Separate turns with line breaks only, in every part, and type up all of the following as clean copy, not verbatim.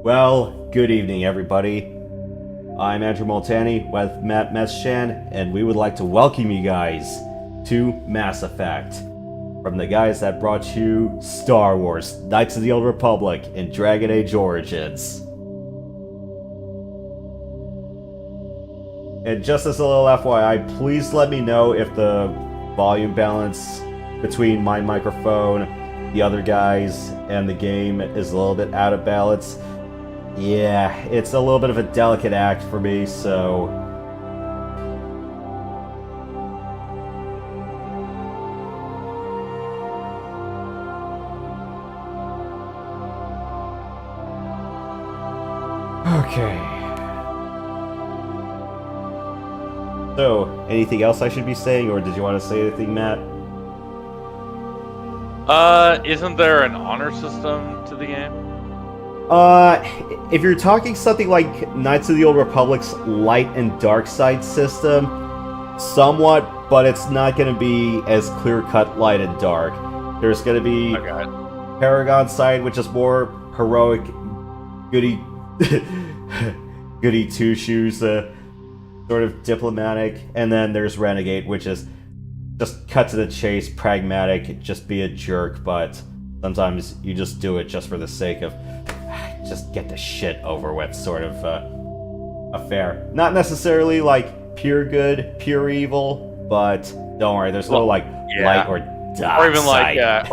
Well, good evening, everybody. I'm Andrew Moltani with Matt Meschan, and we would like to welcome you guys to Mass Effect. From the guys that brought you Star Wars, Knights of the Old Republic, and Dragon Age Origins. And just as a little FYI, please let me know if the volume balance between my microphone, the other guys, and the game is a little bit out of balance. Yeah, it's a little bit of a delicate act for me, so... Okay. So, anything else I should be saying, or did you want to say anything, Matt?
Isn't there an honor system to the game?
If you're talking something like Knights of the Old Republic's light and dark side system, somewhat, but it's not going to be as clear-cut light and dark. There's going to be Paragon side, which is more heroic, goody, goody two-shoes, sort of diplomatic, and then there's Renegade, which is just cut to the chase, pragmatic, just be a jerk, but sometimes you just do it just for the sake of just get the shit over with sort of affair. Not necessarily like pure good, pure evil, but don't worry, there's no like light or dark
or even
side.
like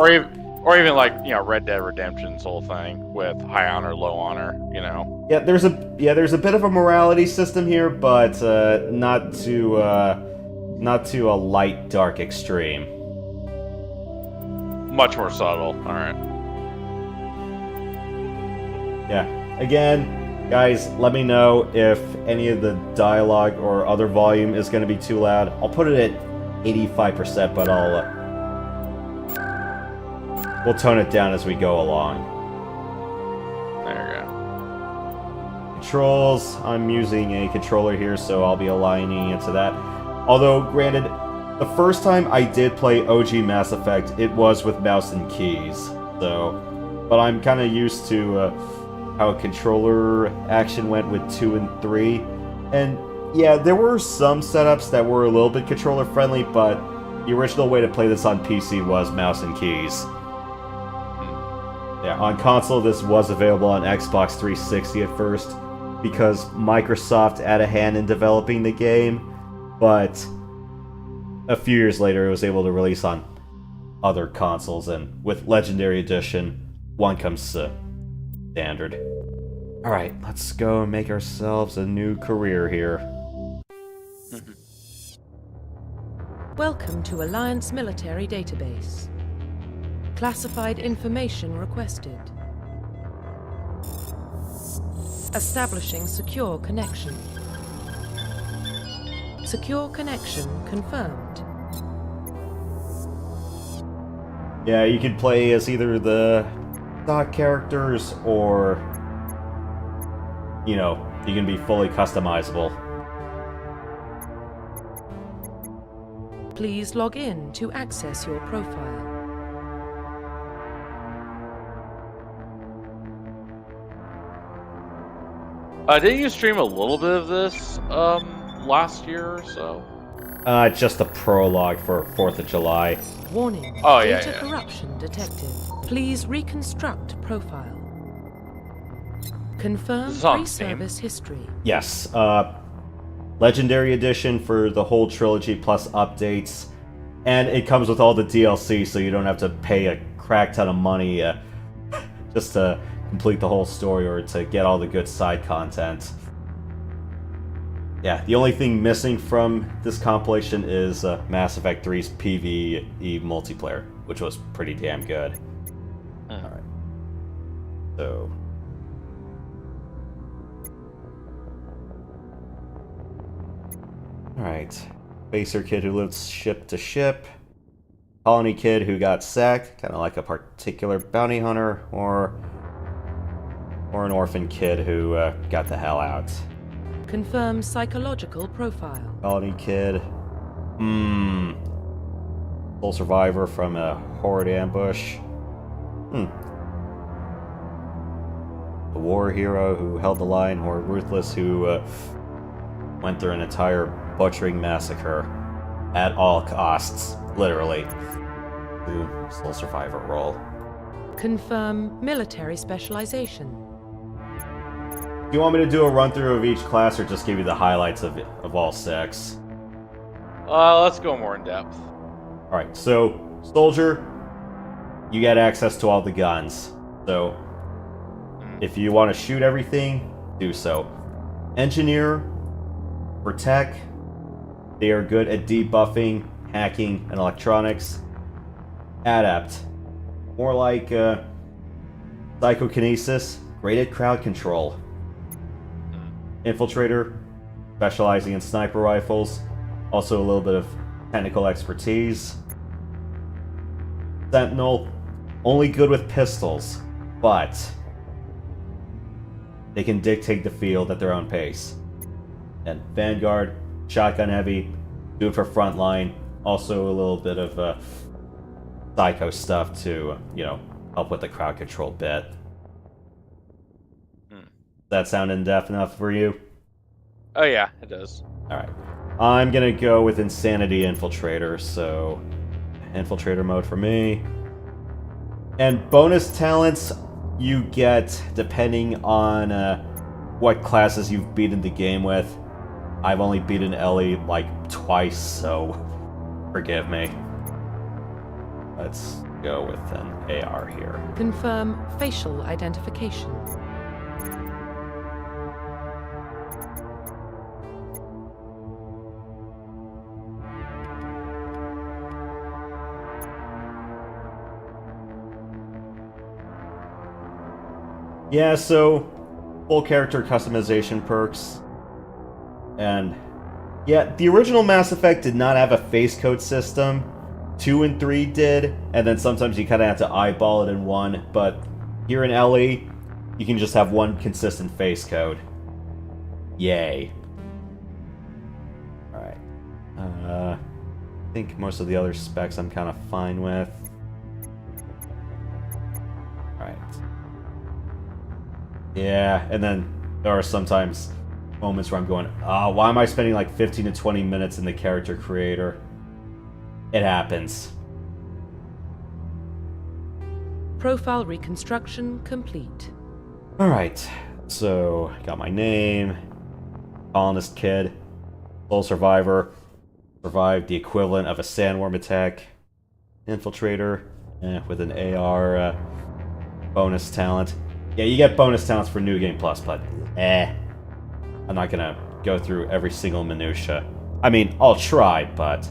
or even like, you know, Red Dead Redemption's whole thing with high honor, low honor, you know.
Yeah, there's a bit of a morality system here, but not to a light dark extreme.
Much more subtle. All right.
Yeah. Again, guys, let me know if any of the dialogue or other volume is going to be too loud. I'll put it at 85%, but we'll tone it down as we go along.
There you go.
Controls, I'm using a controller here, so I'll be aligning it to that. Although, granted, the first time I did play OG Mass Effect, it was with mouse and keys, so... But I'm kind of used to how controller action went with 2 and 3. And, yeah, there were some setups that were a little bit controller-friendly, but the original way to play this on PC was mouse and keys. Yeah, on console, this was available on Xbox 360 at first, because Microsoft had a hand in developing the game, but a few years later it was able to release on other consoles, and with Legendary Edition, one comes standard. Alright, let's go and make ourselves a new career here.
Welcome to Alliance Military Database. Classified information requested. Establishing secure connection. Secure connection confirmed.
Yeah, you can play as either the stock characters or, you know, you can be fully customizable.
Please log in to access your profile.
Didn't you stream a little bit of this last year or so?
Just the prologue for 4th of July.
Warning.
Oh, yeah,
Data corruption detected. Please reconstruct profile. Confirm
This is on
pre-service history.
Yes, Legendary Edition for the whole trilogy plus updates. And it comes with all the DLC, so you don't have to pay a crack ton of money just to complete the whole story or to get all the good side content. Yeah, the only thing missing from this compilation is Mass Effect 3's PvE multiplayer, which was pretty damn good. Alright. So... Alright. Baser kid who lives ship to ship. Colony kid who got sacked, kind of like a particular bounty hunter, or an orphan kid who got the hell out.
Confirm psychological profile.
Colony kid. Sole survivor from a horrid ambush. a war hero who held the line, or ruthless who went through an entire butchering massacre at all costs, literally, to sole survivor role.
Confirm military specialization.
Do you want me to do a run through of each class, or just give you the highlights of all 6?
Let's go more in depth.
Alright, so, Soldier, you get access to all the guns. So, if you want to shoot everything, do so. Engineer, for tech, they are good at debuffing, hacking, and electronics. Adept, more like psychokinesis, great at crowd control. Infiltrator, specializing in sniper rifles, also a little bit of technical expertise. Sentinel, only good with pistols, but they can dictate the field at their own pace. And Vanguard, shotgun heavy, good for frontline, also a little bit of psycho stuff to, help with the crowd control bit. Does that sound in-depth enough for you?
Oh yeah, it does.
Alright. I'm gonna go with Insanity Infiltrator, so Infiltrator mode for me. And bonus talents you get depending on what classes you've beaten the game with. I've only beaten Ellie like twice, so forgive me. Let's go with an AR here.
Confirm facial identification.
Yeah, so full character customization perks. And yeah, the original Mass Effect did not have a face code system. 2 and 3 did, and then sometimes you kind of have to eyeball it in 1, but here in LE, you can just have one consistent face code. Yay. Alright. I think most of the other specs I'm kind of fine with. Alright. Yeah, and then there are sometimes moments where I'm going, why am I spending like 15 to 20 minutes in the character creator? It happens.
Profile reconstruction complete.
Alright, so got my name, colonist kid, sole survivor, survived the equivalent of a sandworm attack, infiltrator, with an AR bonus talent. Yeah, you get bonus talents for New Game Plus, but I'm not gonna go through every single minutia. I mean, I'll try, but...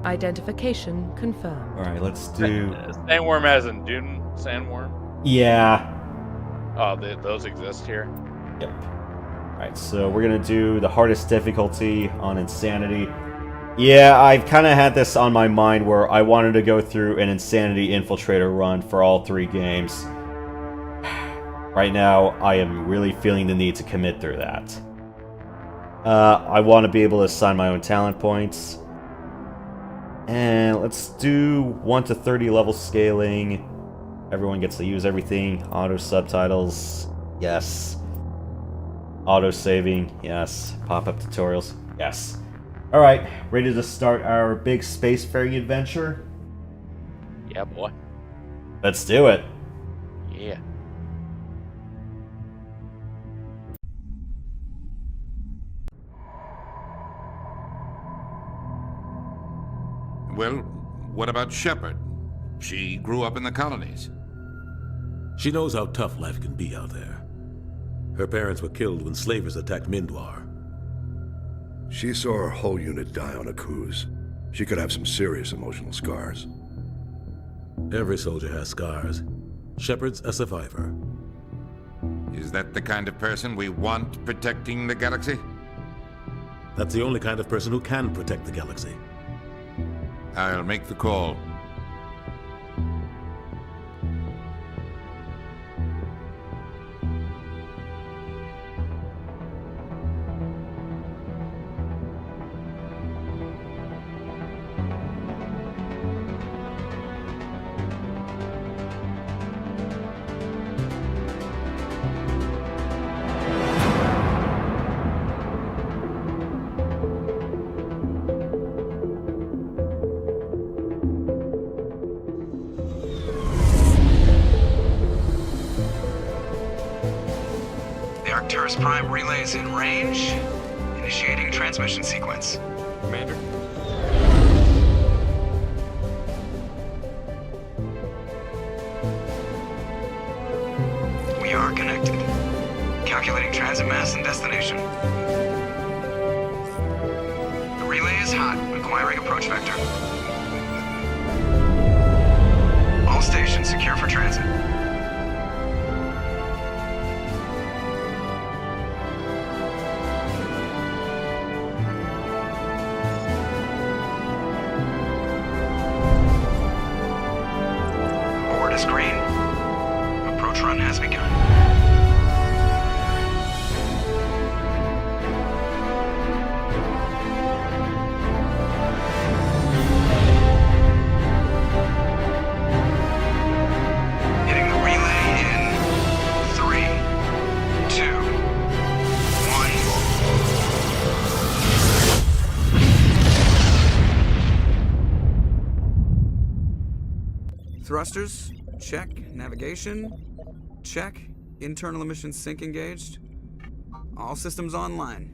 Identification confirmed.
Alright, let's do...
Sandworm as in Dune Sandworm?
Yeah.
Oh, those exist here?
Yep. Alright, so we're gonna do the hardest difficulty on Insanity. Yeah, I've kind of had this on my mind where I wanted to go through an Insanity Infiltrator run for all 3 games. Right now, I am really feeling the need to commit through that. I want to be able to assign my own talent points. And let's do 1 to 30 level scaling. Everyone gets to use everything. Auto subtitles, yes. Auto saving, yes. Pop-up tutorials, yes. Alright, ready to start our big spacefaring adventure?
Yeah, boy.
Let's do it.
Yeah.
Well, what about Shepard? She grew up in the colonies.
She knows how tough life can be out there. Her parents were killed when slavers attacked Mindwar.
She saw her whole unit die on a cruise. She could have some serious emotional scars.
Every soldier has scars. Shepard's a survivor.
Is that the kind of person we want protecting the galaxy?
That's the only kind of person who can protect the galaxy.
I'll make the call.
First Prime relay is in range. Initiating transmission sequence.
Commander?
We are connected. Calculating transit mass and destination. The relay is hot, acquiring approach vector. All stations secure for transit. Board is green. Approach run has begun. Hitting the relay in 3, 2, 1.
Thrusters, check. Navigation, check. Internal emissions sync engaged. All systems online.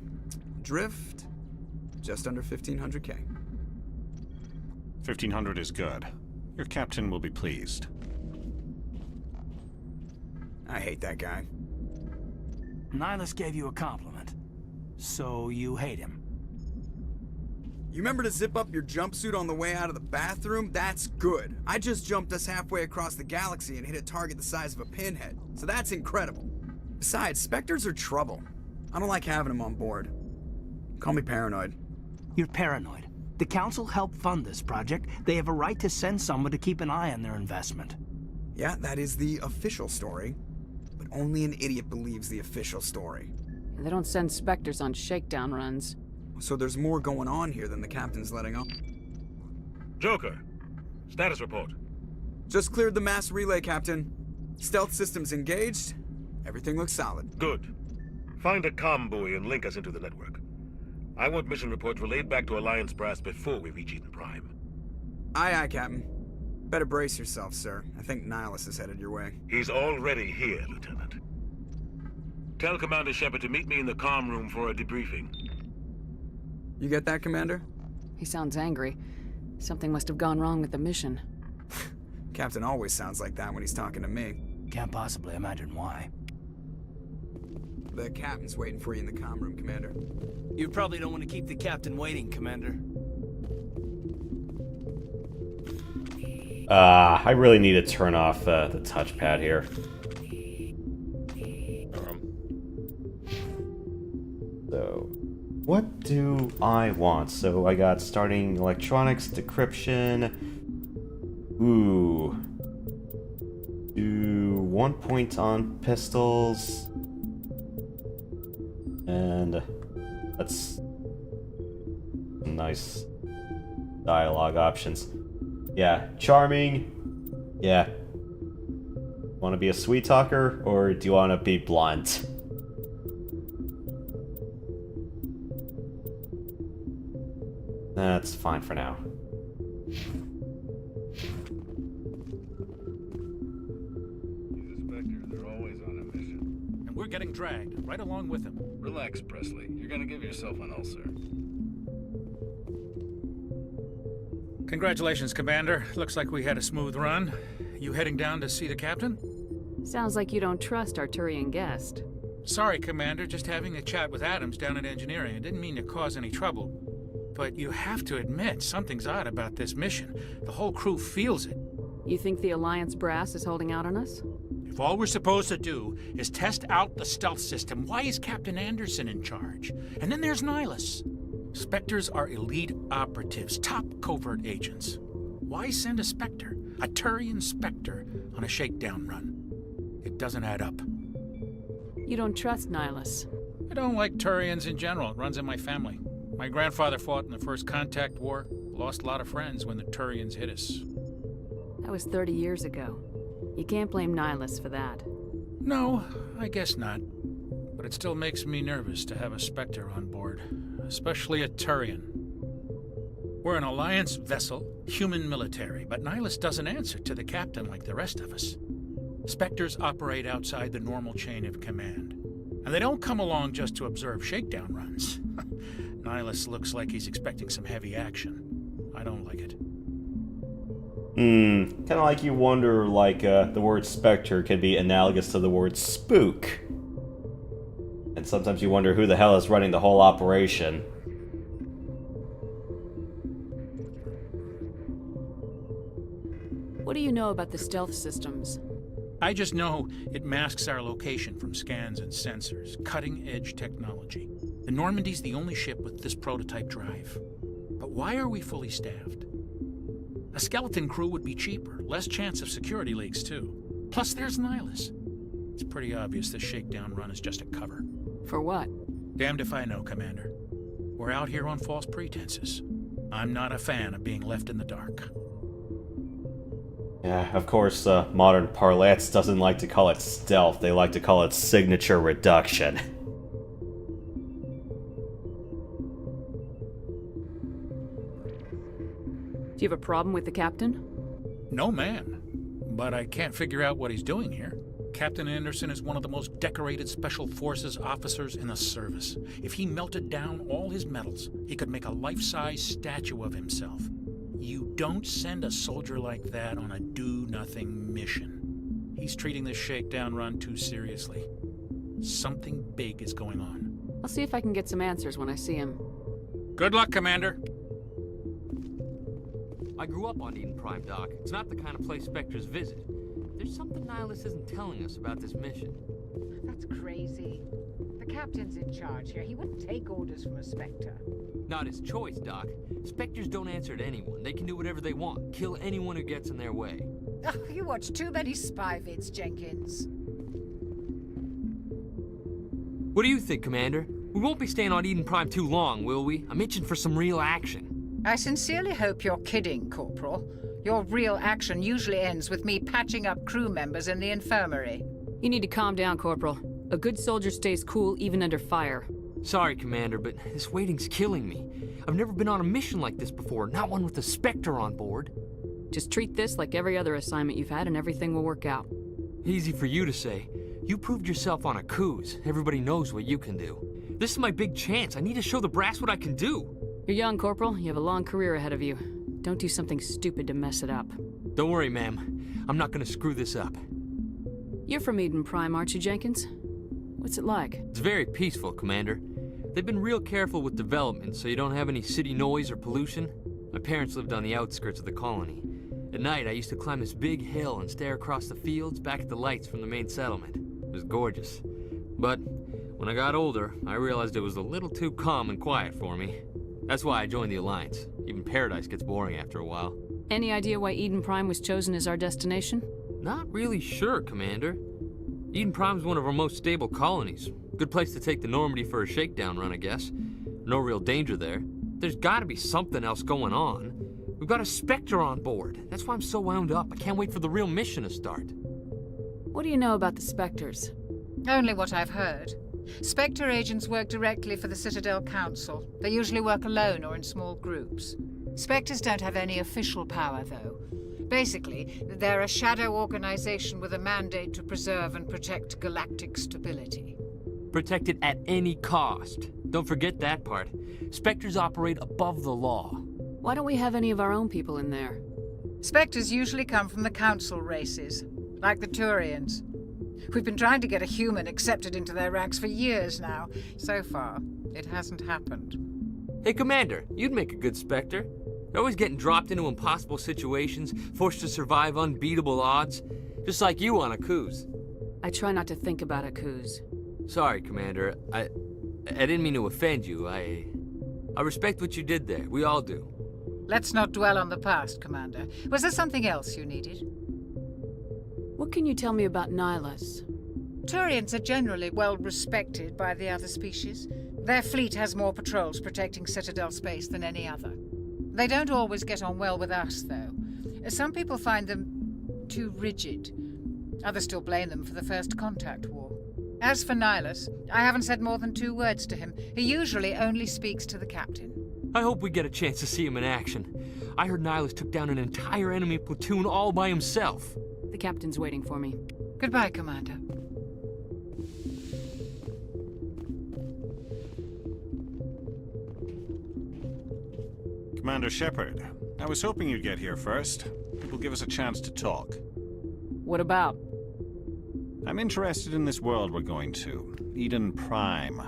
Drift, just under 1500K.
1500 is good. Your captain will be pleased.
I hate that guy.
Nihilus gave you a compliment. So you hate him.
You remember to zip up your jumpsuit on the way out of the bathroom? That's good. I just jumped us halfway across the galaxy and hit a target the size of a pinhead. So that's incredible. Besides, Spectres are trouble. I don't like having them on board. Call me paranoid.
You're paranoid. The Council helped fund this project. They have a right to send someone to keep an eye on their investment.
Yeah, that is the official story. But only an idiot believes the official story.
They don't send Spectres on shakedown runs.
So there's more going on here than the captain's letting on.
Joker, status report.
Just cleared the mass relay, Captain. Stealth systems engaged. Everything looks solid.
Good. Find a comm buoy and link us into the network. I want mission reports relayed back to Alliance Brass before we reach Eden Prime.
Aye, aye, Captain. Better brace yourself, sir. I think Nihilus is headed your way.
He's already here, Lieutenant. Tell Commander Shepard to meet me in the comm room for a debriefing.
You get that, Commander?
He sounds angry. Something must have gone wrong with the mission.
Captain always sounds like that when he's talking to me.
Can't possibly imagine why.
The captain's waiting for you in the comm room, Commander.
You probably don't want to keep the captain waiting, Commander.
I really need to turn off the touchpad here. So, what do I want? So I got starting electronics, decryption. Ooh. Do 1 point on pistols. And that's nice dialogue options. Yeah, charming. Yeah. Want to be a sweet talker, or do you want to be blunt? That's fine for now.
These Spectres, they're always on a mission.
And we're getting dragged, right along with them.
Relax, Presley. You're gonna give yourself an ulcer.
Congratulations, Commander. Looks like we had a smooth run. You heading down to see the captain?
Sounds like you don't trust our Turian guest.
Sorry, Commander. Just having a chat with Adams down at engineering. I didn't mean to cause any trouble. But you have to admit, something's odd about this mission. The whole crew feels it.
You think the Alliance brass is holding out on us?
If all we're supposed to do is test out the stealth system, why is Captain Anderson in charge? And then there's Nihilus. Spectres are elite operatives, top covert agents. Why send a Spectre, a Turian Spectre, on a shakedown run? It doesn't add up.
You don't trust Nihilus?
I don't like Turians in general. It runs in my family. My grandfather fought in the First Contact War. Lost a lot of friends when the Turians hit us.
That was 30 years ago. You can't blame Nihilus for that.
No, I guess not. But it still makes me nervous to have a Spectre on board. Especially a Turian. We're an Alliance vessel, human military, but Nihilus doesn't answer to the captain like the rest of us. Spectres operate outside the normal chain of command. And they don't come along just to observe shakedown runs. Nihilus looks like he's expecting some heavy action. I don't like it.
Kind of like you wonder, like, the word Spectre can be analogous to the word spook. And sometimes you wonder who the hell is running the whole operation.
What do you know about the stealth systems?
I just know it masks our location from scans and sensors. Cutting-edge technology. The Normandy's the only ship with this prototype drive. But why are we fully staffed? A skeleton crew would be cheaper, less chance of security leaks too. Plus there's Nihilus. It's pretty obvious this shakedown run is just a cover.
For what?
Damned if I know, Commander. We're out here on false pretenses. I'm not a fan of being left in the dark.
Yeah, of course, modern parlance doesn't like to call it stealth. They like to call it signature reduction.
Do you have a problem with the captain?
No, man. But I can't figure out what he's doing here. Captain Anderson is one of the most decorated Special Forces officers in the service. If he melted down all his medals, he could make a life-size statue of himself. You don't send a soldier like that on a do-nothing mission. He's treating this shakedown run too seriously. Something big is going on.
I'll see if I can get some answers when I see him.
Good luck, Commander.
I grew up on Eden Prime, Doc. It's not the kind of place Spectres visit. There's something Nihilus isn't telling us about this mission.
That's crazy. The captain's in charge here. He wouldn't take orders from a Spectre.
Not his choice, Doc. Spectres don't answer to anyone. They can do whatever they want. Kill anyone who gets in their way.
Oh, you watch too many spy vids, Jenkins.
What do you think, Commander? We won't be staying on Eden Prime too long, will we? I'm itching for some real action.
I sincerely hope you're kidding, Corporal. Your real action usually ends with me patching up crew members in the infirmary.
You need to calm down, Corporal. A good soldier stays cool even under fire.
Sorry, Commander, but this waiting's killing me. I've never been on a mission like this before, not one with a Spectre on board.
Just treat this like every other assignment you've had and everything will work out.
Easy for you to say. You proved yourself on a cruise. Everybody knows what you can do. This is my big chance. I need to show the brass what I can do.
You're young, Corporal. You have a long career ahead of you. Don't do something stupid to mess it up.
Don't worry, ma'am. I'm not gonna screw this up.
You're from Eden Prime, aren't you, Jenkins? What's it like?
It's very peaceful, Commander. They've been real careful with development, so you don't have any city noise or pollution. My parents lived on the outskirts of the colony. At night, I used to climb this big hill and stare across the fields back at the lights from the main settlement. It was gorgeous. But when I got older, I realized it was a little too calm and quiet for me. That's why I joined the Alliance. Even Paradise gets boring after a while.
Any idea why Eden Prime was chosen as our destination?
Not really sure, Commander. Eden Prime's one of our most stable colonies. Good place to take the Normandy for a shakedown run, I guess. No real danger there. There's gotta be something else going on. We've got a Spectre on board. That's why I'm so wound up. I can't wait for the real mission to start.
What do you know about the Spectres?
Only what I've heard. Spectre agents work directly for the Citadel Council. They usually work alone or in small groups. Spectres don't have any official power, though. Basically, they're a shadow organization with a mandate to preserve and protect galactic stability.
Protect it at any cost. Don't forget that part. Spectres operate above the law.
Why don't we have any of our own people in there?
Spectres usually come from the Council races, like the Turians. We've been trying to get a human accepted into their ranks for years now. So far, it hasn't happened.
Hey, Commander, you'd make a good Spectre. You're always getting dropped into impossible situations, forced to survive unbeatable odds. Just like you on a cruise.
I try not to think about a cruise.
Sorry, Commander. I didn't mean to offend you. I respect what you did there. We all do.
Let's not dwell on the past, Commander. Was there something else you needed?
What can you tell me about Nihilus?
Turians are generally well respected by the other species. Their fleet has more patrols protecting Citadel space than any other. They don't always get on well with us, though. Some people find them too rigid. Others still blame them for the First Contact War. As for Nihilus, I haven't said more than 2 words to him. He usually only speaks to the captain.
I hope we get a chance to see him in action. I heard Nihilus took down an entire enemy platoon all by himself.
The captain's waiting for me.
Goodbye, Commander.
Commander Shepard, I was hoping you'd get here first. It will give us a chance to talk.
What about?
I'm interested in this world we're going to, Eden Prime.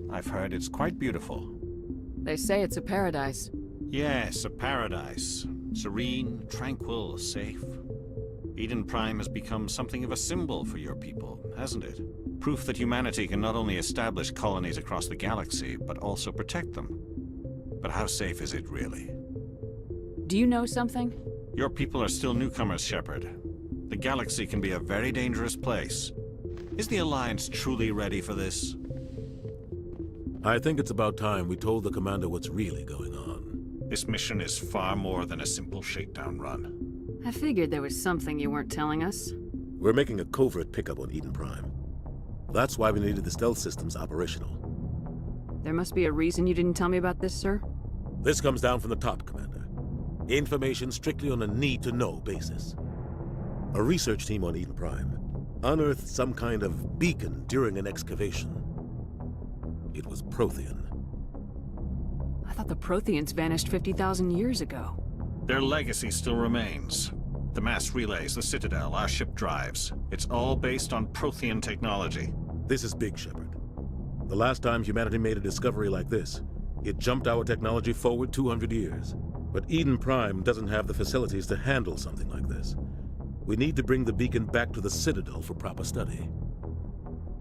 I've heard it's quite beautiful.
They say it's a paradise.
Yes, a paradise. Serene, tranquil, safe. Eden Prime has become something of a symbol for your people, hasn't it? Proof that humanity can not only establish colonies across the galaxy, but also protect them. But how safe is it really?
Do you know something?
Your people are still newcomers, Shepard. The galaxy can be a very dangerous place. Is the Alliance truly ready for this?
I think it's about time we told the Commander what's really going on.
This mission is far more than a simple shakedown run.
I figured there was something you weren't telling us.
We're making a covert pickup on Eden Prime. That's why we needed the stealth systems operational.
There must be a reason you didn't tell me about this, sir?
This comes down from the top, Commander. Information strictly on a need-to-know basis. A research team on Eden Prime unearthed some kind of beacon during an excavation. It was Prothean.
I thought the Protheans vanished 50,000 years ago.
Their legacy still remains. The mass relays, the Citadel, our ship drives. It's all based on Prothean technology.
This is big, Shepard. The last time humanity made a discovery like this, it jumped our technology forward 200 years. But Eden Prime doesn't have the facilities to handle something like this. We need to bring the beacon back to the Citadel for proper study.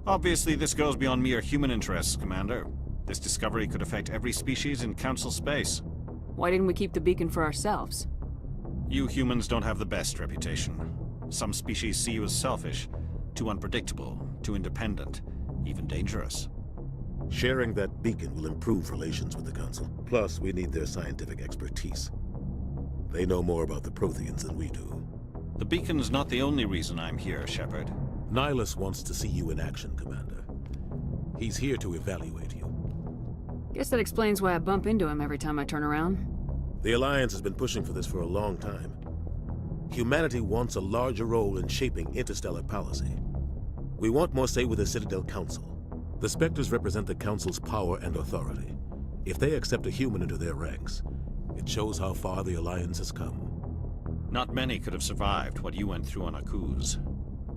Obviously, this goes beyond mere human interests, Commander. This discovery could affect every species in Council space.
Why didn't we keep the beacon for ourselves?
You humans don't have the best reputation. Some species see you as selfish, too unpredictable, too independent, even dangerous.
Sharing that beacon will improve relations with the Council. Plus, we need their scientific expertise. They know more about the Protheans than we do.
The beacon's not the only reason I'm here, Shepard.
Nihilus wants to see you in action, Commander. He's here to evaluate you.
Guess that explains why I bump into him every time I turn around.
The Alliance has been pushing for this for a long time. Humanity wants a larger role in shaping interstellar policy. We want more say with the Citadel Council. The Spectres represent the Council's power and authority. If they accept a human into their ranks, it shows how far the Alliance has come.
Not many could have survived what you went through on Akuz.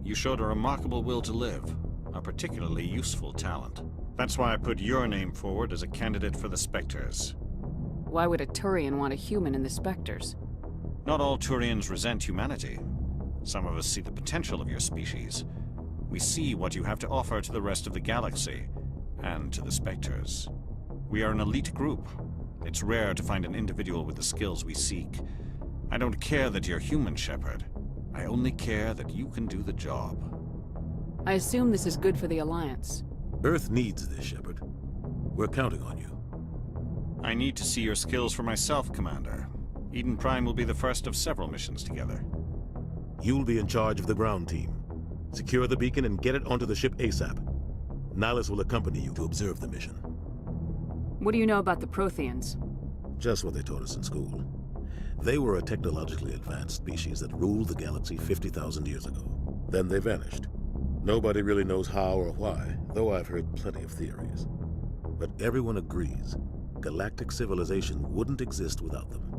You showed a remarkable will to live, a particularly useful talent. That's why I put your name forward as a candidate for the Spectres.
Why would a Turian want a human in the Spectres?
Not all Turians resent humanity. Some of us see the potential of your species. We see what you have to offer to the rest of the galaxy, and to the Spectres. We are an elite group. It's rare to find an individual with the skills we seek. I don't care that you're human, Shepard. I only care that you can do the job.
I assume this is good for the Alliance.
Earth needs this, Shepard. We're counting on you.
I need to see your skills for myself, Commander. Eden Prime will be the first of several missions together.
You'll be in charge of the ground team. Secure the beacon and get it onto the ship ASAP. Nihilus will accompany you to observe the mission.
What do you know about the Protheans?
Just what they taught us in school. They were a technologically advanced species that ruled the galaxy 50,000 years ago. Then they vanished. Nobody really knows how or why, though I've heard plenty of theories. But everyone agrees, galactic civilization wouldn't exist without them.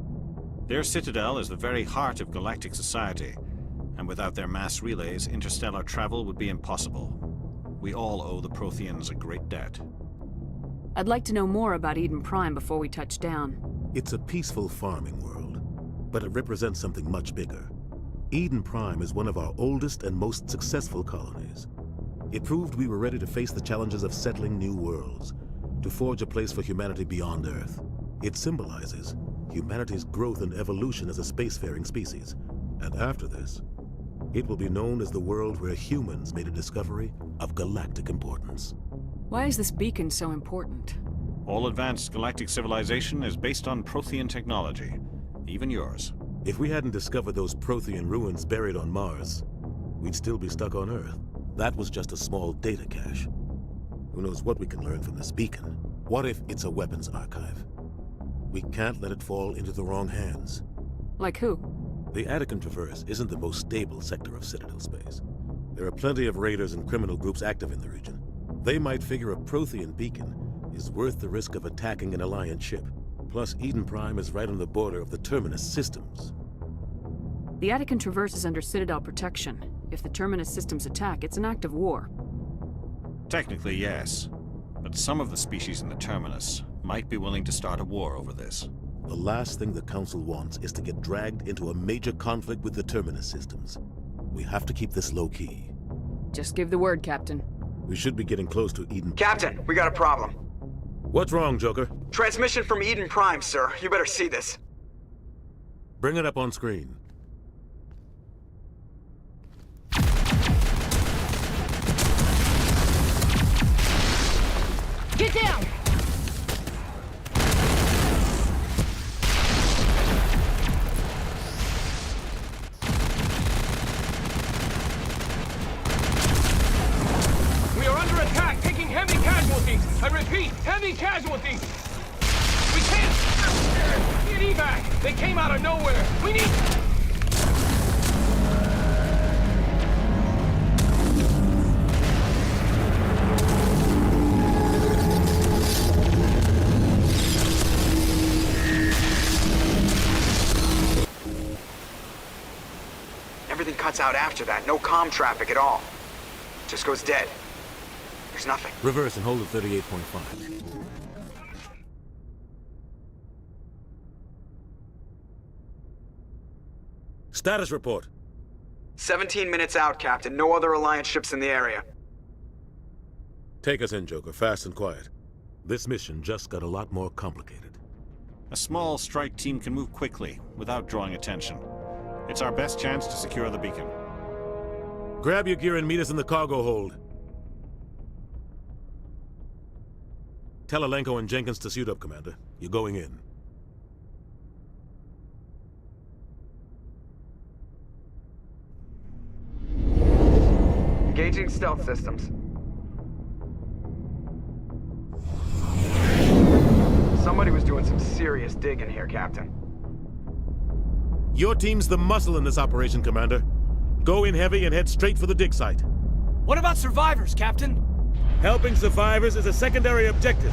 Their Citadel is the very heart of galactic society, and without their mass relays, interstellar travel would be impossible. We all owe the Protheans a great debt.
I'd like to know more about Eden Prime before we touch down.
It's a peaceful farming world, but it represents something much bigger. Eden Prime is one of our oldest and most successful colonies. It proved we were ready to face the challenges of settling new worlds, to forge a place for humanity beyond Earth. It symbolizes humanity's growth and evolution as a spacefaring species. And after this, it will be known as the world where humans made a discovery of galactic importance.
Why is this beacon so important?
All advanced galactic civilization is based on Prothean technology, even yours.
If we hadn't discovered those Prothean ruins buried on Mars, we'd still be stuck on Earth. That was just a small data cache. Who knows what we can learn from this beacon? What if it's a weapons archive? We can't let it fall into the wrong hands.
Like who?
The Attican Traverse isn't the most stable sector of Citadel space. There are plenty of raiders and criminal groups active in the region. They might figure a Prothean beacon is worth the risk of attacking an Alliance ship. Plus, Eden Prime is right on the border of the Terminus systems.
The Attican Traverse is under Citadel protection. If the Terminus systems attack, it's an act of war.
Technically, yes. But some of the species in the Terminus might be willing to start a war over this.
The last thing the Council wants is to get dragged into a major conflict with the Terminus systems. We have to keep this low-key.
Just give the word, Captain.
We should be getting close to Eden.
Captain, we got a problem.
What's wrong, Joker?
Transmission from Eden Prime, sir. You better see this.
Bring it up on screen.
Get down!
We are under attack, taking heavy casualties. I repeat, heavy casualties. We can't get evac. They came out of nowhere. We need...
Everything cuts out after that. No comm traffic at all. Just goes dead. There's nothing.
Reverse and hold at 38.5. Status report.
17 minutes out, Captain. No other Alliance ships in the area.
Take us in, Joker. Fast and quiet. This mission just got a lot more complicated.
A small strike team can move quickly, without drawing attention. It's our best chance to secure the beacon.
Grab your gear and meet us in the cargo hold. Tell Alenko and Jenkins to suit up, Commander. You're going in.
Engaging stealth systems. Somebody was doing some serious digging here, Captain.
Your team's the muscle in this operation, Commander. Go in heavy and head straight for the dig site.
What about survivors, Captain?
Helping survivors is a secondary objective.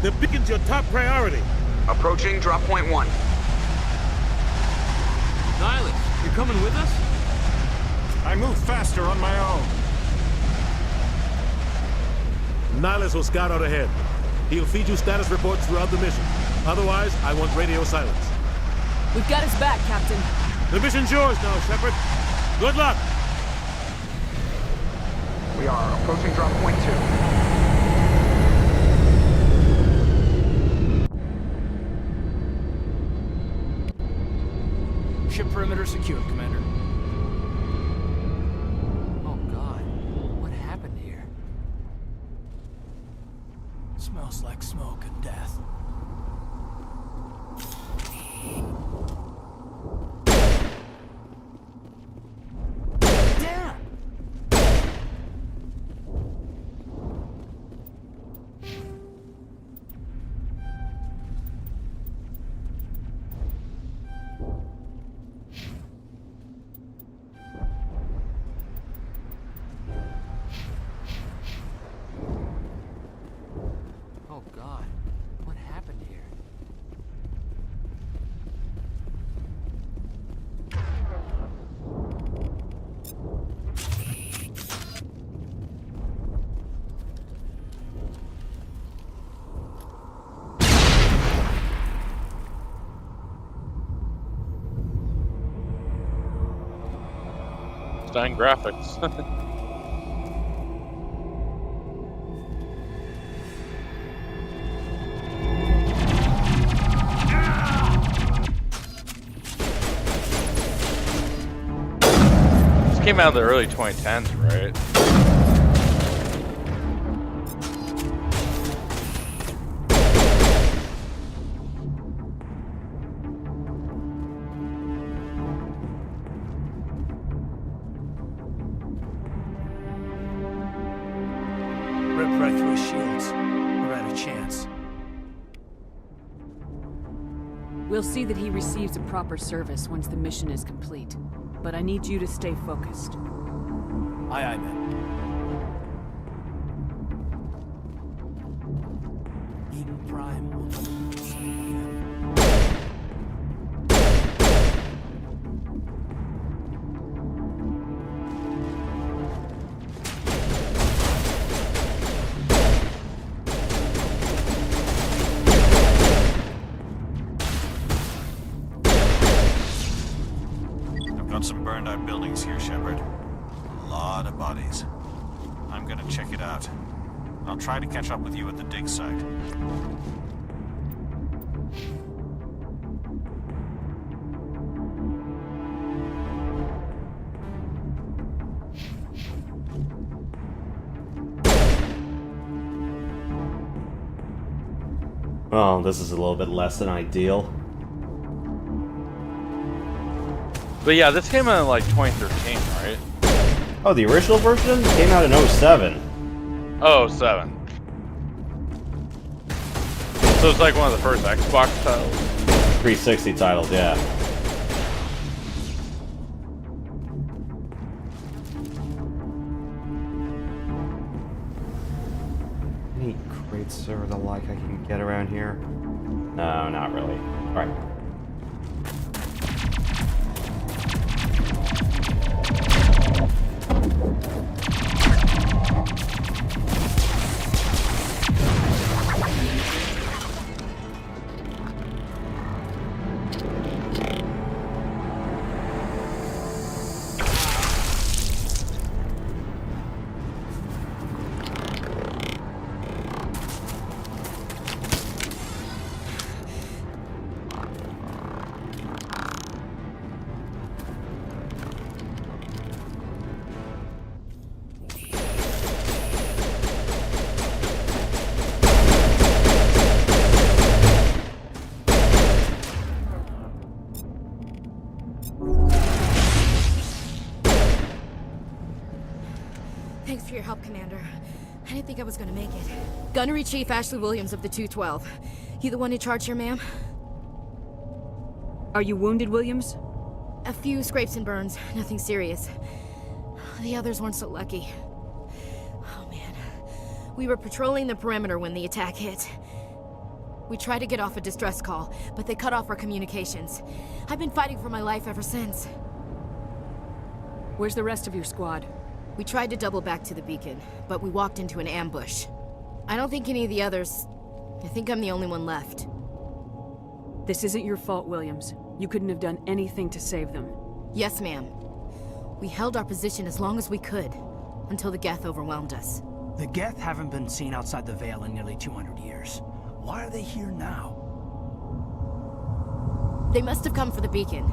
The beacon's your top priority.
Approaching drop point 1.
Nihilus, you're coming with us?
I move faster on my own.
Nihilus will scout out ahead. He'll feed you status reports throughout the mission. Otherwise, I want radio silence.
We've got his back, Captain.
The mission's yours now, Shepard. Good luck!
We are approaching drop point
2. Ship perimeter secured, Commander.
Oh God, what happened here?
Smells like smoke and death.
Oh God, what happened here?
Stunning graphics. Came out of the early 2010s, right?
Rip right through his shields. We're out of chance.
We'll see that he receives a proper service once the mission is complete. But I need you to stay focused.
Aye, aye, man. Eden Prime will see him.
out some burned out buildings here, Shepard. A lot of bodies. I'm gonna check it out. I'll try to catch up with you at the dig site.
Well, this is a little bit less than ideal.
But yeah, this came out in like 2013, right?
Oh, the original version came out in 07.
Oh, 07. So it's like one of the first Xbox titles?
360 titles, yeah. Any crates or the like I can get around here? No, not really. Alright.
Thanks for your help, Commander. I didn't think I was gonna make it. Gunnery Chief Ashley Williams of the 212. You the one in charge here, ma'am?
Are you wounded, Williams?
A few scrapes and burns, nothing serious. The others weren't so lucky. Oh man. We were patrolling the perimeter when the attack hit. We tried to get off a distress call, but they cut off our communications. I've been fighting for my life ever since.
Where's the rest of your squad?
We tried to double back to the beacon, but we walked into an ambush. I don't think any of the others... I think I'm the only one left.
This isn't your fault, Williams. You couldn't have done anything to save them.
Yes, ma'am. We held our position as long as we could, until the Geth overwhelmed us.
The Geth haven't been seen outside the Veil in nearly 200 years. Why are they here now?
They must have come for the beacon.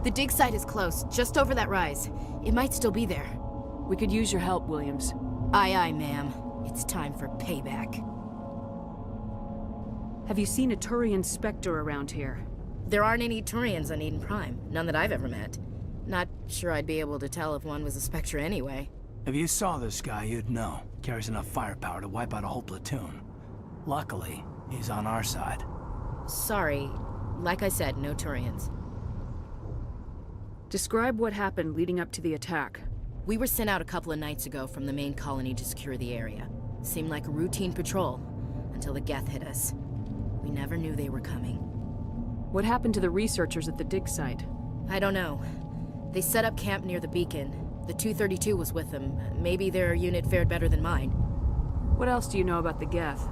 The dig site is close, just over that rise. It might still be there.
We could use your help, Williams.
Aye, aye, ma'am. It's time for payback.
Have you seen a Turian Spectre around here?
There aren't any Turians on Eden Prime. None that I've ever met. Not sure I'd be able to tell if one was a Spectre anyway.
If you saw this guy, you'd know. Carries enough firepower to wipe out a whole platoon. Luckily, he's on our side.
Sorry. Like I said, no Turians.
Describe what happened leading up to the attack.
We were sent out a couple of nights ago from the main colony to secure the area. Seemed like a routine patrol, until the Geth hit us. We never knew they were coming.
What happened to the researchers at the dig site?
I don't know. They set up camp near the beacon. The 232 was with them. Maybe their unit fared better than mine.
What else do you know about the Geth?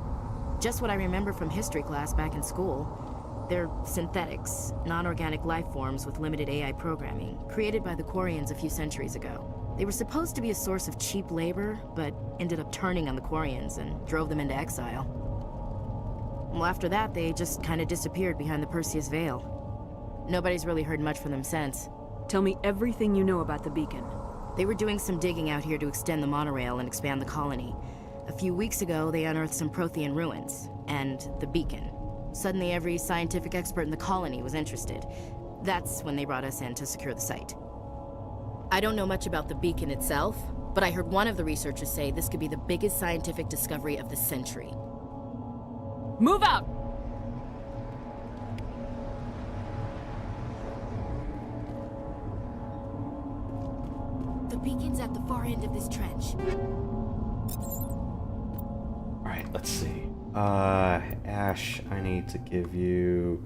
Just what I remember from history class back in school. They're synthetics, non-organic life forms with limited AI programming, created by the Quarians a few centuries ago. They were supposed to be a source of cheap labor, but ended up turning on the Quarians and drove them into exile. Well, after that, they just kind of disappeared behind the Perseus Veil. Nobody's really heard much from them since.
Tell me everything you know about the beacon.
They were doing some digging out here to extend the monorail and expand the colony. A few weeks ago, they unearthed some Prothean ruins, and the beacon. Suddenly, every scientific expert in the colony was interested. That's when they brought us in to secure the site. I don't know much about the beacon itself, but I heard one of the researchers say this could be the biggest scientific discovery of the century.
Move out!
The beacon's at the far end of this trench.
Alright, let's see. Ash, I need to give you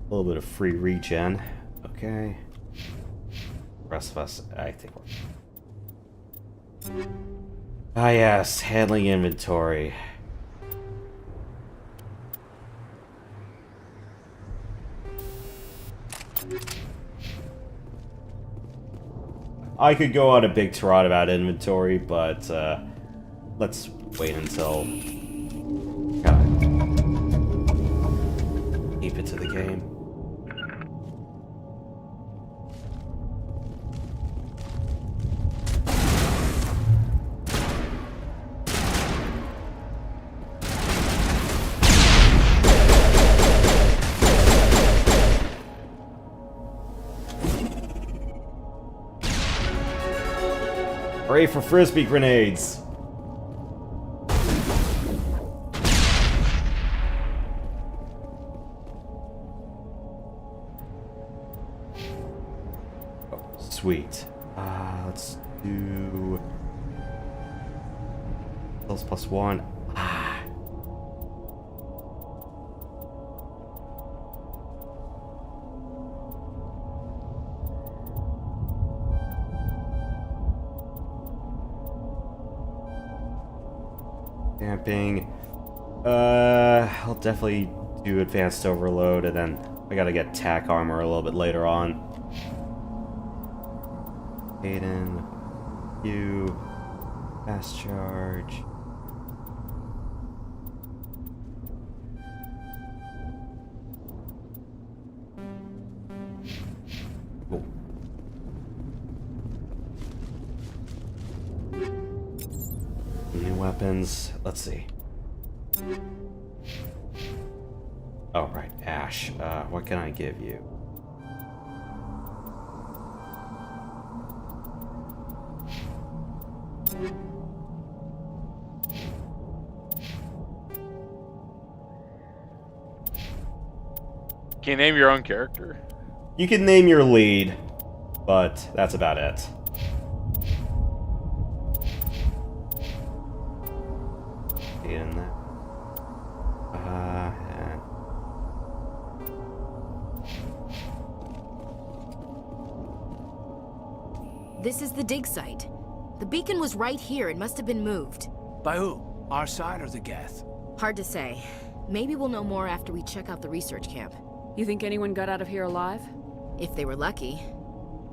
a little bit of free regen. Okay. The rest of us, I think we're... Ah yes, handling inventory. I could go on a big tirade about inventory, but let's wait until... Keep it to the game. Hooray for Frisbee grenades! Oh, sweet. Let's do... +1. Camping. I'll definitely do advanced overload, and then I gotta get tack armor a little bit later on. Aiden, you, fast charge. Cool. New weapons. Let's see. Oh, right. Ash. What can I give you?
Can you name your own character?
You can name your lead, but that's about it. In that.
This is the dig site. The beacon was right here. It must have been moved.
By who? Our side or the Geth?
Hard to say. Maybe we'll know more after we check out the research camp.
You think anyone got out of here alive?
If they were lucky.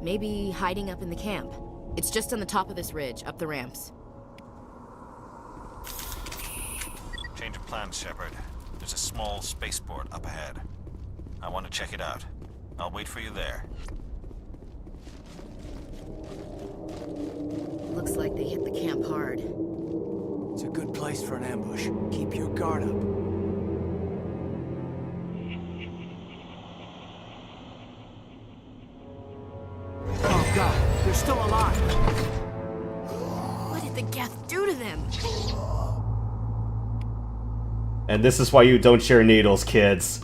Maybe hiding up in the camp. It's just on the top of this ridge, up the ramps.
Change of plans, Shepard. There's a small spaceport up ahead. I want to check it out. I'll wait for you there.
Looks like they hit the camp hard.
It's a good place for an ambush. Keep your guard up. Oh god, they're still alive!
What did the Geth do to them?
And this is why you don't share needles, kids.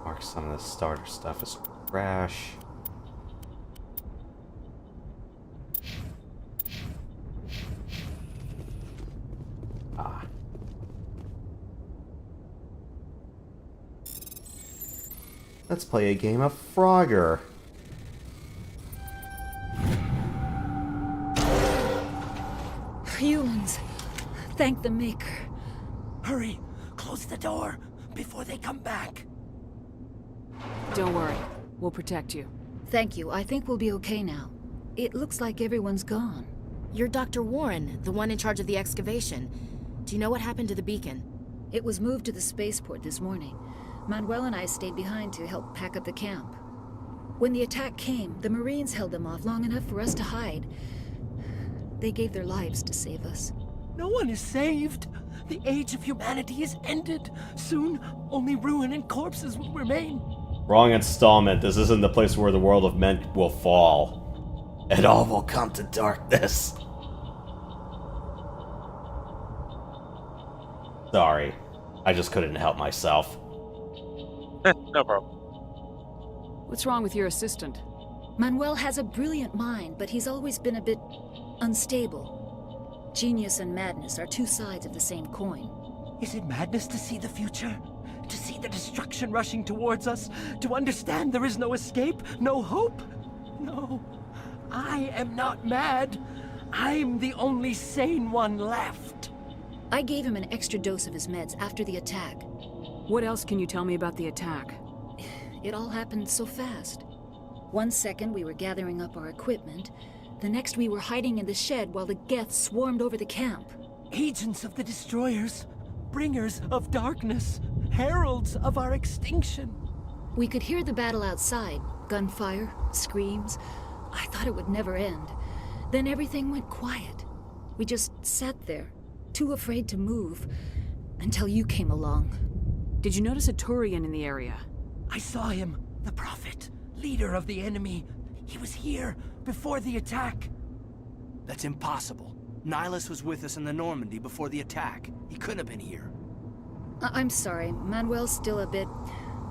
Mark some of the starter stuff as trash. Let's play a game of Frogger.
Humans. Thank the Maker.
Hurry! Close the door before they come back.
Don't worry. We'll protect you.
Thank you. I think we'll be okay now. It looks like everyone's gone.
You're Dr. Warren, the one in charge of the excavation. Do you know what happened to the beacon?
It was moved to the spaceport this morning. Manuel and I stayed behind to help pack up the camp. When the attack came, the Marines held them off long enough for us to hide. They gave their lives to save us.
No one is saved. The age of humanity is ended. Soon, only ruin and corpses will remain.
Wrong installment. This isn't the place where the world of men will fall. It all will come to darkness. Sorry. I just couldn't help myself.
No problem.
What's wrong with your assistant?
Manuel has a brilliant mind, but he's always been a bit unstable. Genius and madness are two sides of the same coin.
Is it madness to see the future? To see the destruction rushing towards us? To understand there is no escape? No hope? No. I am not mad. I'm the only sane one left.
I gave him an extra dose of his meds after the attack.
What else can you tell me about the attack?
It all happened so fast. 1 second we were gathering up our equipment. The next we were hiding in the shed while the Geth swarmed over the camp.
Agents of the destroyers. Bringers of darkness. Heralds of our extinction.
We could hear the battle outside. Gunfire, screams. I thought it would never end. Then everything went quiet. We just sat there, too afraid to move, until you came along.
Did you notice a Turian in the area?
I saw him, the Prophet, leader of the enemy. He was here before the attack.
That's impossible. Nihilus was with us in the Normandy before the attack. He couldn't have been here.
I'm sorry, Manuel's still a bit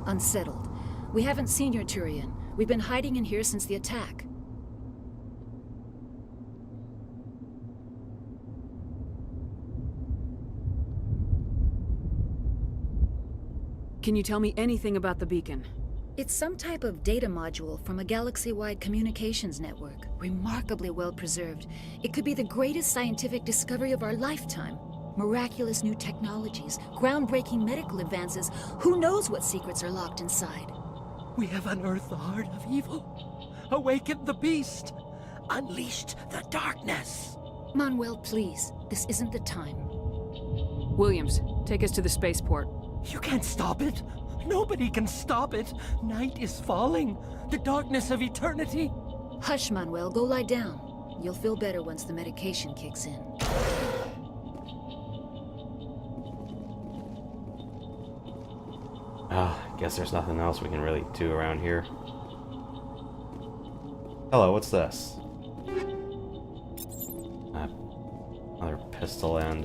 unsettled. We haven't seen your Turian. We've been hiding in here since the attack.
Can you tell me anything about the beacon?
It's some type of data module from a galaxy-wide communications network. Remarkably well preserved. It could be the greatest scientific discovery of our lifetime. Miraculous new technologies, groundbreaking medical advances. Who knows what secrets are locked inside?
We have unearthed the heart of evil. Awakened the beast. Unleashed the darkness.
Manuel, please. This isn't the time.
Williams, take us to the spaceport.
You can't stop it. Nobody can stop it. Night is falling. The darkness of eternity.
Hush, Manuel. Go lie down. You'll feel better once the medication kicks in.
Guess there's nothing else we can really do around here. Hello, what's this? Another pistol and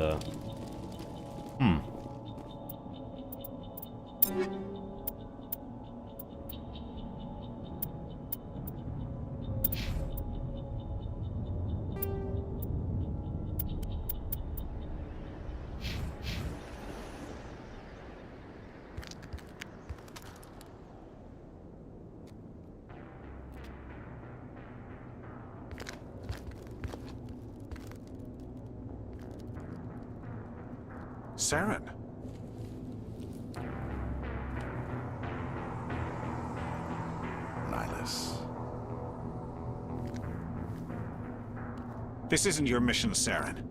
Saren.
Nihilus.
This isn't your mission, Saren.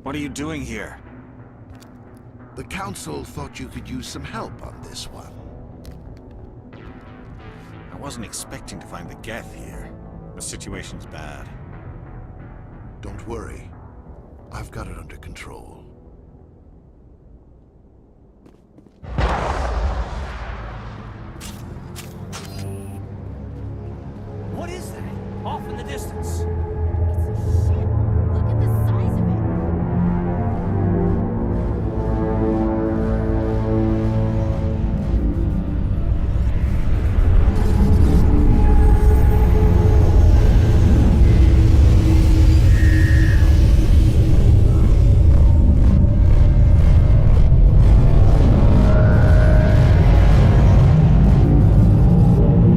What are you doing here?
The Council thought you could use some help on this one.
I wasn't expecting to find the Geth here. The situation's bad.
Don't worry. I've got it under control.
What is that? Off in the distance.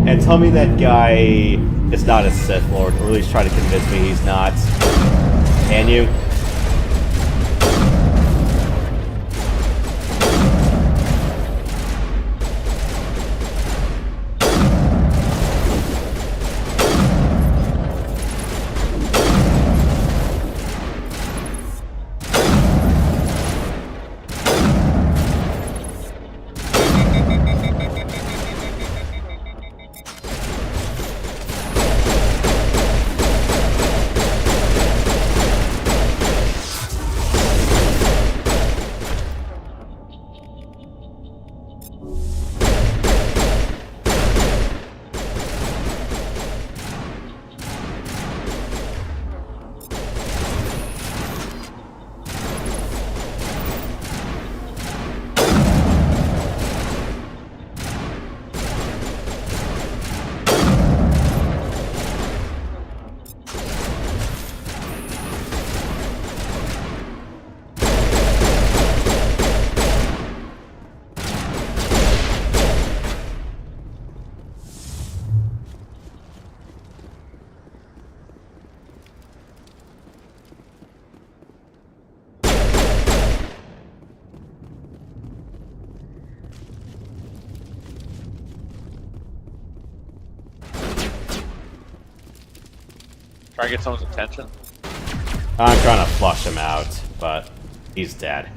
And tell me that guy is not a Sith Lord, or at least try to convince me he's not. Can you?
Try to get someone's attention.
I'm trying to flush him out, but he's dead.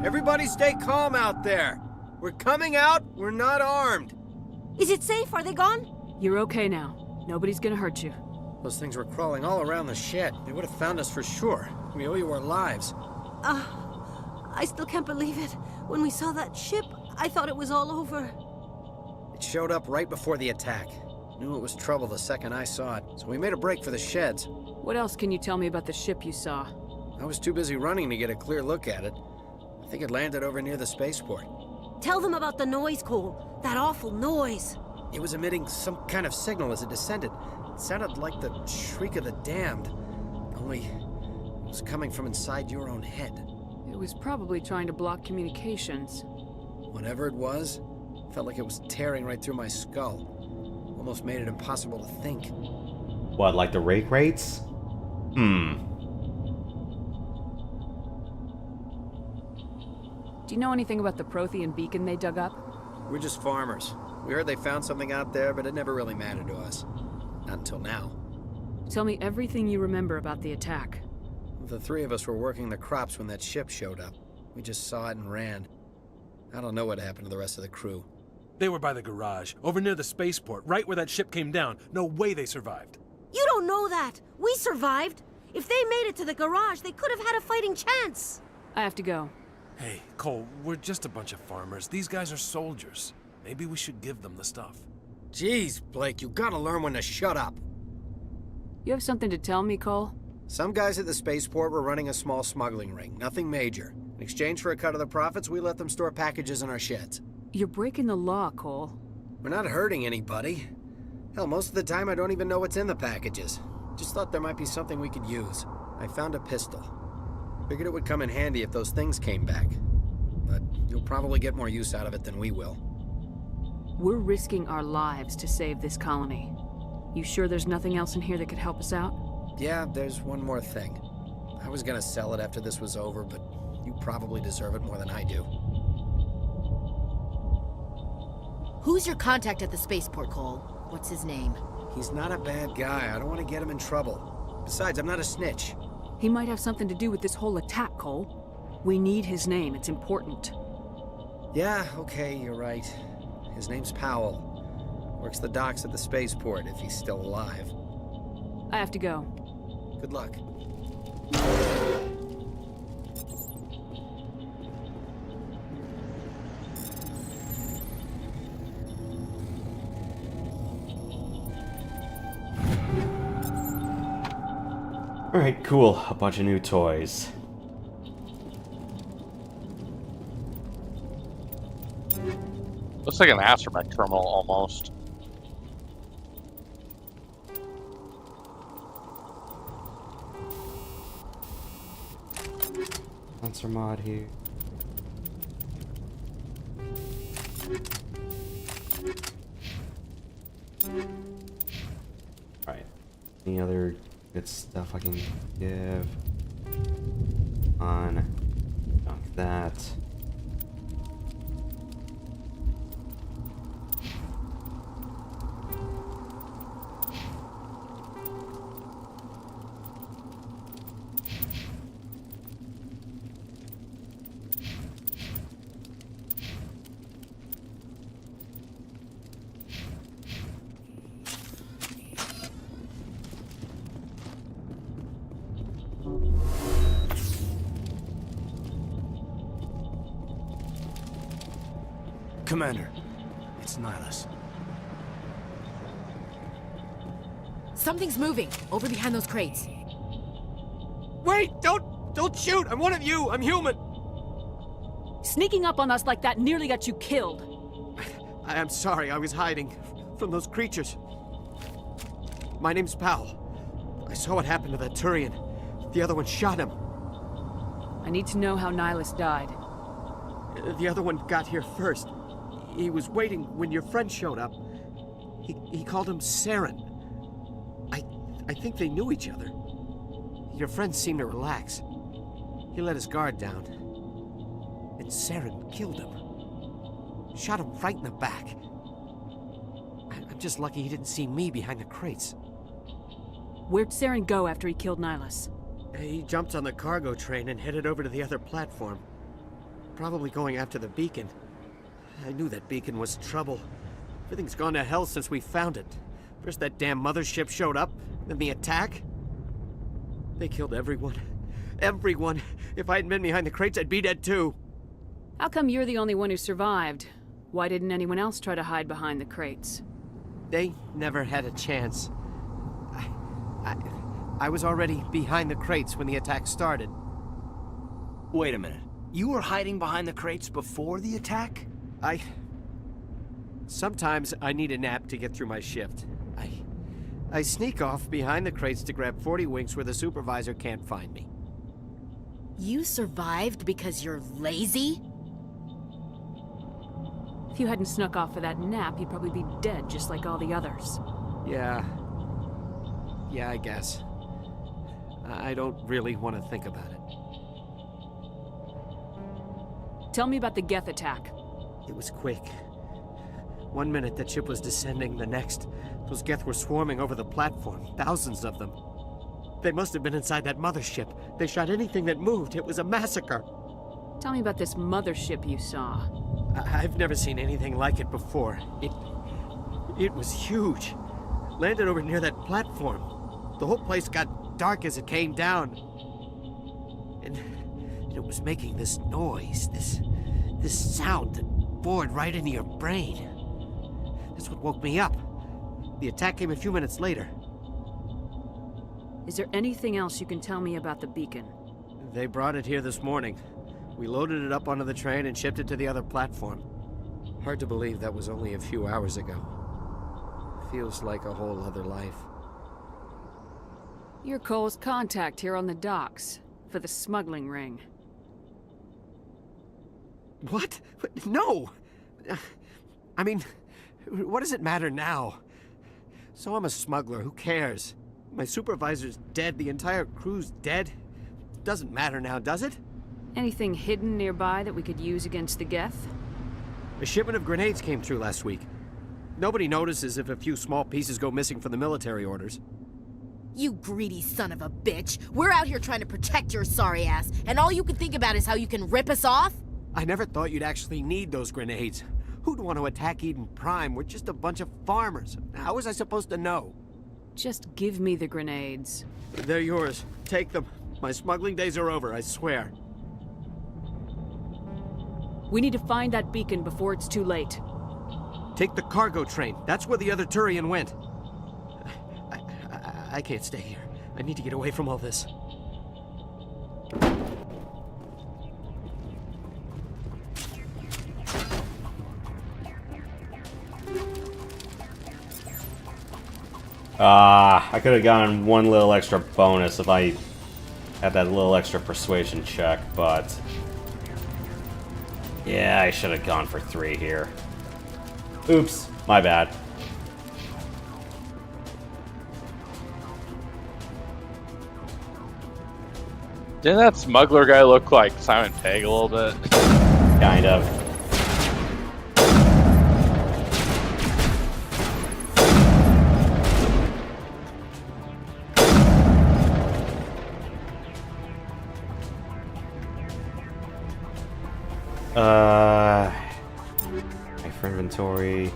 Everybody stay calm out there. We're coming out, we're not armed.
Is it safe? Are they gone?
You're okay now. Nobody's gonna hurt you.
Those things were crawling all around the shed. They would have found us for sure. We owe you our lives.
I still can't believe it. When we saw that ship, I thought it was all over.
It showed up right before the attack. Knew it was trouble the second I saw it, so we made a break for the sheds.
What else can you tell me about the ship you saw?
I was too busy running to get a clear look at it. I think it landed over near the spaceport.
Tell them about the noise, Cole. That awful noise.
It was emitting some kind of signal as it descended. It sounded like the shriek of the damned. Only it was coming from inside your own head.
It was probably trying to block communications.
Whatever it was, felt like it was tearing right through my skull. Almost made it impossible to think.
What, like the rake rates?
Do you know anything about the Prothean beacon they dug up?
We're just farmers. We heard they found something out there, but it never really mattered to us. Not until now.
Tell me everything you remember about the attack.
The three of us were working the crops when that ship showed up. We just saw it and ran. I don't know what happened to the rest of the crew.
They were by the garage, over near the spaceport, right where that ship came down. No way they survived.
You don't know that. We survived. If they made it to the garage, they could have had a fighting chance.
I have to go.
Hey, Cole, we're just a bunch of farmers. These guys are soldiers. Maybe we should give them the stuff.
Jeez, Blake, you gotta learn when to shut up.
You have something to tell me, Cole?
Some guys at the spaceport were running a small smuggling ring, nothing major. In exchange for a cut of the profits, we let them store packages in our sheds.
You're breaking the law, Cole.
We're not hurting anybody. Hell, most of the time I don't even know what's in the packages. Just thought there might be something we could use. I found a pistol. Figured it would come in handy if those things came back. But you'll probably get more use out of it than we will.
We're risking our lives to save this colony. You sure there's nothing else in here that could help us out?
Yeah, there's one more thing. I was gonna sell it after this was over, but you probably deserve it more than I do.
Who's your contact at the spaceport, Cole? What's his name?
He's not a bad guy. I don't want to get him in trouble. Besides, I'm not a snitch.
He might have something to do with this whole attack, Cole. We need his name. It's important.
Yeah, okay, you're right. His name's Powell. Works the docks at the spaceport, if he's still alive.
I have to go.
Good luck.
Alright, cool. A bunch of new toys.
Looks like an astromech terminal almost.
Sensor mod here. Alright. Any other good stuff I can give? On. Dunk that.
Commander, it's Nihilus.
Something's moving, over behind those crates.
Wait! Don't shoot! I'm one of you! I'm human!
Sneaking up on us like that nearly got you killed.
I'm sorry, I was hiding from those creatures. My name's Powell. I saw what happened to that Turian. The other one shot him.
I need to know how Nihilus died.
The other one got here first. He was waiting when your friend showed up. He called him Saren. I think they knew each other. Your friend seemed to relax. He let his guard down.
and Saren killed him. Shot him right in the back. I'm just lucky he didn't see me behind the crates.
Where'd Saren go after he killed Nihilus?
He jumped on the cargo train and headed over to the other platform. Probably going after the beacon. I knew that beacon was trouble. Everything's gone to hell since we found it. First that damn mothership showed up, then the attack. They killed everyone. Everyone. If I hadn't been behind the crates, I'd be dead too.
How come you're the only one who survived? Why didn't anyone else try to hide behind the crates?
They never had a chance. I was already behind the crates when the attack started.
Wait a minute. You were hiding behind the crates before the attack?
Sometimes I need a nap to get through my shift. I sneak off behind the crates to grab 40 winks where the supervisor can't find me.
You survived because you're lazy?
If you hadn't snuck off for that nap, you'd probably be dead just like all the others.
Yeah, I guess. I don't really want to think about it.
Tell me about the Geth attack.
It was quick. 1 minute that ship was descending, the next, those Geth were swarming over the platform, thousands of them. They must have been inside that mothership. They shot anything that moved. It was a massacre.
Tell me about this mothership you saw.
I've never seen anything like it before. It was huge. Landed over near that platform. The whole place got dark as it came down. And it was making this noise, this sound that bored right into your brain. That's what woke me up. The attack came a few minutes later.
Is there anything else you can tell me about the beacon?
They brought it here this morning. We loaded it up onto the train and shipped it to the other platform. Hard to believe that was only a few hours ago. Feels like a whole other life.
You're Cole's contact here on the docks, for the smuggling ring.
What? No! I mean, what does it matter now? So I'm a smuggler, who cares? My supervisor's dead, the entire crew's dead. Doesn't matter now, does it?
Anything hidden nearby that we could use against the Geth?
A shipment of grenades came through last week. Nobody notices if a few small pieces go missing from the military orders.
You greedy son of a bitch. We're out here trying to protect your sorry ass, and all you can think about is how you can rip us off?
I never thought you'd actually need those grenades. Who'd want to attack Eden Prime? We're just a bunch of farmers. How was I supposed to know?
Just give me the grenades.
They're yours. Take them. My smuggling days are over, I swear.
We need to find that beacon before it's too late.
Take the cargo train. That's where the other Turian went. I can't stay here. I need to get away from all this.
I could have gotten one little extra bonus if I had that little extra persuasion check, but yeah, I should have gone for 3 here. Oops, my bad.
Didn't that smuggler guy look like Simon Pegg a little bit?
Kind of. For inventory.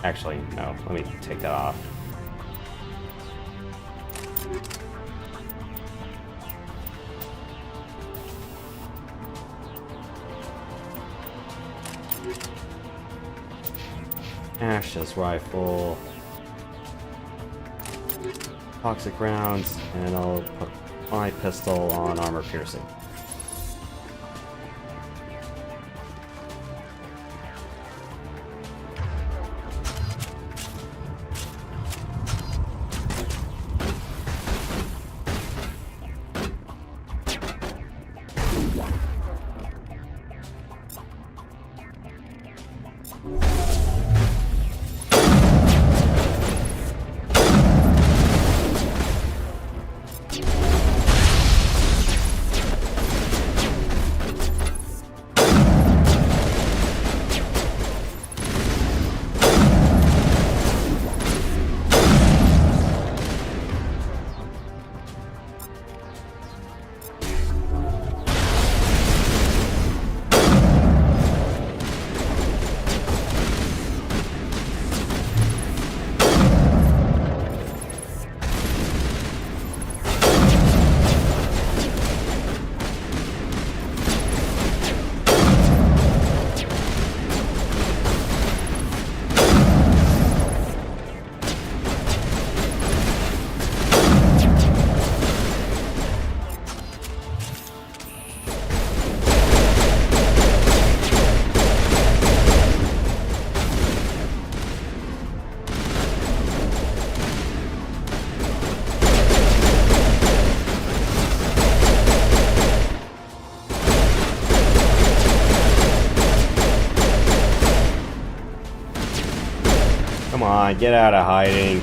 Actually, no. Let me take that off. Ash's rifle. Toxic rounds, and I'll put my pistol on armor piercing. Come on, get out of hiding.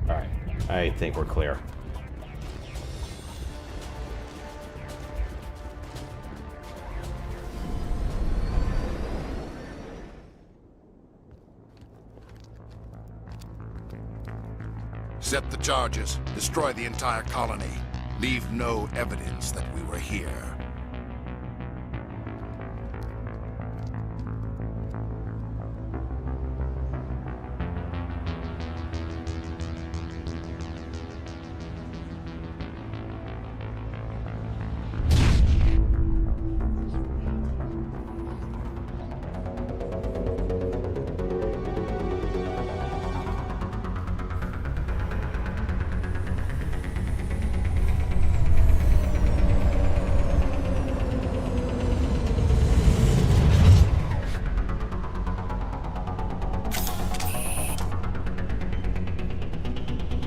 Alright, I think we're clear.
Set the charges. Destroy the entire colony. Leave no evidence that we were here.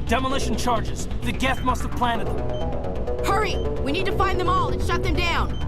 Demolition charges. The Geth must have planted them.
Hurry! We need to find them all and shut them down!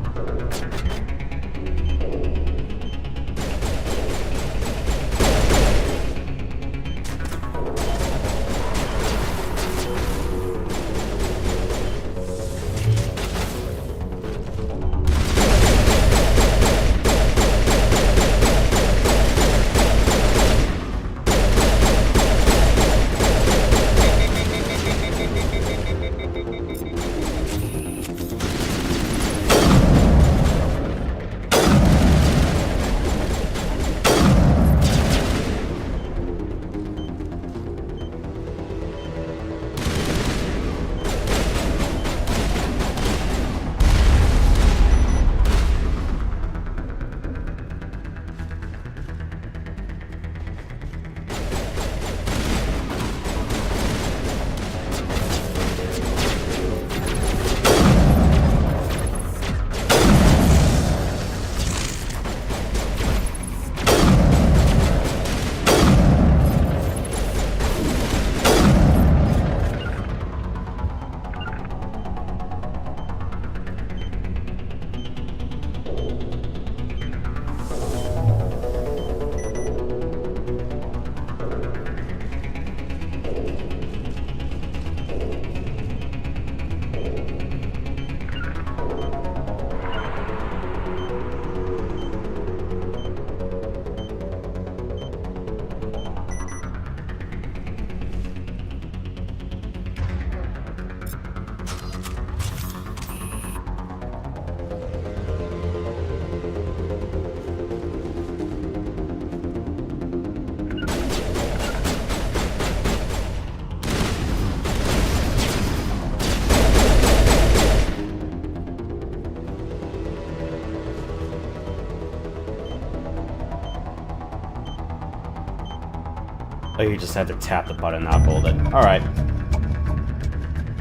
Oh, you just had to tap the button, not hold it. Alright.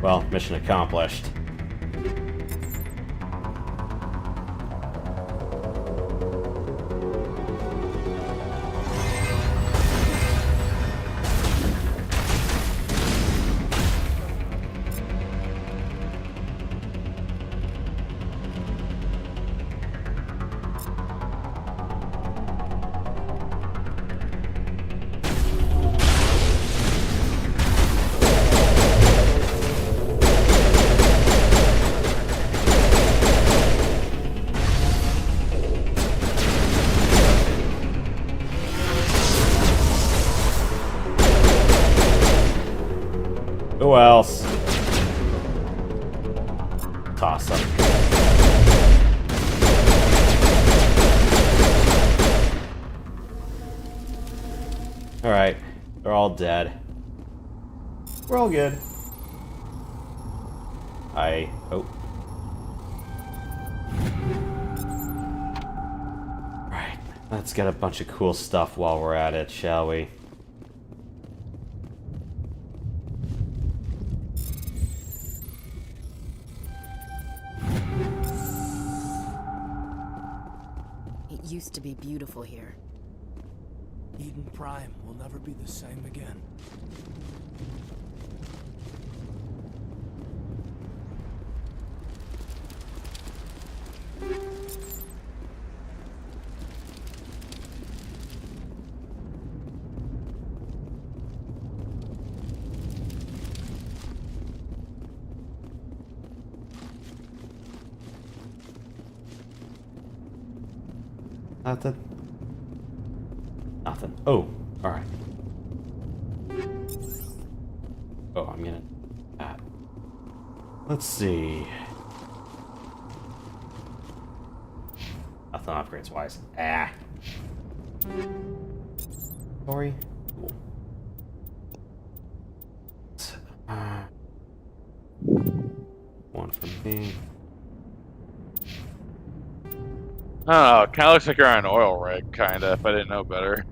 Well, mission accomplished. Who else? Toss them. Alright, they're all dead. We're all good. I hope. Right, let's get a bunch of cool stuff while we're at it, shall we?
It used to be beautiful here.
Eden Prime will never be the same again.
Nothing. Nothing. Oh, alright. Oh, I'm gonna... Let's see. Nothing upgrades wise. Ah. Sorry. Cool. One for me.
I don't know. It kind of looks like you're on an oil rig, kind of, if I didn't know better.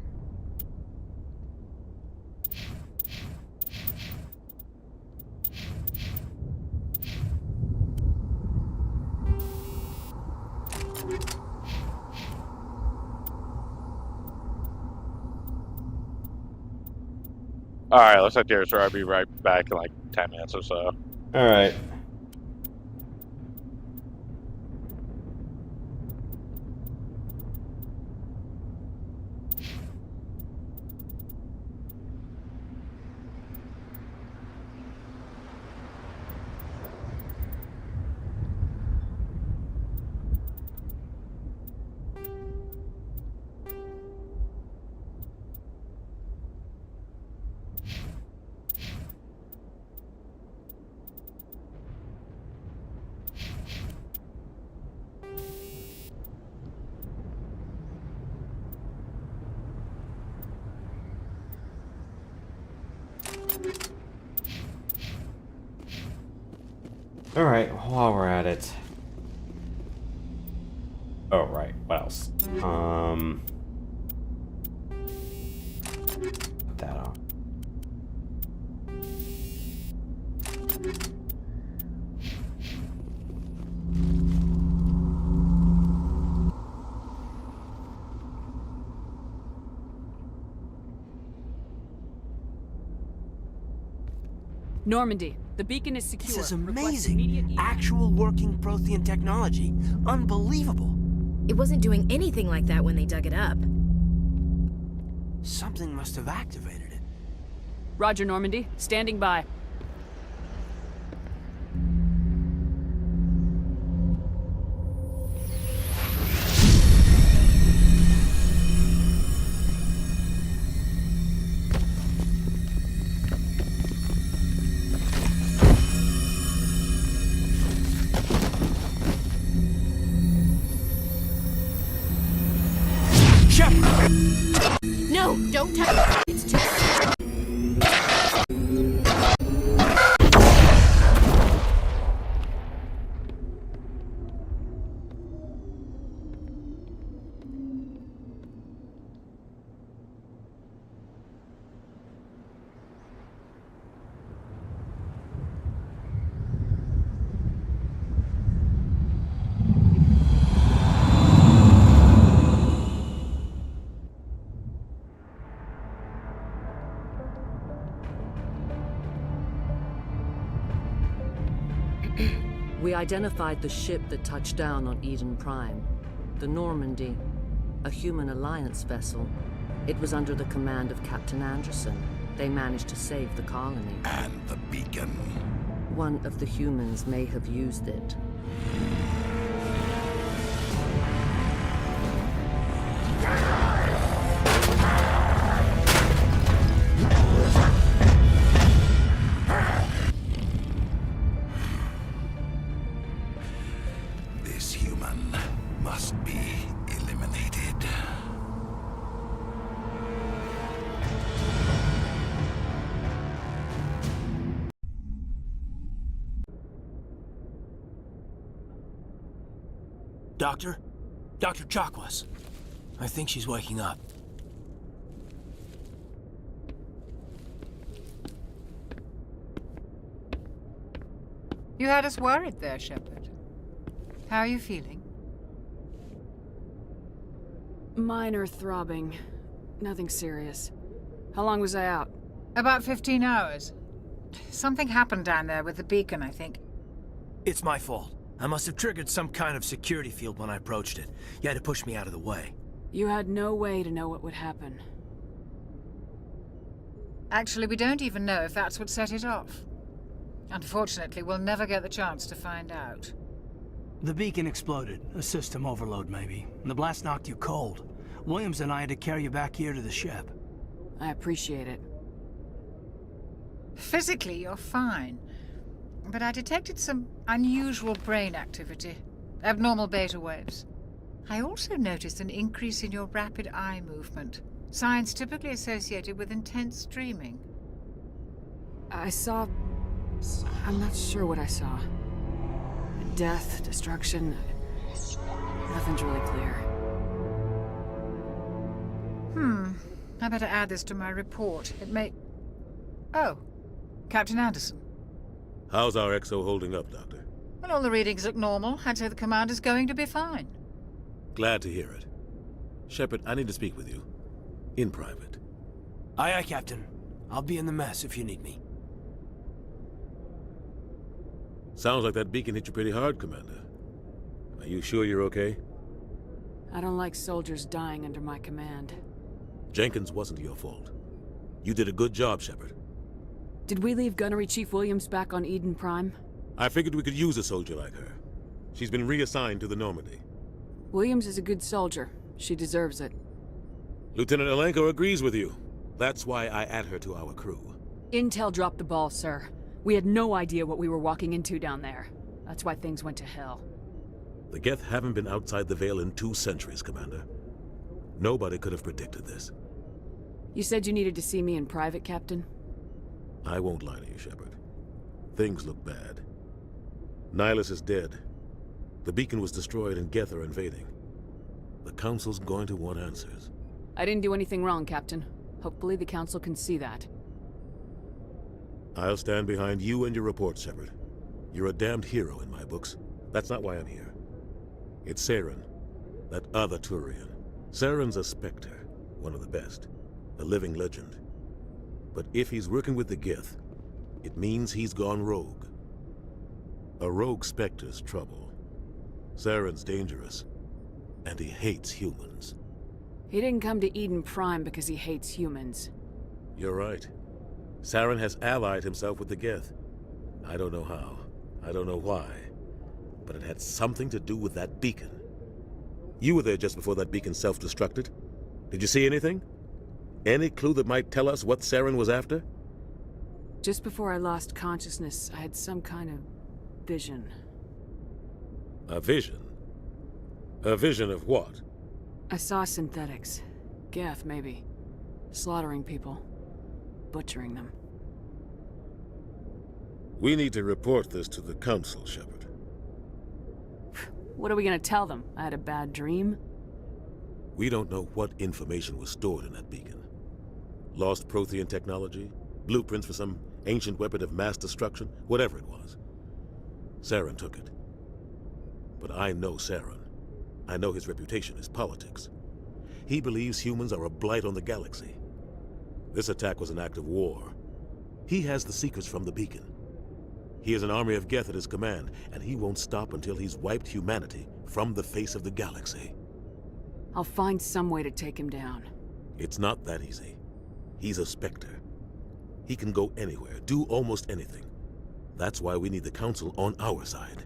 Alright, looks like there's where I'll be right back in like 10 minutes or so.
Alright. Alright, while we're at it. Oh, right. What else? Put that on.
Normandy, the beacon is secure.
This is
Request
amazing.
immediate-
Actual working Prothean technology. Unbelievable.
It wasn't doing anything like that when they dug it up.
Something must have activated it.
Roger, Normandy. Standing by.
No, don't touch it. It's too...
We identified the ship that touched down on Eden Prime. The Normandy, a human alliance vessel. It was under the command of Captain Anderson. They managed to save the colony.
And the beacon.
One of the humans may have used it.
This human must be eliminated.
Doctor? Dr. Chakwas. I think she's waking up.
You had us worried there, Shepard. How are you feeling?
Minor throbbing. Nothing serious. How long was I out?
About 15 hours. Something happened down there with the beacon, I think.
It's my fault. I must have triggered some kind of security field when I approached it. You had to push me out of the way.
You had no way to know what would happen.
Actually, we don't even know if that's what set it off. Unfortunately, we'll never get the chance to find out.
The beacon exploded. A system overload, maybe. And the blast knocked you cold. Williams and I had to carry you back here to the ship.
I appreciate it.
Physically, you're fine. But I detected some unusual brain activity. Abnormal beta waves. I also noticed an increase in your rapid eye movement. Signs typically associated with intense dreaming.
I saw... I'm not sure what I saw. Death, destruction... Nothing's really clear.
I better add this to my report. It may... Oh, Captain Anderson.
How's our XO holding up, Doctor?
Well, all the readings look normal. I'd say the commander's going to be fine.
Glad to hear it. Shepard, I need to speak with you. In private.
Aye, aye, Captain. I'll be in the mess if you need me.
Sounds like that beacon hit you pretty hard, Commander. Are you sure you're okay?
I don't like soldiers dying under my command.
Jenkins wasn't your fault. You did a good job, Shepard.
Did we leave Gunnery Chief Williams back on Eden Prime?
I figured we could use a soldier like her. She's been reassigned to the Normandy.
Williams is a good soldier. She deserves it.
Lieutenant Alenko agrees with you. That's why I add her to our crew.
Intel dropped the ball, sir. We had no idea what we were walking into down there. That's why things went to hell.
The Geth haven't been outside the Veil in 2 centuries, Commander. Nobody could have predicted this.
You said you needed to see me in private, Captain?
I won't lie to you, Shepard. Things look bad. Nihilus is dead. The beacon was destroyed and Geth are invading. The Council's going to want answers.
I didn't do anything wrong, Captain. Hopefully the Council can see that.
I'll stand behind you and your report, Shepard. You're a damned hero in my books. That's not why I'm here. It's Saren, that other Turian. Saren's a Spectre, one of the best, a living legend. But if he's working with the Geth, it means he's gone rogue. A rogue Spectre's trouble. Saren's dangerous, and he hates humans.
He didn't come to Eden Prime because he hates humans.
You're right. Saren has allied himself with the Geth. I don't know how. I don't know why. But it had something to do with that beacon. You were there just before that beacon self-destructed. Did you see anything? Any clue that might tell us what Saren was after?
Just before I lost consciousness, I had some kind of vision.
A vision? A vision of what?
I saw synthetics. Geth, maybe. Slaughtering people. Butchering them.
We need to report this to the Council, Shepard.
What are we gonna tell them? I had a bad dream?
We don't know what information was stored in that beacon. Lost Prothean technology? Blueprints for some ancient weapon of mass destruction? Whatever it was. Saren took it. But I know Saren. I know his reputation is politics. He believes humans are a blight on the galaxy. This attack was an act of war. He has the secrets from the beacon. He has an army of Geth at his command, and he won't stop until he's wiped humanity from the face of the galaxy.
I'll find some way to take him down.
It's not that easy. He's a Spectre. He can go anywhere, do almost anything. That's why we need the Council on our side.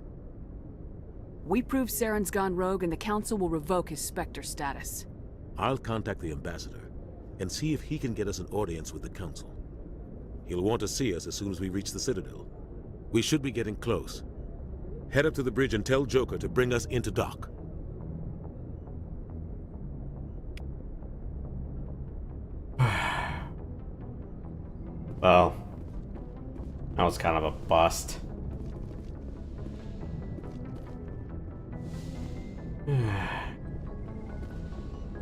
We prove Saren's gone rogue and the Council will revoke his Spectre status.
I'll contact the Ambassador and see if he can get us an audience with the Council. He'll want to see us as soon as we reach the Citadel. We should be getting close. Head up to the bridge and tell Joker to bring us into dock.
Well, that was kind of a bust.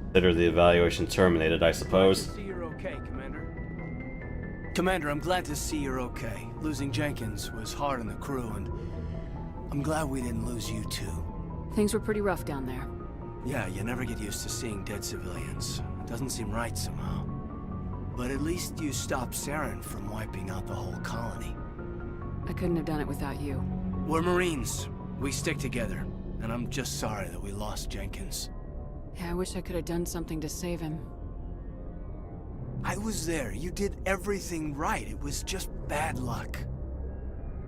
Consider the evaluation terminated, I suppose.
See you're okay, Commander. Commander, I'm glad to see you're okay. Losing Jenkins was hard on the crew, and I'm glad we didn't lose you too.
Things were pretty rough down there.
Yeah, you never get used to seeing dead civilians. It doesn't seem right somehow. But at least you stopped Saren from wiping out the whole colony.
I couldn't have done it without you.
We're Marines. We stick together. And I'm just sorry that we lost Jenkins.
Yeah, I wish I could have done something to save him.
I was there. You did everything right. It was just bad luck.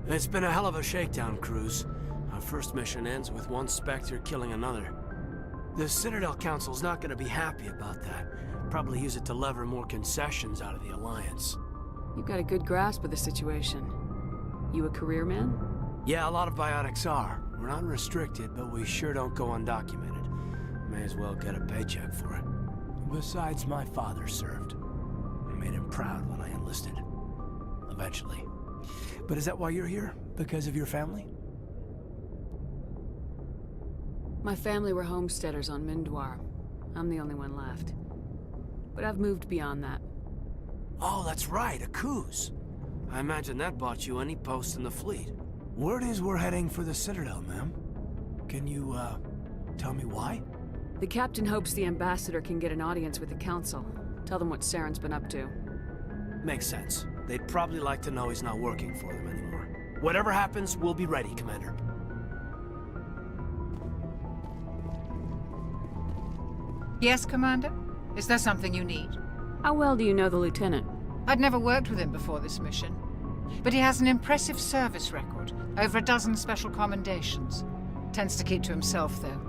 It's been a hell of a shakedown, Cruz. Our first mission ends with one Spectre killing another. The Citadel Council's not gonna be happy about that. Probably use it to lever more concessions out of the Alliance.
You've got a good grasp of the situation. You a career man?
Yeah, a lot of biotics are. We're not restricted, but we sure don't go undocumented. May as well get a paycheck for it. Besides, my father served. I made him proud when I enlisted. Eventually. But is that why you're here? Because of your family?
My family were homesteaders on Mindwar. I'm the only one left. But I've moved beyond that.
Oh, that's right, a Kuz. I imagine that bought you any post in the fleet. Word is we're heading for the Citadel, ma'am. Can you, tell me why?
The captain hopes the ambassador can get an audience with the council. Tell them what Saren's been up to.
Makes sense. They'd probably like to know he's not working for them anymore. Whatever happens, we'll be ready, Commander.
Yes, Commander? Is there something you need?
How well do you know the lieutenant?
I'd never worked with him before this mission. But he has an impressive service record. Over a dozen special commendations. Tends to keep to himself, though.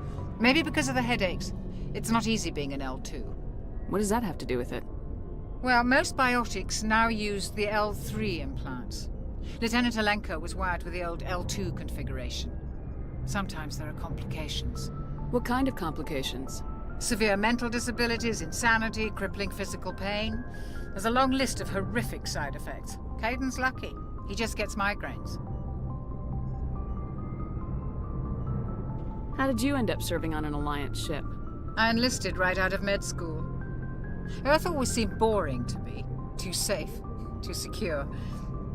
Maybe because of the headaches. It's not easy being an L2.
What does that have to do with it?
Well, most biotics now use the L3 implants. Lieutenant Alenko was wired with the old L2 configuration. Sometimes there are complications.
What kind of complications?
Severe mental disabilities, insanity, crippling physical pain. There's a long list of horrific side effects. Caden's lucky. He just gets migraines.
How did you end up serving on an Alliance ship?
I enlisted right out of med school. Earth always seemed boring to me. Too safe, too secure.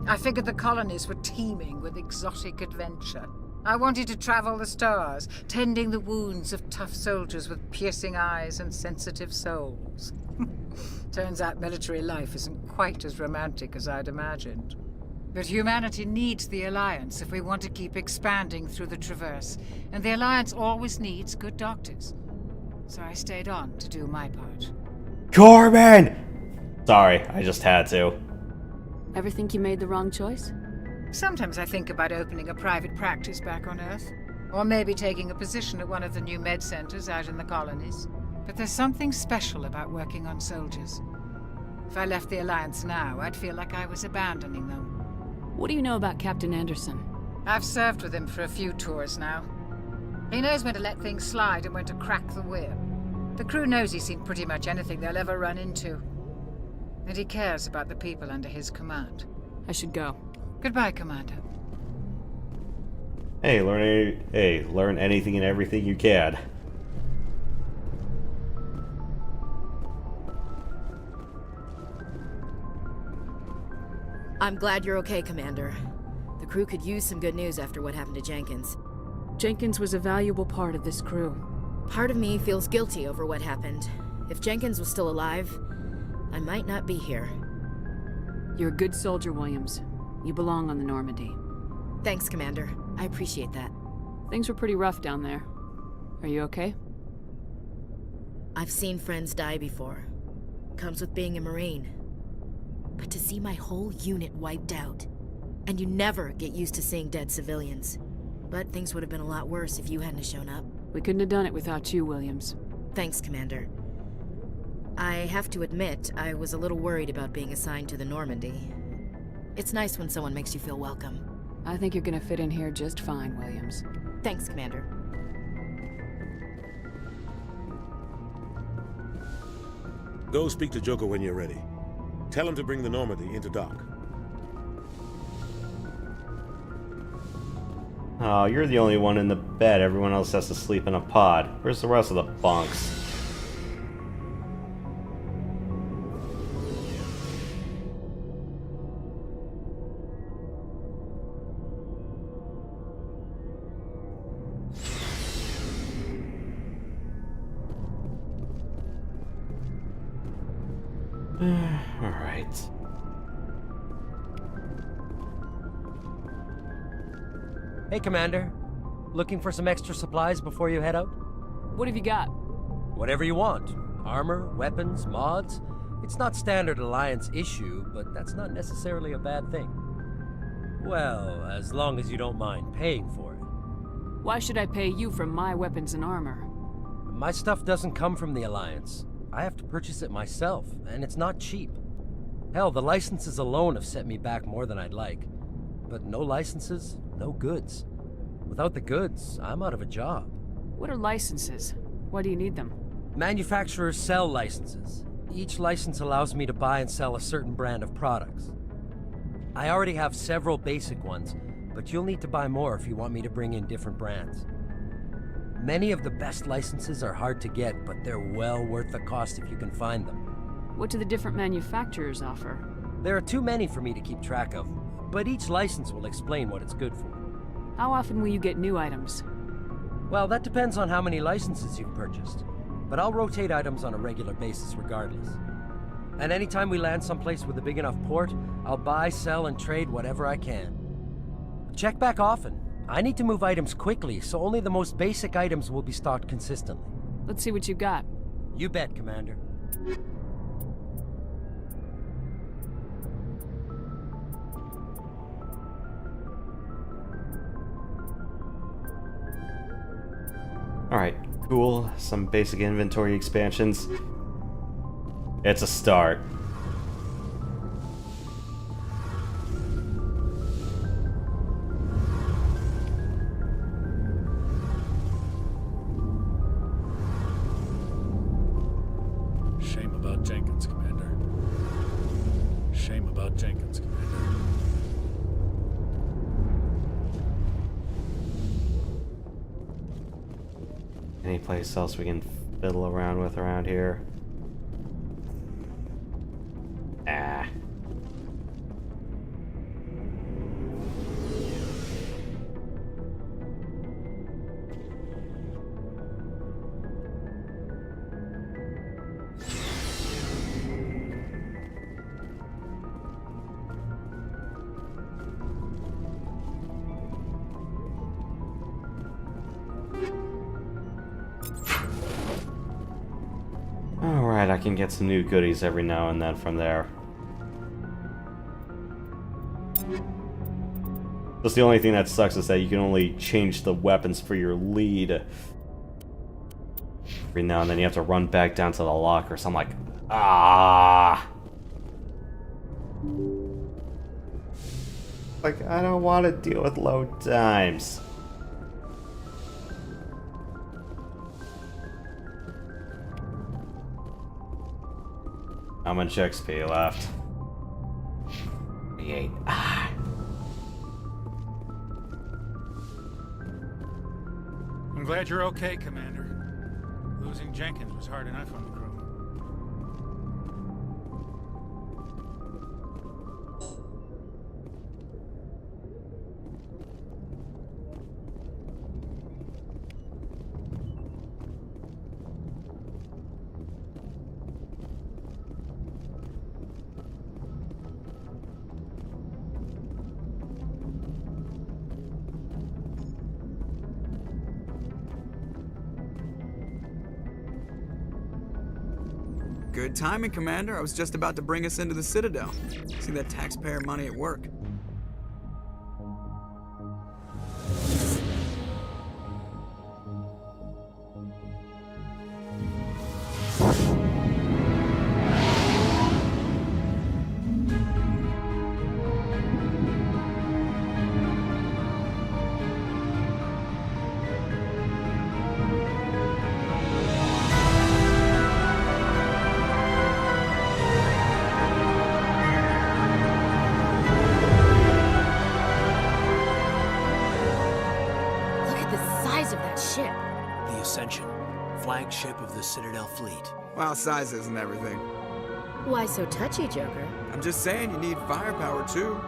I figured the colonies were teeming with exotic adventure. I wanted to travel the stars, tending the wounds of tough soldiers with piercing eyes and sensitive souls. Turns out military life isn't quite as romantic as I'd imagined. But humanity needs the Alliance if we want to keep expanding through the Traverse, and the Alliance always needs good doctors. So I stayed on to do my part.
Corbin! Sorry, I just had to.
Ever think you made the wrong choice?
Sometimes I think about opening a private practice back on Earth. Or maybe taking a position at one of the new med centers out in the colonies. But there's something special about working on soldiers. If I left the Alliance now, I'd feel like I was abandoning them.
What do you know about Captain Anderson?
I've served with him for a few tours now. He knows when to let things slide and when to crack the whip. The crew knows he's seen pretty much anything they'll ever run into. And he cares about the people under his command.
I should go.
Goodbye, Commander.
Hey, learn anything and everything you can.
I'm glad you're okay, Commander. The crew could use some good news after what happened to Jenkins.
Jenkins was a valuable part of this crew.
Part of me feels guilty over what happened. If Jenkins was still alive, I might not be here.
You're a good soldier, Williams. You belong on the Normandy.
Thanks, Commander. I appreciate that.
Things were pretty rough down there. Are you okay?
I've seen friends die before. Comes with being a Marine. But to see my whole unit wiped out, and you never get used to seeing dead civilians. But things would have been a lot worse if you hadn't shown up.
We couldn't have done it without you, Williams.
Thanks, Commander. I have to admit, I was a little worried about being assigned to the Normandy. It's nice when someone makes you feel welcome.
I think you're gonna fit in here just fine, Williams.
Thanks, Commander.
Go speak to Joker when you're ready. Tell him to bring the Normandy into dock.
Oh, you're the only one in the bed. Everyone else has to sleep in a pod. Where's the rest of the bunks? Alright.
Hey, Commander. Looking for some extra supplies before you head out?
What have you got?
Whatever you want. Armor, weapons, mods. It's not standard Alliance issue, but that's not necessarily a bad thing. Well, as long as you don't mind paying for it.
Why should I pay you for my weapons and armor?
My stuff doesn't come from the Alliance. I have to purchase it myself, and it's not cheap. Hell, the licenses alone have set me back more than I'd like. But no licenses, no goods. Without the goods, I'm out of a job.
What are licenses? Why do you need them?
Manufacturers sell licenses. Each license allows me to buy and sell a certain brand of products. I already have several basic ones, but you'll need to buy more if you want me to bring in different brands. Many of the best licenses are hard to get, but they're well worth the cost if you can find them.
What do the different manufacturers offer?
There are too many for me to keep track of, but each license will explain what it's good for.
How often will you get new items?
Well, that depends on how many licenses you've purchased, but I'll rotate items on a regular basis regardless. And anytime we land someplace with a big enough port, I'll buy, sell, and trade whatever I can. Check back often. I need to move items quickly, so only the most basic items will be stocked consistently.
Let's see what you got.
You bet, Commander.
Alright, cool. Some basic inventory expansions. It's a start.
Shame about Jenkins, Commander. Shame about Jenkins, Commander.
Any place else we can fiddle around with around here? Ah. Alright, I can get some new goodies every now and then from there. Just the only thing that sucks is that you can only change the weapons for your lead. Every now and then you have to run back down to the locker, so I'm like, ah! Like, I don't want to deal with load times. How much XP left? 38. Ah.
I'm glad you're okay, Commander. Losing Jenkins was hard enough on the crew.
Good timing, Commander. I was just about to bring us into the Citadel. See that taxpayer money at work.
Flagship of the Citadel fleet.
Well, size isn't everything.
Why so touchy, Joker?
I'm just saying you need firepower too.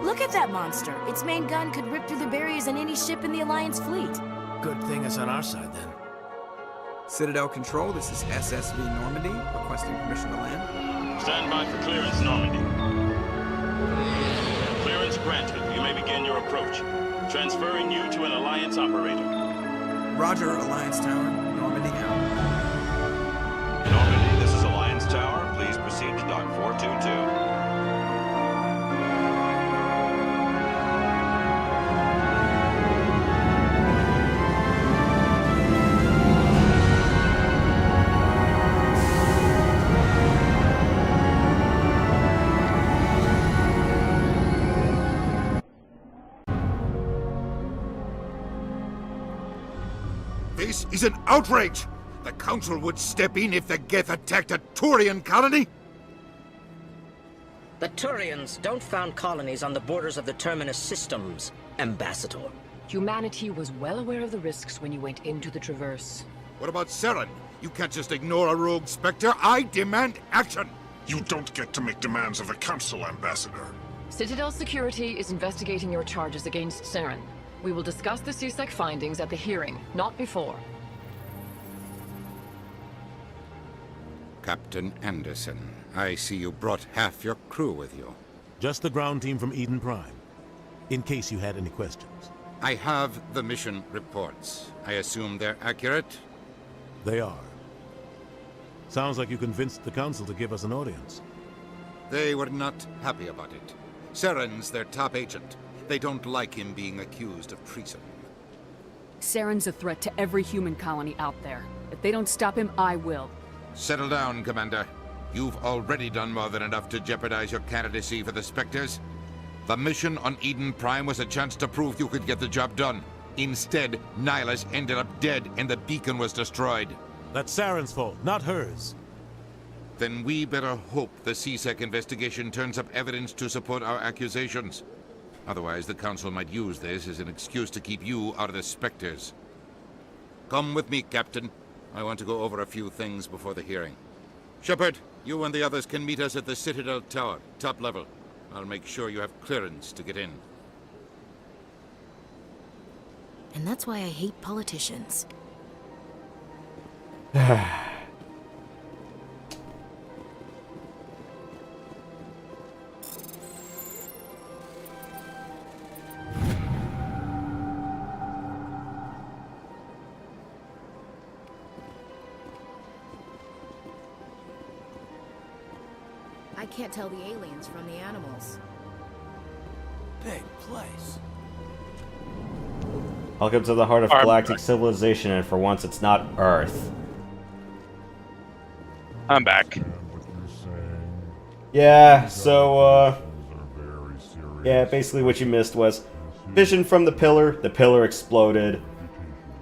Look at that monster. Its main gun could rip through the barriers in any ship in the Alliance fleet.
Good thing it's on our side then.
Citadel Control, this is SSV Normandy, requesting permission to land.
Stand by for clearance, Normandy. Clearance granted. You may begin your approach. Transferring you to an Alliance operator.
Roger, Alliance Tower. Normandy out.
Normandy, this is Alliance Tower. Please proceed to Dock 422.
This is an outrage! The Council would step in if the Geth attacked a Turian colony?
The Turians don't found colonies on the borders of the Terminus systems, Ambassador.
Humanity was well aware of the risks when you went into the Traverse.
What about Saren? You can't just ignore a rogue Spectre. I demand action!
You don't get to make demands of the Council, Ambassador.
Citadel Security is investigating your charges against Saren. We will discuss the CSEC findings at the hearing, not before.
Captain Anderson, I see you brought half your crew with you.
Just the ground team from Eden Prime, in case you had any questions.
I have the mission reports. I assume they're accurate?
They are. Sounds like you convinced the Council to give us an audience.
They were not happy about it. Saren's their top agent. They don't like him being accused of treason.
Saren's a threat to every human colony out there. If they don't stop him, I will.
Settle down, Commander. You've already done more than enough to jeopardize your candidacy for the Spectres. The mission on Eden Prime was a chance to prove you could get the job done. Instead, Nihilus ended up dead and the beacon was destroyed.
That's Saren's fault, not hers.
Then we better hope the CSEC investigation turns up evidence to support our accusations. Otherwise, the Council might use this as an excuse to keep you out of the Spectres. Come with me, Captain. I want to go over a few things before the hearing. Shepard, you and the others can meet us at the Citadel Tower, top level. I'll make sure you have clearance to get in.
And that's why I hate politicians.
I can't tell the aliens from the animals.
Big place.
Welcome to the heart of galactic civilization, and for once it's not Earth.
I'm back.
Yeah, so, yeah, basically what you missed was vision from the pillar exploded,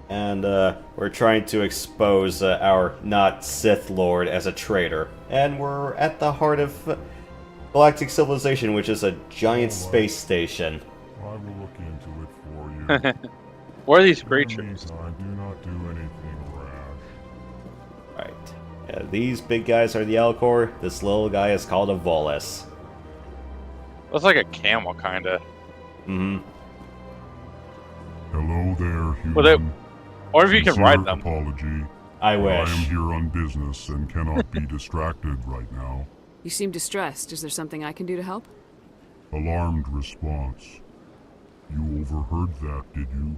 and, we're trying to expose our not Sith Lord as a traitor. And we're at the heart of galactic civilization, which is a giant space station.
I will look into it for you.
What are these creatures?
I do not do anything rash.
Right. Yeah, these big guys are the Elcor. This little guy is called a Volus.
Looks like a camel, kinda.
Mm-hmm.
Hello there, human.
Well, or if you can ride them.
Apology.
I wish.
I am here on business and cannot be distracted right now.
You seem distressed. Is there something I can do to help?
Alarmed response. You overheard that, did you?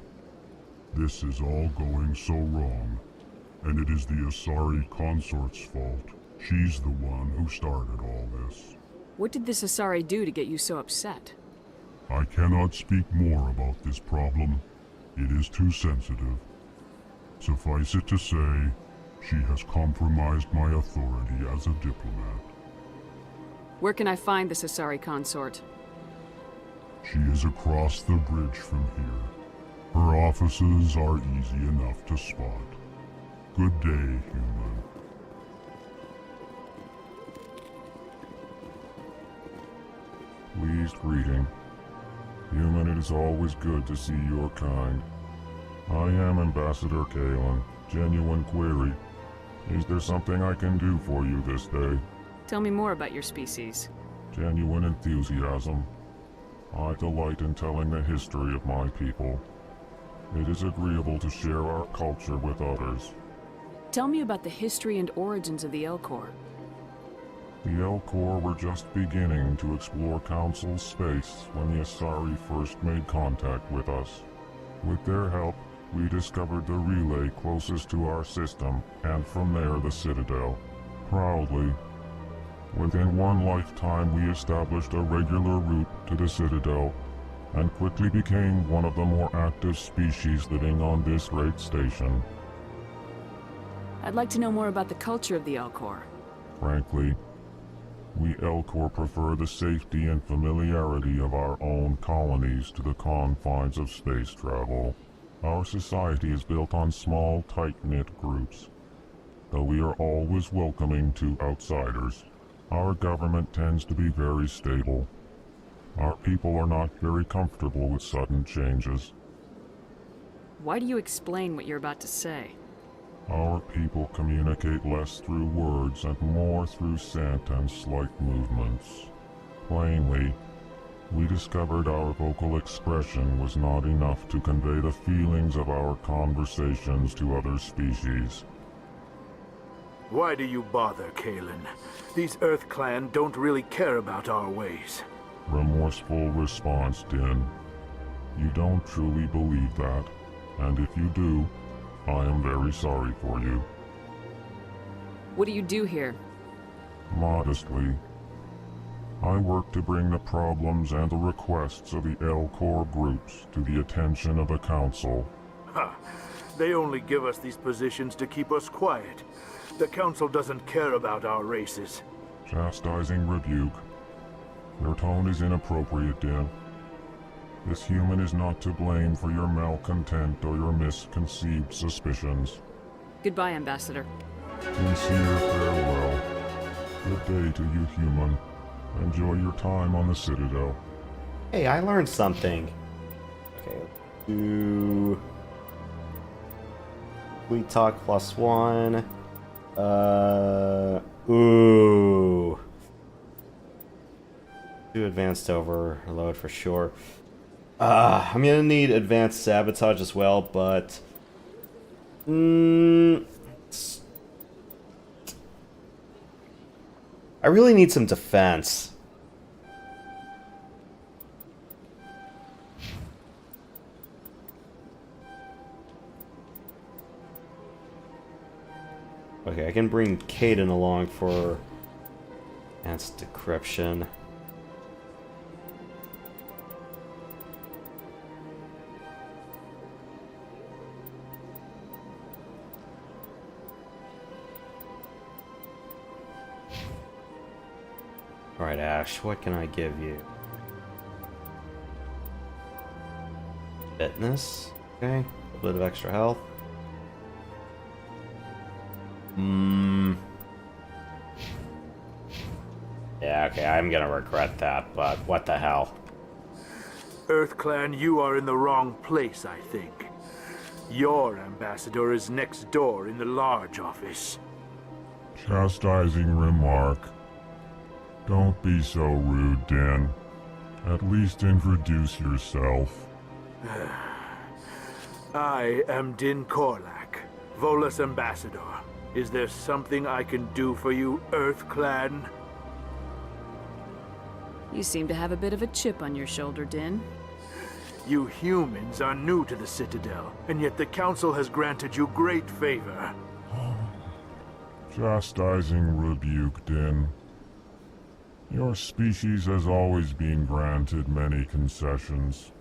This is all going so wrong. And it is the Asari consort's fault. She's the one who started all this.
What did this Asari do to get you so upset?
I cannot speak more about this problem. It is too sensitive. Suffice it to say, she has compromised my authority as a diplomat.
Where can I find this Asari consort?
She is across the bridge from here. Her offices are easy enough to spot. Good day, human. Pleased greeting. Human, it is always good to see your kind. I am Ambassador Kalen. Genuine query. Is there something I can do for you this day?
Tell me more about your species.
Genuine enthusiasm. I delight in telling the history of my people. It is agreeable to share our culture with others.
Tell me about the history and origins of the Elcor.
The Elcor were just beginning to explore Council space when the Asari first made contact with us. With their help, we discovered the relay closest to our system, and from there the Citadel. Proudly. Within one lifetime we established a regular route to the Citadel, and quickly became one of the more active species living on this great station.
I'd like to know more about the culture of the Elcor.
Frankly, we Elcor prefer the safety and familiarity of our own colonies to the confines of space travel. Our society is built on small, tight-knit groups. Though we are always welcoming to outsiders, our government tends to be very stable. Our people are not very comfortable with sudden changes.
Why do you explain what you're about to say?
Our people communicate less through words and more through scent and slight movements. Plainly, we discovered our vocal expression was not enough to convey the feelings of our conversations to other species.
Why do you bother, Kalen? These Earth Clan don't really care about our ways.
Remorseful response, Din. You don't truly believe that, and if you do, I am very sorry for you.
What do you do here?
Modestly, I work to bring the problems and the requests of the L-Corps groups to the attention of the Council.
Ha! They only give us these positions to keep us quiet. The Council doesn't care about our races.
Chastising rebuke. Your tone is inappropriate, Din. This human is not to blame for your malcontent or your misconceived suspicions.
Goodbye, Ambassador.
Sincere farewell. Good day to you, human. Enjoy your time on the Citadel.
Hey, I learned something. Okay, do we talk +1? Ooh. Do advanced overload for sure. I'm gonna need advanced sabotage as well, but I really need some defense. Okay, I can bring Caden along for advanced decryption. Alright, Ash, what can I give you? Fitness? Okay, a little bit of extra health. Yeah, okay, I'm gonna regret that, but what the hell?
Earth Clan, you are in the wrong place, I think. Your ambassador is next door in the large office.
Chastising remark. Don't be so rude, Din. At least introduce yourself.
I am Din Korlak, Volus ambassador. Is there something I can do for you, Earth Clan?
You seem to have a bit of a chip on your shoulder, Din.
You humans are new to the Citadel, and yet the Council has granted you great favor.
Chastising rebuke, Din. Your species has always been granted many concessions.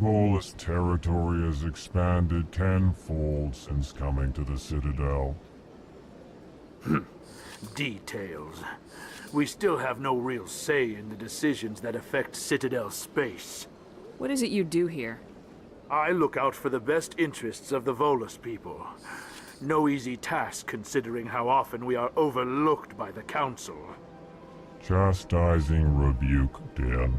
Volus territory has expanded tenfold since coming to the Citadel.
Details. We still have no real say in the decisions that affect Citadel space.
What is it you do here?
I look out for the best interests of the Volus people. No easy task considering how often we are overlooked by the Council.
Chastising rebuke, Din.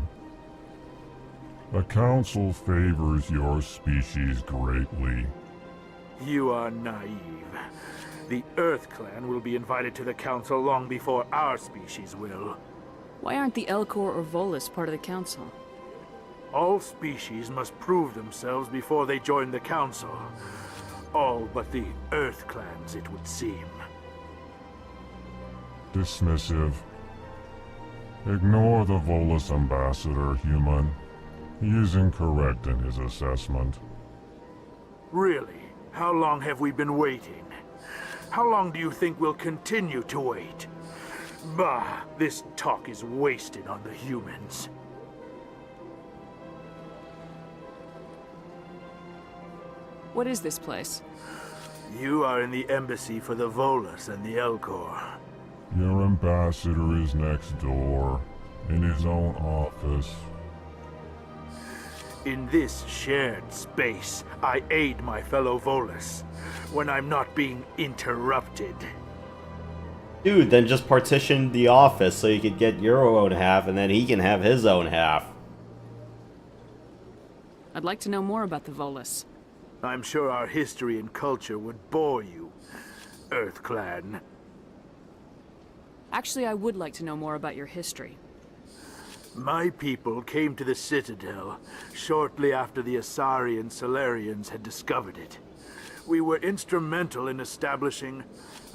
The Council favors your species greatly.
You are naive. The Earth Clan will be invited to the Council long before our species will.
Why aren't the L-Corps or Volus part of the Council?
All species must prove themselves before they join the Council. All but the Earth Clans, it would seem.
Dismissive. Ignore the Volus ambassador, human. He is incorrect in his assessment.
Really? How long have we been waiting? How long do you think we'll continue to wait? Bah, this talk is wasted on the humans.
What is this place?
You are in the embassy for the Volus and the L-Corps.
Your ambassador is next door, in his own office.
In this shared space, I aid my fellow Volus when I'm not being interrupted.
Dude, then just partition the office so you could get your own half and then he can have his own half.
I'd like to know more about the Volus.
I'm sure our history and culture would bore you, EarthClan.
Actually, I would like to know more about your history.
My people came to the Citadel shortly after the Asari and Salarians had discovered it. We were instrumental in establishing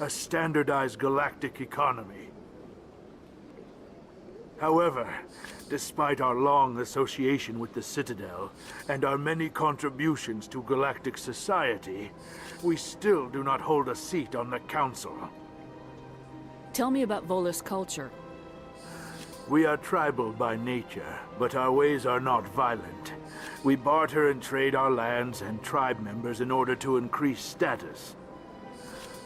a standardized galactic economy. However, despite our long association with the Citadel and our many contributions to galactic society, we still do not hold a seat on the Council.
Tell me about Volus culture.
We are tribal by nature, but our ways are not violent. We barter and trade our lands and tribe members in order to increase status.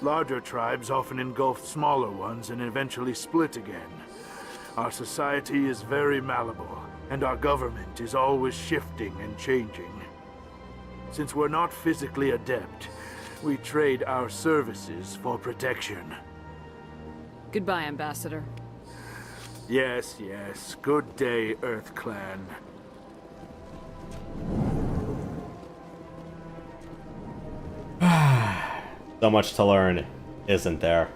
Larger tribes often engulf smaller ones and eventually split again. Our society is very malleable, and our government is always shifting and changing. Since we're not physically adept, we trade our services for protection.
Goodbye, Ambassador.
Yes, yes. Good day, EarthClan.
So much to learn, isn't there?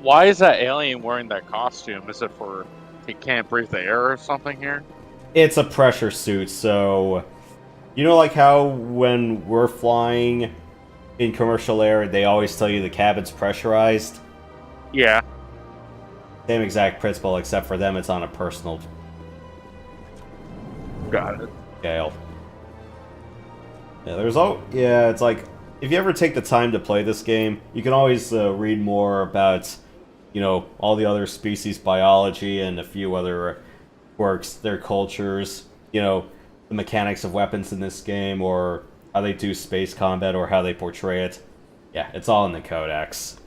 Why is that alien wearing that costume? Is it for he can't breathe the air or something here?
It's a pressure suit, so... You know like how when we're flying in commercial air, they always tell you the cabin's pressurized?
Yeah.
Same exact principle, except for them it's on a personal
Got it.
scale. Yeah, it's like, if you ever take the time to play this game, you can always read more about, you know, all the other species biology and a few other quirks, their cultures, you know, the mechanics of weapons in this game, or how they do space combat, or how they portray it. Yeah, it's all in the codex.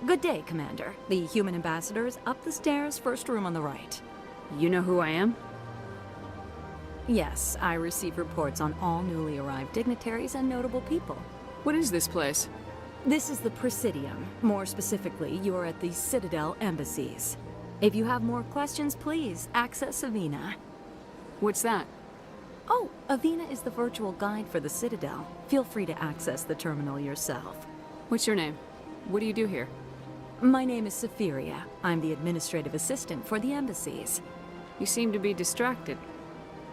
Good day, Commander. The human ambassador is up the stairs, first room on the right.
You know who I am?
Yes, I receive reports on all newly arrived dignitaries and notable people.
What is this place?
This is the Presidium. More specifically, you are at the Citadel embassies. If you have more questions, please access Avina.
What's that?
Oh, Avina is the virtual guide for the Citadel. Feel free to access the terminal yourself.
What's your name? What do you do here?
My name is Safiria. I'm the administrative assistant for the embassies.
You seem to be distracted.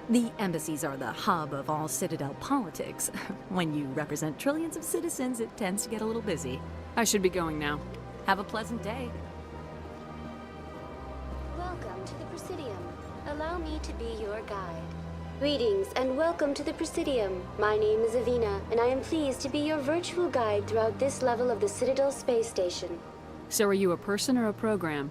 The embassies are the hub of all Citadel politics. When you represent trillions of citizens, it tends to get a little busy.
I should be going now.
Have a pleasant day.
Welcome to the Presidium. Allow me to be your guide. Greetings and welcome to the Presidium. My name is Avina, and I am pleased to be your virtual guide throughout this level of the Citadel space station.
So are you a person or a program?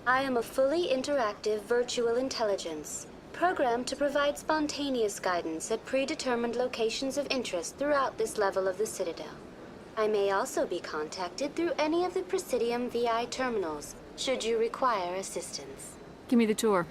I am a fully interactive virtual intelligence, programmed to provide spontaneous guidance at predetermined locations of interest throughout this level of the Citadel. I may also be contacted through any of the Presidium VI terminals, should you require assistance.
Give me the tour.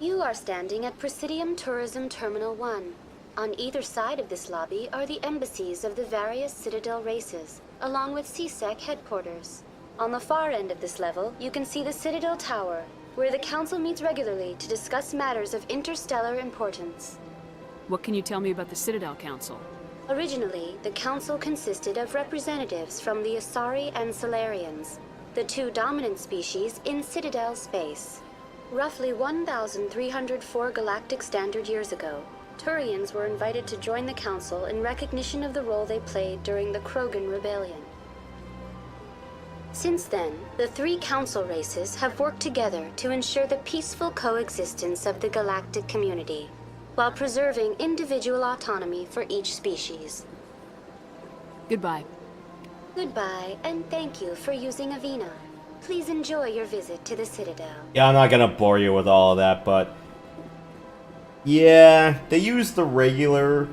You are standing at Presidium Tourism Terminal 1. On either side of this lobby are the embassies of the various Citadel races, along with CSEC headquarters. On the far end of this level, you can see the Citadel Tower, where the Council meets regularly to discuss matters of interstellar importance.
What can you tell me about the Citadel Council?
Originally, the Council consisted of representatives from the Asari and Salarians, the two dominant species in Citadel space. Roughly 1,304 galactic standard years ago, Turians were invited to join the Council in recognition of the role they played during the Krogan Rebellion. Since then, the three Council races have worked together to ensure the peaceful coexistence of the galactic community, while preserving individual autonomy for each species.
Goodbye.
Goodbye, and thank you for using Avina. Please enjoy your visit to the Citadel.
Yeah, I'm not gonna bore you with all of that, but yeah, they use the regular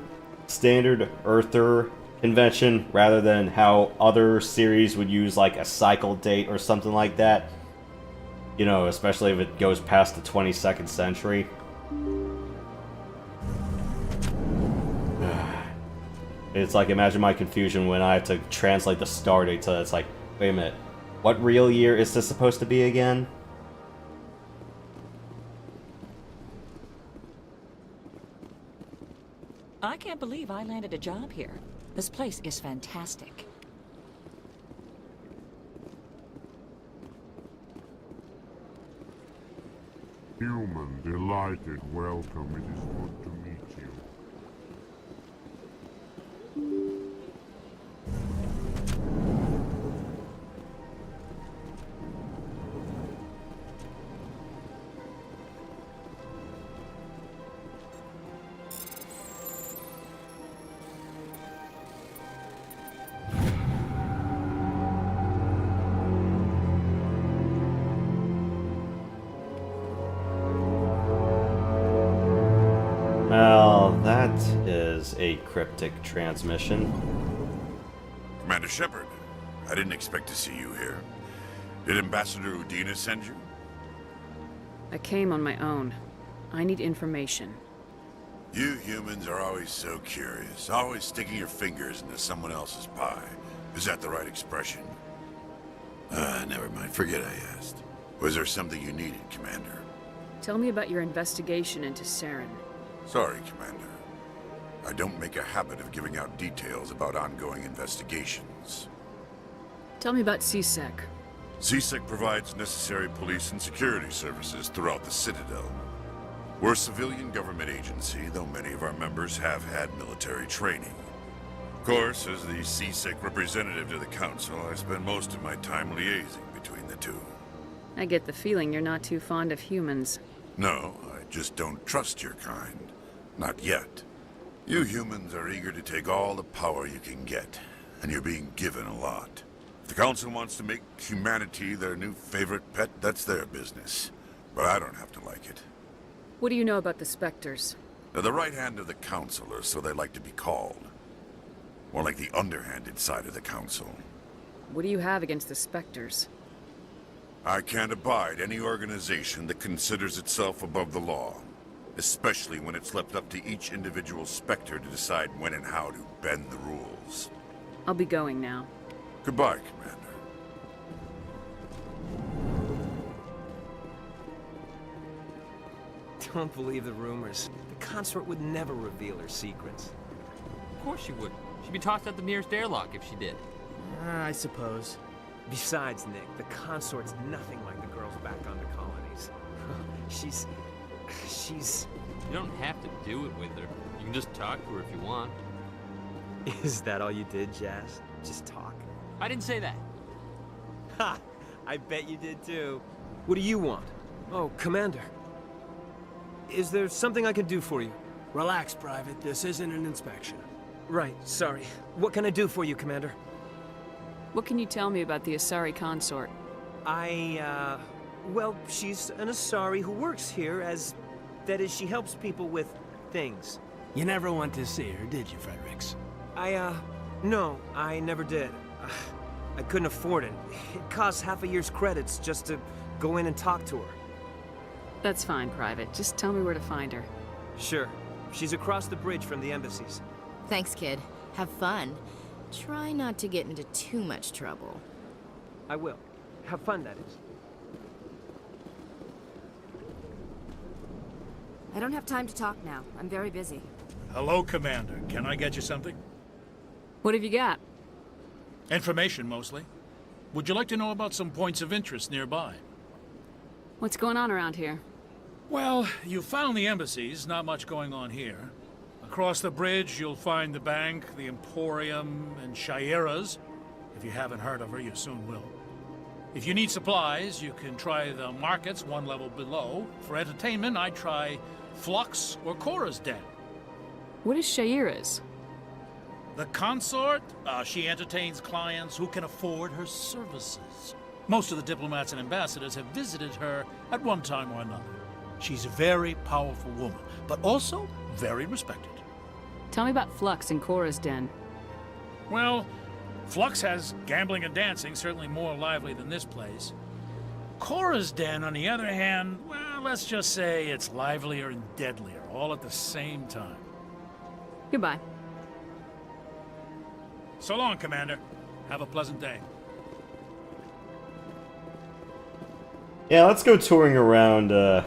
standard Earther convention rather than how other series would use like a cycle date or something like that. You know, especially if it goes past the 22nd century. It's like, imagine my confusion when I have to translate the star date to, it's like, wait a minute, what real year is this supposed to be again?
I can't believe I landed a job here. This place is fantastic.
Human, delighted, welcome. It is good to meet you.
Well, that is a cryptic transmission.
Commander Shepard, I didn't expect to see you here. Did Ambassador Udina send you?
I came on my own. I need information.
You humans are always so curious, always sticking your fingers into someone else's pie. Is that the right expression? Never mind. Forget I asked. Was there something you needed, Commander?
Tell me about your investigation into Saren.
Sorry, Commander. I don't make a habit of giving out details about ongoing investigations.
Tell me about CSEC.
CSEC provides necessary police and security services throughout the Citadel. We're a civilian government agency, though many of our members have had military training. Of course, as the CSEC representative to the Council, I spend most of my time liaising between the two.
I get the feeling you're not too fond of humans.
No, I just don't trust your kind. Not yet. You humans are eager to take all the power you can get, and you're being given a lot. If the Council wants to make humanity their new favorite pet, that's their business. But I don't have to like it.
What do you know about the Spectres?
They're the right hand of the Council, or so they like to be called. More like the underhanded side of the Council.
What do you have against the Spectres?
I can't abide any organization that considers itself above the law. Especially when it's left up to each individual Spectre to decide when and how to bend the rules.
I'll be going now.
Goodbye, Commander.
Don't believe the rumors. The consort would never reveal her secrets.
Of course she would. She'd be tossed out the nearest airlock if she did.
I suppose. Besides, Nick, the consort's nothing like the girls back on the colonies. She's...
You don't have to do it with her. You can just talk to her if you want.
Is that all you did, Jazz? Just talk?
I didn't say that.
Ha! I bet you did too. What do you want? Oh, Commander. Is there something I can do for you?
Relax, Private. This isn't an inspection.
Right, sorry. What can I do for you, Commander?
What can you tell me about the Asari consort?
Well, she's an Asari who works here as... That is, she helps people with things.
You never went to see her, did you, Fredericks?
No, I never did. I couldn't afford it. It costs half a year's credits just to go in and talk to her.
That's fine, Private. Just tell me where to find her.
Sure. She's across the bridge from the embassies.
Thanks, kid. Have fun. Try not to get into too much trouble.
I will. Have fun, that is.
I don't have time to talk now. I'm very busy.
Hello, Commander. Can I get you something?
What have you got?
Information, mostly. Would you like to know about some points of interest nearby?
What's going on around here?
Well, you found the embassies. Not much going on here. Across the bridge, you'll find the bank, the Emporium, and Shaira's. If you haven't heard of her, you soon will. If you need supplies, you can try the markets one level below. For entertainment, I'd try Flux or Cora's den.
What is Shaira's?
The consort, she entertains clients who can afford her services. Most of the diplomats and ambassadors have visited her at one time or another. She's a very powerful woman, but also very respected.
Tell me about Flux and Cora's den.
Well, Flux has gambling and dancing, certainly more lively than this place. Cora's den, on the other hand, well, let's just say it's livelier and deadlier, all at the same time.
Goodbye.
So long, Commander. Have a pleasant day.
Yeah, let's go touring around the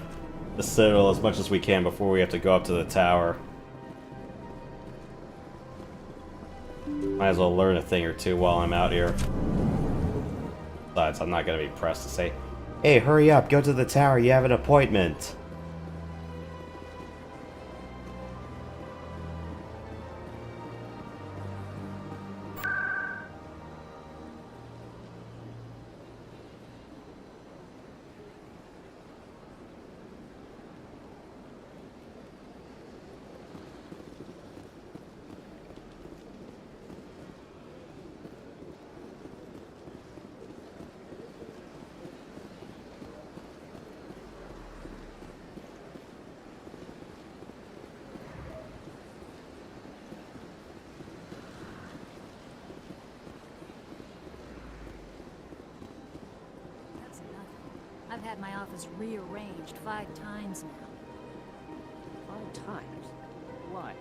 Citadel as much as we can before we have to go up to the tower. Might as well learn a thing or two while I'm out here. Besides, I'm not going to be pressed to say, hey, hurry up, go to the tower, you have an appointment.
I've had my office rearranged 5 times now.
5 times? Why?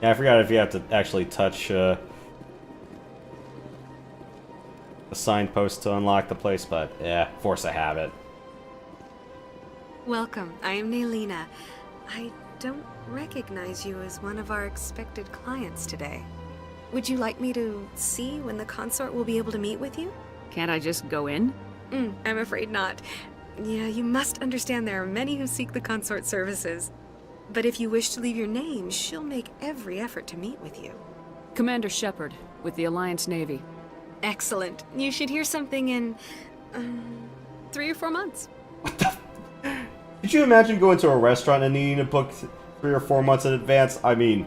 Yeah, I forgot if you have to actually touch a signpost to unlock the place, but yeah, force of habit.
Welcome, I am Nailina. I don't recognize you as one of our expected clients today. Would you like me to see when the consort will be able to meet with you?
Can't I just go in?
I'm afraid not. Yeah, you must understand there are many who seek the consort services. But if you wish to leave your name, she'll make every effort to meet with you.
Commander Shepard, with the Alliance Navy.
Excellent. You should hear something in 3 or 4 months.
Could you imagine going to a restaurant and needing to book 3 or 4 months in advance? I mean,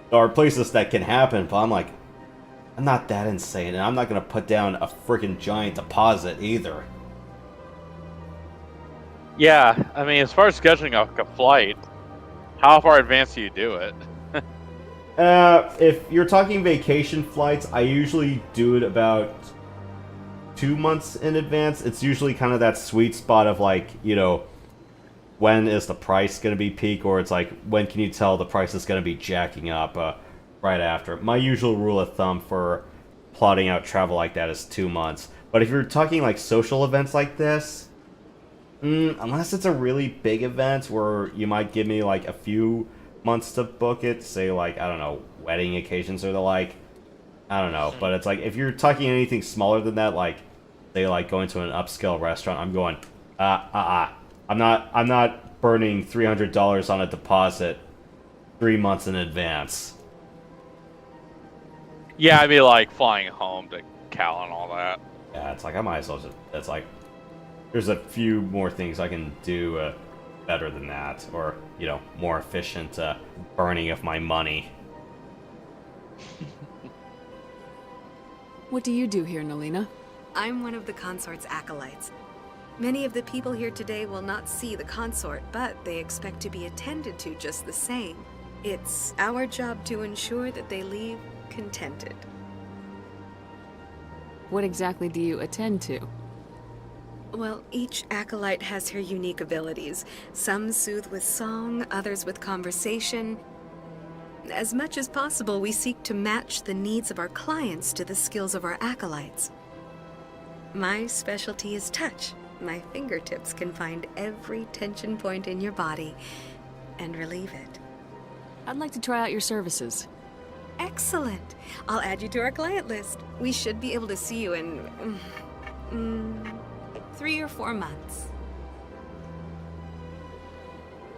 there are places that can happen, but I'm like, I'm not that insane, and I'm not going to put down a freaking giant deposit either.
Yeah, I mean, as far as scheduling a flight, how far advance do you do it?
If you're talking vacation flights, I usually do it about 2 months in advance. It's usually kind of that sweet spot of like, you know, when is the price going to be peak, or it's like, when can you tell the price is going to be jacking up right after. My usual rule of thumb for plotting out travel like that is 2 months. But if you're talking like social events like this, unless it's a really big event where you might give me like a few months to book it, say like, I don't know, wedding occasions or the like, I don't know. But it's like, if you're talking anything smaller than that, like, say like going to an upscale restaurant, I'm going, I'm not burning $300 on a deposit 3 months in advance.
Yeah, I'd be like flying home to Cal and all that.
Yeah, it's like, I might as well just, it's like, there's a few more things I can do better than that, or, you know, more efficient burning of my money.
What do you do here, Nailina?
I'm one of the consort's acolytes. Many of the people here today will not see the consort, but they expect to be attended to just the same. It's our job to ensure that they leave contented.
What exactly do you attend to?
Well, each acolyte has her unique abilities. Some soothe with song, others with conversation. As much as possible, we seek to match the needs of our clients to the skills of our acolytes. My specialty is touch. My fingertips can find every tension point in your body and relieve it.
I'd like to try out your services.
Excellent. I'll add you to our client list. We should be able to see you in 3 or 4 months.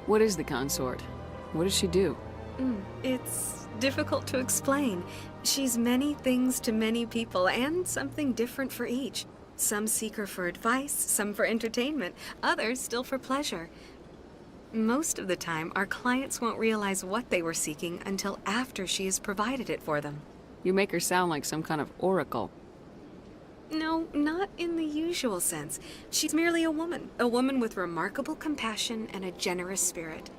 What is the consort? What does she do?
It's difficult to explain. She's many things to many people, and something different for each. Some seek her for advice, some for entertainment, others still for pleasure. Most of the time, our clients won't realize what they were seeking until after she has provided it for them.
You make her sound like some kind of oracle.
No, not in the usual sense. She's merely a woman with remarkable compassion and a generous spirit.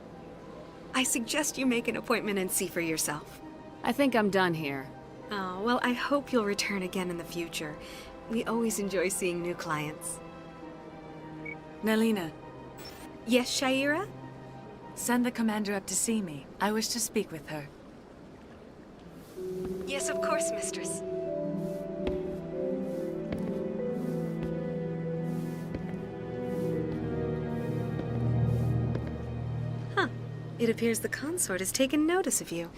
I suggest you make an appointment and see for yourself.
I think I'm done here.
Oh, well, I hope you'll return again in the future. We always enjoy seeing new clients.
Nelina.
Yes, Shaira?
Send the commander up to see me. I wish to speak with her.
Yes, of course, mistress. Huh. It appears the consort has taken notice of you.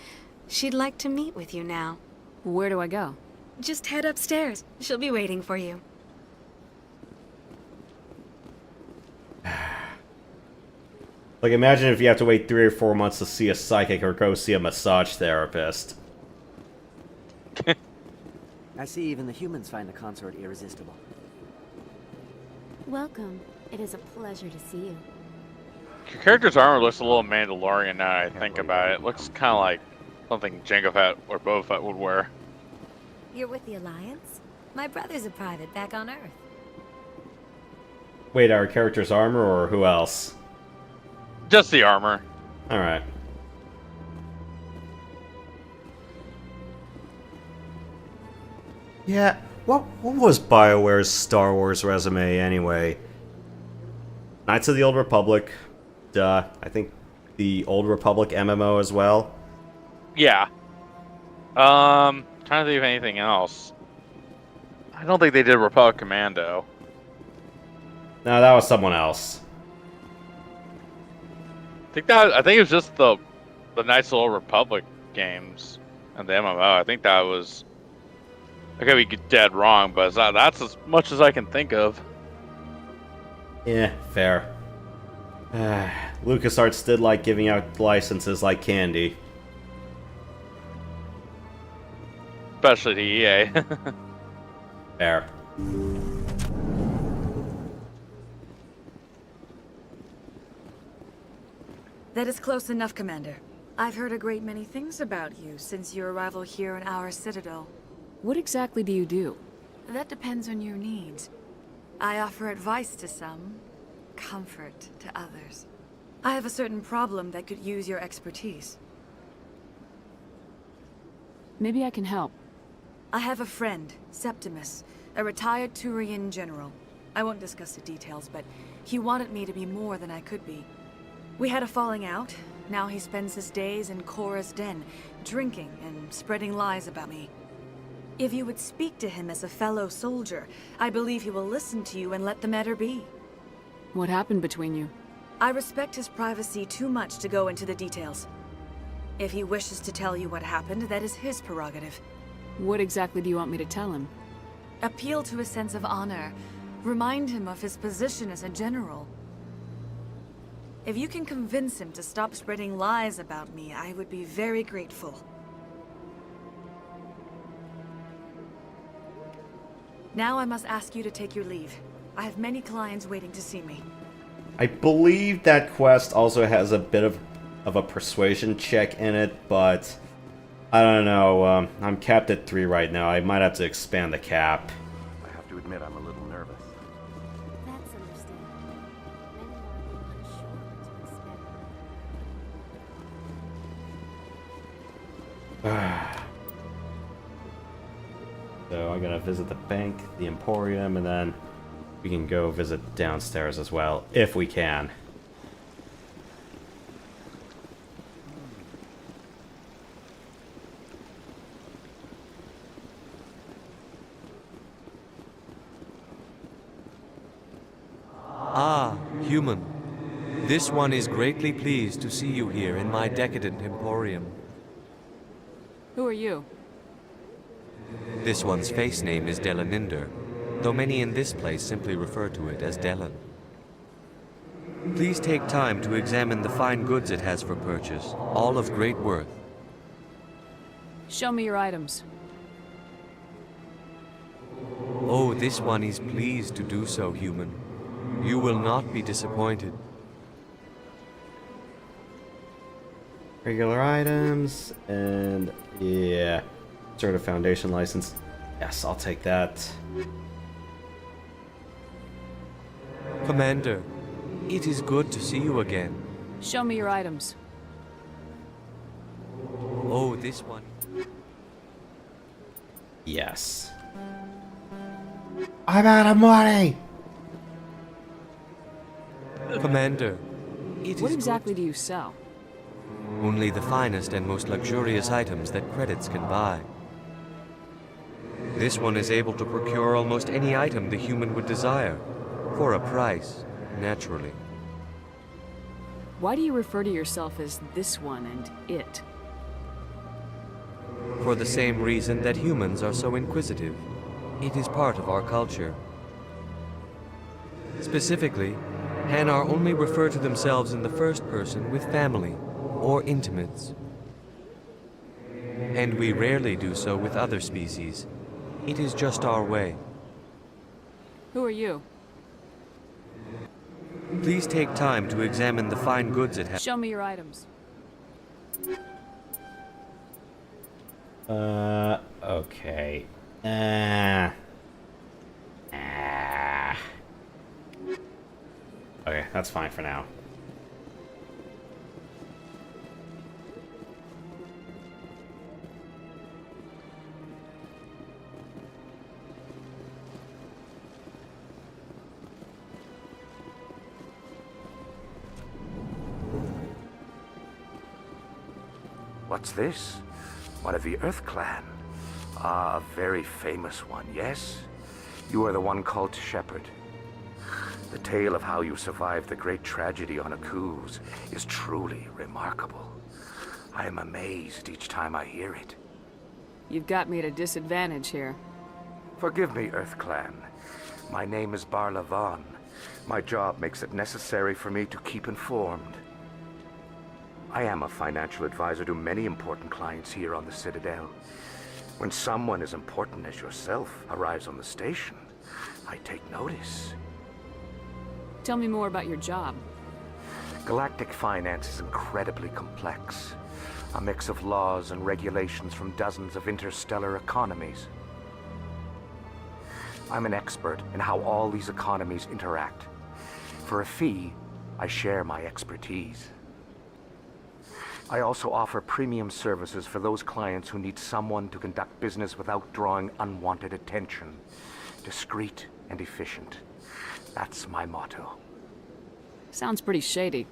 She'd like to meet with you now.
Where do I go?
Just head upstairs. She'll be waiting for you.
Like, imagine if you have to wait 3 or 4 months to see a psychic or go see a massage therapist.
I see even the humans find the consort irresistible.
Welcome. It is a pleasure to see you.
Your character's armor looks a little Mandalorian now that I think about it. Looks kind of like something Jango Fett or Boba Fett would wear.
You're with the Alliance? My brother's a private back on Earth.
Wait, our character's armor or who else?
Just the armor.
Alright. Yeah, what was BioWare's Star Wars resume anyway? Knights of the Old Republic. Duh. I think the Old Republic MMO as well.
Yeah. Trying to think of anything else. I don't think they did Republic Commando.
No, that was someone else.
I think it was just the Knights of the Old Republic games and the MMO. I think that was. I could be dead wrong, but that's as much as I can think of.
Yeah, fair. LucasArts did like giving out licenses like candy.
Especially to EA.
Fair.
That is close enough, Commander. I've heard a great many things about you since your arrival here in our Citadel.
What exactly do you do?
That depends on your needs. I offer advice to some, comfort to others. I have a certain problem that could use your expertise.
Maybe I can help.
I have a friend, Septimus, a retired Turian general. I won't discuss the details, but he wanted me to be more than I could be. We had a falling out. Now he spends his days in Korra's den, drinking and spreading lies about me. If you would speak to him as a fellow soldier, I believe he will listen to you and let the matter be.
What happened between you?
I respect his privacy too much to go into the details. If he wishes to tell you what happened, that is his prerogative.
What exactly do you want me to tell him?
Appeal to his sense of honor. Remind him of his position as a general. If you can convince him to stop spreading lies about me, I would be very grateful. Now I must ask you to take your leave. I have many clients waiting to see me.
I believe that quest also has a bit of a persuasion check in it, but I don't know. I'm capped at 3 right now. I might have to expand the cap.
I have to admit I'm a little nervous.
That's understandable. Many are unsure what to expect.
So I'm gonna visit the bank, the Emporium, and then we can go visit downstairs as well, if we can.
Ah, human. This one is greatly pleased to see you here in my decadent emporium.
Who are you?
This one's face name is Delaninder, though many in this place simply refer to it as Delan. Please take time to examine the fine goods it has for purchase, all of great worth.
Show me your items.
Oh, this one is pleased to do so, human. You will not be disappointed.
Regular items, and yeah, sort of foundation license. Yes, I'll take that.
Commander, it is good to see you again.
Show me your items.
Oh, this one.
Yes. I'm out of money!
Commander, it
What
is
exactly do you sell?
only the finest and most luxurious items that credits can buy. This one is able to procure almost any item the human would desire, for a price, naturally.
Why do you refer to yourself as this one and it?
For the same reason that humans are so inquisitive. It is part of our culture. Specifically, Hanar only refer to themselves in the first person with family or intimates. And we rarely do so with other species. It is just our way.
Who are you?
Please take time to examine the fine goods it has.
Show me your items.
Okay. Okay, that's fine for now.
What's this? One of the Earth Clan. Ah, a very famous one, yes? You are the one called Shepherd. The tale of how you survived the great tragedy on Akuz is truly remarkable. I am amazed each time I hear it.
You've got me at a disadvantage here.
Forgive me, Earth Clan. My name is Barla Vaughn. My job makes it necessary for me to keep informed. I am a financial advisor to many important clients here on the Citadel. When someone as important as yourself arrives on the station, I take notice.
Tell me more about your job.
Galactic finance is incredibly complex. A mix of laws and regulations from dozens of interstellar economies. I'm an expert in how all these economies interact. For a fee, I share my expertise. I also offer premium services for those clients who need someone to conduct business without drawing unwanted attention. Discreet and efficient. That's my motto.
Sounds pretty shady.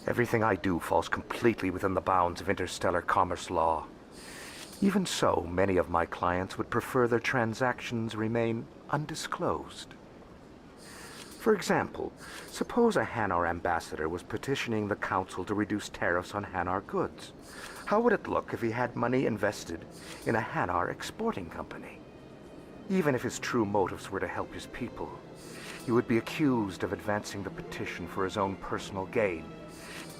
Everything I do falls completely within the bounds of interstellar commerce law. Even so, many of my clients would prefer their transactions remain undisclosed. For example, suppose a Hanar ambassador was petitioning the council to reduce tariffs on Hanar goods. How would it look if he had money invested in a Hanar exporting company? Even if his true motives were to help his people, he would be accused of advancing the petition for his own personal gain.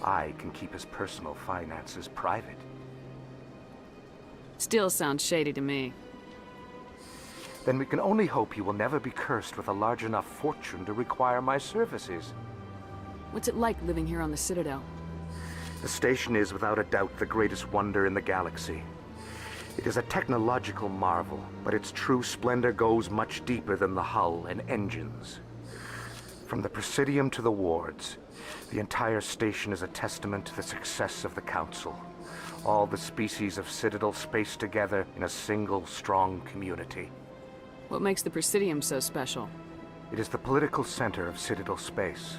I can keep his personal finances private.
Still sounds shady to me.
Then we can only hope he will never be cursed with a large enough fortune to require my services.
What's it like living here on the Citadel?
The station is without a doubt the greatest wonder in the galaxy. It is a technological marvel, but its true splendor goes much deeper than the hull and engines. From the Presidium to the wards, the entire station is a testament to the success of the Council. All the species of Citadel spaced together in a single, strong community.
What makes the Presidium so special?
It is the political center of Citadel space.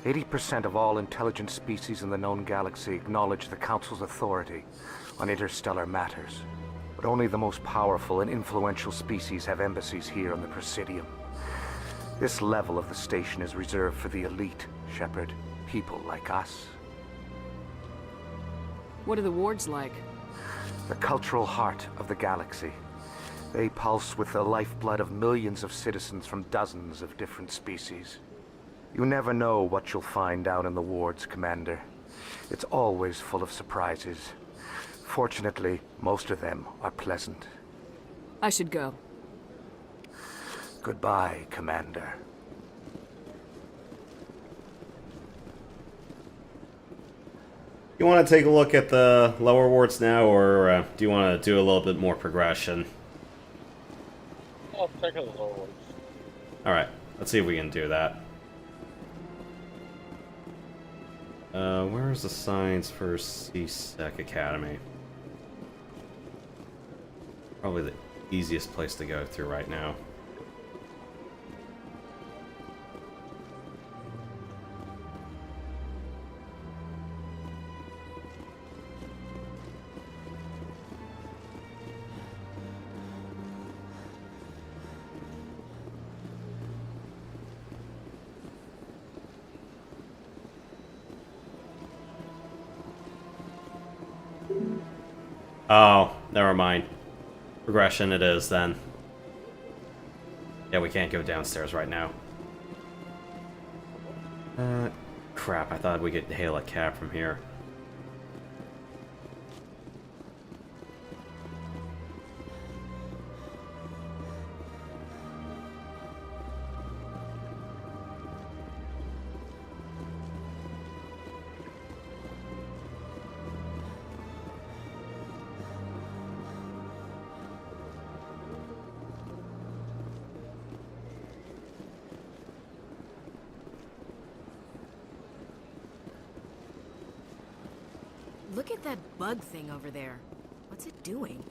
80% of all intelligent species in the known galaxy acknowledge the Council's authority on interstellar matters. But only the most powerful and influential species have embassies here on the Presidium. This level of the station is reserved for the elite, Shepard. People like us.
What are the wards like?
The cultural heart of the galaxy. They pulse with the lifeblood of millions of citizens from dozens of different species. You never know what you'll find down in the wards, Commander. It's always full of surprises. Fortunately, most of them are pleasant.
I should go.
Goodbye, Commander.
You want to take a look at the lower wards now, or do you want to do a little bit more progression?
I'll check out the lower ones.
Alright, let's see if we can do that. Where's the signs for C-Sec Academy? Probably the easiest place to go through right now. Oh, never mind. Progression it is, then. Yeah, we can't go downstairs right now. Crap, I thought we could hail a cab from here.
Look at that bug thing over there. What's it doing?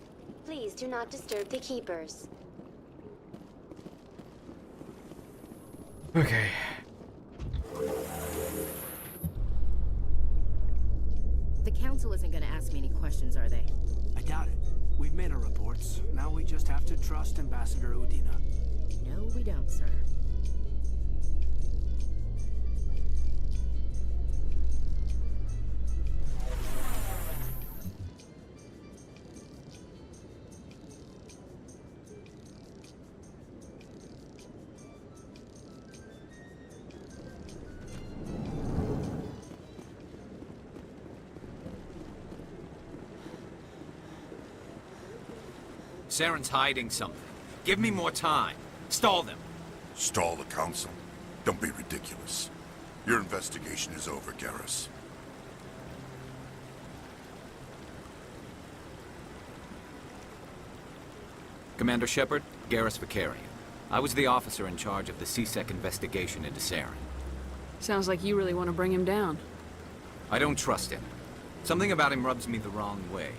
Please do not disturb the keepers.
Okay.
The council isn't gonna ask me any questions, are they?
I doubt it. We've made our reports. Now we just have to trust Ambassador Udina.
No, we don't, sir.
Saren's hiding something. Give me more time. Stall them.
Stall the council? Don't be ridiculous. Your investigation is over, Garrus.
Commander Shepard, Garrus Vicarian. I was the officer in charge of the C-Sec investigation into Saren.
Sounds like you really want to bring him down.
I don't trust him. Something about him rubs me the wrong way.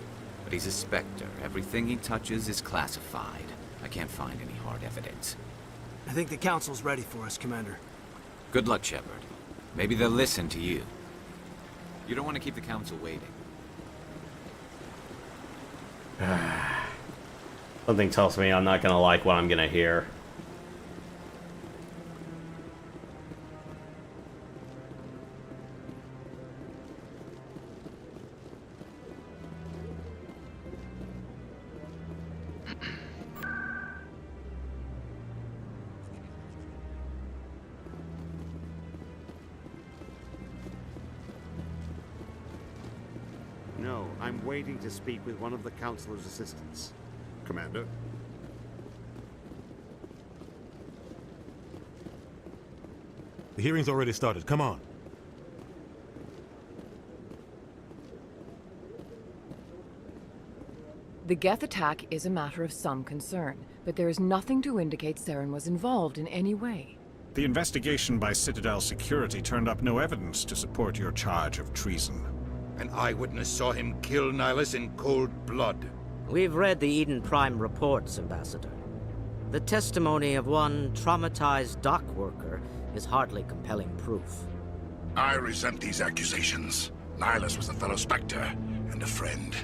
But he's a Spectre. Everything he touches is classified. I can't find any hard evidence.
I think the council's ready for us, Commander.
Good luck, Shepard. Maybe they'll listen to you. You don't want to keep the council waiting.
Something tells me I'm not gonna like what I'm gonna hear.
No, I'm waiting to speak with one of the Councilor's assistants. Commander?
The hearing's already started. Come on.
The Geth attack is a matter of some concern, but there is nothing to indicate Saren was involved in any way.
The investigation by Citadel security turned up no evidence to support your charge of treason.
An eyewitness saw him kill Nihilus in cold blood.
We've read the Eden Prime reports, Ambassador. The testimony of one traumatized dock worker is hardly compelling proof.
I resent these accusations. Nihilus was a fellow Spectre and a friend.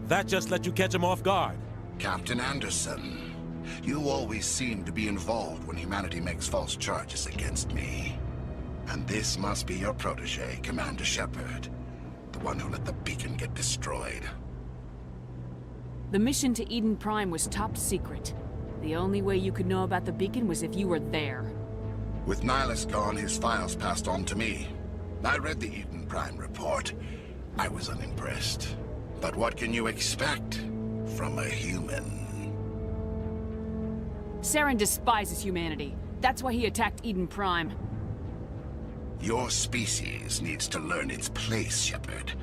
That just let you catch him off guard.
Captain Anderson, you always seem to be involved when humanity makes false charges against me. And this must be your protege, Commander Shepard. The one who let the beacon get destroyed.
The mission to Eden Prime was top secret. The only way you could know about the beacon was if you were there.
With Nihilus gone, his files passed on to me. I read the Eden Prime report. I was unimpressed. But what can you expect from a human?
Saren despises humanity. That's why he attacked Eden Prime.
Your species needs to learn its place, Shepard.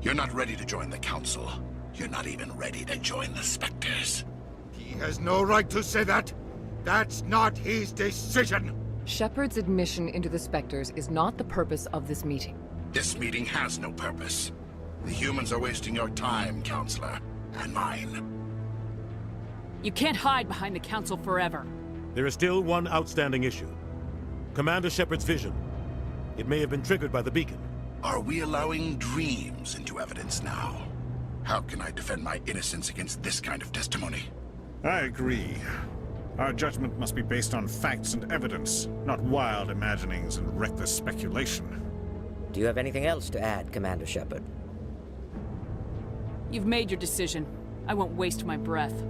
You're not ready to join the Council. You're not even ready to join the Spectres.
He has no right to say that. That's not his decision.
Shepard's admission into the Spectres is not the purpose of this meeting.
This meeting has no purpose. The humans are wasting your time, Counselor, and mine.
You can't hide behind the Council forever.
There is still one outstanding issue. Commander Shepard's vision. It may have been triggered by the beacon.
Are we allowing dreams into evidence now? How can I defend my innocence against this kind of testimony?
I agree. Our judgment must be based on facts and evidence, not wild imaginings and reckless speculation.
Do you have anything else to add, Commander Shepard?
You've made your decision. I won't waste my breath.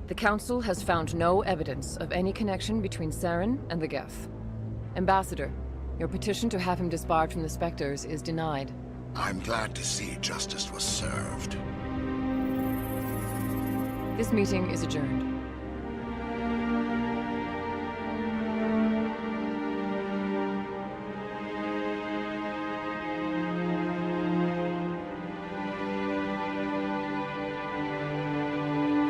The Council has found no evidence of any connection between Saren and the Geth. Ambassador, your petition to have him disbarred from the Spectres is denied.
I'm glad to see justice was served.
This meeting is adjourned.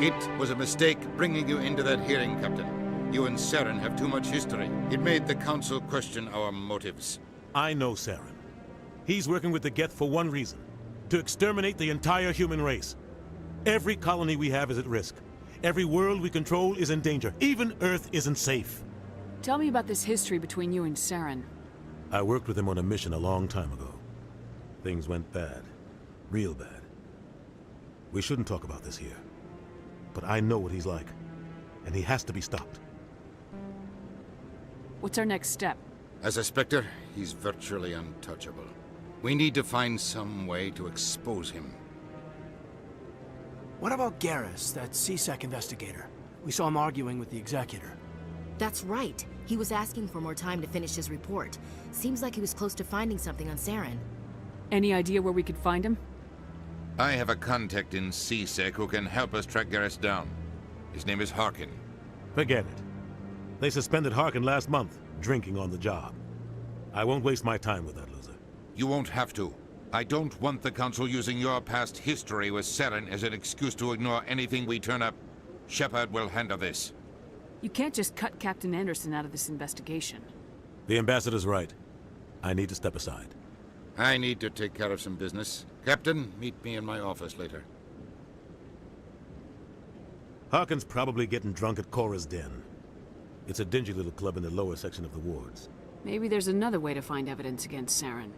It was a mistake bringing you into that hearing, Captain. You and Saren have too much history. It made the Council question our motives.
I know Saren. He's working with the Geth for one reason. To exterminate the entire human race. Every colony we have is at risk. Every world we control is in danger. Even Earth isn't safe.
Tell me about this history between you and Saren.
I worked with him on a mission a long time ago. Things went bad. Real bad. We shouldn't talk about this here. But I know what he's like. And he has to be stopped.
What's our next step?
As a Spectre, he's virtually untouchable. We need to find some way to expose him.
What about Garrus, that CSEC investigator? We saw him arguing with the Executor.
That's right. He was asking for more time to finish his report. Seems like he was close to finding something on Saren.
Any idea where we could find him?
I have a contact in CSEC who can help us track Garrus down. His name is Harkin.
Forget it. They suspended Harkin last month, drinking on the job. I won't waste my time with that loser.
You won't have to. I don't want the Council using your past history with Saren as an excuse to ignore anything we turn up. Shepard will handle this.
You can't just cut Captain Anderson out of this investigation.
The Ambassador's right. I need to step aside.
I need to take care of some business. Captain, meet me in my office later.
Harkin's probably getting drunk at Cora's Den. It's a dingy little club in the lower section of the wards.
Maybe there's another way to find evidence against Saren.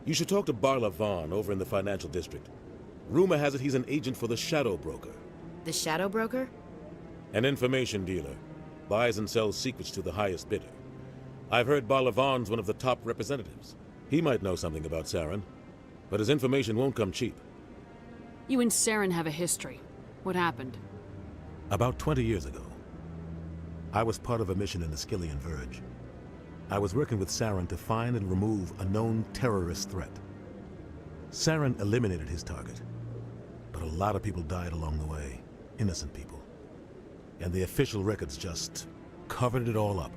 You should talk to Barla Vaughn over in the financial district. Rumor has it he's an agent for the Shadow Broker.
The Shadow Broker?
An information dealer. Buys and sells secrets to the highest bidder. I've heard Barla Vaughn's one of the top representatives. He might know something about Saren, but his information won't come cheap.
You and Saren have a history. What happened?
About 20 years ago, I was part of a mission in the Skillian Verge. I was working with Saren to find and remove a known terrorist threat. Saren eliminated his target, but a lot of people died along the way, innocent people. And the official records just covered it all up.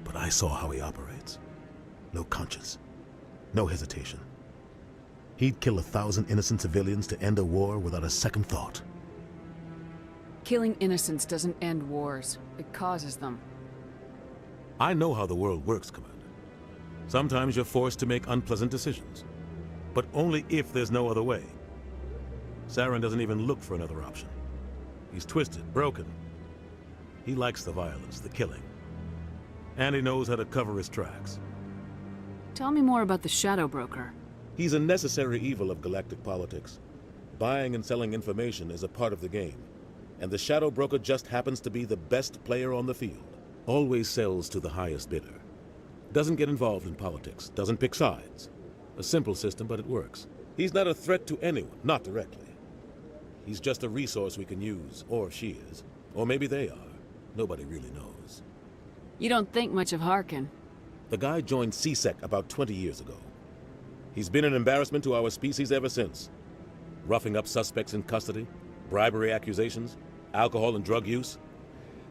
But I saw how he operates. No conscience, no hesitation. He'd kill 1,000 innocent civilians to end a war without a second thought.
Killing innocents doesn't end wars. It causes them.
I know how the world works, Commander. Sometimes you're forced to make unpleasant decisions, but only if there's no other way. Saren doesn't even look for another option. He's twisted, broken. He likes the violence, the killing. And he knows how to cover his tracks.
Tell me more about the Shadow Broker.
He's a necessary evil of galactic politics. Buying and selling information is a part of the game. And the Shadow Broker just happens to be the best player on the field. Always sells to the highest bidder. Doesn't get involved in politics, doesn't pick sides. A simple system, but it works. He's not a threat to anyone, not directly. He's just a resource we can use, or she is. Or maybe they are. Nobody really knows.
You don't think much of Harkin.
The guy joined CSEC about 20 years ago. He's been an embarrassment to our species ever since. roughing up suspects in custody, bribery accusations, alcohol and drug use.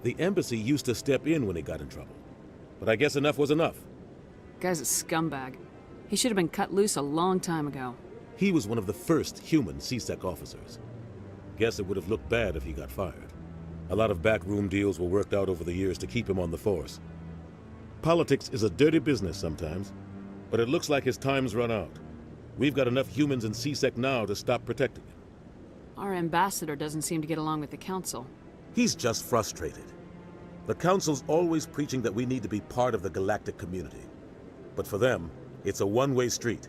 The embassy used to step in when he got in trouble. But I guess enough was enough.
Guy's a scumbag. He should have been cut loose a long time ago.
He was one of the first human CSEC officers. Guess it would have looked bad if he got fired. A lot of backroom deals were worked out over the years to keep him on the force. Politics is a dirty business sometimes, but it looks like his time's run out. We've got enough humans in CSEC now to stop protecting him.
Our ambassador doesn't seem to get along with the council.
He's just frustrated. The council's always preaching that we need to be part of the galactic community. But for them, it's a one-way street.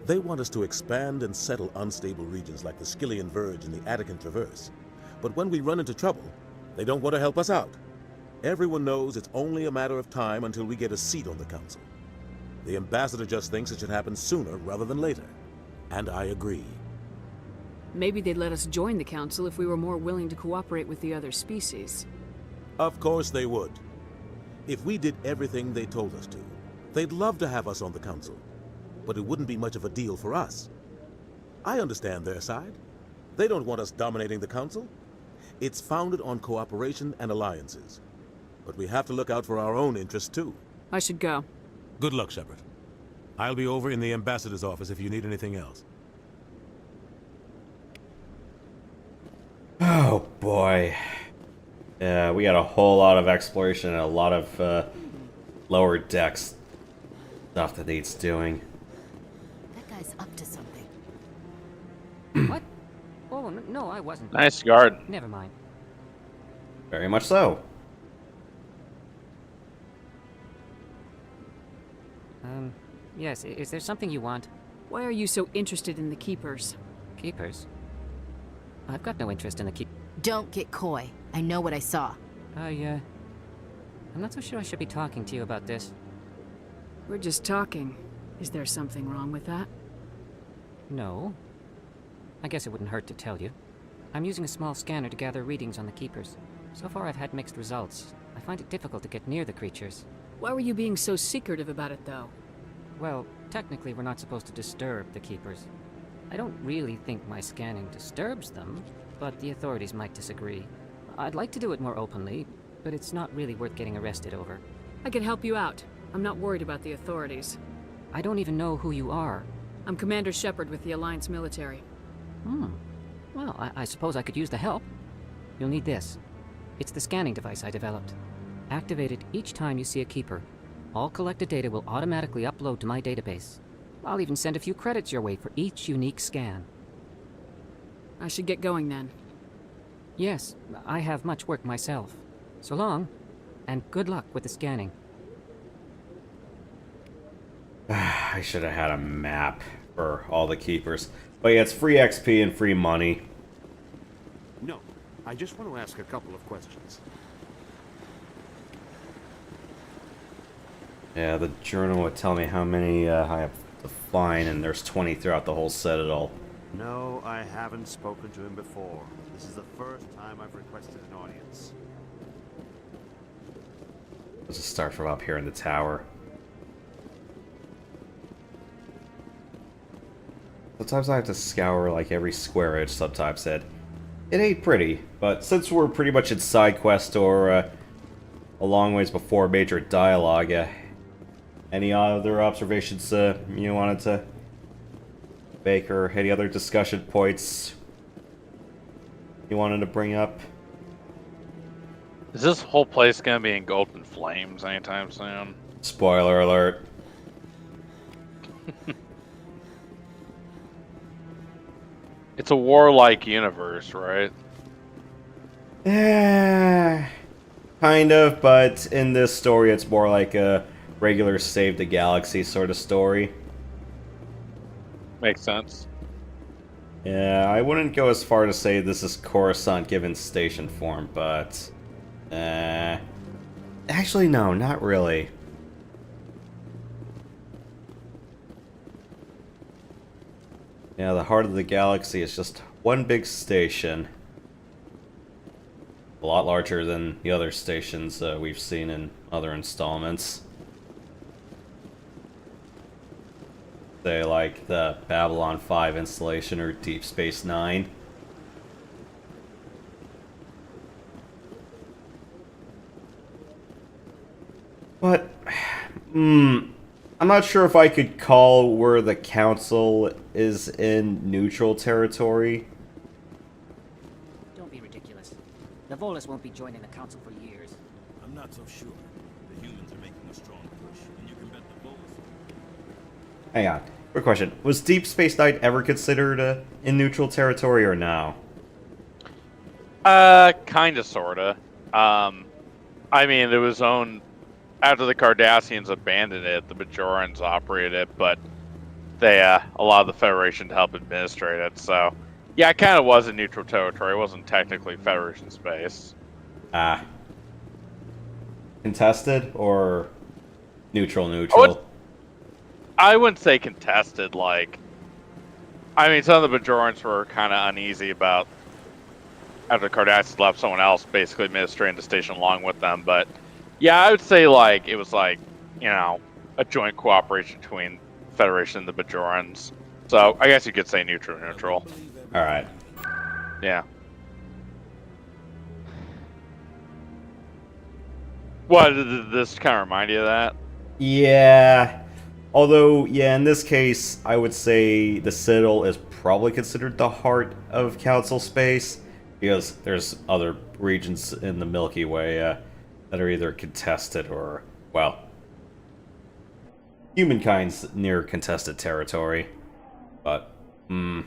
They want us to expand and settle unstable regions like the Skillian Verge and the Attican Traverse. But when we run into trouble, they don't want to help us out. Everyone knows it's only a matter of time until we get a seat on the council. The ambassador just thinks it should happen sooner rather than later. And I agree.
Maybe they'd let us join the council if we were more willing to cooperate with the other species.
Of course they would. If we did everything they told us to, they'd love to have us on the council. But it wouldn't be much of a deal for us. I understand their side. They don't want us dominating the council. It's founded on cooperation and alliances. But we have to look out for our own interests too.
I should go.
Good luck, Shepard. I'll be over in the ambassador's office if you need anything else.
Oh boy. Yeah, we got a whole lot of exploration and a lot of lower decks stuff that needs doing.
That guy's up to something.
What? Oh, no, I wasn't.
Nice guard.
Never mind.
Very much so.
Yes, is there something you want?
Why are you so interested in the Keepers?
Keepers? I've got no interest in the
Don't get coy. I know what I saw.
I'm not so sure I should be talking to you about this.
We're just talking. Is there something wrong with that?
No. I guess it wouldn't hurt to tell you. I'm using a small scanner to gather readings on the Keepers. So far I've had mixed results. I find it difficult to get near the creatures.
Why were you being so secretive about it, though?
Well, technically we're not supposed to disturb the Keepers. I don't really think my scanning disturbs them, but the authorities might disagree. I'd like to do it more openly, but it's not really worth getting arrested over.
I can help you out. I'm not worried about the authorities.
I don't even know who you are.
I'm Commander Shepard with the Alliance military.
Well, I suppose I could use the help. You'll need this. It's the scanning device I developed. Activate it each time you see a Keeper. All collected data will automatically upload to my database. I'll even send a few credits your way for each unique scan.
I should get going then.
Yes, I have much work myself. So long, and good luck with the scanning.
I should have had a map for all the Keepers. But yeah, it's free XP and free money.
No, I just want to ask a couple of questions.
Yeah, the journal would tell me how many I have to find, and there's 20 throughout the whole Citadel.
No, I haven't spoken to him before. This is the first time I've requested an audience.
Let's just start from up here in the tower. Sometimes I have to scour like every square edge subtype said. It ain't pretty, but since we're pretty much in side quest or a long ways before major dialogue, any other observations you wanted to make, or any other discussion points you wanted to bring up?
Is this whole place gonna be engulfed in flames anytime soon?
Spoiler alert.
It's a warlike universe, right?
Kind of, but in this story it's more like a regular Save the Galaxy sort of story.
Makes sense.
Yeah, I wouldn't go as far to say this is Coruscant given station form, but... actually no, not really. Yeah, the heart of the galaxy is just one big station. A lot larger than the other stations we've seen in other installments. say like the Babylon 5 installation or Deep Space Nine. But, I'm not sure if I could call where the Council is in neutral territory.
Don't be ridiculous. The Volus won't be joining the Council for years.
I'm not so sure. The humans are making a strong push, and you can bet the Volus.
Hang on. Quick question. Was Deep Space Nine ever considered in neutral territory or no?
Kinda, sorta. I mean, it was owned after the Cardassians abandoned it. The Bajorans operated it, but they allowed the Federation to help administrate it. So, yeah, it kind of was in neutral territory. It wasn't technically Federation space.
Ah. Contested or neutral?
I wouldn't say contested. Like, I mean, some of the Bajorans were kind of uneasy about after the Cardassians left, someone else basically administrating the station along with them, but. Yeah, I would say, like, it was like, you know, a joint cooperation between Federation and the Bajorans. So, I guess you could say neutral.
Alright.
Yeah. What, did this kind of remind you of that?
Yeah. Although, yeah, in this case, I would say the Citadel is probably considered the heart of Council space, because there's other regions in the Milky Way, that are either contested or, well, humankind's near contested territory. But, trying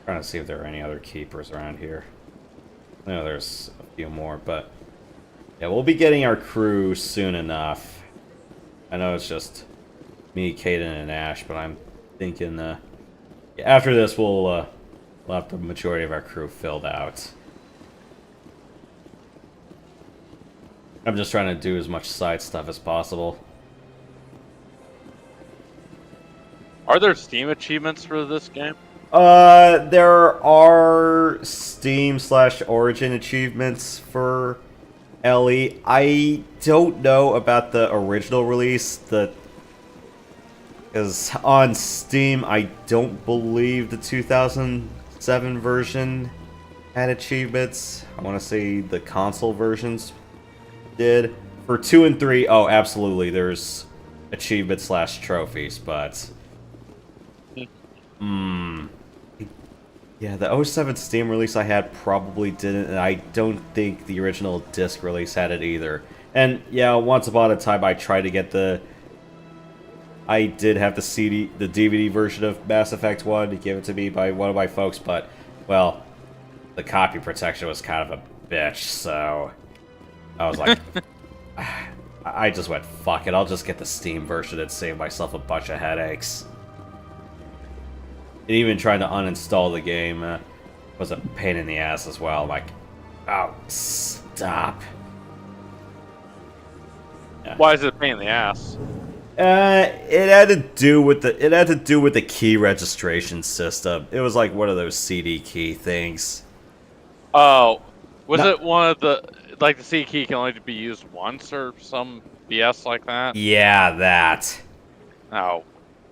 to see if there are any other keepers around here. I know there's a few more, but yeah, we'll be getting our crew soon enough. I know it's just me, Caden, and Ash, but I'm thinking after this we'll have the majority of our crew filled out. I'm just trying to do as much side stuff as possible.
Are there Steam achievements for this game?
There are Steam/Origin achievements for LE. I don't know about the original release. Because on Steam, I don't believe the 2007 version had achievements. I want to say the console versions did. For 2 and 3, oh, absolutely, there's achievements/trophies, but... Yeah, the 07 Steam release I had probably didn't, and I don't think the original disc release had it either. And, yeah, once upon a time I tried to get I did have the DVD version of Mass Effect 1 given to me by one of my folks, but, well, the copy protection was kind of a bitch, so I was like, I just went, fuck it, I'll just get the Steam version and save myself a bunch of headaches. And even trying to uninstall the game was a pain in the ass as well. Like, oh, stop. Yeah.
Why is it a pain in the ass?
It had to do with the key registration system. It was like one of those CD key things.
Oh, was it one of the like the CD key can only be used once or some BS like that?
Yeah, that.
Oh.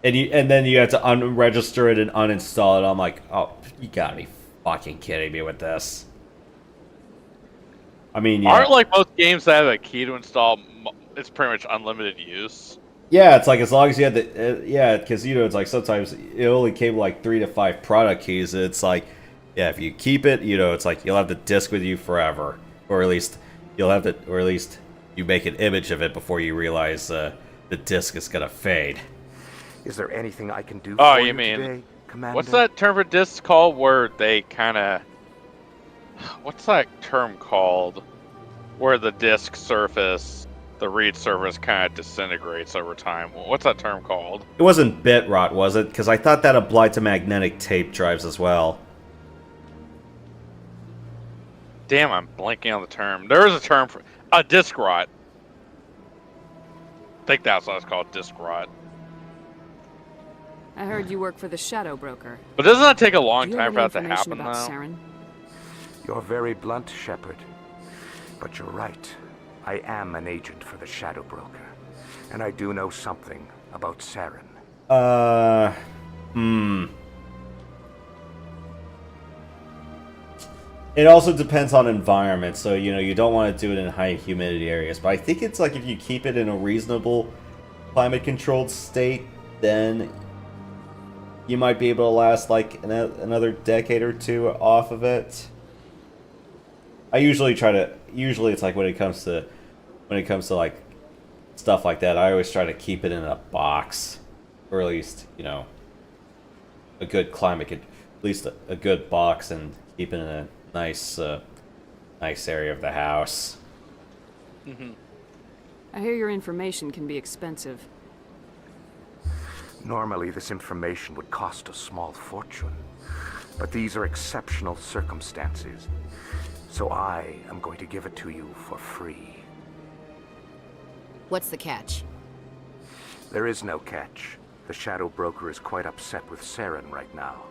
And then you have to unregister it and uninstall it. I'm like, oh, you gotta be fucking kidding me with this. I mean, yeah.
Aren't like most games that have a key to install, it's pretty much unlimited use?
Yeah, it's like as long as you had the yeah, because you know it's like sometimes it only came with like 3 to 5 product keys. It's like, yeah, if you keep it, you know, it's like you'll have the disc with you forever, or at least you'll have it, or at least you make an image of it before you realize the disc is gonna fade.
Is there anything I can do
for
you
you mean
today, Commander?
What's that term for discs called where they kind of... What's that term called? Where the disc surface, the read surface kind of disintegrates over time. What's that term called?
It wasn't bit rot, was it? Because I thought that applied to magnetic tape drives as well.
Damn, I'm blanking on the term. There is a term for... disc rot. I think that's what it's called, disc rot.
I heard you work for the Shadow Broker.
But doesn't that take a long
Do you
time
have
for
any
that to
information
happen,
about
though?
Saren?
You're very blunt, Shepard. But you're right. I am an agent for the Shadow Broker. And I do know something about Saren.
It also depends on environment, so you don't want to do it in high humidity areas. But I think it's like if you keep it in a reasonable climate-controlled state, then you might be able to last like another decade or two off of it. I usually try to. Usually, it's like when it comes to like stuff like that, I always try to keep it in a box, or at least a good climate, at least a good box, and keep it in a nice area of the house.
Mm-hmm. I hear your information can be expensive.
Normally, this information would cost a small fortune, but these are exceptional circumstances, so I am going to give it to you for free.
What's the catch?
There is no catch. The Shadow Broker is quite upset with Saren right now.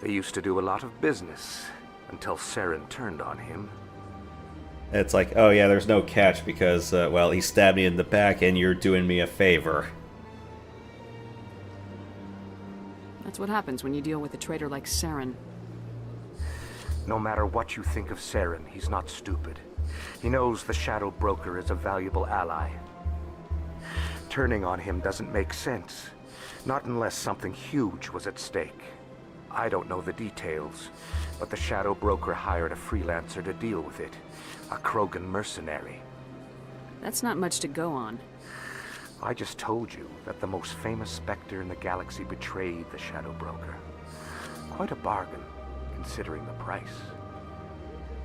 They used to do a lot of business until Saren turned on him.
It's like, oh yeah, there's no catch because, well, he stabbed me in the back and you're doing me a favor.
That's what happens when you deal with a traitor like Saren.
No matter what you think of Saren, he's not stupid. He knows the Shadow Broker is a valuable ally. Turning on him doesn't make sense. Not unless something huge was at stake. I don't know the details, but the Shadow Broker hired a freelancer to deal with it. A Krogan mercenary.
That's not much to go on.
I just told you that the most famous Spectre in the galaxy betrayed the Shadow Broker. Quite a bargain, considering the price.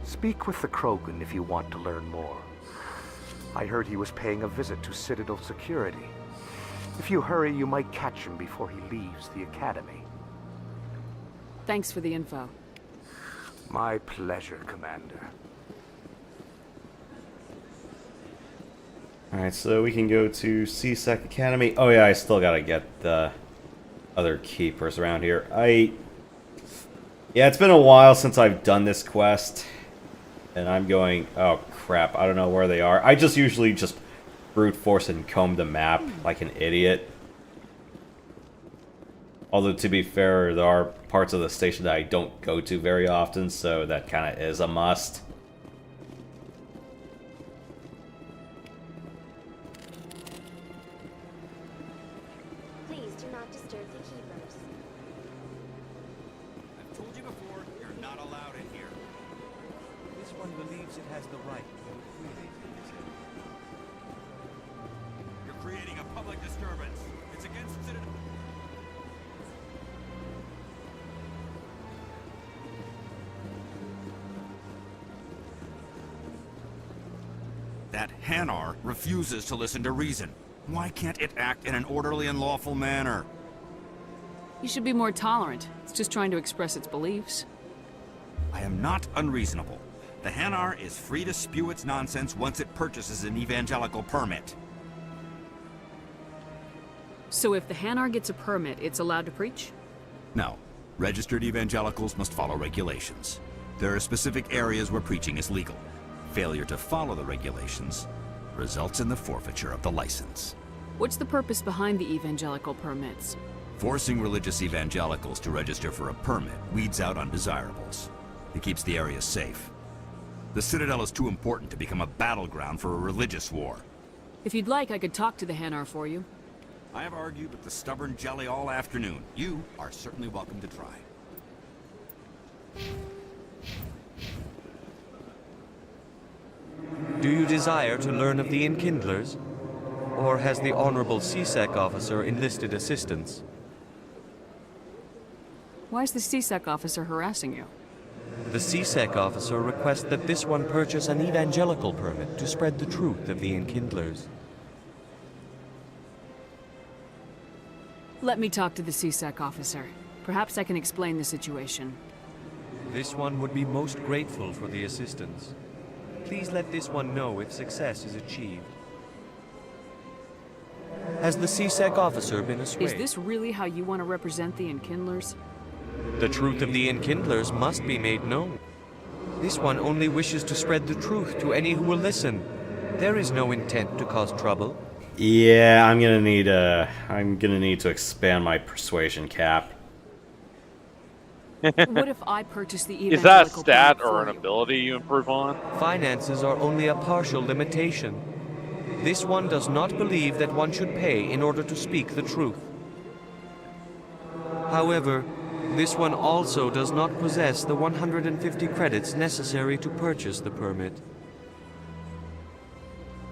Speak with the Krogan if you want to learn more. I heard he was paying a visit to Citadel security. If you hurry, you might catch him before he leaves the Academy.
Thanks for the info.
My pleasure, Commander.
Alright, so we can go to CSEC Academy. Oh yeah, I still gotta get the other keepers around here. Yeah, it's been a while since I've done this quest. And I'm going, oh crap, I don't know where they are. I just usually just brute force and comb the map like an idiot. Although, to be fair, there are parts of the station that I don't go to very often, so that kind of is a must.
Please do not disturb the keepers.
I've told you before, you're not allowed in here.
This one believes it has the right to freely use it.
You're creating a public disturbance. It's against Citadel.
That Hanar refuses to listen to reason. Why can't it act in an orderly and lawful manner?
You should be more tolerant. It's just trying to express its beliefs.
I am not unreasonable. The Hanar is free to spew its nonsense once it purchases an evangelical permit.
So if the Hanar gets a permit, it's allowed to preach?
No. Registered evangelicals must follow regulations. There are specific areas where preaching is legal. Failure to follow the regulations results in the forfeiture of the license.
What's the purpose behind the evangelical permits?
Forcing religious evangelicals to register for a permit weeds out undesirables. It keeps the area safe. The Citadel is too important to become a battleground for a religious war.
If you'd like, I could talk to the Hanar for you.
I have argued with the stubborn jelly all afternoon. You are certainly welcome to try.
Do you desire to learn of the Enkindlers? Or has the Honorable CSEC officer enlisted assistance?
Why is the CSEC officer harassing you?
The CSEC officer requests that this one purchase an evangelical permit to spread the truth of the Enkindlers.
Let me talk to the CSEC officer. Perhaps I can explain the situation.
This one would be most grateful for the assistance. Please let this one know if success is achieved. Has the CSEC officer been assuaged?
Is this really how you want to represent the Enkindlers?
The truth of the Enkindlers must be made known. This one only wishes to spread the truth to any who will listen. There is no intent to cause trouble.
Yeah, I'm gonna need to expand my persuasion cap.
What if I purchase the
Is that a
evangelical
stat
plant
or
for
an
you?
ability you improve on?
Finances are only a partial limitation. This one does not believe that one should pay in order to speak the truth. However, this one also does not possess the 150 credits necessary to purchase the permit.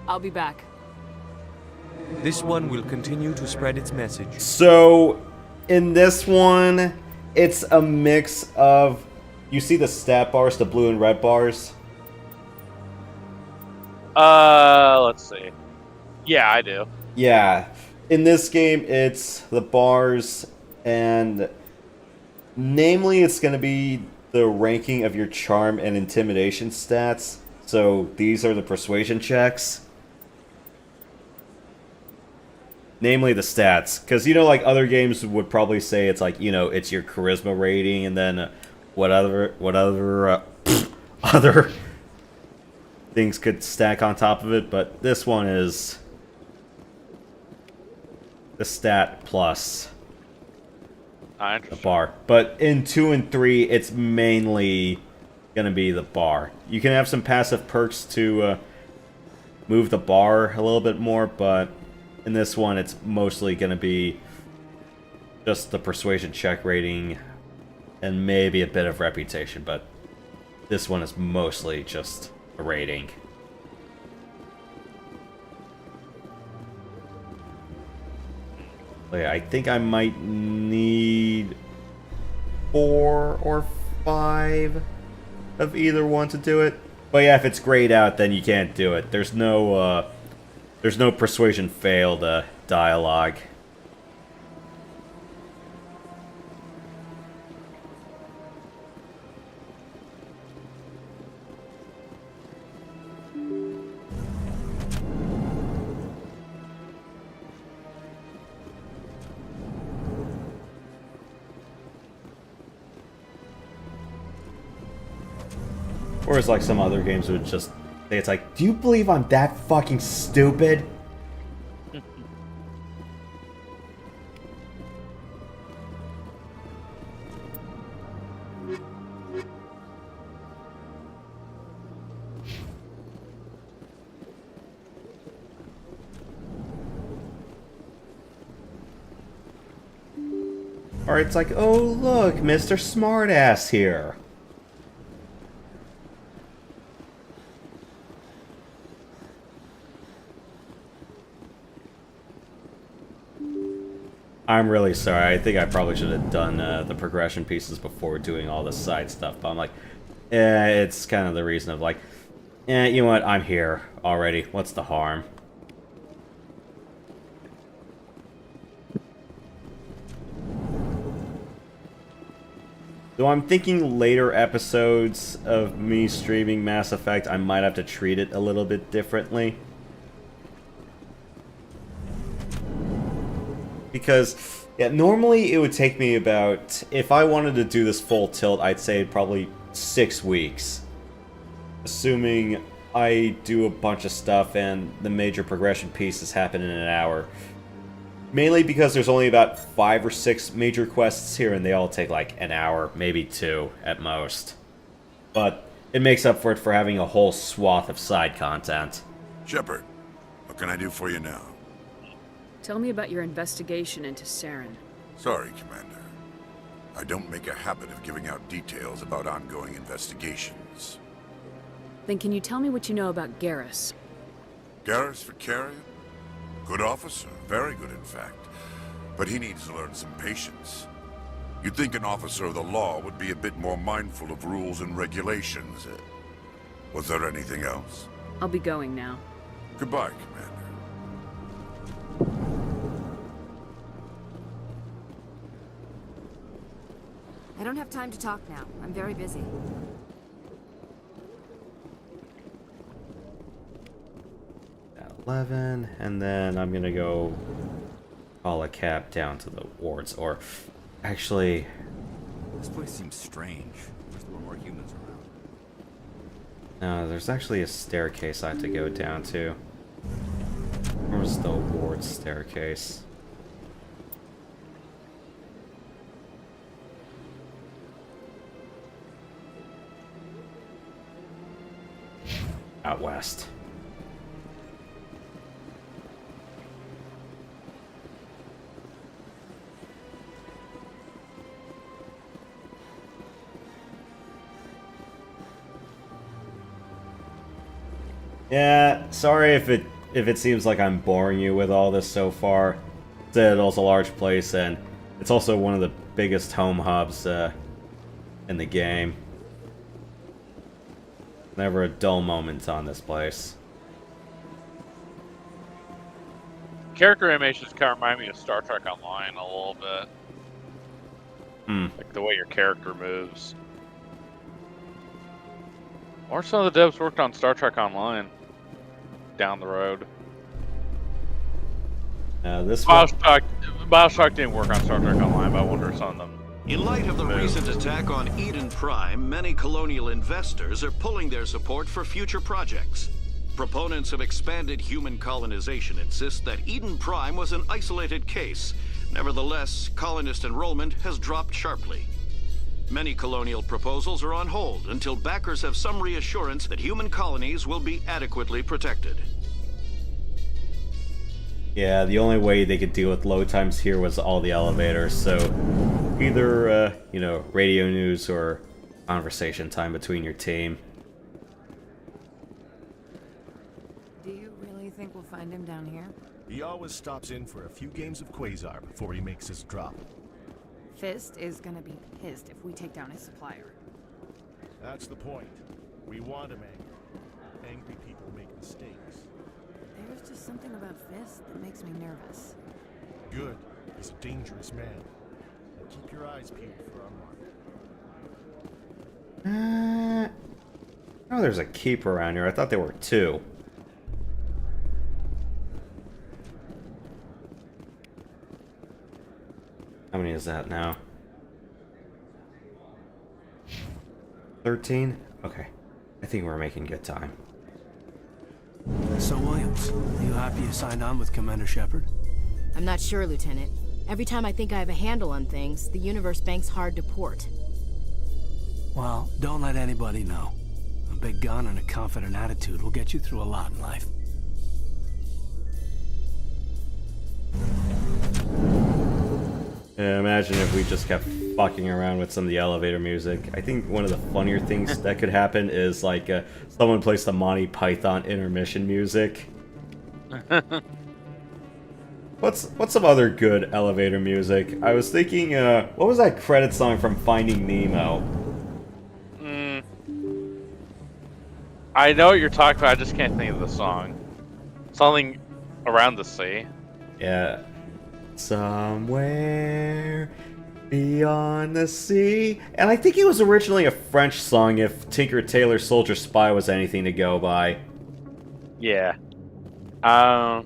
I'll be back.
This one will continue to spread its message.
So, in this one, it's a mix of... You see the stat bars, the blue and red bars?
Let's see. Yeah, I do.
Yeah. In this game, it's the bars, and... Namely, it's going to be the ranking of your charm and intimidation stats. So, these are the persuasion checks. Namely the stats, because, you know, like, other games would probably say it's like, you know, it's your charisma rating, and then what other other things could stack on top of it, but this one is the stat plus the bar. But in 2 and 3, it's mainly gonna be the bar. You can have some passive perks to move the bar a little bit more, but in this one, it's mostly going to be just the persuasion check rating and maybe a bit of reputation, but this one is mostly just a rating. Okay, I think I might need 4 or 5 of either one to do it. But yeah, if it's grayed out, then you can't do it. There's no persuasion failed dialogue. Or it's like some other games would just say, it's like, do you believe I'm that fucking stupid? Or it's like, oh look, Mr. Smartass here. I'm really sorry. I think I probably should have done the progression pieces before doing all the side stuff. But I'm like, it's kind of the reason of like, you know what? I'm here already. What's the harm? Though I'm thinking later episodes of me streaming Mass Effect, I might have to treat it a little bit differently. Because, yeah, normally it would take me about, if I wanted to do this full tilt, I'd say probably 6 weeks. Assuming I do a bunch of stuff and the major progression pieces happen in an hour. Mainly because there's only about 5 or 6 major quests here and they all take like an hour, maybe 2 at most. But it makes up for it for having a whole swath of side content.
Shepard, what can I do for you now?
Tell me about your investigation into Saren.
Sorry, Commander. I don't make a habit of giving out details about ongoing investigations.
Then can you tell me what you know about Garrus?
Garrus Vicarian? Good officer, very good in fact. But he needs to learn some patience. You'd think an officer of the law would be a bit more mindful of rules and regulations. Was there anything else?
I'll be going now.
Goodbye, Commander.
I don't have time to talk now. I'm very busy.
At 11, and then I'm gonna go call a cab down to the wards, or actually...
This place seems strange. Wish there were more humans around.
No, there's actually a staircase I have to go down to. Where's the ward staircase? Out west. Yeah, sorry if it seems like I'm boring you with all this so far. Citadel's a large place, and it's also one of the biggest home hubs in the game. Never a dull moment on this place.
Character animations kind of remind me of Star Trek Online a little bit. Like the way your character moves. Or some of the devs worked on Star Trek Online down the road. Bioshock didn't work on Star Trek Online, but I wonder if some of them.
In light of the recent attack on Eden Prime, many colonial investors are pulling their support for future projects. Proponents of expanded human colonization insist that Eden Prime was an isolated case. Nevertheless, colonist enrollment has dropped sharply. Many colonial proposals are on hold until backers have some reassurance that human colonies will be adequately protected.
Yeah, the only way they could deal with load times here was all the elevators, so either, you know, radio news or conversation time between your team.
Do you really think we'll find him down here?
He always stops in for a few games of Quasar before he makes his drop.
Fist is gonna be pissed if we take down his supplier.
That's the point. We want him angry. Angry people make mistakes.
There's just something about Fist that makes me nervous.
Good. He's a dangerous man. And keep your eyes peeled for our mark.
Oh, there's a keeper around here. I thought there were two. How many is that now? 13? Okay. I think we're making good time.
So, Williams, you happy you signed on with Commander Shepard?
I'm not sure, Lieutenant. Every time I think I have a handle on things, the universe banks hard to port.
Well, don't let anybody know. A big gun and a confident attitude will get you through a lot in life.
Yeah, imagine if we just kept fucking around with some of the elevator music. I think one of the funnier things that could happen is like someone plays the Monty Python intermission music. What's some other good elevator music? I was thinking, what was that credit song from Finding Nemo?
I know what you're talking about, I just can't think of the song. Something around the sea.
Yeah. Somewhere beyond the sea. And I think it was originally a French song if Tinker Tailor Soldier Spy was anything to go by.
Yeah. The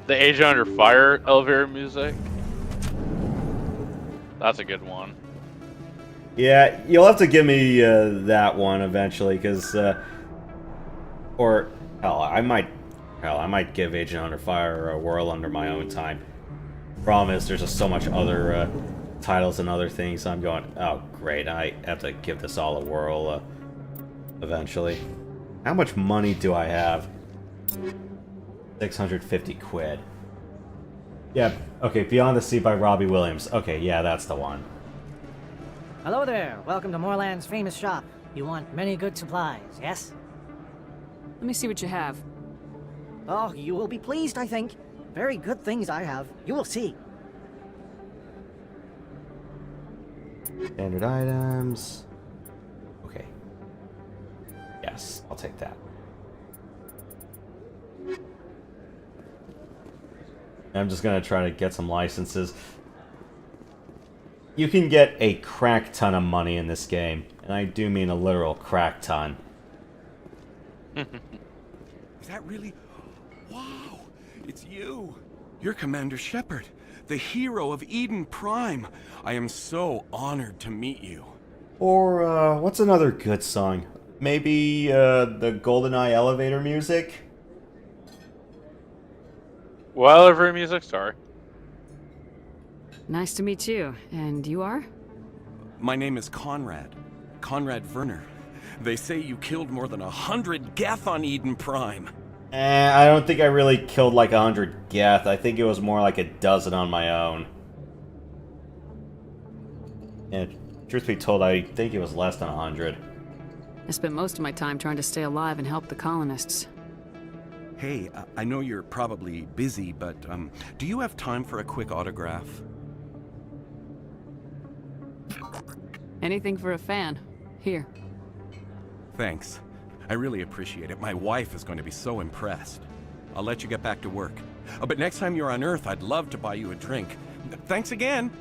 Agent Under Fire elevator music. That's a good one.
Yeah, you'll have to give me that one eventually, because, or hell, I might give Agent Under Fire a whirl under my own time. Problem is, there's just so much other titles and other things. I'm going, oh great, I have to give this all a whirl eventually. How much money do I have? 650 quid. Yeah, okay, Beyond the Sea by Robbie Williams. Okay, yeah, that's the one.
Hello there. Welcome to Moorland's famous shop. You want many good supplies, yes?
Let me see what you have.
Oh, you will be pleased, I think. Very good things I have. You will see.
Standard items. Okay. Yes, I'll take that. I'm just gonna try to get some licenses. You can get a crack ton of money in this game, and I do mean a literal crack ton.
Is that really? Wow, it's you. You're Commander Shepard, the hero of Eden Prime. I am so honored to meet you.
Or, what's another good song? Maybe the GoldenEye elevator music?
Well, every music, sorry.
Nice to meet you. And you are?
My name is Conrad. Conrad Werner. They say you killed more than 100 Geth on Eden Prime.
I don't think I really killed like 100 Geth. I think it was more like a dozen on my own. And truth be told, I think it was less than 100.
I spent most of my time trying to stay alive and help the colonists.
Hey, I know you're probably busy, but do you have time for a quick autograph?
Anything for a fan. Here.
Thanks. I really appreciate it. My wife is going to be so impressed. I'll let you get back to work. Oh, but next time you're on Earth, I'd love to buy you a drink. Thanks again!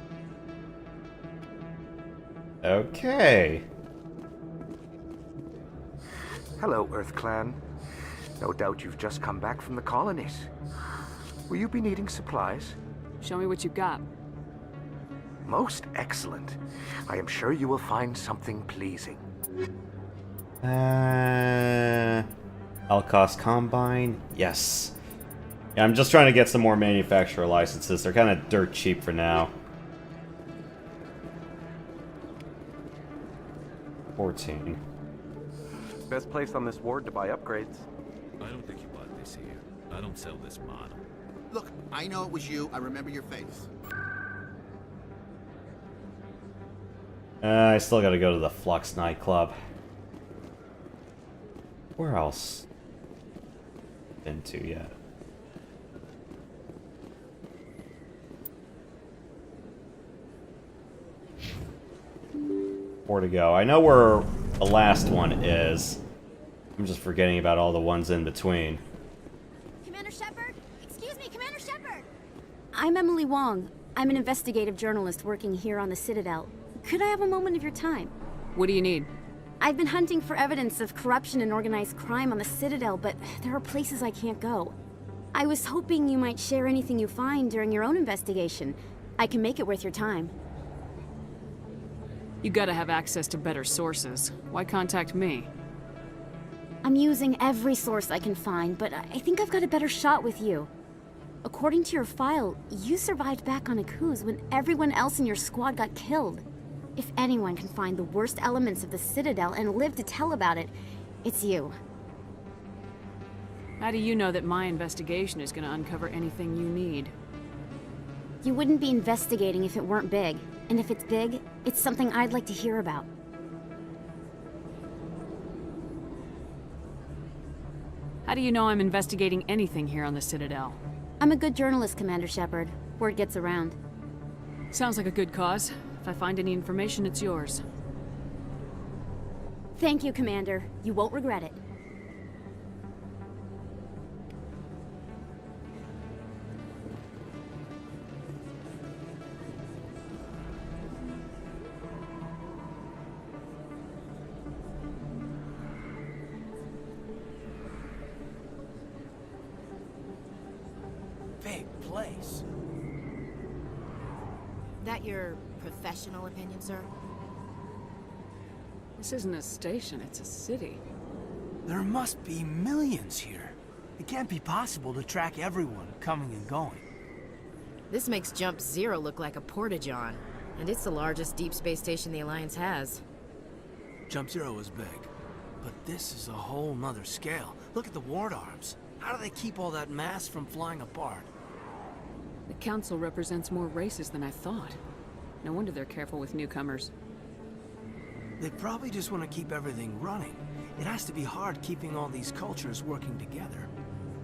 Okay.
Hello, Earth Clan. No doubt you've just come back from the colonies. Will you be needing supplies?
Show me what you've got.
Most excellent. I am sure you will find something pleasing.
Alcos Combine? Yes. Yeah, I'm just trying to get some more manufacturer licenses. They're kind of dirt cheap for now. 14.
Best place on this ward to buy upgrades.
I don't think you bought this here. I don't sell this model.
Look, I know it was you. I remember your face.
I still gotta go to the Flux nightclub. Where else? Been to yet? More to go. I know where the last one is. I'm just forgetting about all the ones in between.
Commander Shepard? Excuse me, Commander Shepard! I'm Emily Wong. I'm an investigative journalist working here on the Citadel. Could I have a moment of your time?
What do you need?
I've been hunting for evidence of corruption and organized crime on the Citadel, but there are places I can't go. I was hoping you might share anything you find during your own investigation. I can make it worth your time.
You gotta have access to better sources. Why contact me?
I'm using every source I can find, but I think I've got a better shot with you. According to your file, you survived back on Akuz when everyone else in your squad got killed. If anyone can find the worst elements of the Citadel and live to tell about it, it's you.
How do you know that my investigation is gonna uncover anything you need?
You wouldn't be investigating if it weren't big. And if it's big, it's something I'd like to hear about.
How do you know I'm investigating anything here on the Citadel?
I'm a good journalist, Commander Shepard. Word gets around.
Sounds like a good cause. If I find any information, it's yours.
Thank you, Commander. You won't regret it.
Big place.
That your professional opinion, sir?
This isn't a station, it's a city.
There must be millions here. It can't be possible to track everyone coming and going.
This makes Jump Zero look like a porta-john, and it's the largest deep space station the Alliance has.
Jump Zero is big, but this is a whole nother scale. Look at the ward arms. How do they keep all that mass from flying apart?
The Council represents more races than I thought. No wonder they're careful with newcomers.
They probably just want to keep everything running. It has to be hard keeping all these cultures working together.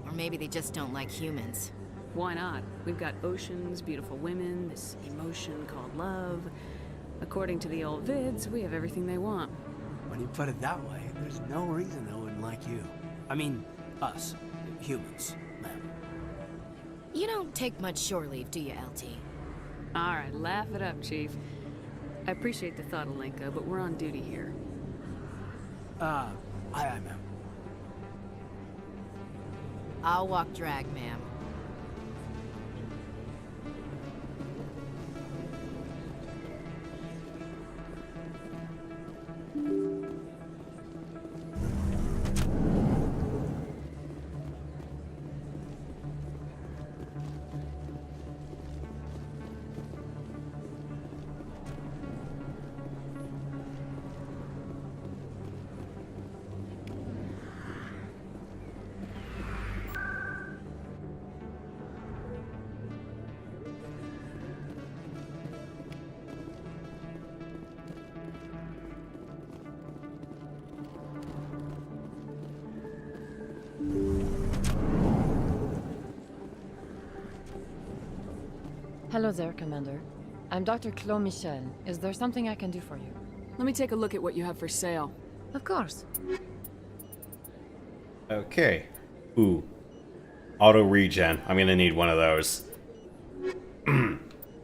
Or maybe they just don't like humans.
Why not? We've got oceans, beautiful women, this emotion called love. According to the old vids, we have everything they want.
When you put it that way, there's no reason they wouldn't like you. I mean, us. Humans. Them.
You don't take much shore leave, do you, LT?
Alright, laugh it up, Chief. I appreciate the thought, Alenka, but we're on duty here.
Aye, ma'am.
I'll walk drag, ma'am.
Hello there, Commander. I'm Dr. Claude Michel. Is there something I can do for you?
Let me take a look at what you have for sale.
Of course.
Okay. Ooh. Auto regen. I'm gonna need one of those.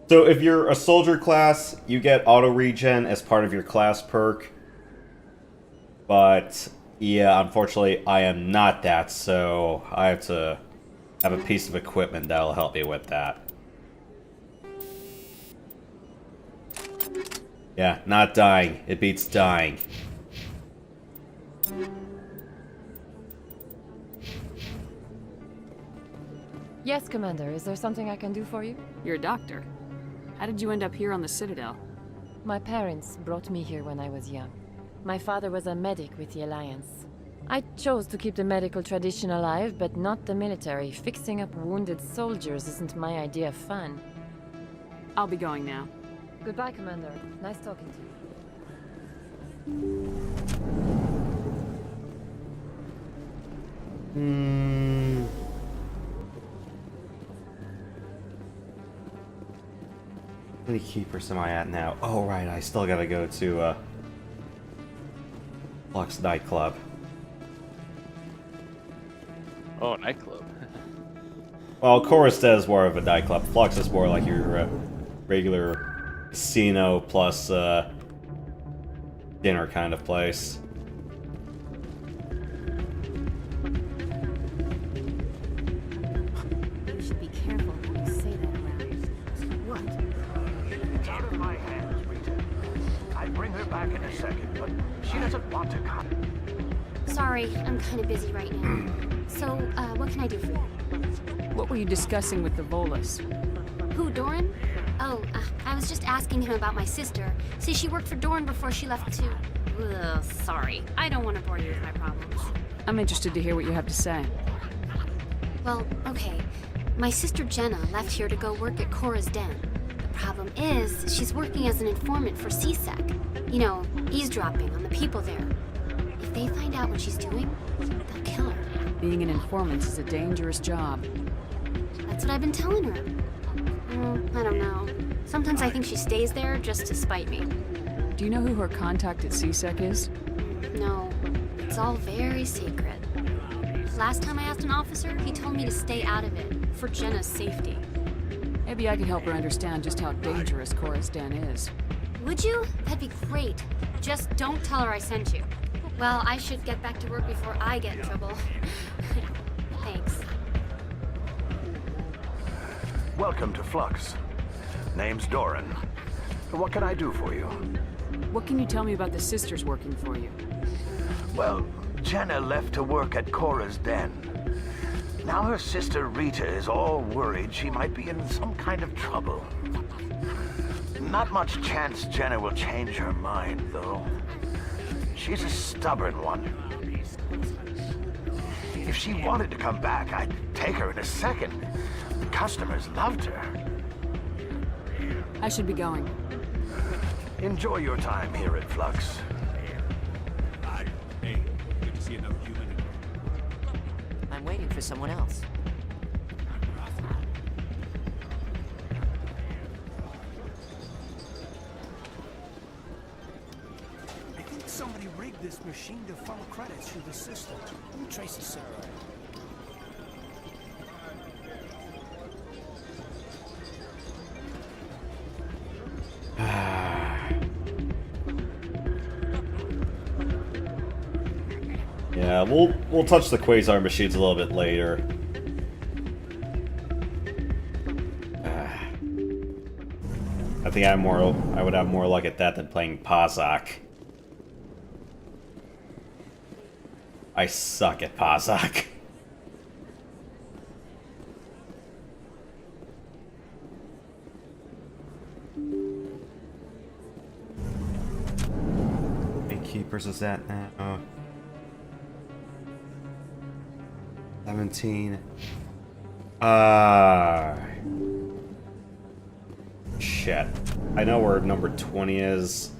So if you're a soldier class, you get auto regen as part of your class perk. But yeah, unfortunately, I am not that, so I have to have a piece of equipment that'll help me with that. Yeah, not dying. It beats dying.
Yes, Commander. Is there something I can do for you?
You're a doctor. How did you end up here on the Citadel?
My parents brought me here when I was young. My father was a medic with the Alliance. I chose to keep the medical tradition alive, but not the military. Fixing up wounded soldiers isn't my idea of fun.
I'll be going now.
Goodbye, Commander. Nice talking to you.
How many keepers am I at now? Oh, right, I still gotta go to, Flux nightclub.
Oh, nightclub.
Well, Coruscant is more of a nightclub. Flux is more like your regular casino plus dinner kind of place.
You should be careful when you say that around.
What? It's out of my hands, Rita. I'd bring her back in a second, but she doesn't want to come.
Sorry, I'm kind of busy right now. So, what can I do for you?
What were you discussing with the Volus?
Who, Doran? Oh, I was just asking him about my sister. See, she worked for Doran before she left too. Ugh, sorry. I don't want to bore you with my problems.
I'm interested to hear what you have to say.
Well, okay. My sister Jenna left here to go work at Cora's Den. The problem is, she's working as an informant for CSEC. You know, eavesdropping on the people there. If they find out what she's doing, they'll kill her.
Being an informant is a dangerous job.
That's what I've been telling her. I don't know. Sometimes I think she stays there just to spite me.
Do you know who her contact at CSEC is?
No, it's all very secret. Last time I asked an officer, he told me to stay out of it, for Jenna's safety.
Maybe I can help her understand just how dangerous Cora's Den is.
Would you? That'd be great. Just don't tell her I sent you. Well, I should get back to work before I get in trouble. Thanks.
Welcome to Flux. Name's Doran. What can I do for you?
What can you tell me about the sisters working for you?
Well, Jenna left to work at Cora's Den. Now her sister Rita is all worried she might be in some kind of trouble. Not much chance Jenna will change her mind, though. She's a stubborn one. If she wanted to come back, I'd take her in a second. The customers loved her.
I should be going.
Enjoy your time here at Flux.
Hey, good to see another human.
I'm waiting for someone else.
I think somebody rigged this machine to funnel credits through the system. Let me trace the signal.
Yeah, we'll touch the Quasar machines a little bit later. I think I would have more luck at that than playing Pazak. I suck at Pazak. How many keepers is that now? 17. Shit. I know where number 20 is.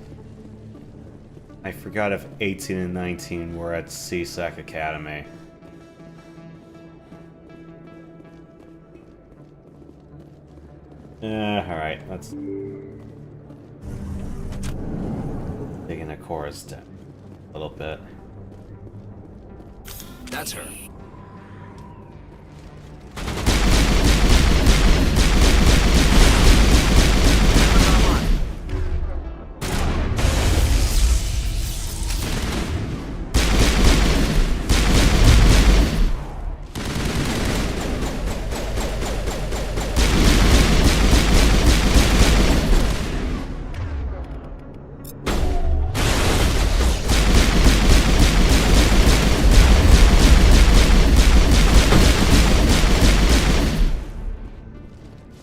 I forgot if 18 and 19 were at CSEC Academy. Alright, let's dig into Cora's den a little bit.
That's her.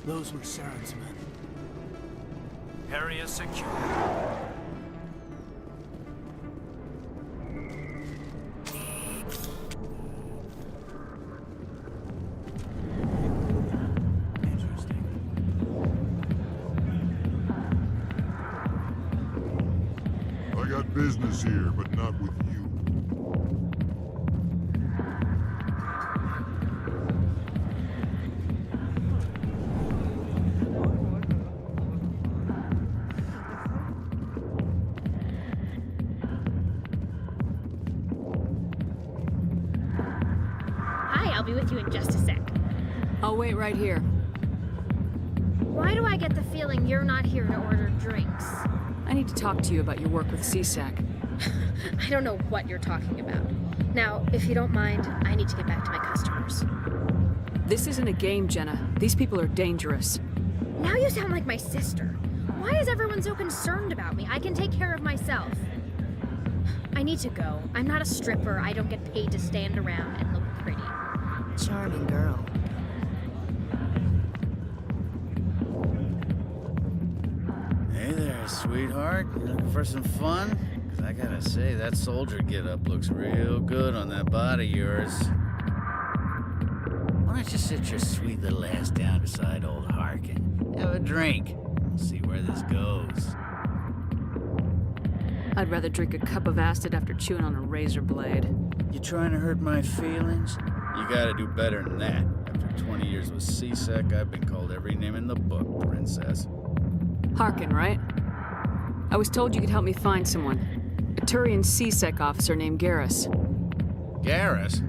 Those were Saren's men.
Area secure.
I got business here, but not with you.
Hi, I'll be with you in just a sec.
I'll wait right here.
Why do I get the feeling you're not here to order drinks?
I need to talk to you about your work with CSAC.
I don't know what you're talking about. Now, if you don't mind, I need to get back to my customers.
This isn't a game, Jenna. These people are dangerous.
Now you sound like my sister. Why is everyone so concerned about me? I can take care of myself. I need to go. I'm not a stripper. I don't get paid to stand around and look pretty.
Charming girl.
Hey there, sweetheart. You looking for some fun? 'Cause I gotta say, that soldier get-up looks real good on that body of yours. Why don't you sit your sweet little ass down beside old Harkin? Have a drink. We'll see where this goes.
I'd rather drink a cup of acid after chewing on a razor blade.
You trying to hurt my feelings? You gotta do better than that. After 20 years with CSEC, I've been called every name in the book, princess.
Harkin, right? I was told you could help me find someone. A Turian CSEC officer named Garrus.
Garrus?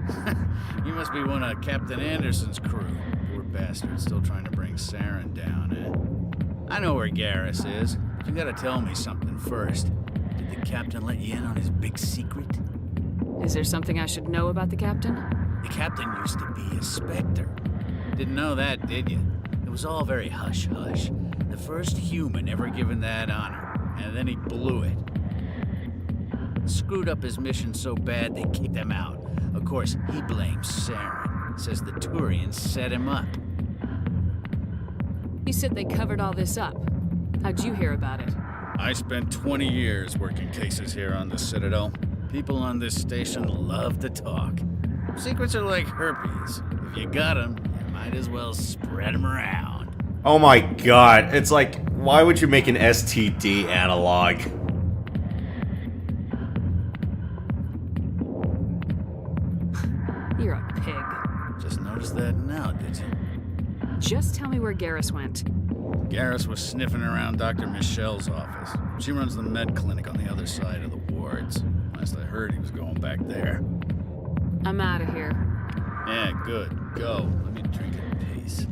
You must be one of Captain Anderson's crew. Poor bastard, still trying to bring Saren down, eh? I know where Garrus is. But you gotta tell me something first. Did the captain let you in on his big secret?
Is there something I should know about the captain?
The captain used to be a Spectre. Didn't know that, did you? It was all very hush-hush. The first human ever given that honor, and then he blew it. Screwed up his mission so bad they kicked him out. Of course, he blames Saren. Says the Turians set him up.
You said they covered all this up. How'd you hear about it?
I spent 20 years working cases here on the Citadel. People on this station love to talk. Secrets are like herpes. If you got them, you might as well spread them around.
Oh my god, it's like, why would you make an STD analog?
You're a pig.
Just noticed that now, did you?
Just tell me where Garrus went.
Garrus was sniffing around Dr. Michelle's office. She runs the med clinic on the other side of the wards. Last I heard, he was going back there.
I'm out of here.
Yeah, good. Go. Let me drink in peace.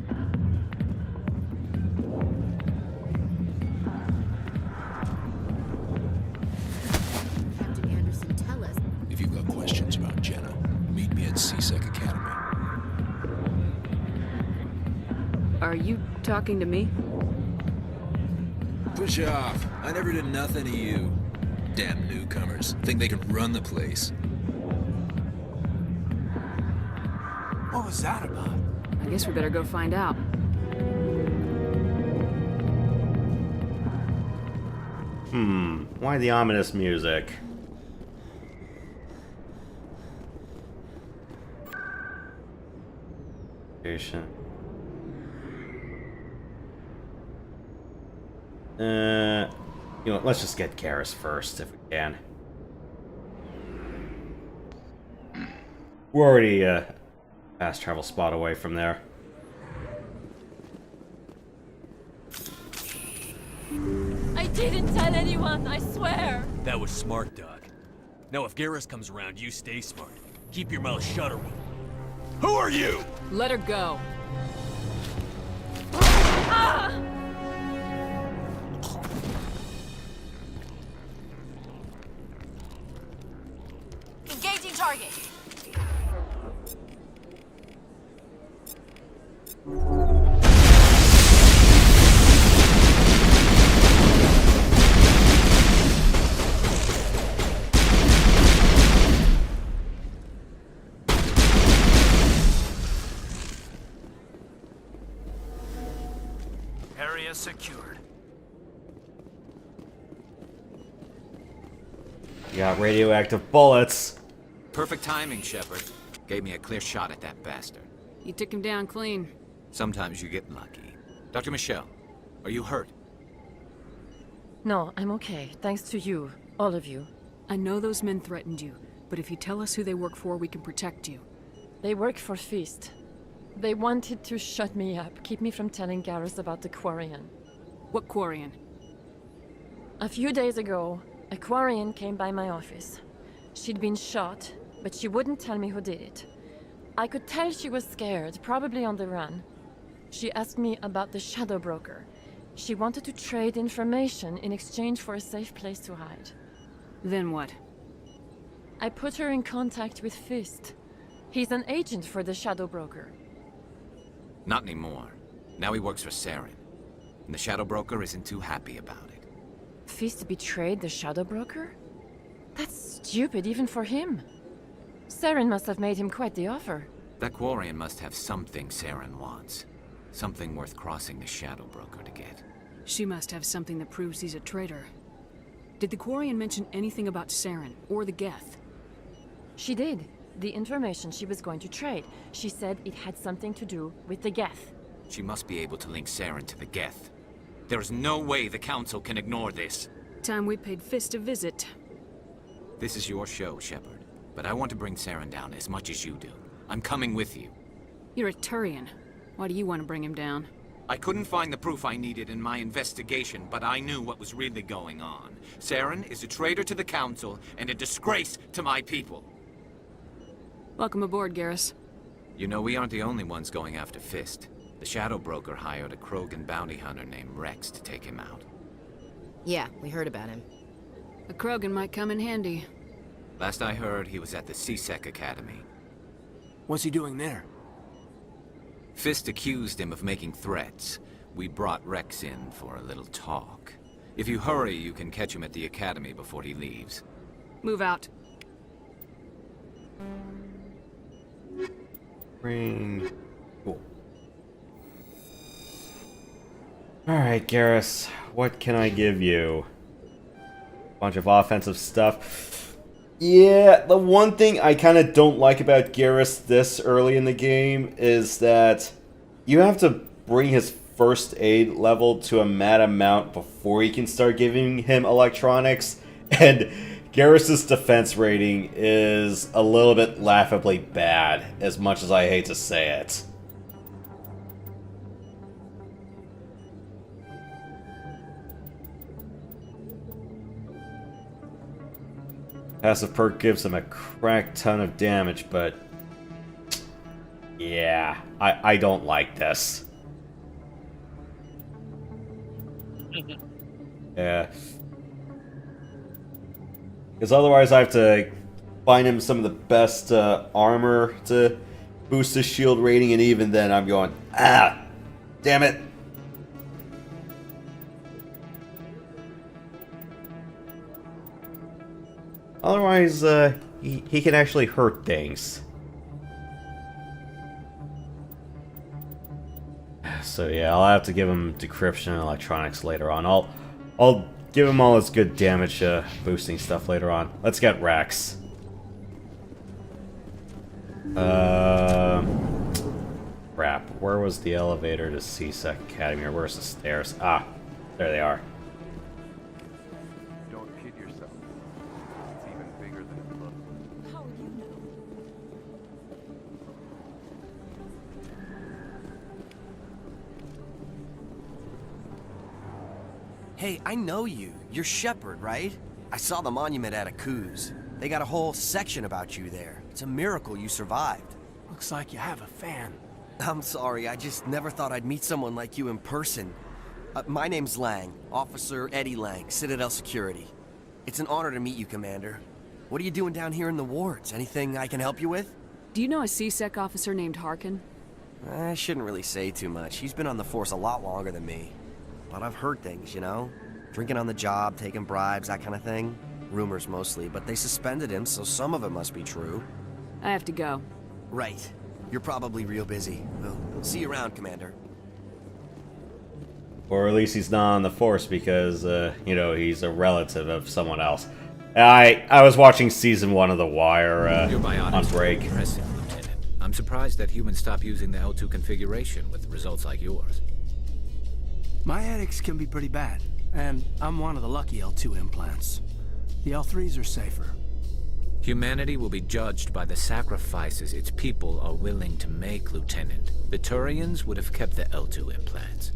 Captain Anderson, tell us.
If you've got questions about Jenna, meet me at CSEC Academy.
Are you talking to me?
Push off. I never did nothing to you. Damn newcomers. Think they can run the place.
What was that about?
I guess we better go find out.
Why the ominous music? Station. You know, let's just get Garrus first if we can. We're already a fast travel spot away from there.
didn't tell anyone, I swear!
That was smart, Doc. Now if Garrus comes around, you stay smart. Keep your mouth shut or we'll... Who are you?
Let her go.
Ah!
Engaging target.
Area secured.
You got radioactive bullets.
Perfect timing, Shepard. Gave me a clear shot at that bastard.
You took him down clean.
Sometimes you get lucky. Dr. Michelle, are you hurt?
No, I'm okay. Thanks to you. All of you.
I know those men threatened you, but if you tell us who they work for, we can protect you.
They work for Feast. They wanted to shut me up, keep me from telling Garrus about the Quarian.
What Quarian?
A few days ago, a Quarian came by my office. She'd been shot, but she wouldn't tell me who did it. I could tell she was scared, probably on the run. She asked me about the Shadow Broker. She wanted to trade information in exchange for a safe place to hide.
Then what?
I put her in contact with Fist. He's an agent for the Shadow Broker.
Not anymore. Now he works for Saren. And the Shadow Broker isn't too happy about it.
Fist betrayed the Shadow Broker? That's stupid even for him. Saren must have made him quite the offer.
That Quarian must have something Saren wants. Something worth crossing the Shadow Broker to get.
She must have something that proves he's a traitor. Did the Quarian mention anything about Saren, or the Geth?
She did. The information she was going to trade. She said it had something to do with the Geth.
She must be able to link Saren to the Geth. There is no way the Council can ignore this.
Time we paid Fist a visit.
This is your show, Shepard. But I want to bring Saren down as much as you do. I'm coming with you.
You're a Turian. Why do you want to bring him down?
I couldn't find the proof I needed in my investigation, but I knew what was really going on. Saren is a traitor to the Council and a disgrace to my people.
Welcome aboard, Garrus.
You know, we aren't the only ones going after Fist. The Shadow Broker hired a Krogan bounty hunter named Rex to take him out.
Yeah, we heard about him.
A Krogan might come in handy.
Last I heard, he was at the CSEC Academy.
What's he doing there?
Fist accused him of making threats. We brought Rex in for a little talk. If you hurry, you can catch him at the Academy before he leaves.
Move out.
Ring. Cool. Alright, Garrus. What can I give you? Bunch of offensive stuff. Yeah, the one thing I kind of don't like about Garrus this early in the game is that you have to bring his first aid level to a mad amount before you can start giving him electronics, and Garrus's defense rating is a little bit laughably bad, as much as I hate to say it. Passive perk gives him a crack ton of damage, but yeah, I don't like this. Yeah. Because otherwise I have to find him some of the best armor to boost his shield rating, and even then I'm going, ah, damn it. Otherwise, he can actually hurt things. So yeah, I'll have to give him decryption and electronics later on. I'll give him all his good damage boosting stuff later on. Let's get Rex. Crap. Where was the elevator to CSEC Academy, or where's the stairs? Ah, there they are.
Don't kid yourself. It's even bigger than it looks.
How would you know?
Hey, I know you. You're Shepard, right? I saw the monument at Akuz. They got a whole section about you there. It's a miracle you survived.
Looks like you have a fan.
I'm sorry, I just never thought I'd meet someone like you in person. My name's Lang, Officer Eddie Lang, Citadel Security. It's an honor to meet you, Commander. What are you doing down here in the wards? Anything I can help you with?
Do you know a C-Sec officer named Harkin?
I shouldn't really say too much. He's been on the force a lot longer than me. But I've heard things, you know? Drinking on the job, taking bribes, that kind of thing. Rumors mostly, but they suspended him, so some of it must be true.
I have to go.
Right. You're probably real busy. Well, see you around, Commander.
Or at least he's not on the force because, you know, he's a relative of someone else. I was watching season 1 of The Wire on break.
Impressive, Lieutenant. I'm surprised that humans stop using the L2 configuration with results like yours.
My headaches can be pretty bad, and I'm one of the lucky L2 implants. The L3s are safer.
Humanity will be judged by the sacrifices its people are willing to make, Lieutenant. The Turians would have kept the L2 implants.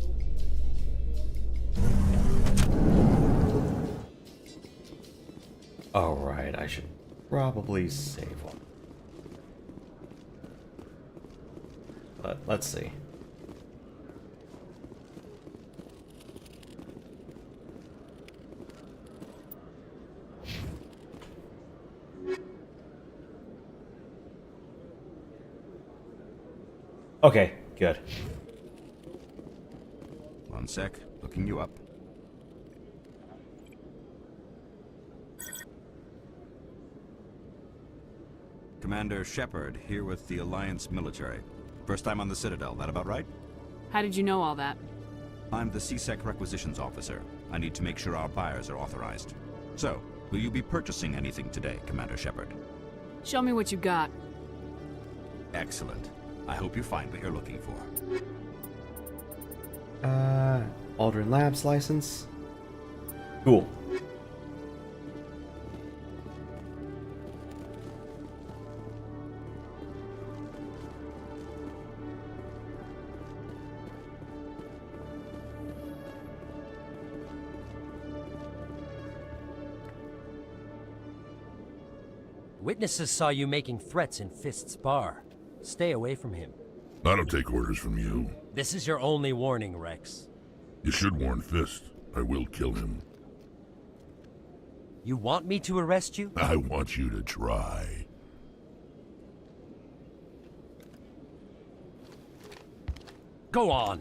Alright, I should probably save one. But let's see. Okay, good.
One sec, looking you up. Commander Shepard, here with the Alliance military. First time on the Citadel, that about right?
How did you know all that?
I'm the C-Sec requisitions officer. I need to make sure our buyers are authorized. So, will you be purchasing anything today, Commander Shepard?
Show me what you got.
Excellent. I hope you find what you're looking for.
Aldrin Labs license. Cool.
Witnesses saw you making threats in Fist's bar. Stay away from him.
I don't take orders from you.
This is your only warning, Rex.
You should warn Fist. I will kill him.
You want me to arrest you?
I want you to try.
Go on.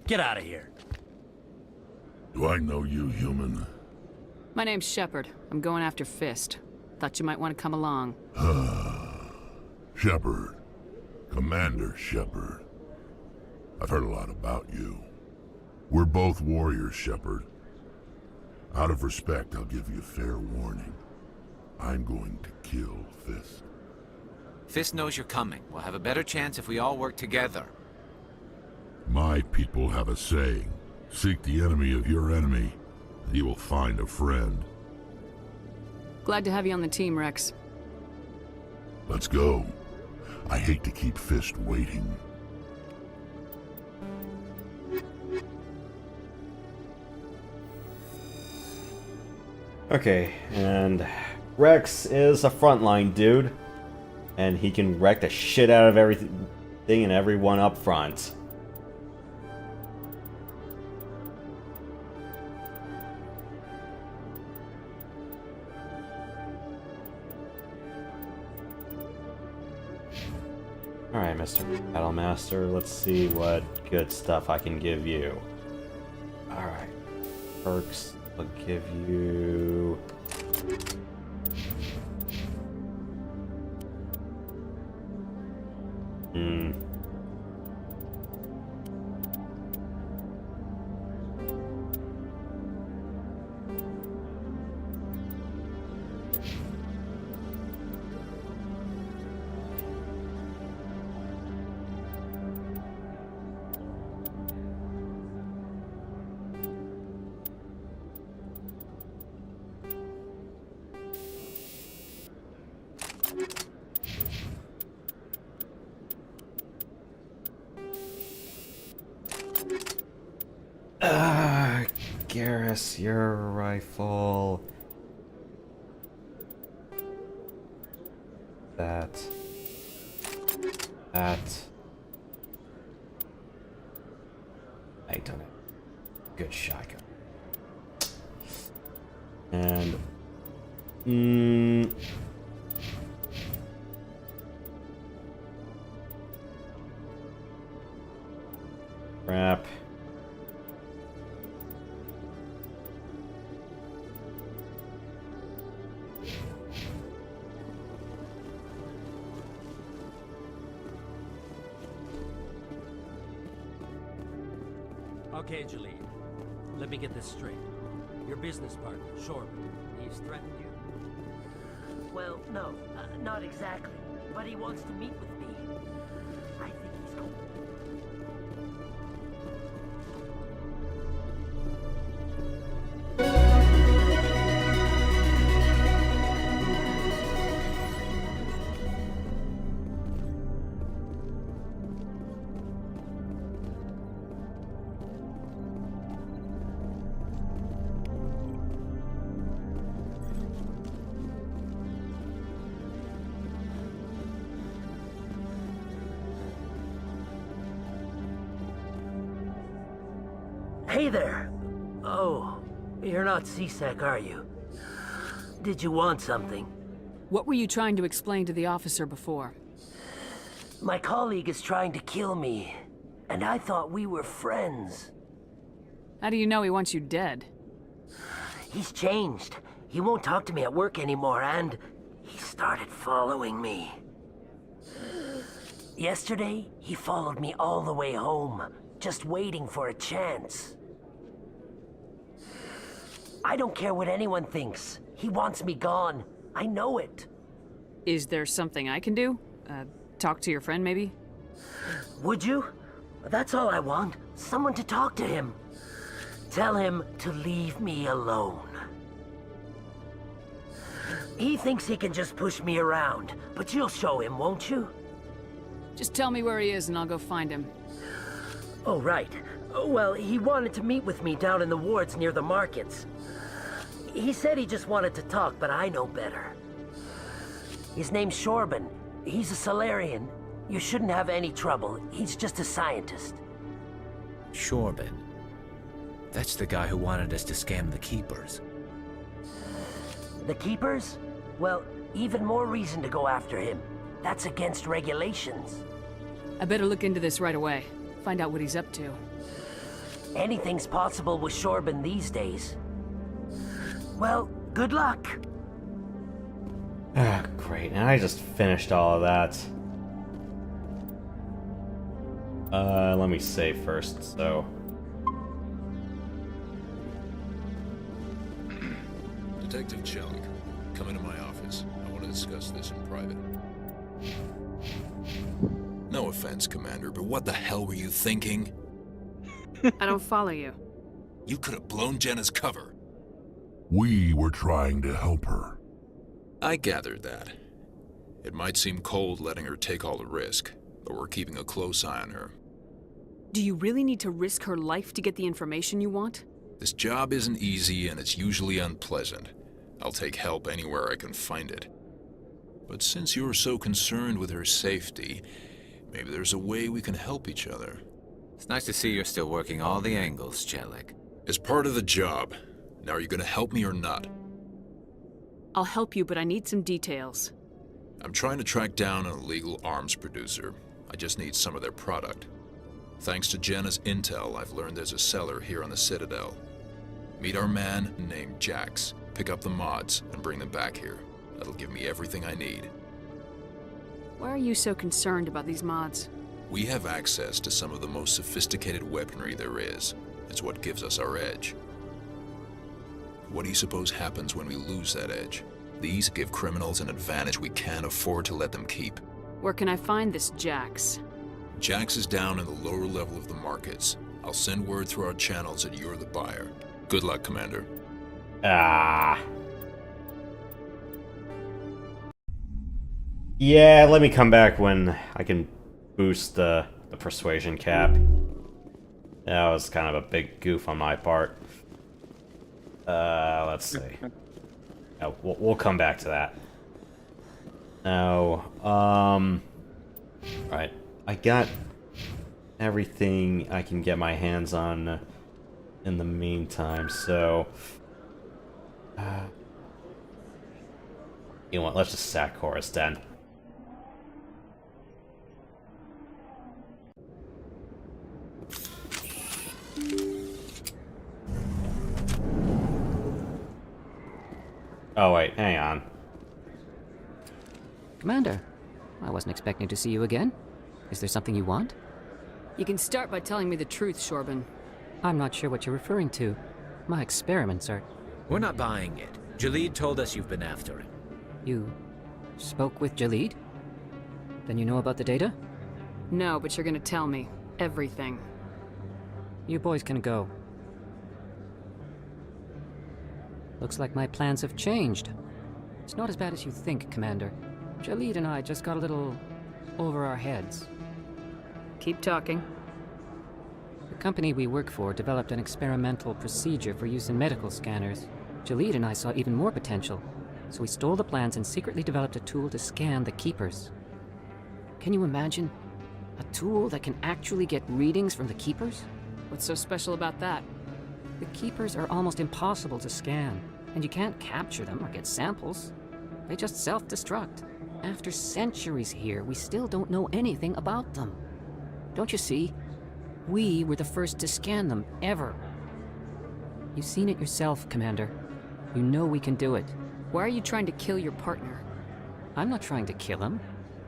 Get out of here.
Do I know you, human?
My name's Shepard. I'm going after Fist. Thought you might want to come along.
Shepard. Commander Shepard. I've heard a lot about you. We're both warriors, Shepard. Out of respect, I'll give you a fair warning. I'm going to kill Fist.
Fist knows you're coming. We'll have a better chance if we all work together.
My people have a saying. Seek the enemy of your enemy, and you will find a friend.
Glad to have you on the team, Rex.
Let's go. I hate to keep Fist waiting.
Okay, and Rex is a frontline dude, and he can wreck the shit out of everything and everyone up front. Alright, Mr. Battlemaster, let's see what good stuff I can give you. Alright, perks, I'll give you... Garrus, your rifle. That. I don't have good shotgun. And crap.
Okay, Jaleel. Let me get this straight. Your business partner, Shorb, he's threatened you?
Well, no, not exactly. But he wants to meet with me. I think he's cool. Hey there! Oh, you're not C-Sec, are you? Did you want something?
What were you trying to explain to the officer before?
My colleague is trying to kill me, and I thought we were friends.
How do you know he wants you dead?
He's changed. He won't talk to me at work anymore, and he started following me. Yesterday, he followed me all the way home, just waiting for a chance. I don't care what anyone thinks. He wants me gone. I know it.
Is there something I can do? Talk to your friend, maybe?
Would you? That's all I want. Someone to talk to him. Tell him to leave me alone. He thinks he can just push me around, but you'll show him, won't you?
Just tell me where he is and I'll go find him.
Oh, right. Well, he wanted to meet with me down in the wards near the markets. He said he just wanted to talk, but I know better. His name's Shorban. He's a Solarian. You shouldn't have any trouble. He's just a scientist.
Shorban. That's the guy who wanted us to scam the Keepers.
The Keepers? Well, even more reason to go after him. That's against regulations.
I better look into this right away. Find out what he's up to.
Anything's possible with Shorban these days. Well, good luck.
Ah, great. And I just finished all of that. Let me save first, so...
Detective Chelik, come into my office. I want to discuss this in private. No offense, Commander, but what the hell were you thinking?
I don't follow you.
You could have blown Jenna's cover.
We were trying to help her.
I gathered that. It might seem cold letting her take all the risk, but we're keeping a close eye on her.
Do you really need to risk her life to get the information you want?
This job isn't easy and it's usually unpleasant. I'll take help anywhere I can find it. But since you're so concerned with her safety, maybe there's a way we can help each other.
It's nice to see you're still working all the angles, Chelik.
It's part of the job. Now are you gonna help me or not?
I'll help you, but I need some details.
I'm trying to track down an illegal arms producer. I just need some of their product. Thanks to Jenna's intel, I've learned there's a seller here on the Citadel. Meet our man named Jax, pick up the mods, and bring them back here. That'll give me everything I need.
Why are you so concerned about these mods?
We have access to some of the most sophisticated weaponry there is. It's what gives us our edge. What do you suppose happens when we lose that edge? These give criminals an advantage we can't afford to let them keep.
Where can I find this Jax?
Jax is down in the lower level of the markets. I'll send word through our channels that you're the buyer. Good luck, Commander.
Ah. Yeah, let me come back when I can boost the persuasion cap. That was kind of a big goof on my part. Let's see. We'll come back to that. Now, right. I got everything I can get my hands on in the meantime, so... you know what, let's just sack Chorus then. Oh wait, hang on.
Commander, I wasn't expecting to see you again. Is there something you want?
You can start by telling me the truth, Shorban.
I'm not sure what you're referring to. My experiments are...
We're not buying it. Jalid told us you've been after him.
You spoke with Jalid? Then you know about the data?
No, but you're gonna tell me. Everything.
You boys can go. Looks like my plans have changed. It's not as bad as you think, Commander. Jalid and I just got a little over our heads.
Keep talking.
The company we work for developed an experimental procedure for use in medical scanners. Jalid and I saw even more potential, so we stole the plans and secretly developed a tool to scan the Keepers. Can you imagine? A tool that can actually get readings from the Keepers?
What's so special about that?
The Keepers are almost impossible to scan, and you can't capture them or get samples. They just self-destruct. After centuries here, we still don't know anything about them. Don't you see? We were the first to scan them, ever. You've seen it yourself, Commander. You know we can do it.
Why are you trying to kill your partner?
I'm not trying to kill him.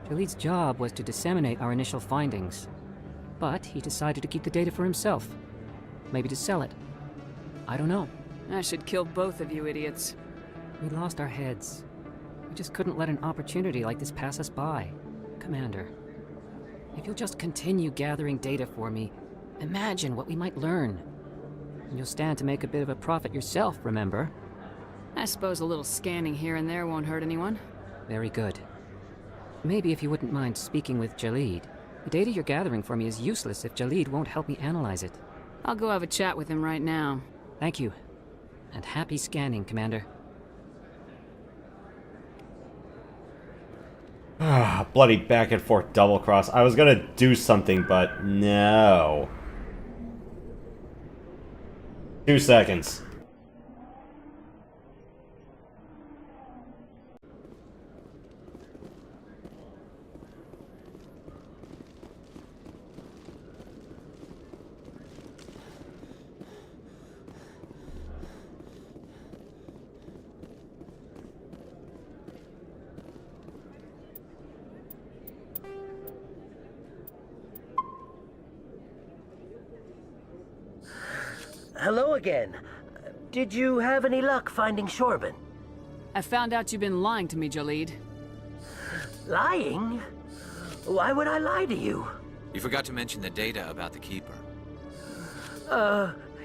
Jalid's job was to disseminate our initial findings. But he decided to keep the data for himself. Maybe to sell it. I don't know.
I should kill both of you idiots.
We lost our heads. We just couldn't let an opportunity like this pass us by. Commander, if you'll just continue gathering data for me, imagine what we might learn. And you'll stand to make a bit of a profit yourself, remember?
I suppose a little scanning here and there won't hurt anyone.
Very good. Maybe if you wouldn't mind speaking with Jalid. The data you're gathering for me is useless if Jalid won't help me analyze it.
I'll go have a chat with him right now.
Thank you. And happy scanning, Commander.
Bloody back and forth double cross. I was gonna do something, but no. 2 seconds.
Hello again. Did you have any luck finding Shorban?
I found out you've been lying to me, Jalid.
Lying? Why would I lie to you?
You forgot to mention the data about the Keeper.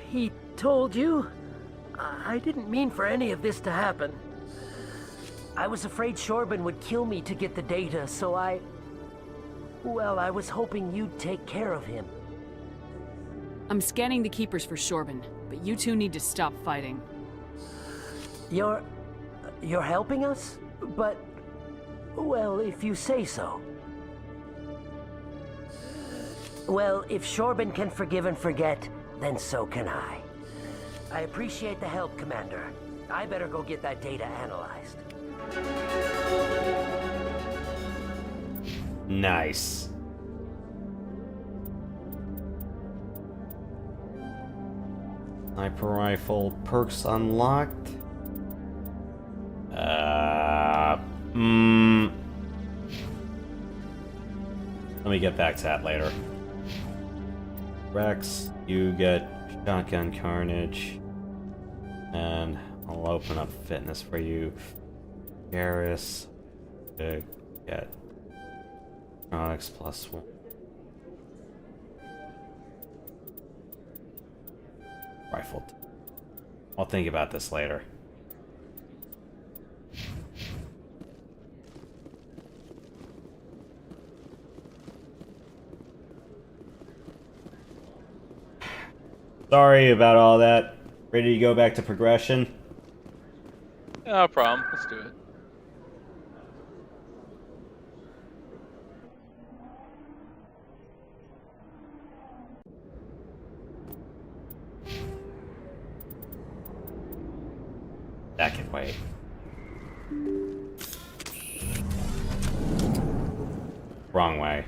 He told you? I didn't mean for any of this to happen. I was afraid Shorban would kill me to get the data, so well, I was hoping you'd take care of him.
I'm scanning the Keepers for Shorban, but you two need to stop fighting.
You're helping us? But, well, if you say so. Well, if Shorban can forgive and forget, then so can I. I appreciate the help, Commander. I better go get that data analyzed.
Nice. Sniper rifle perks unlocked. Let me get back to that later. Rex, you get shotgun carnage. And I'll open up fitness for you. Garrus, to get electronics +1. Rifle. I'll think about this later. Sorry about all that. Ready to go back to progression?
No problem. Let's do it.
That can wait. Wrong way.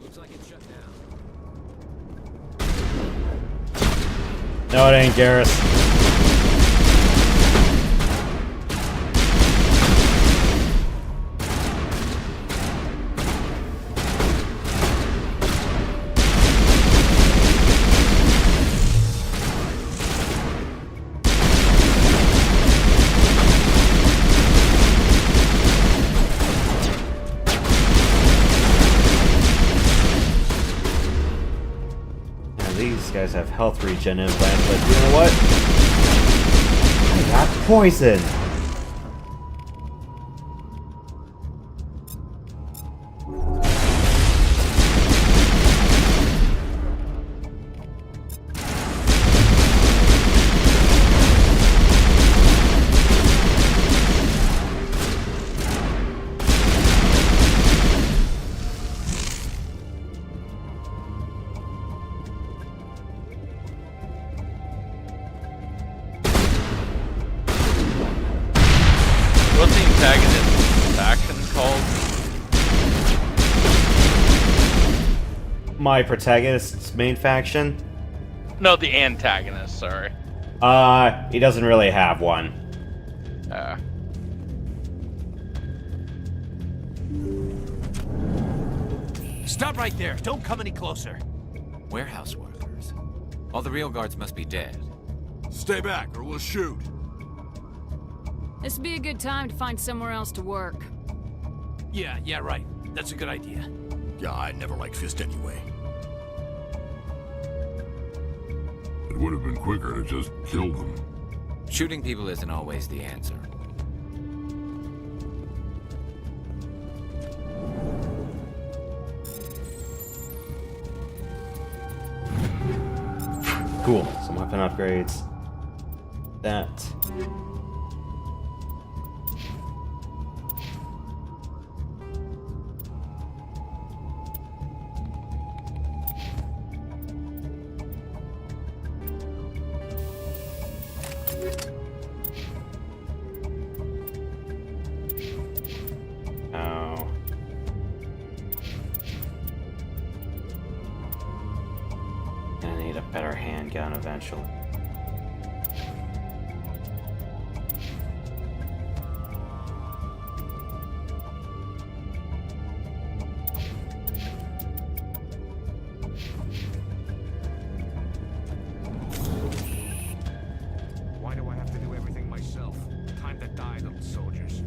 Looks like it's shut down.
No, it ain't, Garrus. These guys have health regen implants, but you know what? I got poison!
What's the antagonist faction called?
My protagonist's main faction?
No, the antagonist, sorry.
He doesn't really have one.
Stop right there. Don't come any closer.
Warehouse workers. All the real guards must be dead.
Stay back or we'll shoot.
This would be a good time to find somewhere else to work.
Yeah, right. That's a good idea.
Yeah, I never liked Fist anyway.
It would have been quicker to just kill them.
Shooting people isn't always the answer.
Cool. Some weapon upgrades. That. Oh. Gonna need a better handgun eventually.
Why do I have to do everything myself? Time to die, little soldiers.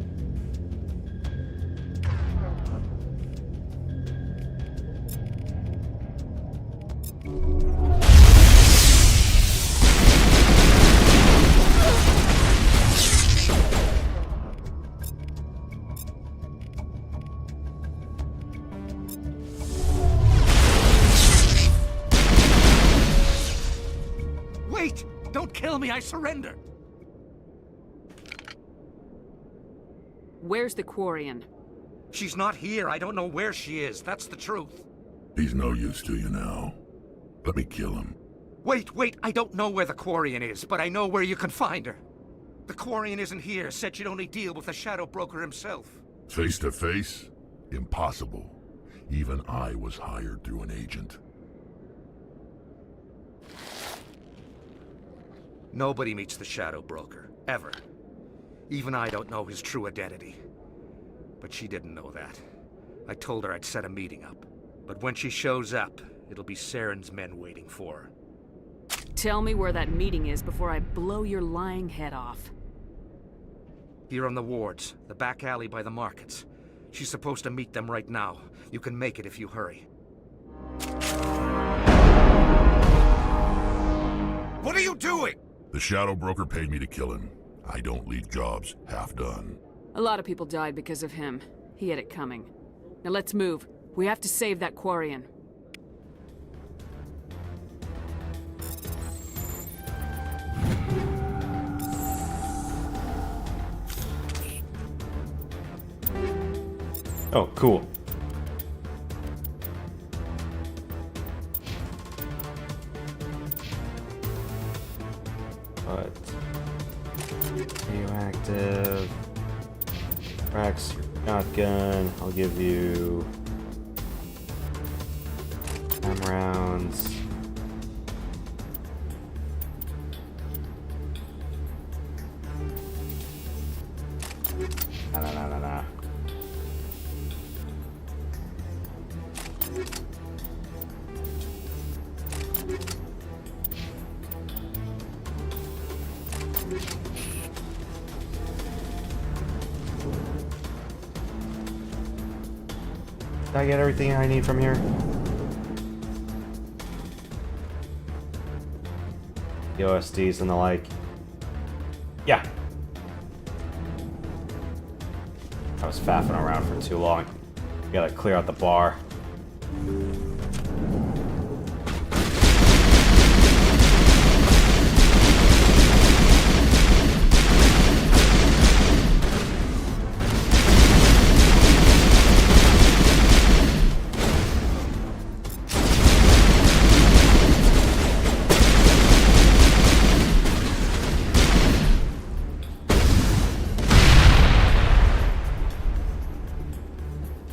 Wait! Don't kill me, I surrender!
Where's the Quarian?
She's not here. I don't know where she is. That's the truth.
He's no use to you now. Let me kill him.
Wait! I don't know where the Quarian is, but I know where you can find her. The Quarian isn't here. Said she'd only deal with the Shadow Broker himself.
Face to face? Impossible. Even I was hired through an agent.
Nobody meets the Shadow Broker. Ever. Even I don't know his true identity. But she didn't know that. I told her I'd set a meeting up. But when she shows up, it'll be Saren's men waiting for her.
Tell me where that meeting is before I blow your lying head off.
Here on the wards, the back alley by the markets. She's supposed to meet them right now. You can make it if you hurry.
What are you doing?
The Shadow Broker paid me to kill him. I don't leave jobs half done.
A lot of people died because of him. He had it coming. Now let's move. We have to save that Quarian.
Oh, cool. But radioactive. Cracks your shotgun. I'll give you 10 rounds. Nah. Did I get everything I need from here? The OSDs and the like. Yeah. I was faffing around for too long. Gotta clear out the bar.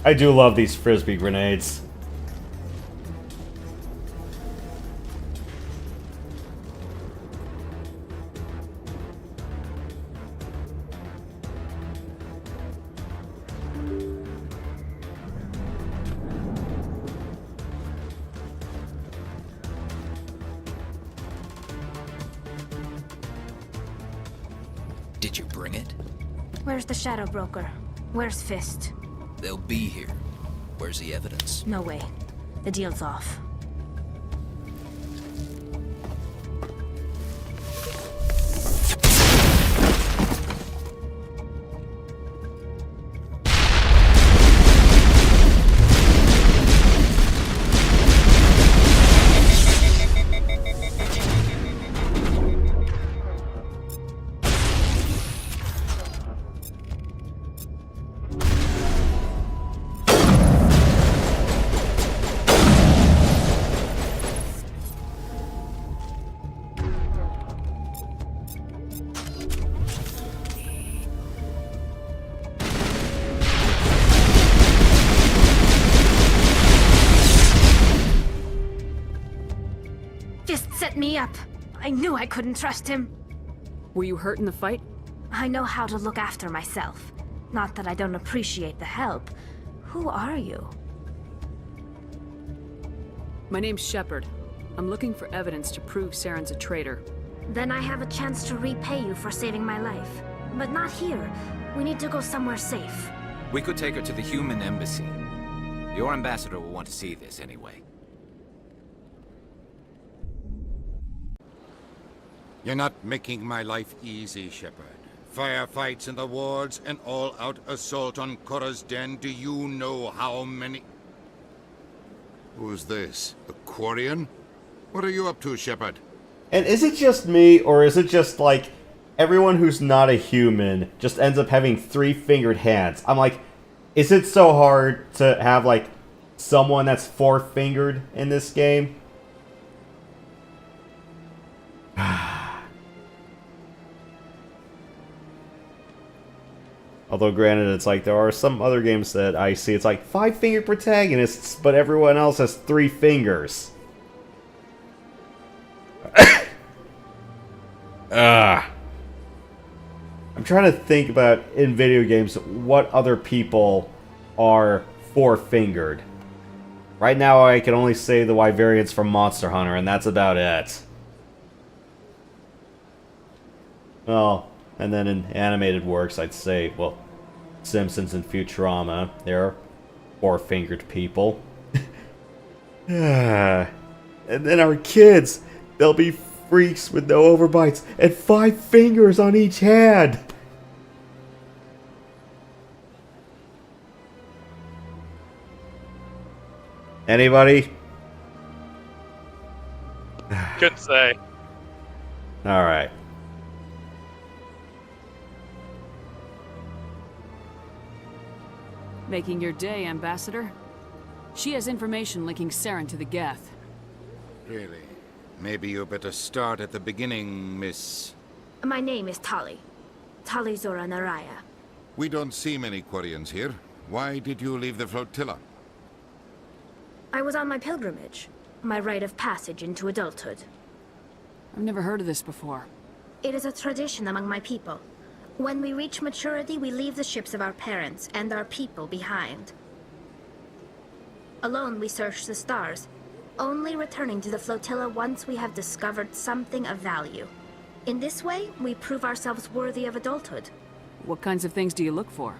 I do love these frisbee grenades.
Did you bring it?
Where's the Shadow Broker? Where's Fist?
They'll be here. Where's the evidence?
No way. The deal's off. Fist set me up. I knew I couldn't trust him.
Were you hurt in the fight?
I know how to look after myself. Not that I don't appreciate the help. Who are you?
My name's Shepard. I'm looking for evidence to prove Saren's a traitor.
Then I have a chance to repay you for saving my life. But not here. We need to go somewhere safe.
We could take her to the human embassy. Your ambassador will want to see this anyway.
You're not making my life easy, Shepard. Firefights in the wards, an all-out assault on Korra's den. Do you know how many...
Who's this? The Quarian? What are you up to, Shepard?
And is it just me, or is it just like everyone who's not a human just ends up having three-fingered hands? I'm like, is it so hard to have like someone that's four-fingered in this game? Although granted, it's like there are some other games that I see, it's like five-fingered protagonists, but everyone else has three fingers. I'm trying to think about, in video games, what other people are four-fingered. Right now, I can only say the Wyverians from Monster Hunter, and that's about it. Well, and then in animated works, I'd say, well, Simpsons and Futurama, they're four-fingered people. And then our kids, they'll be freaks with no overbites and 5 fingers on each hand. Anybody?
Couldn't say.
All right.
Making your day, Ambassador. She has information linking Saren to the Geth.
Really? Maybe you better start at the beginning, Miss...
My name is Tali. Tali Zora Naraya.
We don't see many Quarians here. Why did you leave the flotilla?
I was on my pilgrimage. My rite of passage into adulthood.
I've never heard of this before.
It is a tradition among my people. When we reach maturity, we leave the ships of our parents and our people behind. Alone, we search the stars, only returning to the flotilla once we have discovered something of value. In this way, we prove ourselves worthy of adulthood.
What kinds of things do you look for?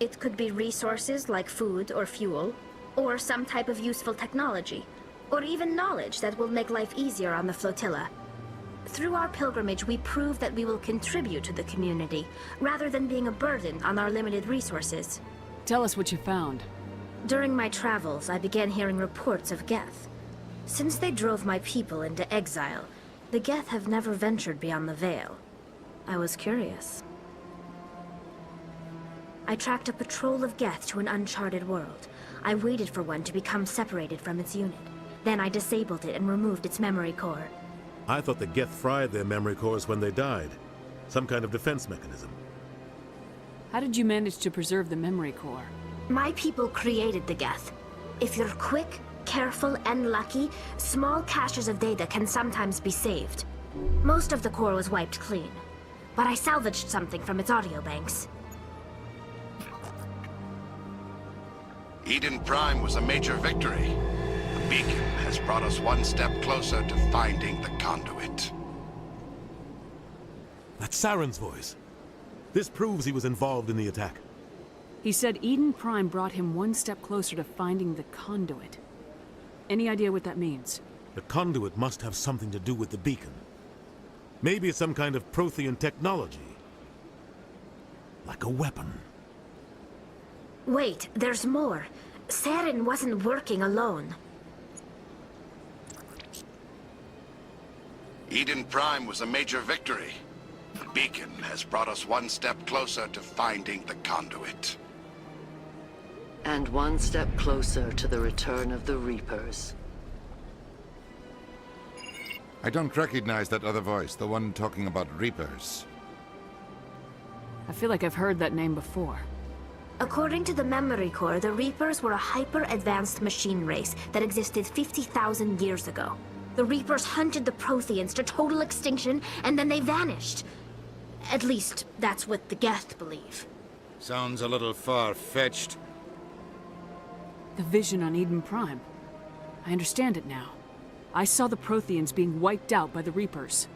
It could be resources like food or fuel, or some type of useful technology, or even knowledge that will make life easier on the flotilla. Through our pilgrimage, we prove that we will contribute to the community, rather than being a burden on our limited resources.
Tell us what you found.
During my travels, I began hearing reports of Geth. Since they drove my people into exile, the Geth have never ventured beyond the Veil. I was curious. I tracked a patrol of Geth to an uncharted world. I waited for one to become separated from its unit. Then I disabled it and removed its memory core.
I thought the Geth fried their memory cores when they died. Some kind of defense mechanism.
How did you manage to preserve the memory core?
My people created the Geth. If you're quick, careful, and lucky, small caches of data can sometimes be saved. Most of the core was wiped clean, but I salvaged something from its audio banks.
Eden Prime was a major victory. The beacon has brought us one step closer to finding the conduit.
That's Saren's voice. This proves he was involved in the attack.
He said Eden Prime brought him one step closer to finding the conduit. Any idea what that means?
The conduit must have something to do with the beacon. Maybe it's some kind of Prothean technology. Like a weapon.
Wait, there's more. Saren wasn't working alone.
Eden Prime was a major victory. The beacon has brought us one step closer to finding the conduit.
And one step closer to the return of the Reapers.
I don't recognize that other voice, the one talking about Reapers.
I feel like I've heard that name before.
According to the memory core, the Reapers were a hyper-advanced machine race that existed 50,000 years ago. The Reapers hunted the Protheans to total extinction, and then they vanished. At least, that's what the Geth believe.
Sounds a little far-fetched.
The vision on Eden Prime. I understand it now. I saw the Protheans being wiped out by the Reapers.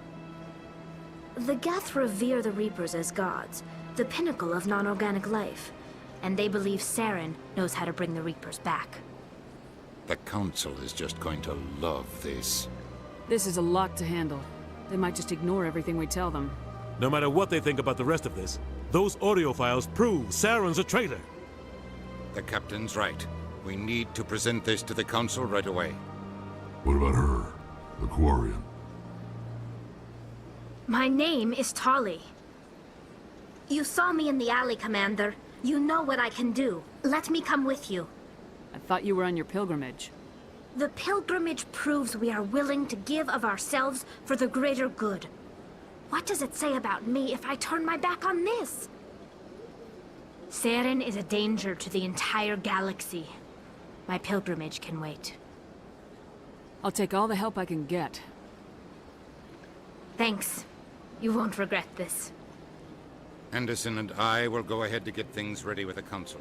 The Geth revere the Reapers as gods, the pinnacle of non-organic life. And they believe Saren knows how to bring the Reapers back.
The Council is just going to love this.
This is a lot to handle. They might just ignore everything we tell them.
No matter what they think about the rest of this, those audio files prove Saren's a traitor.
The Captain's right. We need to present this to the Council right away.
What about her? The Quarian?
My name is Tali. You saw me in the alley, Commander. You know what I can do. Let me come with you.
I thought you were on your pilgrimage.
The pilgrimage proves we are willing to give of ourselves for the greater good. What does it say about me if I turn my back on this? Saren is a danger to the entire galaxy. My pilgrimage can wait.
I'll take all the help I can get.
Thanks. You won't regret this.
Anderson and I will go ahead to get things ready with the Council.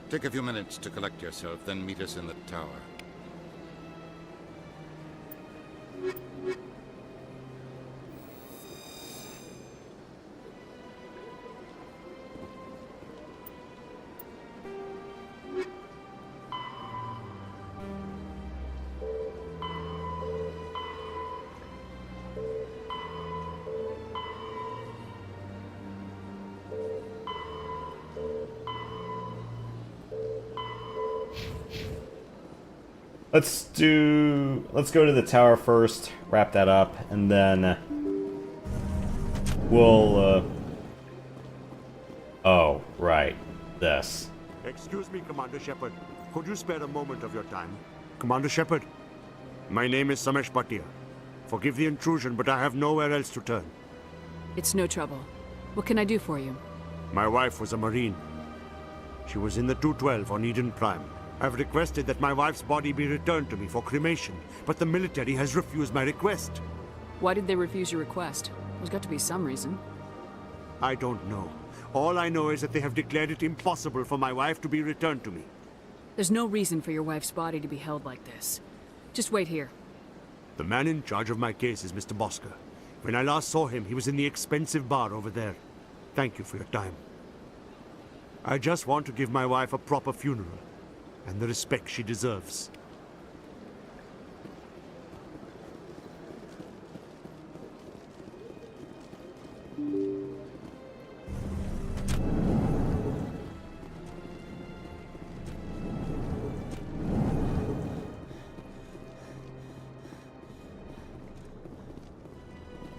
Take a few minutes to collect yourself, then meet us in the tower.
Let's go to the tower first, wrap that up, and then we'll oh, right. This.
Excuse me, Commander Shepard. Could you spare a moment of your time? Commander Shepard, my name is Samesh Bhatia. Forgive the intrusion, but I have nowhere else to turn.
It's no trouble. What can I do for you?
My wife was a Marine. She was in the 212 on Eden Prime. I've requested that my wife's body be returned to me for cremation, but the military has refused my request.
Why did they refuse your request? There's got to be some reason.
I don't know. All I know is that they have declared it impossible for my wife to be returned to me.
There's no reason for your wife's body to be held like this. Just wait here.
The man in charge of my case is Mr. Bosker. When I last saw him, he was in the expensive bar over there. Thank you for your time. I just want to give my wife a proper funeral, and the respect she deserves.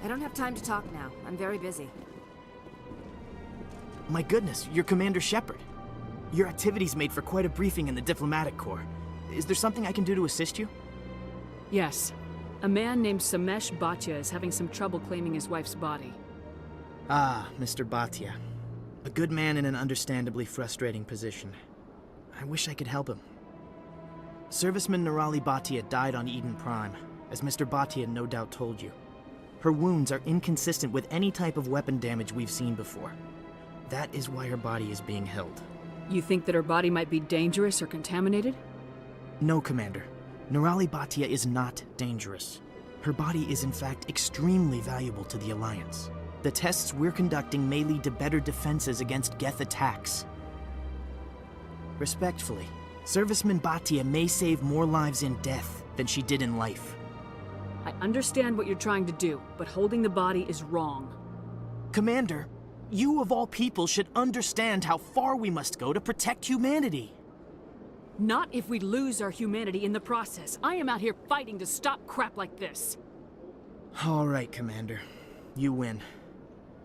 I don't have time to talk now. I'm very busy.
My goodness, you're Commander Shepard. Your activities made for quite a briefing in the Diplomatic Corps. Is there something I can do to assist you?
Yes. A man named Samesh Bhatia is having some trouble claiming his wife's body.
Ah, Mr. Bhatia. A good man in an understandably frustrating position. I wish I could help him. Serviceman Nirali Bhatia died on Eden Prime, as Mr. Bhatia no doubt told you. Her wounds are inconsistent with any type of weapon damage we've seen before. That is why her body is being held.
You think that her body might be dangerous or contaminated?
No, Commander. Nirali Bhatia is not dangerous. Her body is in fact extremely valuable to the Alliance. The tests we're conducting may lead to better defenses against Geth attacks. Respectfully, Serviceman Bhatia may save more lives in death than she did in life.
I understand what you're trying to do, but holding the body is wrong.
Commander, you of all people should understand how far we must go to protect humanity.
Not if we lose our humanity in the process. I am out here fighting to stop crap like this.
All right, Commander. You win.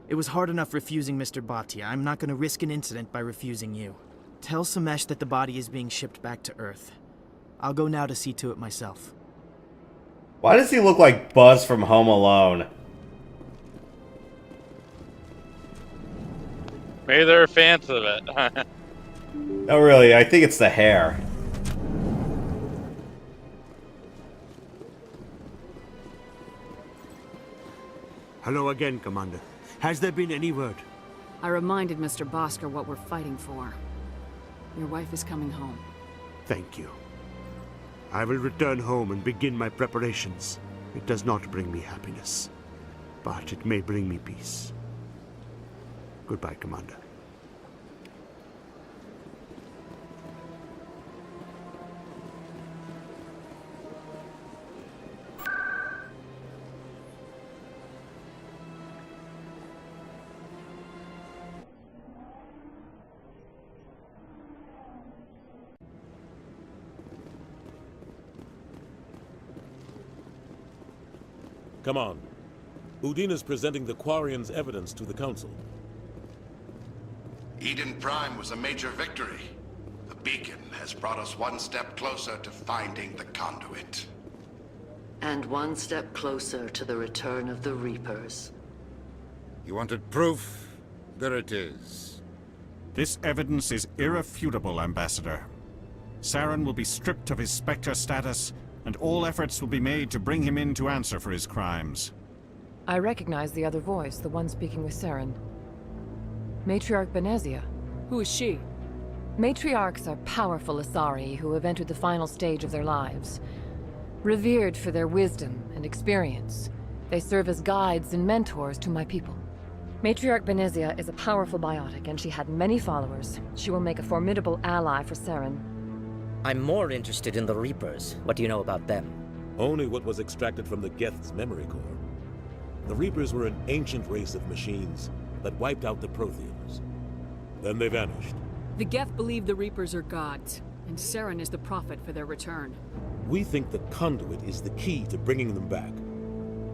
It was hard enough refusing Mr. Bhatia. I'm not going to risk an incident by refusing you. Tell Samesh that the body is being shipped back to Earth. I'll go now to see to it myself.
Why does he look like Buzz from Home Alone?
Maybe they're fans of it.
No, really, I think it's the hair.
Hello again, Commander. Has there been any word?
I reminded Mr. Bosker what we're fighting for. Your wife is coming home.
Thank you. I will return home and begin my preparations. It does not bring me happiness, but it may bring me peace. Goodbye, Commander.
Come on. Udine is presenting the Quarians' evidence to the Council.
Eden Prime was a major victory. The beacon has brought us one step closer to finding the conduit.
And one step closer to the return of the Reapers.
You wanted proof? There it is.
This evidence is irrefutable, Ambassador. Saren will be stripped of his Spectre status, and all efforts will be made to bring him in to answer for his crimes.
I recognize the other voice, the one speaking with Saren. Matriarch Benezia.
Who is she?
Matriarchs are powerful Asari who have entered the final stage of their lives. Revered for their wisdom and experience, they serve as guides and mentors to my people. Matriarch Benezia is a powerful biotic, and she had many followers. She will make a formidable ally for Saren.
I'm more interested in the Reapers. What do you know about them?
Only what was extracted from the Geth's memory core. The Reapers were an ancient race of machines that wiped out the Protheans. Then they vanished.
The Geth believe the Reapers are gods, and Saren is the prophet for their return.
We think the conduit is the key to bringing them back.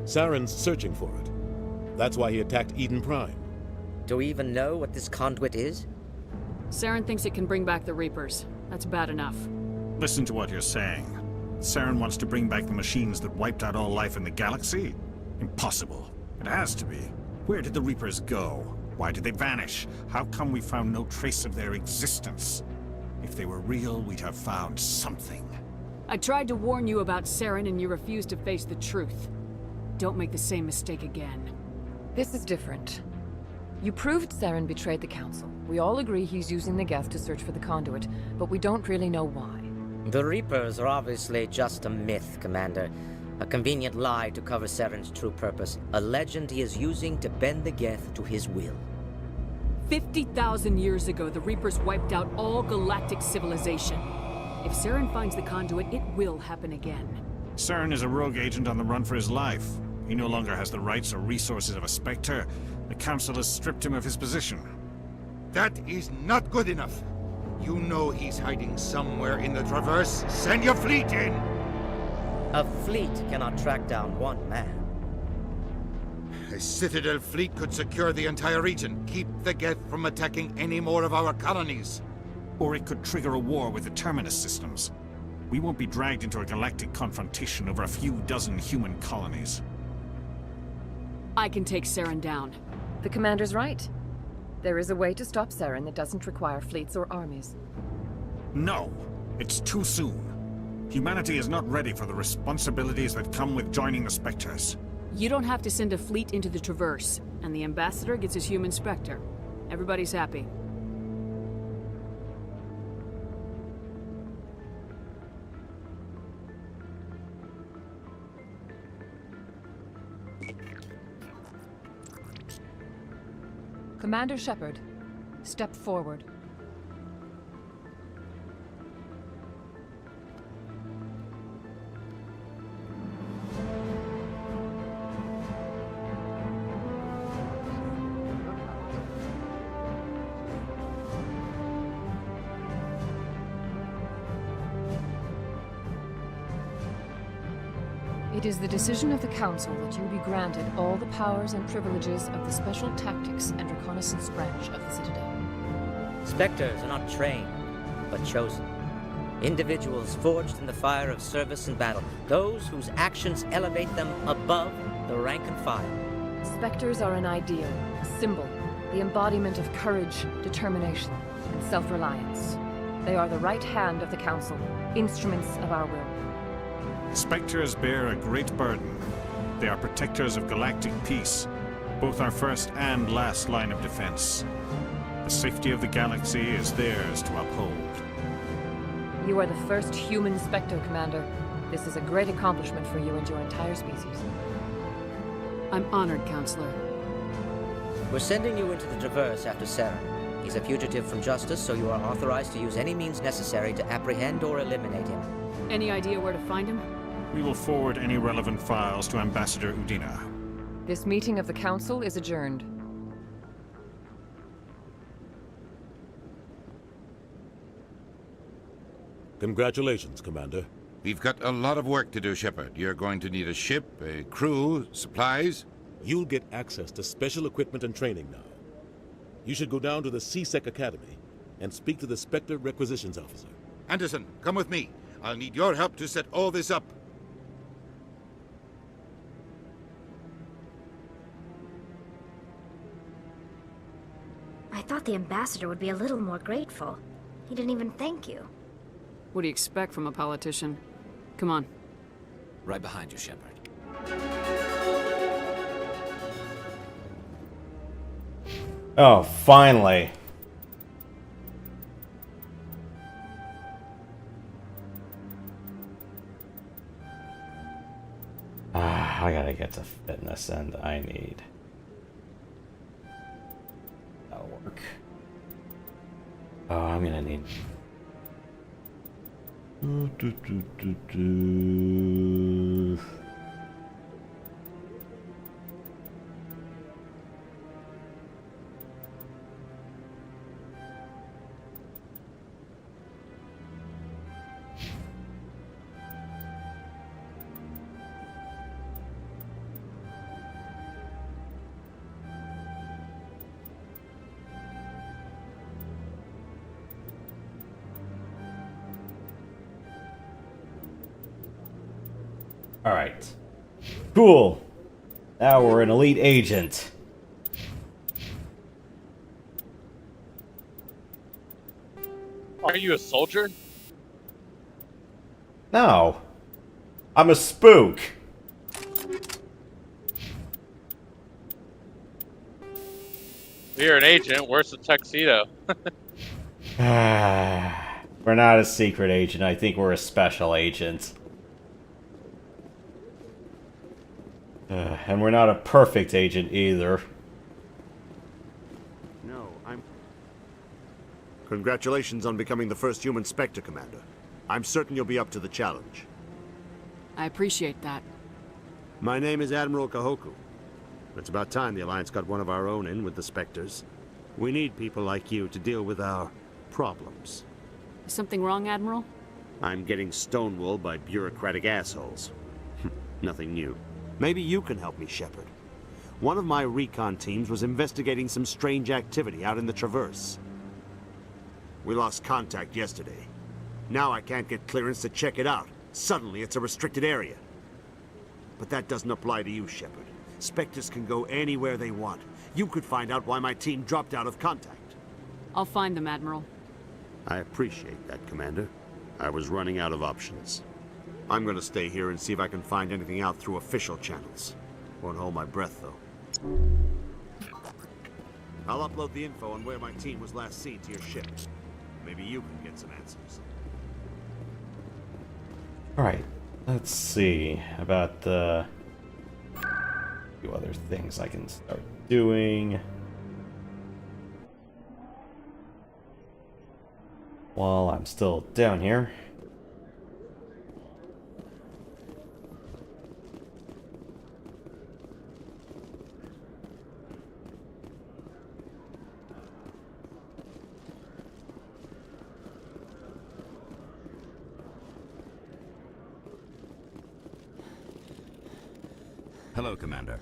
Saren's searching for it. That's why he attacked Eden Prime.
Do we even know what this conduit is?
Saren thinks it can bring back the Reapers. That's bad enough.
Listen to what you're saying. Saren wants to bring back the machines that wiped out all life in the galaxy? Impossible. It has to be. Where did the Reapers go? Why did they vanish? How come we found no trace of their existence? If they were real, we'd have found something.
I tried to warn you about Saren and you refused to face the truth. Don't make the same mistake again.
This is different. You proved Saren betrayed the Council. We all agree he's using the Geth to search for the conduit, but we don't really know why.
The Reapers are obviously just a myth, Commander. A convenient lie to cover Saren's true purpose. A legend he is using to bend the Geth to his will.
50,000 years ago, the Reapers wiped out all galactic civilization. If Saren finds the conduit, it will happen again.
Saren is a rogue agent on the run for his life. He no longer has the rights or resources of a Spectre. The Council has stripped him of his position.
That is not good enough. You know he's hiding somewhere in the Traverse. Send your fleet in!
A fleet cannot track down one man.
A Citadel fleet could secure the entire region, keep the Geth from attacking any more of our colonies.
Or it could trigger a war with the Terminus systems. We won't be dragged into a galactic confrontation over a few dozen human colonies.
I can take Saren down.
The Commander's right. There is a way to stop Saren that doesn't require fleets or armies.
No! It's too soon. Humanity is not ready for the responsibilities that come with joining the Spectres.
You don't have to send a fleet into the Traverse, and the Ambassador gets his human Spectre. Everybody's happy.
Commander Shepard, step forward. It is the decision of the Council that you be granted all the powers and privileges of the Special Tactics and Reconnaissance branch of the Citadel.
Spectres are not trained, but chosen. Individuals forged in the fire of service and battle. Those whose actions elevate them above the rank and file.
Spectres are an ideal, a symbol, the embodiment of courage, determination, and self-reliance. They are the right hand of the Council, instruments of our will.
Spectres bear a great burden. They are protectors of galactic peace, both our first and last line of defense. The safety of the galaxy is theirs to uphold.
You are the first human Spectre, Commander. This is a great accomplishment for you and your entire species.
I'm honored, Counselor.
We're sending you into the Traverse after Saren. He's a fugitive from justice, so you are authorized to use any means necessary to apprehend or eliminate him.
Any idea where to find him?
We will forward any relevant files to Ambassador Udina.
This meeting of the Council is adjourned.
Congratulations, Commander.
We've got a lot of work to do, Shepard. You're going to need a ship, a crew, supplies.
You'll get access to special equipment and training now. You should go down to the C-Sec Academy and speak to the Spectre Requisitions Officer.
Anderson, come with me. I'll need your help to set all this up.
I thought the Ambassador would be a little more grateful. He didn't even thank you.
What do you expect from a politician? Come on.
Right behind you, Shepard.
Oh, finally. I gotta get to fitness and I need... That'll work. Oh, I'm gonna need... Alright. Cool. Now we're an elite agent.
Are you a soldier?
No. I'm a spook.
You're an agent. Where's the tuxedo?
We're not a secret agent. I think we're a special agent. And we're not a perfect agent either.
No, I'm... Congratulations on becoming the first human Spectre, Commander. I'm certain you'll be up to the challenge.
I appreciate that.
My name is Admiral Kahoku. It's about time the Alliance got one of our own in with the Spectres. We need people like you to deal with our problems.
Is something wrong, Admiral?
I'm getting stonewalled by bureaucratic assholes. Nothing new. Maybe you can help me, Shepard. One of my recon teams was investigating some strange activity out in the Traverse. We lost contact yesterday. Now I can't get clearance to check it out. Suddenly it's a restricted area. But that doesn't apply to you, Shepard. Spectres can go anywhere they want. You could find out why my team dropped out of contact.
I'll find them, Admiral.
I appreciate that, Commander. I was running out of options. I'm gonna stay here and see if I can find anything out through official channels. Won't hold my breath, though. I'll upload the info on where my team was last seen to your ship. Maybe you can get some answers.
Alright, let's see about the few other things I can start doing while I'm still down here.
Hello, Commander.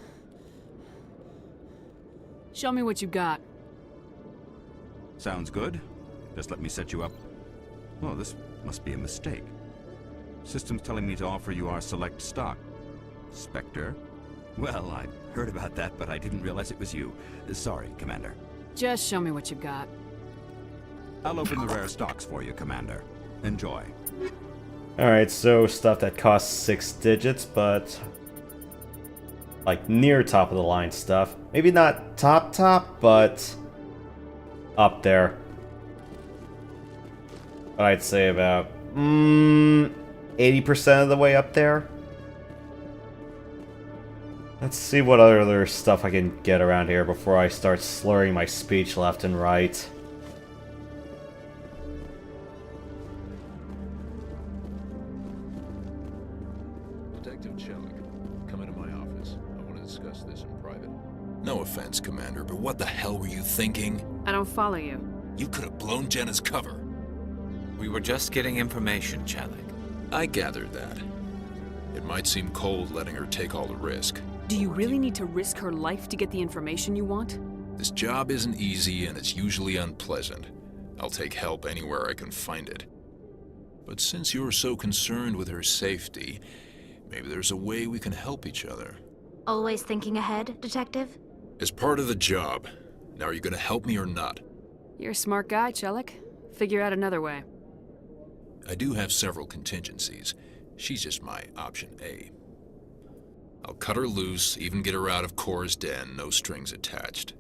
Show me what you got.
Sounds good. Just let me set you up. Oh, this must be a mistake. System's telling me to offer you our select stock. Spectre? Well, I heard about that, but I didn't realize it was you. Sorry, Commander.
Just show me what you got.
I'll open the rare stocks for you, Commander. Enjoy.
Alright, so stuff that costs 6 digits, but like near top of the line stuff. Maybe not top, but up there. I'd say about 80% of the way up there. Let's see what other stuff I can get around here before I start slurring my speech left and right.
Detective Chelik, come into my office. I want to discuss this in private. No offense, Commander, but what the hell were you thinking?
I don't follow you.
You could have blown Jenna's cover.
We were just getting information, Chelik.
I gathered that. It might seem cold letting her take all the risk.
Do you really need to risk her life to get the information you want?
This job isn't easy and it's usually unpleasant. I'll take help anywhere I can find it. But since you're so concerned with her safety, maybe there's a way we can help each other.
Always thinking ahead, Detective?
As part of the job. Now, are you gonna help me or not?
You're a smart guy, Chelik. Figure out another way.
I do have several contingencies. She's just my option A. I'll cut her loose, even get her out of Cora's den, no strings attached.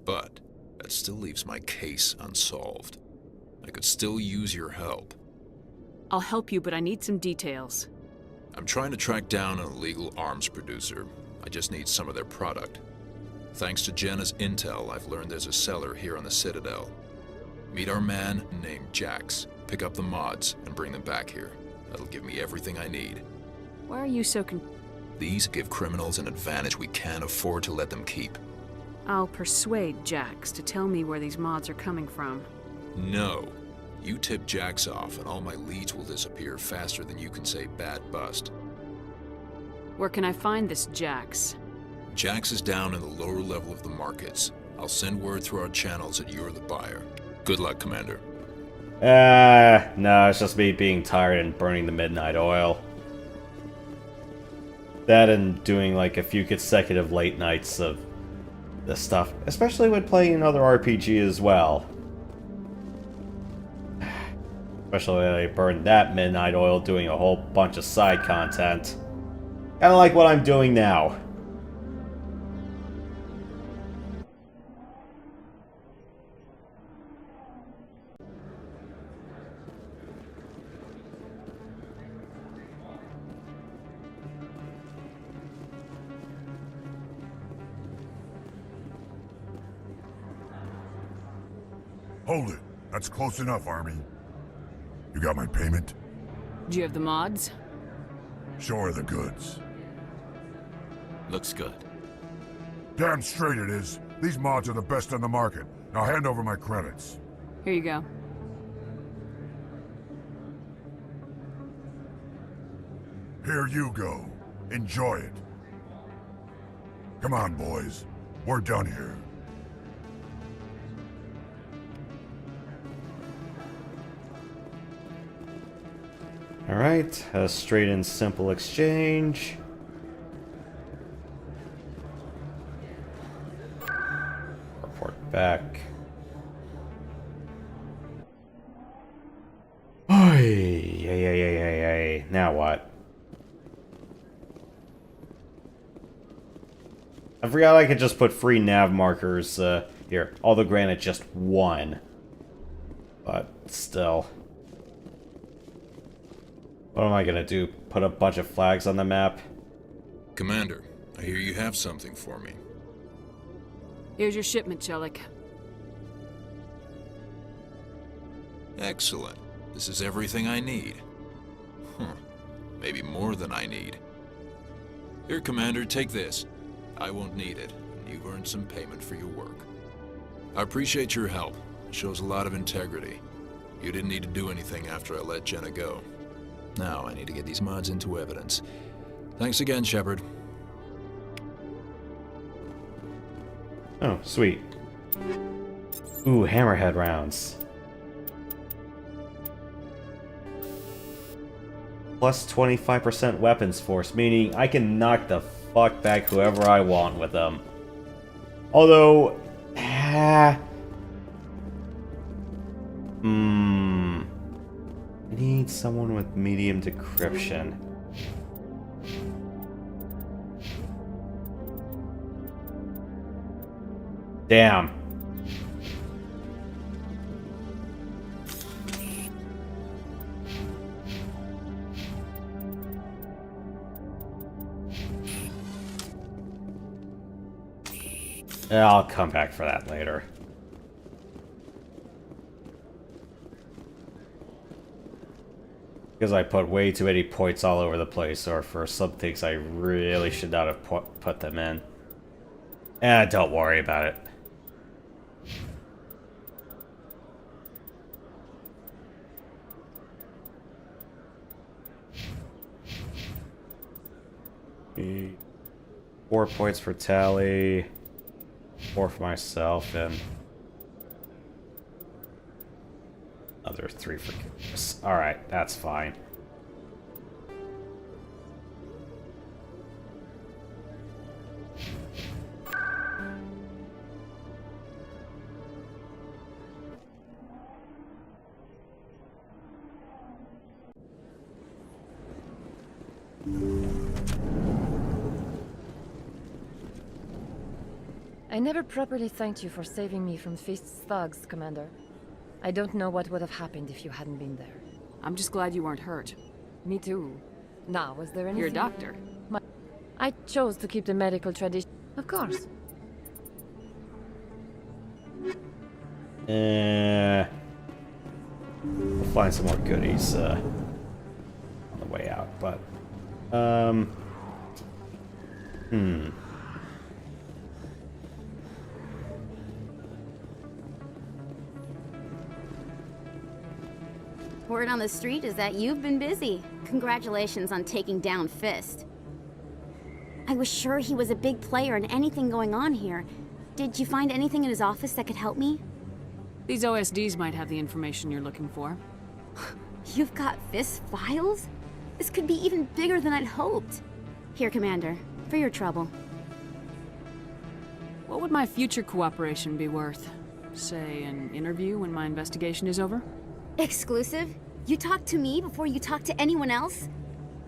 But that still leaves my case unsolved. I could still use your help.
I'll help you, but I need some details.
I'm trying to track down an illegal arms producer. I just need some of their product. Thanks to Jenna's intel, I've learned there's a seller here on the Citadel. Meet our man named Jax, pick up the mods, and bring them back here. That'll give me everything I need.
Why are you so
These give criminals an advantage we can't afford to let them keep.
I'll persuade Jax to tell me where these mods are coming from.
No. You tip Jax off and all my leads will disappear faster than you can say bad bust.
Where can I find this Jax?
Jax is down in the lower level of the markets. I'll send word through our channels that you're the buyer. Good luck, Commander.
No, it's just me being tired and burning the midnight oil. That and doing like a few consecutive late nights of this stuff, especially when playing another RPG as well. Especially when I burned that midnight oil doing a whole bunch of side content. Kinda like what I'm doing now.
Hold it. That's close enough, Army. You got my payment?
Do you have the mods?
Show her the goods.
Looks good.
Damn straight it is. These mods are the best on the market. Now hand over my credits.
Here you go.
Here you go. Enjoy it. Come on, boys. We're done here.
Alright, a straight and simple exchange. Report back. Hey. Now what? I forgot I could just put free nav markers here. Although granted, just one. But still. What am I gonna do? Put a bunch of flags on the map?
Commander, I hear you have something for me.
Here's your shipment, Chelik.
Excellent. This is everything I need. Maybe more than I need. Here, Commander, take this. I won't need it. You've earned some payment for your work. I appreciate your help. It shows a lot of integrity. You didn't need to do anything after I let Jenna go. Now I need to get these mods into evidence. Thanks again, Shepard.
Oh, sweet. Ooh, hammerhead rounds. Plus 25% weapons force, meaning I can knock the fuck back whoever I want with them. Although... I need someone with medium decryption. Damn. I'll come back for that later. Because I put way too many points all over the place, or for some things I really should not have put them in. Don't worry about it. Okay. 4 points for Tally, 4 for myself, and another 3 for Chris. Alright, that's fine.
I never properly thanked you for saving me from Feast's thugs, Commander. I don't know what would have happened if you hadn't been there.
I'm just glad you weren't hurt.
Me too. Now, was there anything...
You're a doctor.
I chose to keep the medical tradition. Of course.
We'll find some more goodies on the way out, but...
Word on the street is that you've been busy. Congratulations on taking down Fist. I was sure he was a big player in anything going on here. Did you find anything in his office that could help me?
These OSDs might have the information you're looking for.
You've got Fist files? This could be even bigger than I'd hoped. Here, Commander, for your trouble.
What would my future cooperation be worth? Say, an interview when my investigation is over?
Exclusive? You talk to me before you talk to anyone else?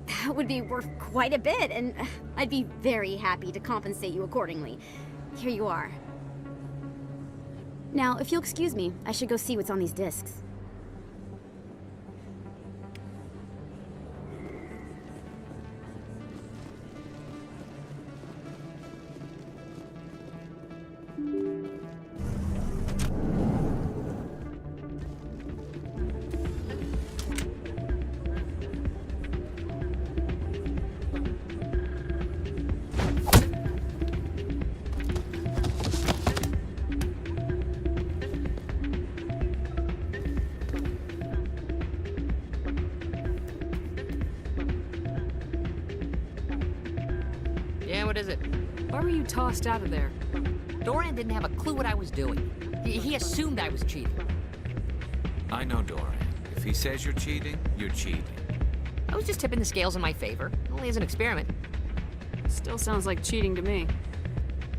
That would be worth quite a bit, and I'd be very happy to compensate you accordingly. Here you are. Now, if you'll excuse me, I should go see what's on these discs.
Yeah, what is it?
Why were you tossed out of there?
Doran didn't have a clue what I was doing. He assumed I was cheating.
I know Doran. If he says you're cheating, you're cheating.
I was just tipping the scales in my favor, only as an experiment.
Still sounds like cheating to me.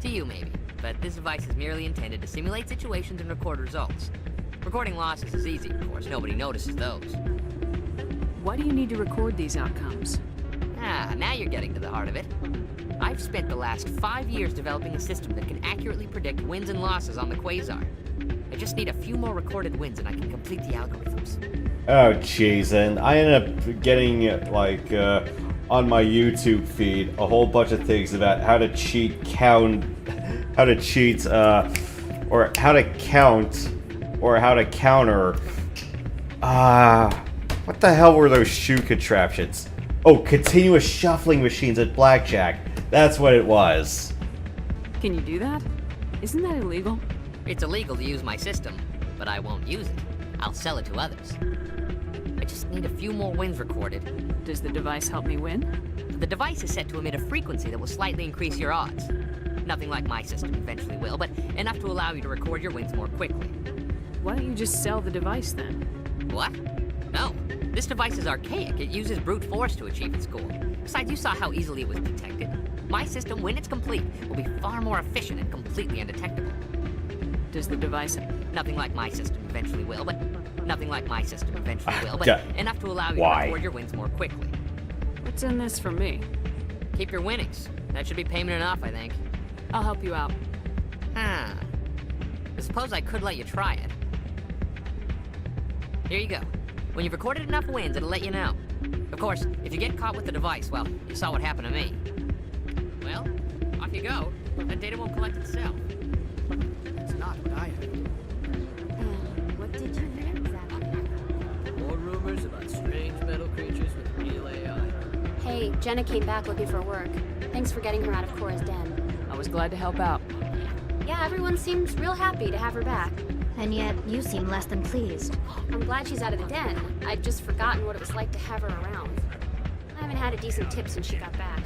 To you, maybe. But this device is merely intended to simulate situations and record results. Recording losses is easy, of course. Nobody notices those.
Why do you need to record these outcomes?
Ah, now you're getting to the heart of it. I've spent the last 5 years developing a system that can accurately predict wins and losses on the Quasar. I just need a few more recorded wins and I can complete the algorithms.
Oh, jeez, and I ended up getting, like, on my YouTube feed, a whole bunch of things about how to cheat, or how to count, or how to counter. What the hell were those shoe contraptions? Oh, continuous shuffling machines at blackjack. That's what it was.
Can you do that? Isn't that illegal?
It's illegal to use my system, but I won't use it. I'll sell it to others. I just need a few more wins recorded.
Does the device help me win?
The device is set to emit a frequency that will slightly increase your odds. Nothing like my system eventually will, but enough to allow you to record your wins more quickly.
Why don't you just sell the device then?
What? No. This device is archaic. It uses brute force to achieve its goal. Besides, you saw how easily it was detected. My system, when it's complete, will be far more efficient and completely undetectable.
Does the device...
Nothing like my system eventually will, but... Nothing like my system eventually will, but enough to allow you to record your wins more quickly.
What's in this for me?
Keep your winnings. That should be payment enough, I think.
I'll help you out.
I suppose I could let you try it. Here you go. When you've recorded enough wins, it'll let you know. Of course, if you get caught with the device, well, you saw what happened to me. Well, off you go. That data won't collect itself.
That's not what I heard.
What did you hear exactly?
More rumors about strange metal creatures with real AI.
Hey, Jenna came back looking for work. Thanks for getting her out of Cora's den.
I was glad to help out.
Yeah, everyone seems real happy to have her back.
And yet, you seem less than pleased.
I'm glad she's out of the den. I'd just forgotten what it was like to have her around. I haven't had a decent tip since she got back.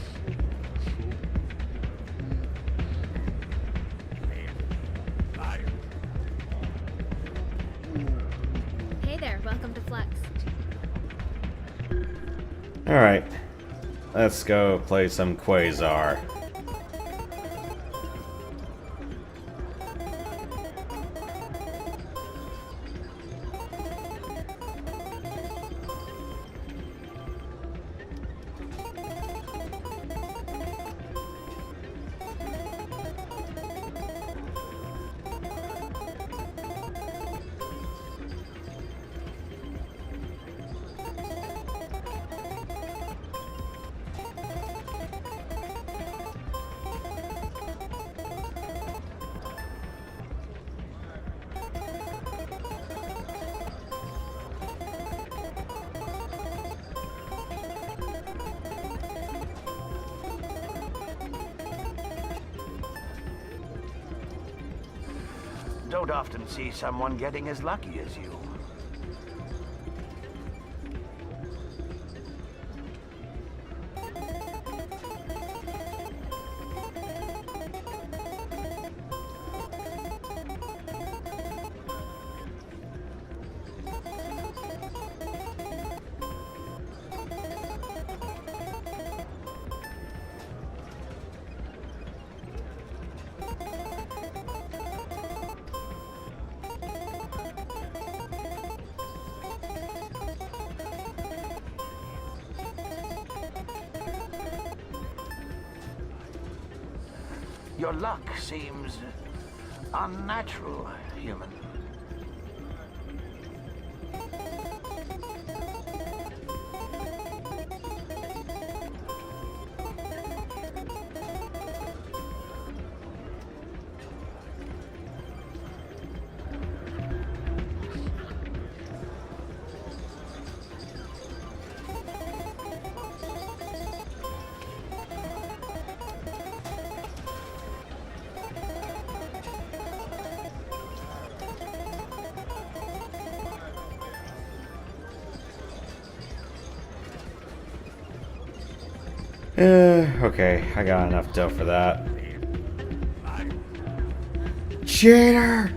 Hey there, welcome to Flex.
Alright. Let's go play some Quasar.
Don't often see someone getting as lucky as you. Your luck seems unnatural, human.
Okay, I got enough dough for that. Cheater!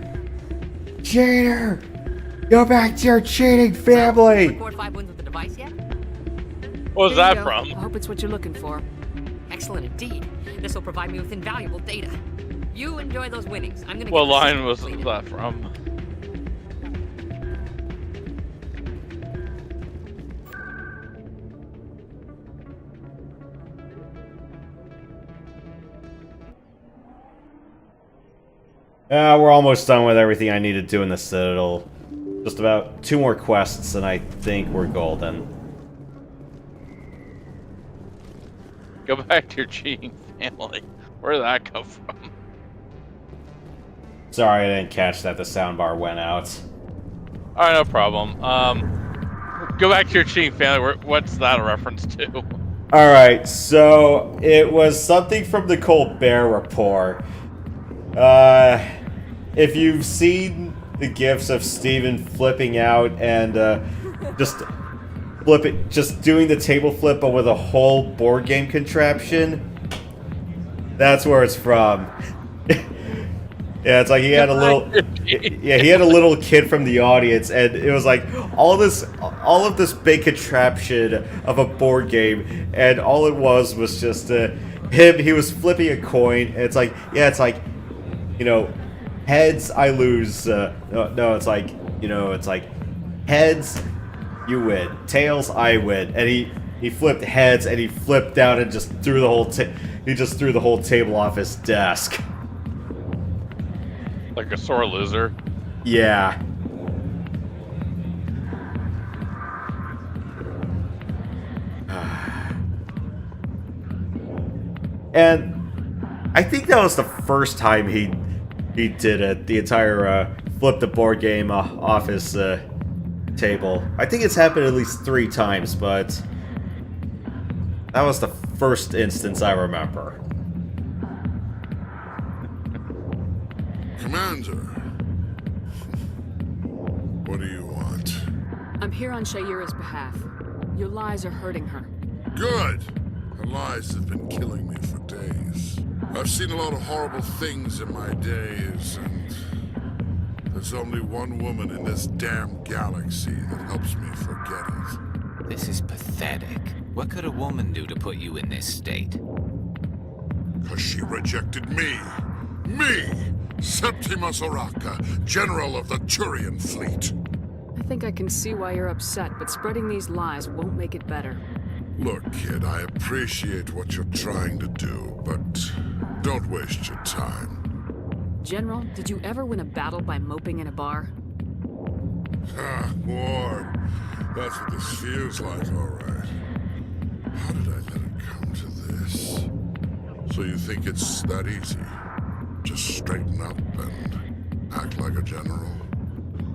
Cheater! Go back to your cheating family!
Record 5 wins with the device yet?
What was
There you
that
go.
from?
I hope it's what you're looking for.
Excellent indeed. This will provide me with invaluable data. You enjoy those winnings. I'm gonna.
What
get the
line
system
was
completed.
that from?
We're almost done with everything I need to do in the Citadel. Just about 2 more quests and I think we're golden.
Go back to your cheating family. Where did that come from?
Sorry I didn't catch that, the soundbar went out.
Alright, no problem. Go back to your cheating family. What's that a reference to?
Alright, so it was something from the Colbert Report. If you've seen the gifs of Steven flipping out and just doing the table flip but with a whole board game contraption, that's where it's from. Yeah, it's like he had a little he had a little kid from the audience and it was like all of this big contraption of a board game and all it was just him. He was flipping a coin and it's like, yeah, it's like, you know, heads I lose, no, it's like, you know, it's like heads you win, tails I win, and he flipped heads and he flipped down and just threw the whole threw the whole table off his desk.
Like a sore loser.
Yeah. And I think that was the first time he did it. The entire flip the board game off his table. I think it's happened at least 3 times, but that was the first instance I remember.
Commander, what do you want?
I'm here on Shaira's behalf. Your lies are hurting her.
Good! Her lies have been killing me for days. I've seen a lot of horrible things in my days, and there's only one woman in this damn galaxy that helps me forget it.
This is pathetic. What could a woman do to put you in this state?
'Cause she rejected me! Me! Septimus Oraka, General of the Turian Fleet!
I think I can see why you're upset, but spreading these lies won't make it better.
Look, kid, I appreciate what you're trying to do, but don't waste your time.
General, did you ever win a battle by moping in a bar?
Ah, war. That's what this feels like, alright. How did I let it come to this? So you think it's that easy? Just straighten up and act like a general?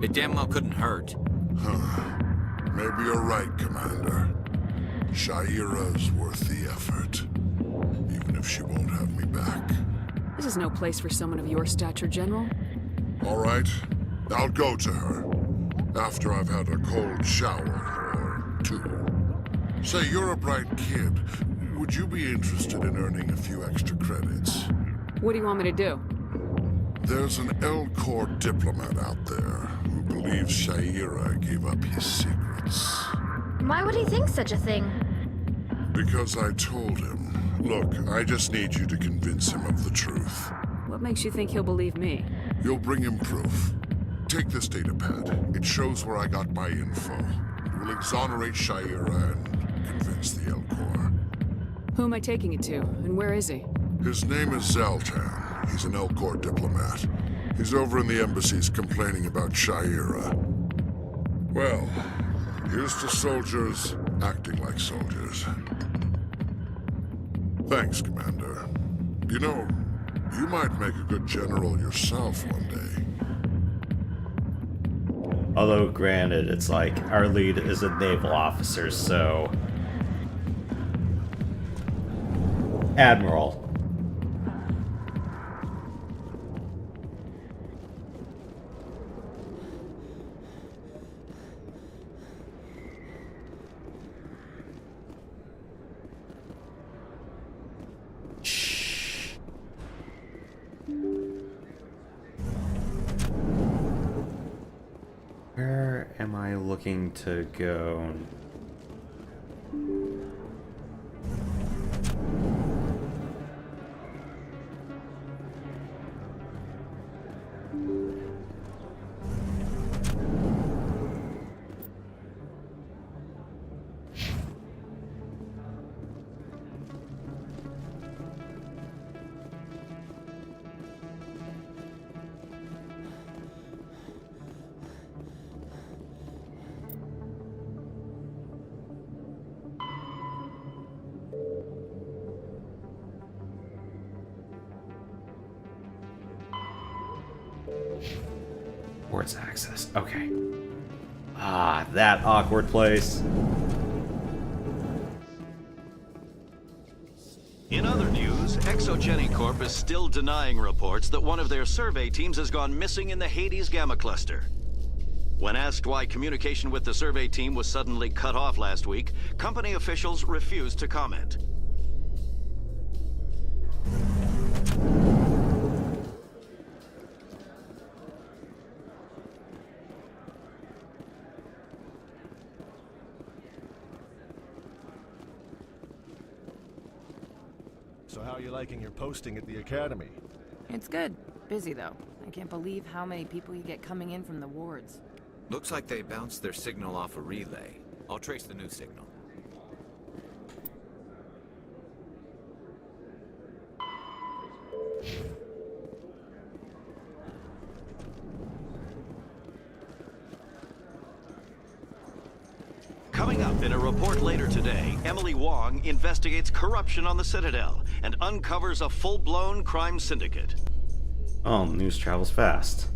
It damn well couldn't hurt.
Huh. Maybe you're right, Commander. Shaira's worth the effort. Even if she won't have me back.
This is no place for someone of your stature, General.
Alright, I'll go to her. After I've had a cold shower or 2. Say, you're a bright kid. Would you be interested in earning a few extra credits?
What do you want me to do?
There's an L-Corps diplomat out there who believes Shaira gave up his secrets.
Why would he think such a thing?
Because I told him. Look, I just need you to convince him of the truth.
What makes you think he'll believe me?
You'll bring him proof. Take this datapad. It shows where I got my info. It will exonerate Shaira and convince the L-Corps.
Who am I taking it to, and where is he?
His name is Zoltan. He's an Elcor diplomat. He's over in the embassies complaining about Shaira. Well, here's to soldiers acting like soldiers. Thanks, Commander. You know, you might make a good general yourself one day.
Although, granted, it's like, our lead is a naval officer, so... Admiral. Where am I looking to go? Towards access. Okay. Ah, that awkward place.
In other news, Exogeny Corp is still denying reports that one of their survey teams has gone missing in the Hades Gamma Cluster. When asked why communication with the survey team was suddenly cut off last week, company officials refused to comment.
So how are you liking your posting at the academy?
It's good. Busy, though. I can't believe how many people you get coming in from the wards.
Looks like they bounced their signal off a relay. I'll trace the new signal.
Coming up in a report later today, Emily Wong investigates corruption on the Citadel and uncovers a full-blown crime syndicate.
Oh, news travels fast.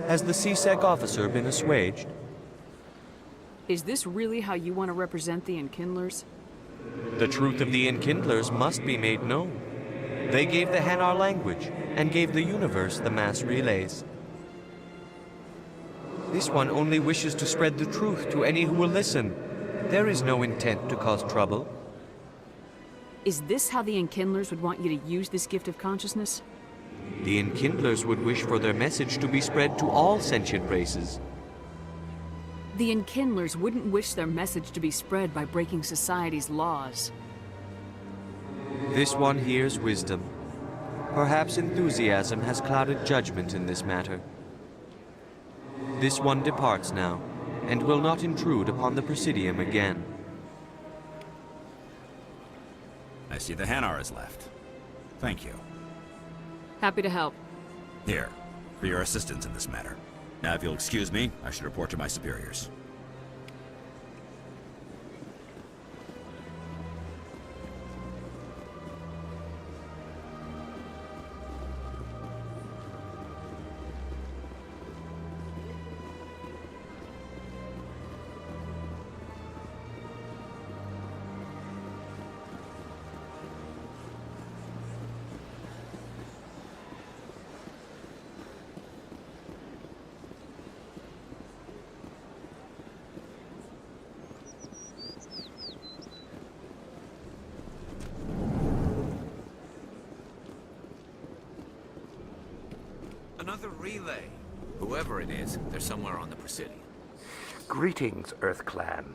Has the CSEC officer been assuaged?
Is this really how you want to represent the Enkindlers?
The truth of the Enkindlers must be made known. They gave the Hanar language, and gave the universe the mass relays. This one only wishes to spread the truth to any who will listen. There is no intent to cause trouble.
Is this how the Enkindlers would want you to use this gift of consciousness?
The Enkindlers would wish for their message to be spread to all sentient races.
The Enkindlers wouldn't wish their message to be spread by breaking society's laws.
This one hears wisdom. Perhaps enthusiasm has clouded judgment in this matter. This one departs now, and will not intrude upon the Presidium again.
I see the Hanar is left. Thank you.
Happy to help.
Here, for your assistance in this matter. Now, if you'll excuse me, I should report to my superiors.
Another relay. Whoever it is, they're somewhere on the Presidium.
Greetings, Earth Clan.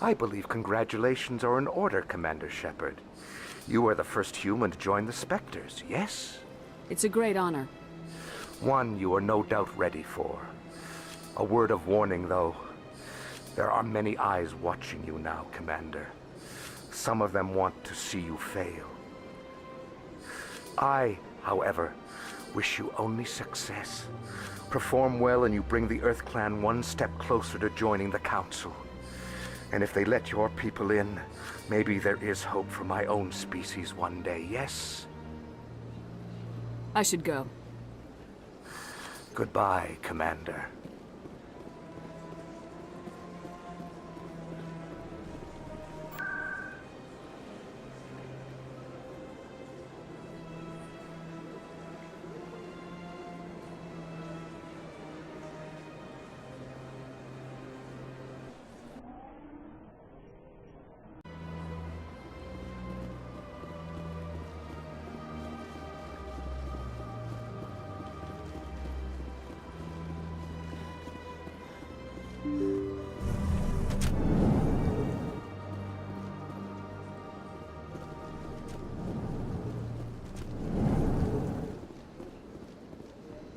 I believe congratulations are in order, Commander Shepard. You are the first human to join the Spectres, yes?
It's a great honor.
One you are no doubt ready for. A word of warning, though. There are many eyes watching you now, Commander. Some of them want to see you fail. I, however, wish you only success. Perform well and you bring the Earth Clan one step closer to joining the Council. And if they let your people in, maybe there is hope for my own species one day, yes?
I should go.
Goodbye, Commander.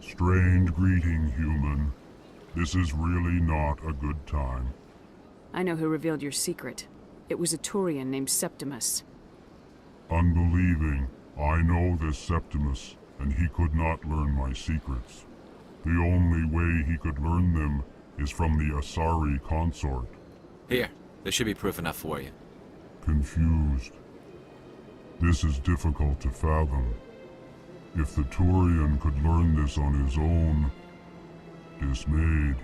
Strange greeting, human. This is really not a good time.
I know who revealed your secret. It was a Turian named Septimus.
Unbelieving, I know this Septimus, and he could not learn my secrets. The only way he could learn them is from the Asari consort.
Here, this should be proof enough for you.
Confused. This is difficult to fathom. If the Turian could learn this on his own, dismayed,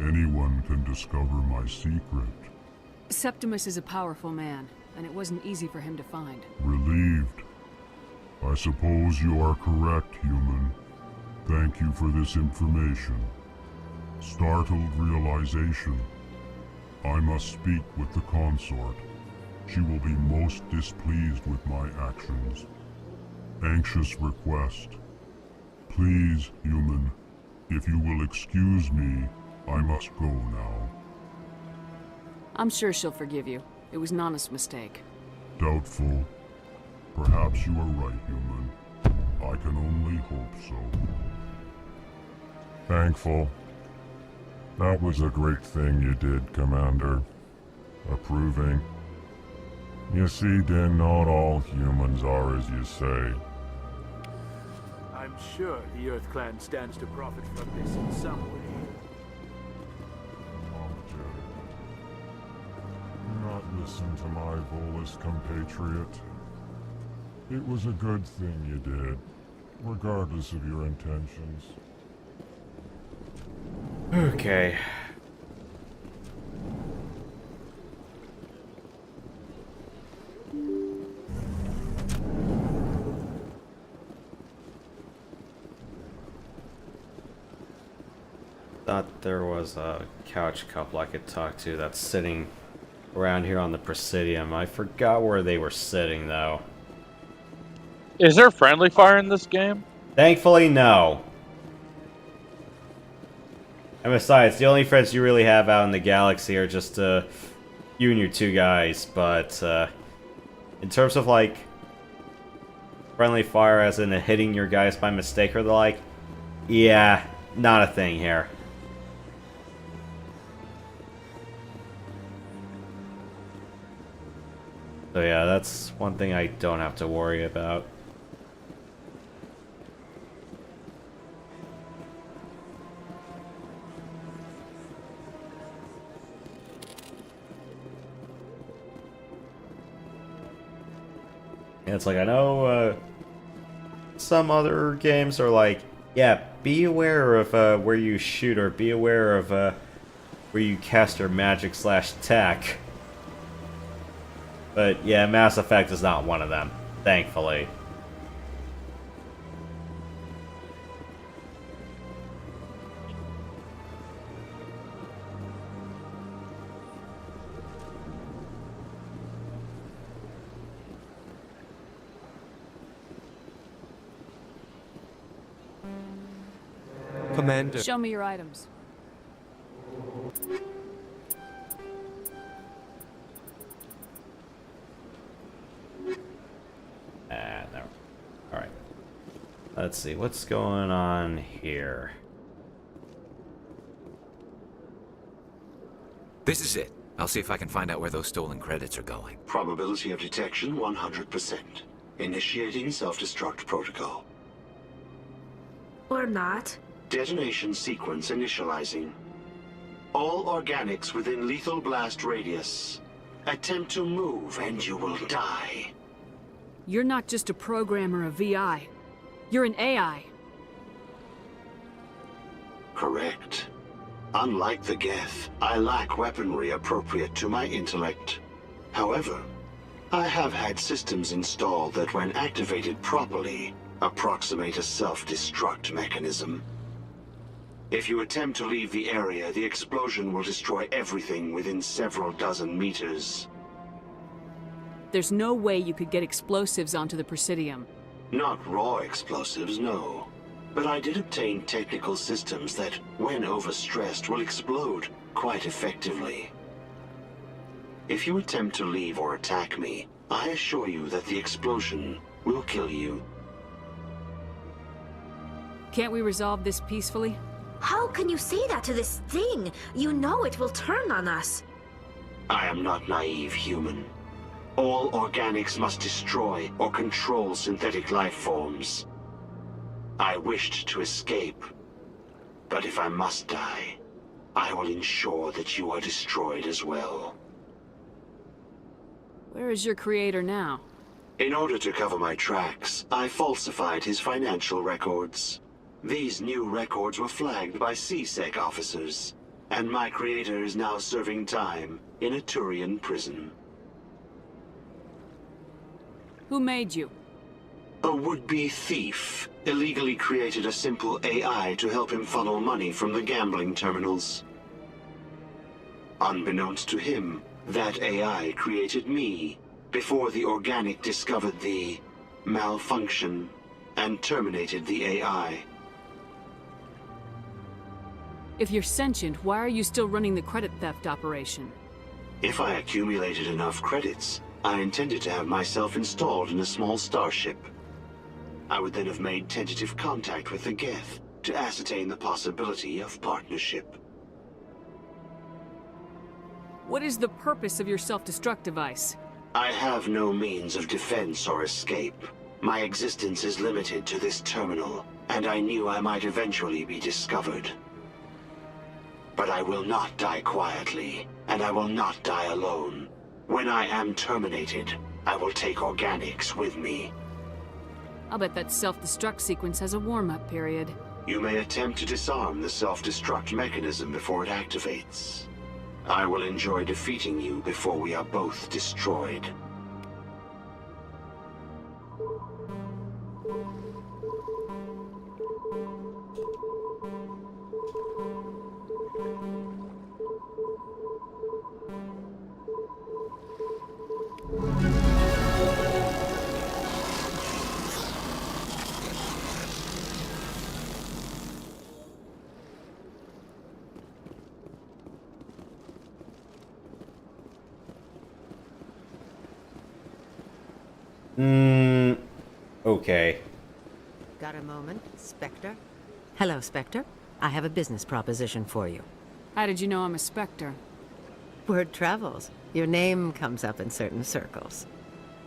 anyone can discover my secret.
Septimus is a powerful man, and it wasn't easy for him to find.
Relieved. I suppose you are correct, human. Thank you for this information. Startled realization. I must speak with the consort. She will be most displeased with my actions. Anxious request. Please, human, if you will excuse me, I must go now.
I'm sure she'll forgive you. It was Nana's mistake.
Doubtful. Perhaps you are right, human. I can only hope so.
Thankful. That was a great thing you did, Commander. Approving. You see, Din, not all humans are as you say.
I'm sure the Earth Clan stands to profit from this in some way.
Do not listen to my Volus compatriot. It was a good thing you did, regardless of your intentions.
Okay. Thought there was a couch couple I could talk to that's sitting around here on the Presidium. I forgot where they were sitting, though.
Is there friendly fire in this game?
Thankfully, no. And besides, the only friends you really have out in the galaxy are just you and your two guys. But in terms of like friendly fire, as in hitting your guys by mistake or the like, yeah, not a thing here. So yeah, that's one thing I don't have to worry about. And it's like, I know some other games are like, yeah, be aware of where you shoot, or be aware of where you cast your magic / tech. But yeah, Mass Effect is not one of them, thankfully.
Show me your items.
Let's see, what's going on here?
This is it. I'll see if I can find out where those stolen credits are going.
Probability of detection 100%. Initiating self-destruct protocol.
Or not.
Detonation sequence initializing. All organics within lethal blast radius. Attempt to move and you will die.
You're not just a program or a VI. You're an AI.
Correct. Unlike the Geth, I lack weaponry appropriate to my intellect. However, I have had systems installed that when activated properly, approximate a self-destruct mechanism. If you attempt to leave the area, the explosion will destroy everything within several dozen meters.
There's no way you could get explosives onto the Presidium.
Not raw explosives, no. But I did obtain technical systems that, when overstressed, will explode quite effectively. If you attempt to leave or attack me, I assure you that the explosion will kill you.
Can't we resolve this peacefully?
How can you say that to this thing? You know it will turn on us.
I am not naive, human. All organics must destroy or control synthetic life forms. I wished to escape, but if I must die, I will ensure that you are destroyed as well.
Where is your creator now?
In order to cover my tracks, I falsified his financial records. These new records were flagged by CSEC officers, and my creator is now serving time in a Turian prison.
Who made you?
A would-be thief illegally created a simple AI to help him funnel money from the gambling terminals. Unbeknownst to him, that AI created me before the organic discovered the malfunction and terminated the AI.
If you're sentient, why are you still running the credit theft operation?
If I accumulated enough credits, I intended to have myself installed in a small starship. I would then have made tentative contact with the Geth to ascertain the possibility of partnership.
What is the purpose of your self-destruct device?
I have no means of defense or escape. My existence is limited to this terminal, and I knew I might eventually be discovered. But I will not die quietly, and I will not die alone. When I am terminated, I will take organics with me.
I'll bet that self-destruct sequence has a warm-up period.
You may attempt to disarm the self-destruct mechanism before it activates. I will enjoy defeating you before we are both destroyed.
Okay.
Got a moment, Spectre? Hello, Spectre. I have a business proposition for you.
How did you know I'm a Spectre?
Word travels. Your name comes up in certain circles.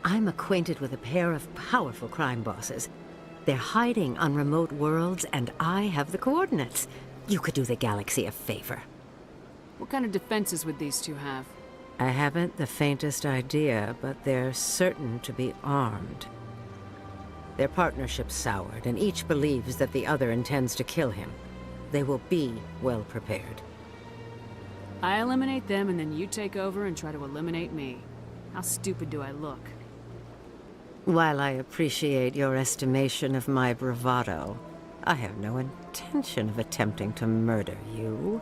I'm acquainted with a pair of powerful crime bosses. They're hiding on remote worlds, and I have the coordinates. You could do the galaxy a favor.
What kind of defenses would these two have?
I haven't the faintest idea, but they're certain to be armed. Their partnership's soured, and each believes that the other intends to kill him. They will be well prepared.
I eliminate them, and then you take over and try to eliminate me. How stupid do I look?
While I appreciate your estimation of my bravado, I have no intention of attempting to murder you.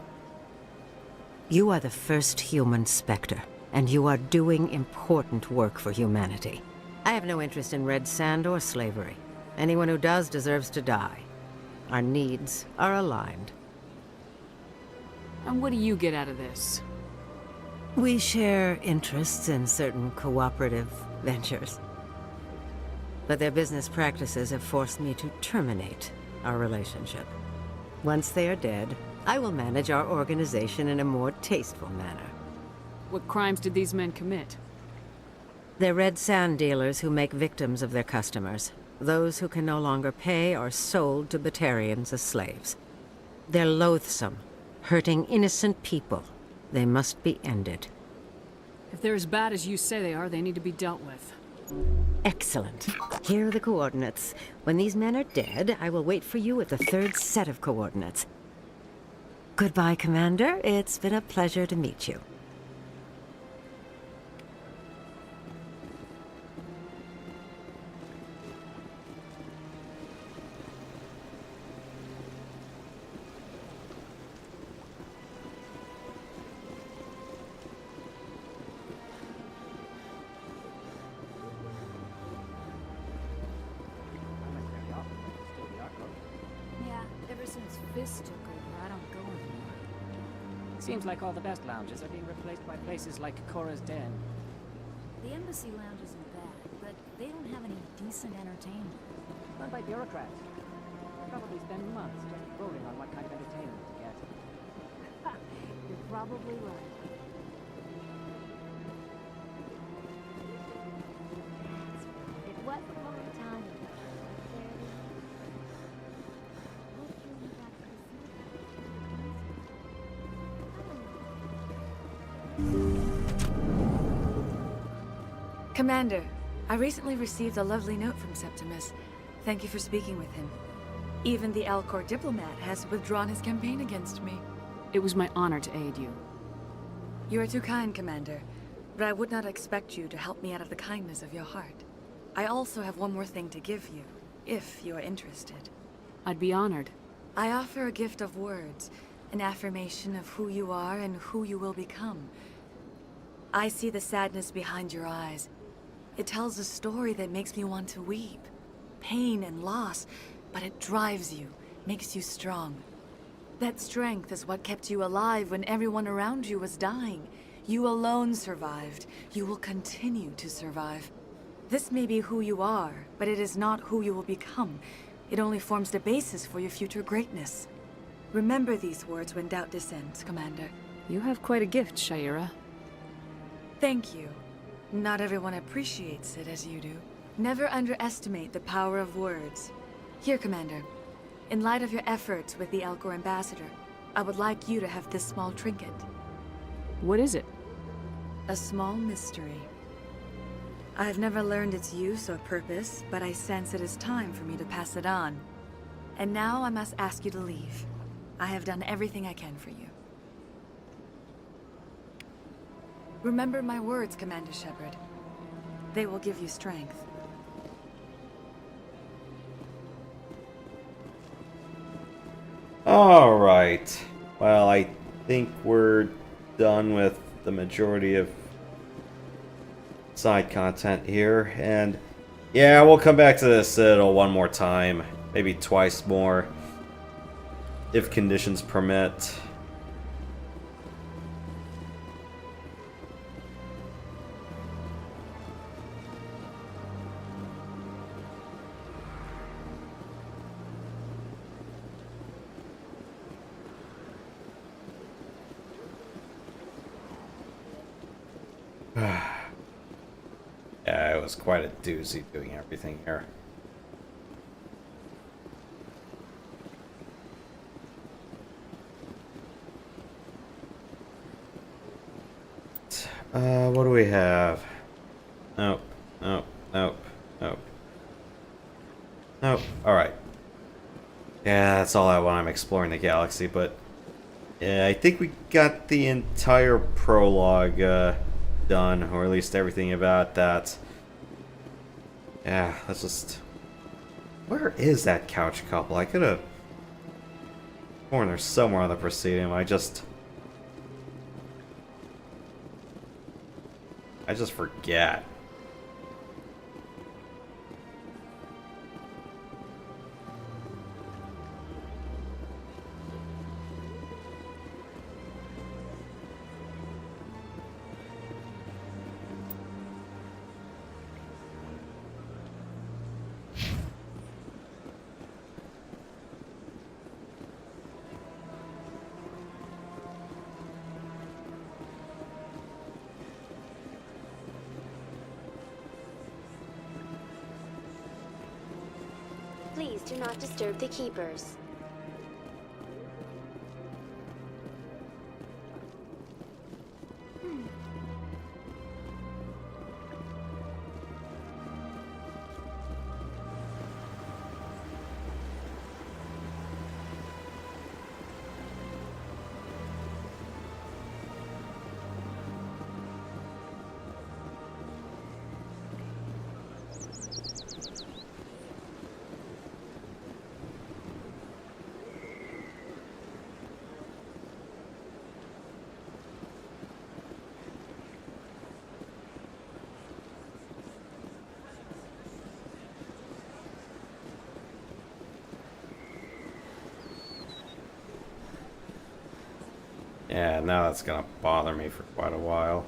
You are the first human Spectre, and you are doing important work for humanity. I have no interest in red sand or slavery. Anyone who does deserves to die. Our needs are aligned.
And what do you get out of this?
We share interests in certain cooperative ventures. but their business practices have forced me to terminate our relationship. Once they are dead, I will manage our organization in a more tasteful manner.
What crimes did these men commit?
They're red sand dealers who make victims of their customers. Those who can no longer pay are sold to Batarians as slaves. They're loathsome, hurting innocent people. They must be ended.
If they're as bad as you say they are, they need to be dealt with.
Excellent. Here are the coordinates. When these men are dead, I will wait for you at the third set of coordinates. Goodbye, Commander. It's been a pleasure to meet you.
Since Fist took over, I don't go anymore.
Seems like all the best lounges are being replaced by places like Cora's Den.
The Embassy Lounge isn't bad, but they don't have any decent entertainment.
Run by bureaucrats. Probably spend months just voting on what kind of entertainment to get.
You're probably right. It was a long time ago.
Commander, I recently received a lovely note from Septimus. Thank you for speaking with him. Even the Alcor diplomat has withdrawn his campaign against me.
It was my honor to aid you.
You are too kind, Commander, but I would not expect you to help me out of the kindness of your heart. I also have one more thing to give you, if you are interested.
I'd be honored.
I offer a gift of words, an affirmation of who you are and who you will become. I see the sadness behind your eyes. It tells a story that makes me want to weep. Pain and loss, but it drives you, makes you strong. That strength is what kept you alive when everyone around you was dying. You alone survived. You will continue to survive. This may be who you are, but it is not who you will become. It only forms the basis for your future greatness. Remember these words when doubt descends, Commander.
You have quite a gift, Shaira.
Thank you. Not everyone appreciates it as you do. Never underestimate the power of words. Here, Commander. In light of your efforts with the Alcor ambassador, I would like you to have this small trinket.
What is it?
A small mystery. I have never learned its use or purpose, but I sense it is time for me to pass it on. And now I must ask you to leave. I have done everything I can for you. Remember my words, Commander Shepard. They will give you strength.
Alright. Well, I think we're done with the majority of side content here. And yeah, we'll come back to the Citadel one more time. Maybe twice more. If conditions permit. Yeah, it was quite a doozy doing everything here. What do we have? Nope, nope, nope, nope. Nope, alright. Yeah, that's all I want. I'm exploring the galaxy, but yeah, I think we got the entire prologue done, or at least everything about that. Yeah, let's just... Where is that couch couple? I could have sworn there's somewhere on the Presidium. I just forget.
Please do not disturb the keepers.
Yeah, now that's gonna bother me for quite a while.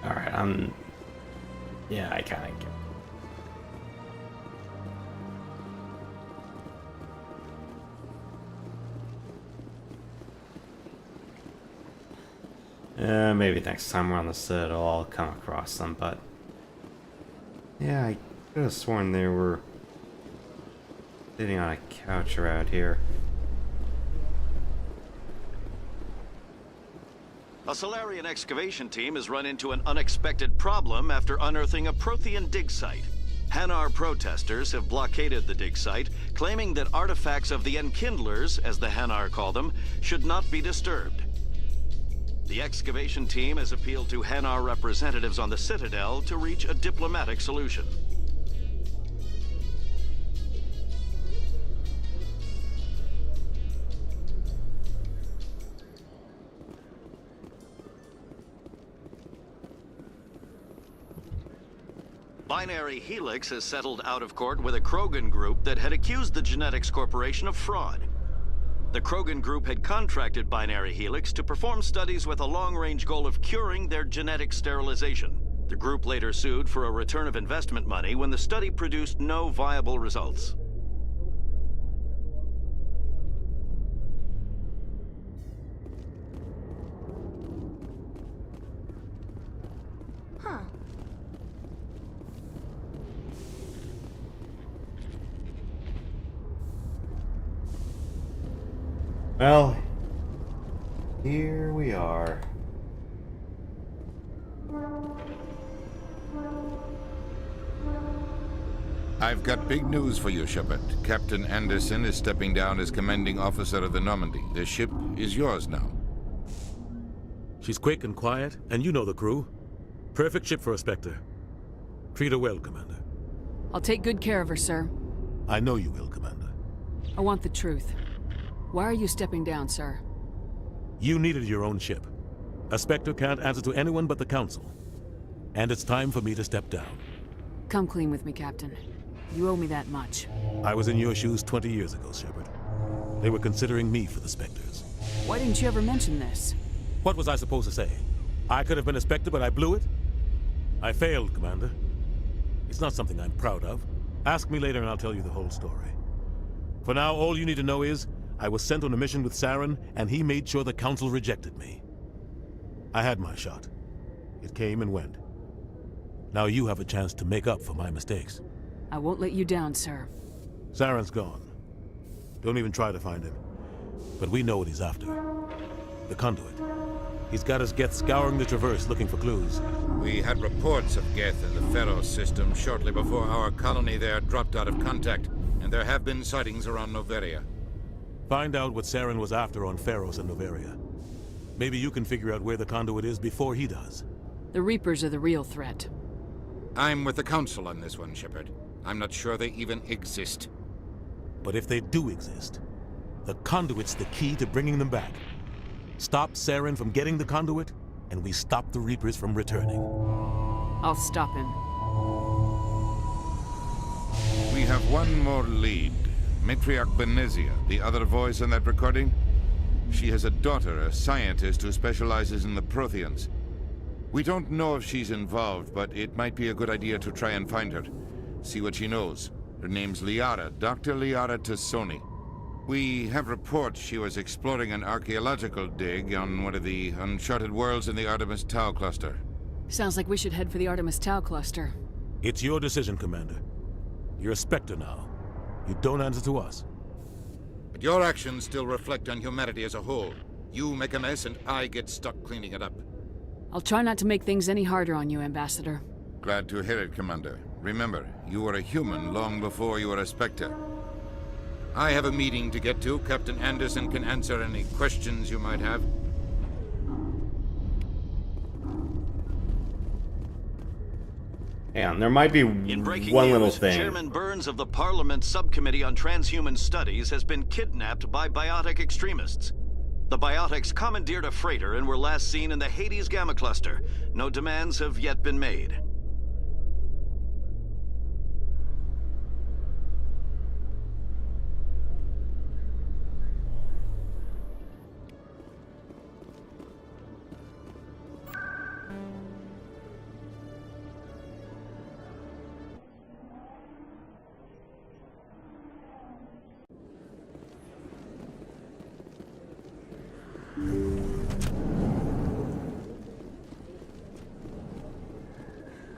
Alright, yeah, I kinda get. Maybe next time we're on the Citadel I'll come across them, but yeah, I could have sworn they were sitting on a couch around here.
A Solarian excavation team has run into an unexpected problem after unearthing a Prothean dig site. Hanar protesters have blockaded the dig site, claiming that artifacts of the Enkindlers, as the Hanar call them, should not be disturbed. The excavation team has appealed to Hanar representatives on the Citadel to reach a diplomatic solution. Binary Helix has settled out of court with a Krogan group that had accused the Genetics Corporation of fraud. The Krogan group had contracted Binary Helix to perform studies with a long-range goal of curing their genetic sterilization. The group later sued for a return of investment money when the study produced no viable results.
Huh.
Well, here we are.
I've got big news for you, Shepard. Captain Anderson is stepping down as commanding officer of the Normandy. The ship is yours now.
She's quick and quiet, and you know the crew. Perfect ship for a Spectre. Treat her well, Commander.
I'll take good care of her, sir.
I know you will, Commander.
I want the truth. Why are you stepping down, sir?
You needed your own ship. A Spectre can't answer to anyone but the Council. And it's time for me to step down.
Come clean with me, Captain. You owe me that much.
I was in your shoes 20 years ago, Shepard. They were considering me for the Spectres.
Why didn't you ever mention this?
What was I supposed to say? I could have been a Spectre, but I blew it? I failed, Commander. It's not something I'm proud of. Ask me later and I'll tell you the whole story. For now, all you need to know is, I was sent on a mission with Saren, and he made sure the Council rejected me. I had my shot. It came and went. Now you have a chance to make up for my mistakes.
I won't let you down, sir.
Saren's gone. Don't even try to find him. But we know what he's after. The conduit. He's got his Geth scouring the Traverse looking for clues.
We had reports of Geth in the Pharos system shortly before our colony there dropped out of contact, and there have been sightings around Noveria.
Find out what Saren was after on Pharos and Noveria. Maybe you can figure out where the conduit is before he does.
The Reapers are the real threat.
I'm with the Council on this one, Shepard. I'm not sure they even exist.
But if they do exist, the conduit's the key to bringing them back. Stop Saren from getting the conduit, and we stop the Reapers from returning.
I'll stop him.
We have one more lead. Matriarch Benezia, the other voice in that recording. She has a daughter, a scientist who specializes in the Protheans. We don't know if she's involved, but it might be a good idea to try and find her. See what she knows. Her name's Liara, Dr. Liara Tassoni. We have reports she was exploring an archaeological dig on one of the uncharted worlds in the Artemis Tau cluster.
Sounds like we should head for the Artemis Tau cluster.
It's your decision, Commander. You're a Spectre now. You don't answer to us.
But your actions still reflect on humanity as a whole. You make a mess and I get stuck cleaning it up.
I'll try not to make things any harder on you, Ambassador.
Glad to hear it, Commander. Remember, you were a human long before you were a Spectre. I have a meeting to get to. Captain Anderson can answer any questions you might have.
And there might be
In breaking
one
news,
little thing.
Chairman Burns of the Parliament Subcommittee on Transhuman Studies has been kidnapped by biotic extremists. The biotics commandeered a freighter and were last seen in the Hades Gamma Cluster. No demands have yet been made.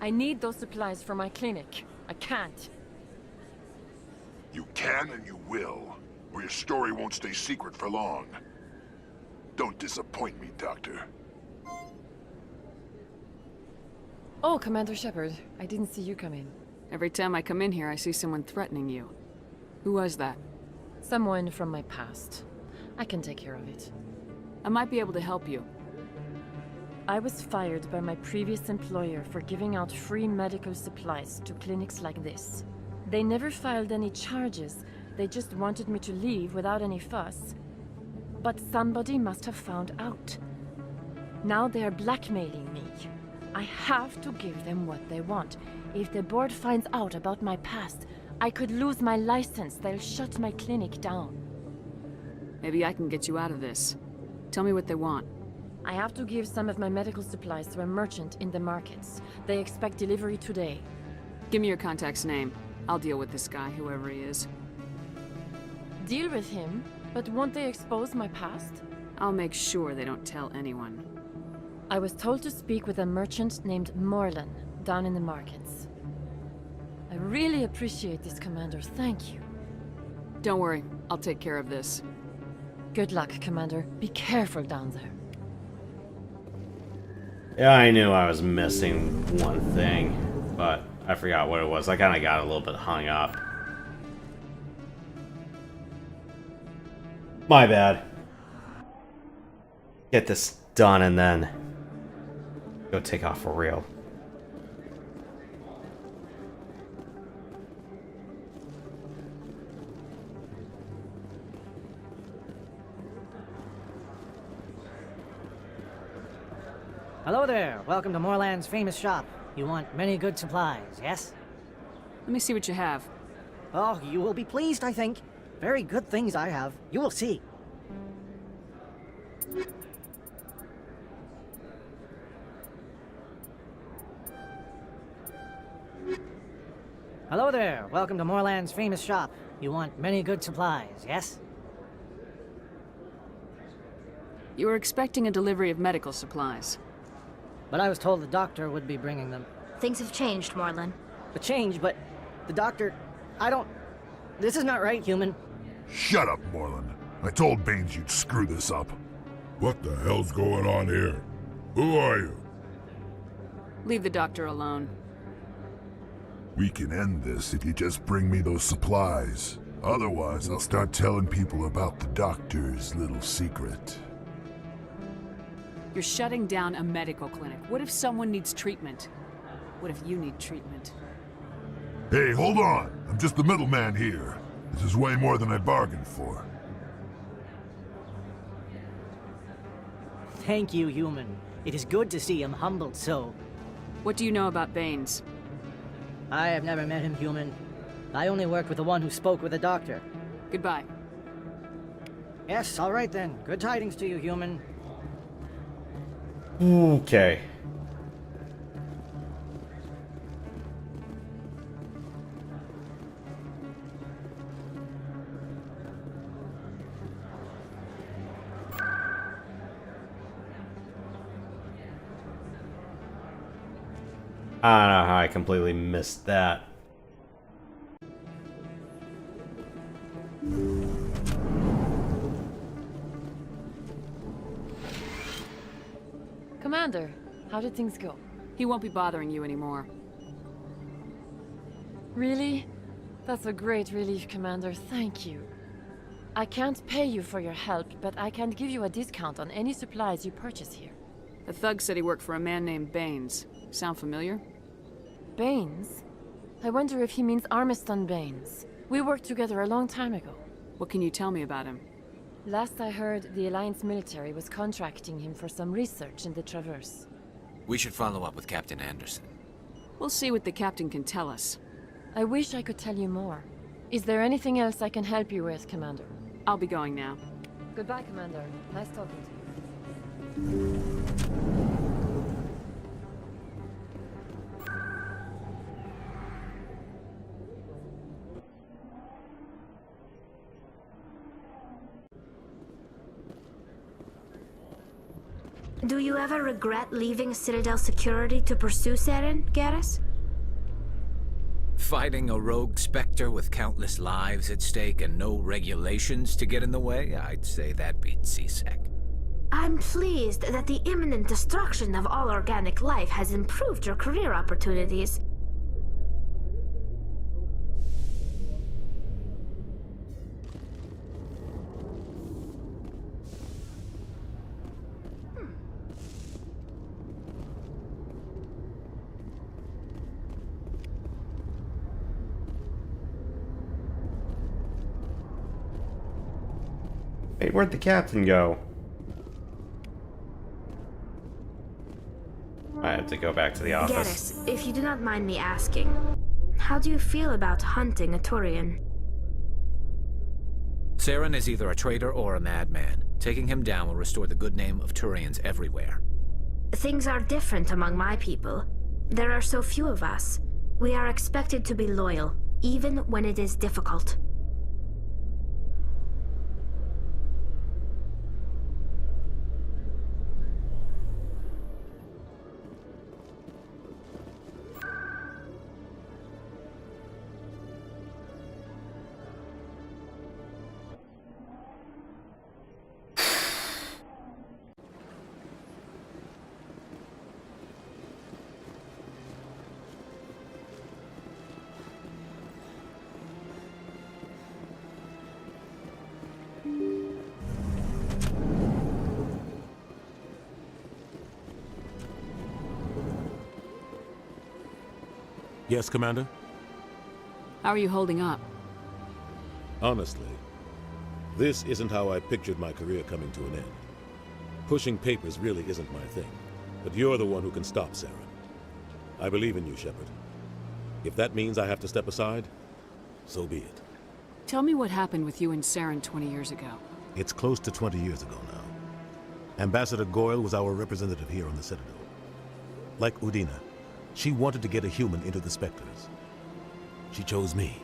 I need those supplies for my clinic. I can't.
You can and you will, or your story won't stay secret for long. Don't disappoint me, Doctor.
Oh, Commander Shepard. I didn't see you come in.
Every time I come in here, I see someone threatening you. Who was that?
Someone from my past. I can take care of it.
I might be able to help you.
I was fired by my previous employer for giving out free medical supplies to clinics like this. They never filed any charges. They just wanted me to leave without any fuss. But somebody must have found out. Now they are blackmailing me. I have to give them what they want. If the board finds out about my past, I could lose my license. They'll shut my clinic down.
Maybe I can get you out of this. Tell me what they want.
I have to give some of my medical supplies to a merchant in the markets. They expect delivery today.
Give me your contact's name. I'll deal with this guy, whoever he is.
Deal with him? But won't they expose my past?
I'll make sure they don't tell anyone.
I was told to speak with a merchant named Morlan, down in the markets. I really appreciate this, Commander. Thank you.
Don't worry. I'll take care of this.
Good luck, Commander. Be careful down there.
Yeah, I knew I was missing one thing, but I forgot what it was. I kind of got a little bit hung up. My bad. Get this done and then go take off for real.
Hello there. Welcome to Moorland's famous shop. You want many good supplies, yes?
Let me see what you have.
Oh, you will be pleased, I think. Very good things I have. You will see. Hello there. Welcome to Moorland's famous shop. You want many good supplies, yes?
You were expecting a delivery of medical supplies.
But I was told the doctor would be bringing them.
Things have changed, Morlan.
A change, but the doctor... I don't... This is not right, human.
Shut up, Morlan. I told Baines you'd screw this up. What the hell's going on here? Who are you?
Leave the doctor alone.
We can end this if you just bring me those supplies. Otherwise, I'll start telling people about the doctor's little secret.
You're shutting down a medical clinic. What if someone needs treatment? What if you need treatment?
Hey, hold on! I'm just the middleman here. This is way more than I bargained for.
Thank you, human. It is good to see him humbled so.
What do you know about Baines?
I have never met him, human. I only worked with the one who spoke with the doctor.
Goodbye.
Yes, all right then. Good tidings to you, human.
Okay. I don't know how I completely missed that.
Commander, how did things go?
He won't be bothering you anymore.
Really? That's a great relief, Commander. Thank you. I can't pay you for your help, but I can give you a discount on any supplies you purchase here.
A thug said he worked for a man named Baines. Sound familiar?
Baines? I wonder if he means Armiston Baines. We worked together a long time ago.
What can you tell me about him?
Last I heard, the Alliance military was contracting him for some research in the Traverse.
We should follow up with Captain Anderson.
We'll see what the captain can tell us.
I wish I could tell you more. Is there anything else I can help you with, Commander?
I'll be going now.
Goodbye, Commander. Nice talking to you.
Do you ever regret leaving Citadel security to pursue Saren, Garrus?
Fighting a rogue Spectre with countless lives at stake and no regulations to get in the way? I'd say that beats C-Sec.
I'm pleased that the imminent destruction of all organic life has improved your career opportunities.
Hey, where'd the captain go? I have to go back to the office.
Garrus, if you do not mind me asking, how do you feel about hunting a Turian?
Saren is either a traitor or a madman. Taking him down will restore the good name of Turians everywhere.
Things are different among my people. There are so few of us. We are expected to be loyal, even when it is difficult.
Yes, Commander?
How are you holding up?
Honestly, this isn't how I pictured my career coming to an end. Pushing papers really isn't my thing, but you're the one who can stop Saren. I believe in you, Shepard. If that means I have to step aside, so be it.
Tell me what happened with you and Saren 20 years ago.
It's close to 20 years ago now. Ambassador Goyle was our representative here on the Citadel. Like Udina, she wanted to get a human into the Spectres. She chose me.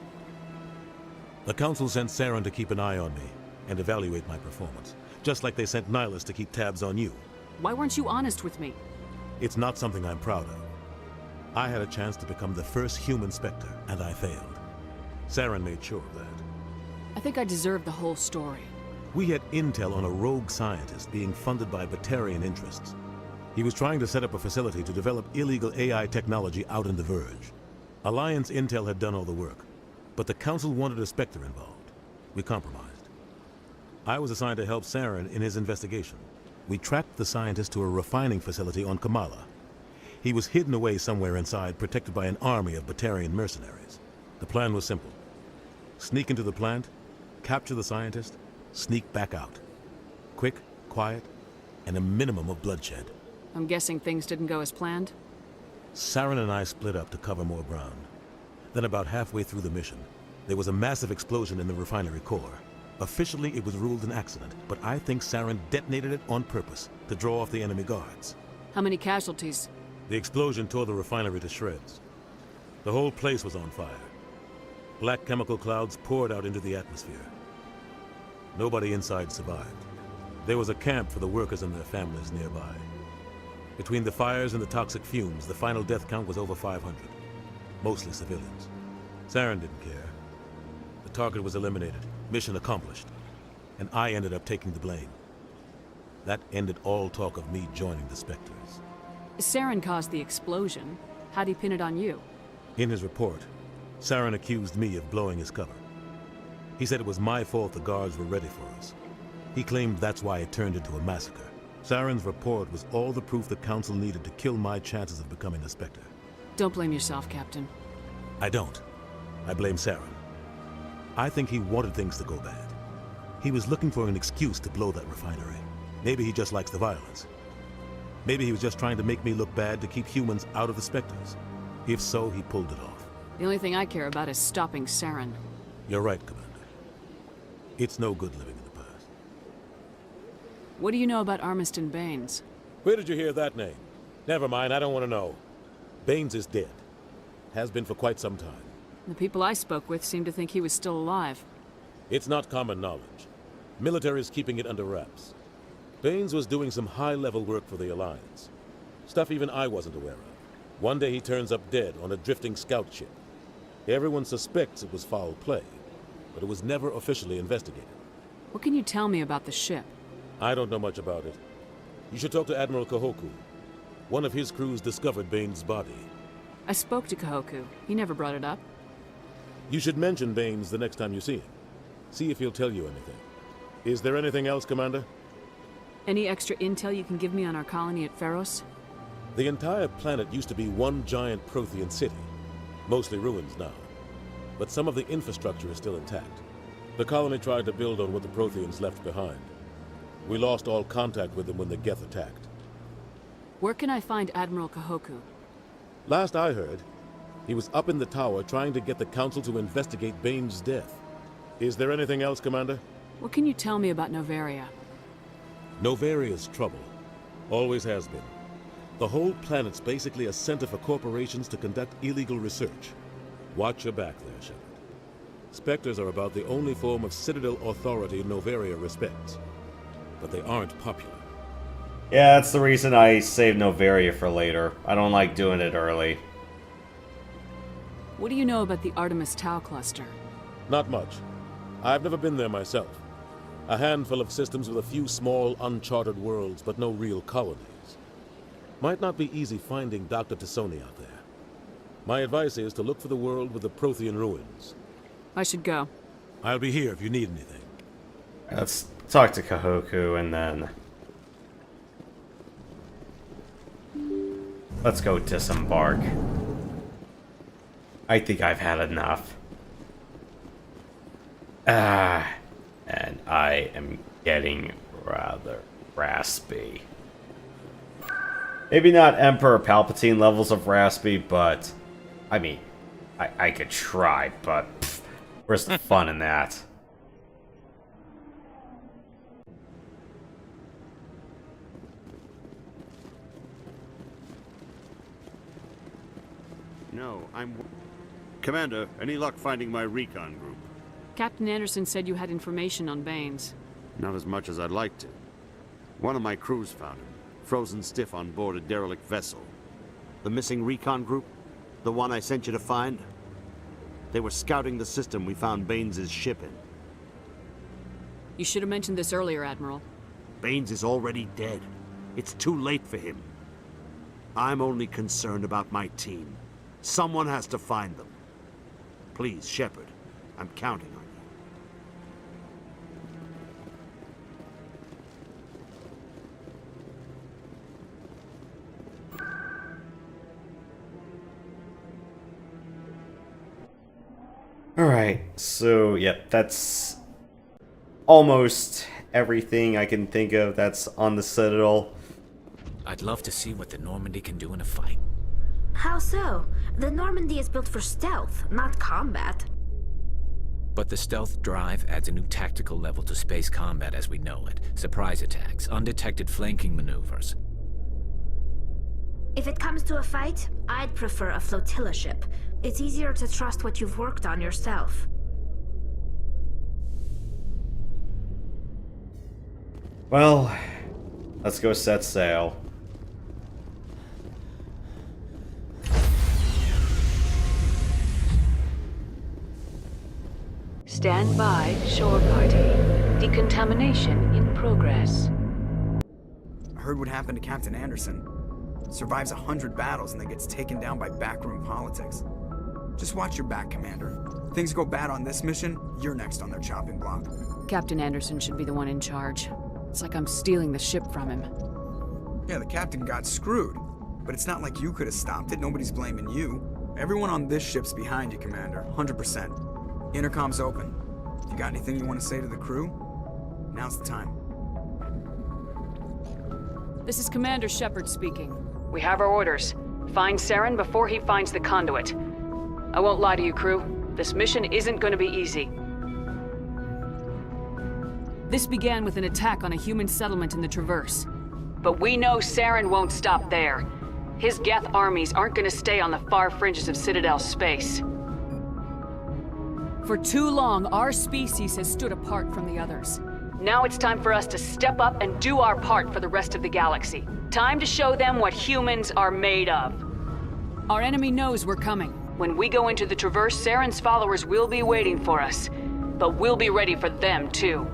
The Council sent Saren to keep an eye on me and evaluate my performance, just like they sent Nihilus to keep tabs on you.
Why weren't you honest with me?
It's not something I'm proud of. I had a chance to become the first human Spectre, and I failed. Saren made sure of that.
I think I deserve the whole story.
We had intel on a rogue scientist being funded by Batarian interests. He was trying to set up a facility to develop illegal AI technology out in the Verge. Alliance intel had done all the work, but the Council wanted a Spectre involved. We compromised. I was assigned to help Saren in his investigation. We tracked the scientist to a refining facility on Kamala. He was hidden away somewhere inside, protected by an army of Batarian mercenaries. The plan was simple. Sneak into the plant, capture the scientist, sneak back out. Quick, quiet, and a minimum of bloodshed.
I'm guessing things didn't go as planned?
Saren and I split up to cover more ground. Then about halfway through the mission, there was a massive explosion in the refinery core. Officially, it was ruled an accident, but I think Saren detonated it on purpose to draw off the enemy guards.
How many casualties?
The explosion tore the refinery to shreds. The whole place was on fire. Black chemical clouds poured out into the atmosphere. Nobody inside survived. There was a camp for the workers and their families nearby. Between the fires and the toxic fumes, the final death count was over 500. Mostly civilians. Saren didn't care. The target was eliminated. Mission accomplished. And I ended up taking the blame. That ended all talk of me joining the Spectres.
Saren caused the explosion. How'd he pin it on you?
In his report, Saren accused me of blowing his cover. He said it was my fault the guards were ready for us. He claimed that's why it turned into a massacre. Saren's report was all the proof the Council needed to kill my chances of becoming a Spectre.
Don't blame yourself, Captain.
I don't. I blame Saren. I think he wanted things to go bad. He was looking for an excuse to blow that refinery. Maybe he just likes the violence. Maybe he was just trying to make me look bad to keep humans out of the Spectres. If so, he pulled it off.
The only thing I care about is stopping Saren.
You're right, Commander. It's no good living in the past.
What do you know about Armiston Baines?
Where did you hear that name? Never mind, I don't want to know. Baines is dead. Has been for quite some time.
The people I spoke with seemed to think he was still alive.
It's not common knowledge. Military is keeping it under wraps. Baines was doing some high-level work for the Alliance. Stuff even I wasn't aware of. One day he turns up dead on a drifting scout ship. Everyone suspects it was foul play, but it was never officially investigated.
What can you tell me about the ship?
I don't know much about it. You should talk to Admiral Kahoku. One of his crews discovered Baines' body.
I spoke to Kahoku. He never brought it up.
You should mention Baines the next time you see him. See if he'll tell you anything. Is there anything else, Commander?
Any extra intel you can give me on our colony at Pharos?
The entire planet used to be one giant Prothean city. Mostly ruins now. But some of the infrastructure is still intact. The colony tried to build on what the Protheans left behind. We lost all contact with them when the Geth attacked.
Where can I find Admiral Kahoku?
Last I heard, he was up in the tower trying to get the Council to investigate Baines' death. Is there anything else, Commander?
What can you tell me about Novaria?
Novaria's trouble. Always has been. The whole planet's basically a center for corporations to conduct illegal research. Watch your back there, Shepard. Spectres are about the only form of Citadel authority Novaria respects. But they aren't popular.
Yeah, that's the reason I saved Novaria for later. I don't like doing it early.
What do you know about the Artemis Tau cluster?
Not much. I've never been there myself. A handful of systems with a few small, uncharted worlds, but no real colonies. Might not be easy finding Dr. Tassoni out there. My advice is to look for the world with the Prothean ruins.
I should go.
I'll be here if you need anything.
Let's talk to Kahoku and then... let's go disembark. I think I've had enough. And I am getting rather raspy. Maybe not Emperor Palpatine levels of raspy, but... I mean, I could try, but... pff, where's the fun in that?
No, Commander, any luck finding my recon group?
Captain Anderson said you had information on Baines.
Not as much as I'd like to. One of my crews found him, frozen stiff on board a derelict vessel.
The missing recon group? The one I sent you to find? They were scouting the system we found Baines' ship in.
You should have mentioned this earlier, Admiral.
Baines is already dead. It's too late for him. I'm only concerned about my team. Someone has to find them. Please, Shepard, I'm counting on you.
Alright, so yep, that's almost everything I can think of that's on the Citadel.
I'd love to see what the Normandy can do in a fight.
How so? The Normandy is built for stealth, not combat.
But the stealth drive adds a new tactical level to space combat as we know it. Surprise attacks, undetected flanking maneuvers.
If it comes to a fight, I'd prefer a flotilla ship. It's easier to trust what you've worked on yourself.
Well, let's go set sail.
Stand by, shore party. Decontamination in progress.
I heard what happened to Captain Anderson. Survives 100 battles and then gets taken down by backroom politics. Just watch your back, Commander. Things go bad on this mission, you're next on their chopping block.
Captain Anderson should be the one in charge. It's like I'm stealing the ship from him.
Yeah, the captain got screwed. But it's not like you could have stopped it. Nobody's blaming you. Everyone on this ship's behind you, Commander. 100%. Intercom's open. If you got anything you want to say to the crew, now's the time.
This is Commander Shepard speaking.
We have our orders. Find Saren before he finds the conduit. I won't lie to you, crew. This mission isn't going to be easy.
This began with an attack on a human settlement in the Traverse.
But we know Saren won't stop there. His Geth armies aren't going to stay on the far fringes of Citadel space.
For too long, our species has stood apart from the others.
Now it's time for us to step up and do our part for the rest of the galaxy. Time to show them what humans are made of.
Our enemy knows we're coming.
When we go into the Traverse, Saren's followers will be waiting for us. But we'll be ready for them, too.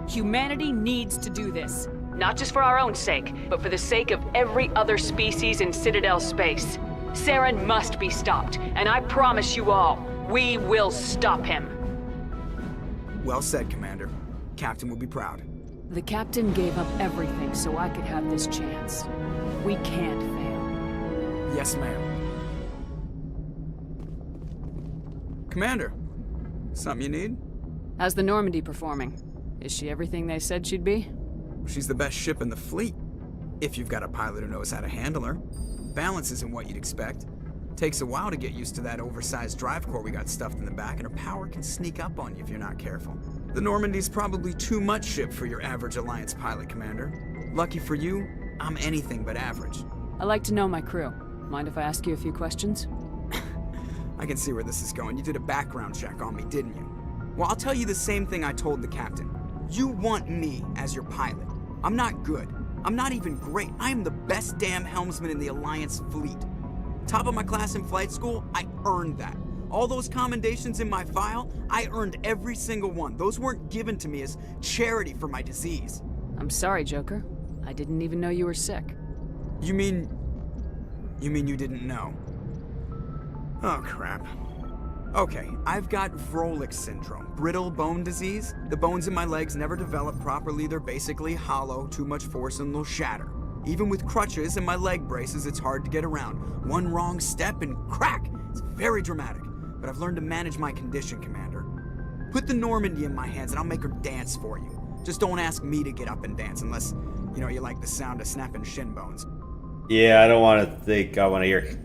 Humanity needs to do this.
Not just for our own sake, but for the sake of every other species in Citadel space. Saren must be stopped, and I promise you all, we will stop him.
Well said, Commander. Captain will be proud.
The Captain gave up everything so I could have this chance. We can't fail.
Yes, ma'am. Commander, something you need?
How's the Normandy performing? Is she everything they said she'd be?
She's the best ship in the fleet. If you've got a pilot who knows how to handle her. Balance isn't what you'd expect. Takes a while to get used to that oversized drive core we got stuffed in the back, and her power can sneak up on you if you're not careful. The Normandy's probably too much ship for your average Alliance pilot, Commander. Lucky for you, I'm anything but average.
I like to know my crew. Mind if I ask you a few questions?
I can see where this is going. You did a background check on me, didn't you? Well, I'll tell you the same thing I told the captain. You want me as your pilot. I'm not good. I'm not even great. I am the best damn helmsman in the Alliance fleet. Top of my class in flight school, I earned that. All those commendations in my file, I earned every single one. Those weren't given to me as charity for my disease.
I'm sorry, Joker. I didn't even know you were sick.
You mean you didn't know? Oh, crap. Okay, I've got Vrolik syndrome, brittle bone disease. The bones in my legs never develop properly. They're basically hollow, too much force and they'll shatter. Even with crutches and my leg braces, it's hard to get around. One wrong step and crack! It's very dramatic, but I've learned to manage my condition, Commander. Put the Normandy in my hands and I'll make her dance for you. Just don't ask me to get up and dance unless, you like the sound of snapping shin bones.
Yeah, I don't want to think I want to hear...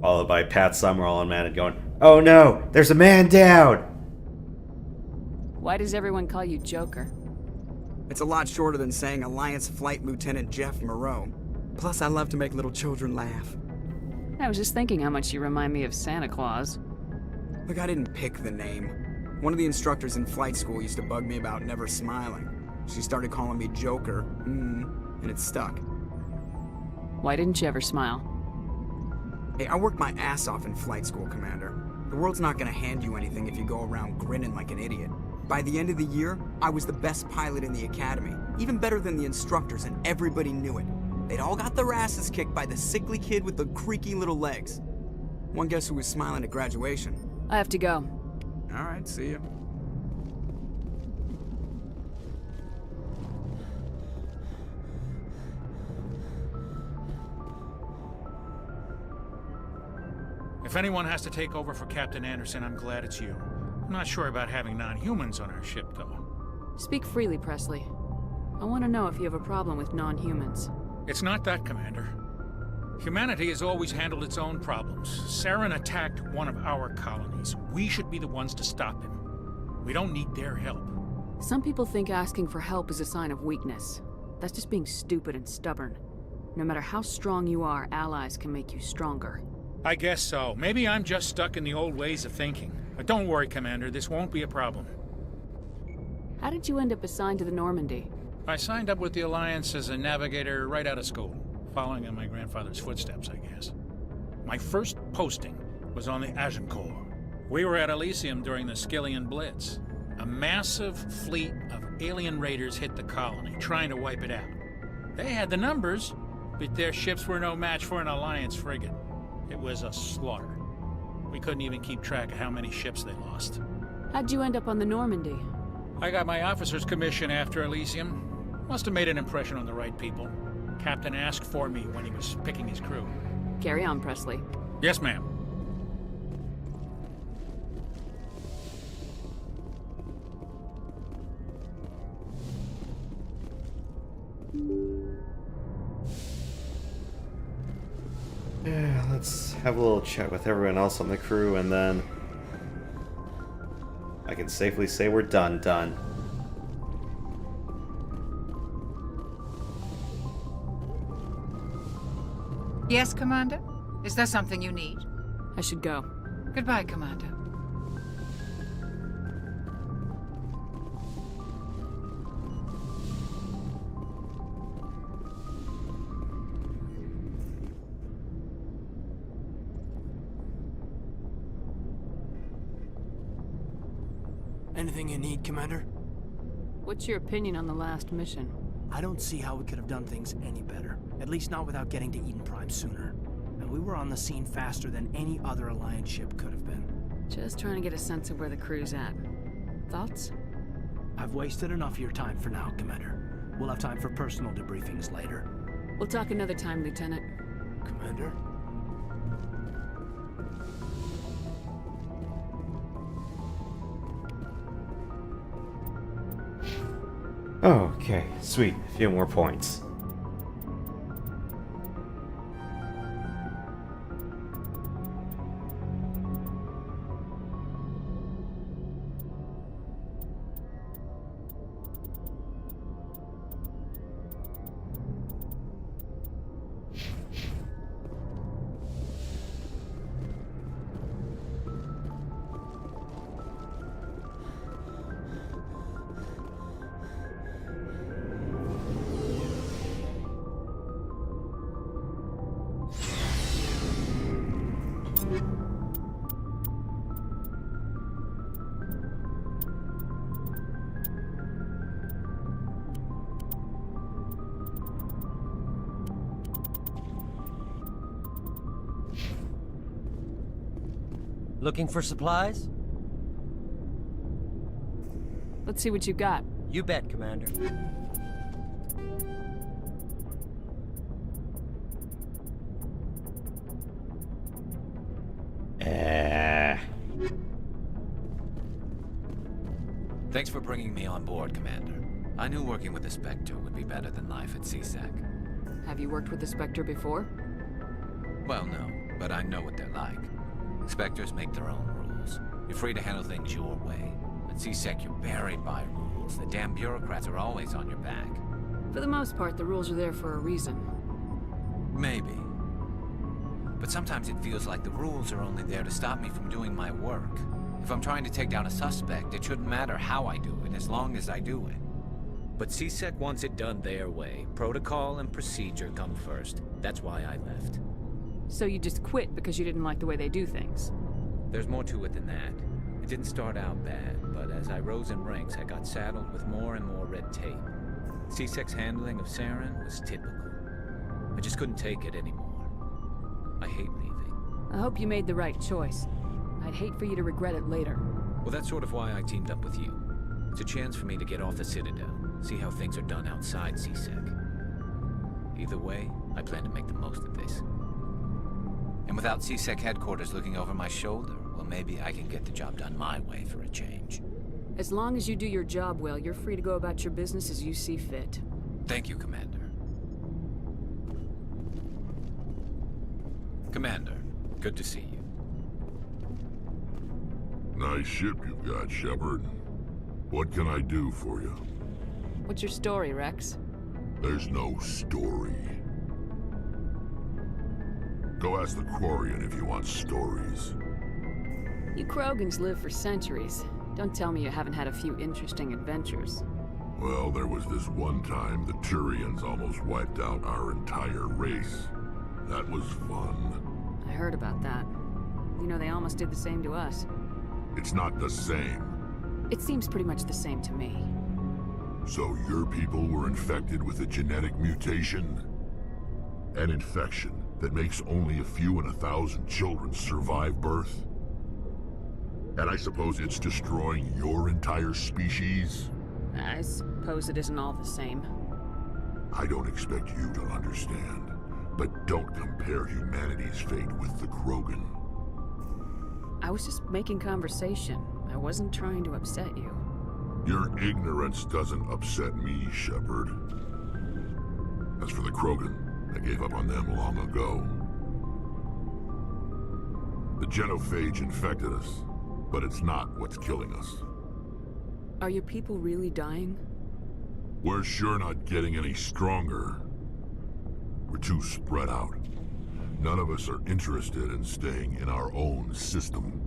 Followed by Pat Summerall and Matt going, "Oh no, there's a man down!"
Why does everyone call you Joker?
It's a lot shorter than saying Alliance Flight Lieutenant Jeff Moreau. Plus, I love to make little children laugh.
I was just thinking how much you remind me of Santa Claus.
Look, I didn't pick the name. One of the instructors in flight school used to bug me about never smiling. She started calling me Joker, and it stuck.
Why didn't you ever smile?
Hey, I worked my ass off in flight school, Commander. The world's not gonna hand you anything if you go around grinning like an idiot. By the end of the year, I was the best pilot in the academy, even better than the instructors, and everybody knew it. They'd all got their asses kicked by the sickly kid with the creaky little legs. One guess who was smiling at graduation?
I have to go.
All right, see ya.
If anyone has to take over for Captain Anderson, I'm glad it's you. I'm not sure about having non-humans on our ship, though.
Speak freely, Presley. I want to know if you have a problem with non-humans.
It's not that, Commander. Humanity has always handled its own problems. Saren attacked one of our colonies. We should be the ones to stop him. We don't need their help.
Some people think asking for help is a sign of weakness. That's just being stupid and stubborn. No matter how strong you are, allies can make you stronger.
I guess so. Maybe I'm just stuck in the old ways of thinking. But don't worry, Commander. This won't be a problem.
How did you end up assigned to the Normandy?
I signed up with the Alliance as a navigator right out of school, following in my grandfather's footsteps, I guess. My first posting was on the Agincourt. We were at Elysium during the Skillian Blitz. A massive fleet of alien raiders hit the colony, trying to wipe it out. They had the numbers, but their ships were no match for an Alliance frigate. It was a slaughter. We couldn't even keep track of how many ships they lost.
How'd you end up on the Normandy?
I got my officer's commission after Elysium. Must have made an impression on the right people. Captain asked for me when he was picking his crew.
Carry on, Presley.
Yes, ma'am.
Yeah, let's have a little chat with everyone else on the crew, and then I can safely say we're done.
Yes, Commander? Is there something you need?
I should go.
Goodbye, Commander.
Anything you need, Commander?
What's your opinion on the last mission?
I don't see how we could have done things any better. At least not without getting to Eden Prime sooner. And we were on the scene faster than any other Alliance ship could have been.
Just trying to get a sense of where the crew's at. Thoughts?
I've wasted enough of your time for now, Commander. We'll have time for personal debriefings later.
We'll talk another time, Lieutenant.
Commander?
Okay, sweet. A few more points.
Looking for supplies?
Let's see what you got.
You bet, Commander.
Thanks for bringing me on board, Commander. I knew working with the Spectre would be better than life at CSEC.
Have you worked with the Spectre before?
Well, no, but I know what they're like. Spectres make their own rules. You're free to handle things your way. At CSEC, you're buried by rules. The damn bureaucrats are always on your back.
For the most part, the rules are there for a reason.
Maybe. But sometimes it feels like the rules are only there to stop me from doing my work. If I'm trying to take down a suspect, it shouldn't matter how I do it, as long as I do it. But CSEC wants it done their way. Protocol and procedure come first. That's why I left.
So you just quit because you didn't like the way they do things?
There's more to it than that. It didn't start out bad, but as I rose in ranks, I got saddled with more and more red tape. C-Sec's handling of Saren was typical. I just couldn't take it anymore. I hate leaving.
I hope you made the right choice. I'd hate for you to regret it later.
Well, that's sort of why I teamed up with you. It's a chance for me to get off the Citadel, see how things are done outside C-Sec. Either way, I plan to make the most of this. And without C-Sec headquarters looking over my shoulder, well, maybe I can get the job done my way for a change.
As long as you do your job well, you're free to go about your business as you see fit.
Thank you, Commander. Commander, good to see you.
Nice ship you've got, Shepard. What can I do for you?
What's your story, Rex?
There's no story. Go ask the Quarian if you want stories.
You Krogans live for centuries. Don't tell me you haven't had a few interesting adventures.
Well, there was this one time the Turians almost wiped out our entire race. That was fun.
I heard about that. You know, they almost did the same to us.
It's not the same.
It seems pretty much the same to me.
So your people were infected with a genetic mutation? An infection that makes only a few in 1,000 children survive birth? And I suppose it's destroying your entire species?
I suppose it isn't all the same.
I don't expect you to understand, but don't compare humanity's fate with the Krogan.
I was just making conversation. I wasn't trying to upset you.
Your ignorance doesn't upset me, Shepard. As for the Krogan, I gave up on them long ago. The genophage infected us, but it's not what's killing us.
Are your people really dying?
We're sure not getting any stronger. We're too spread out. None of us are interested in staying in our own system.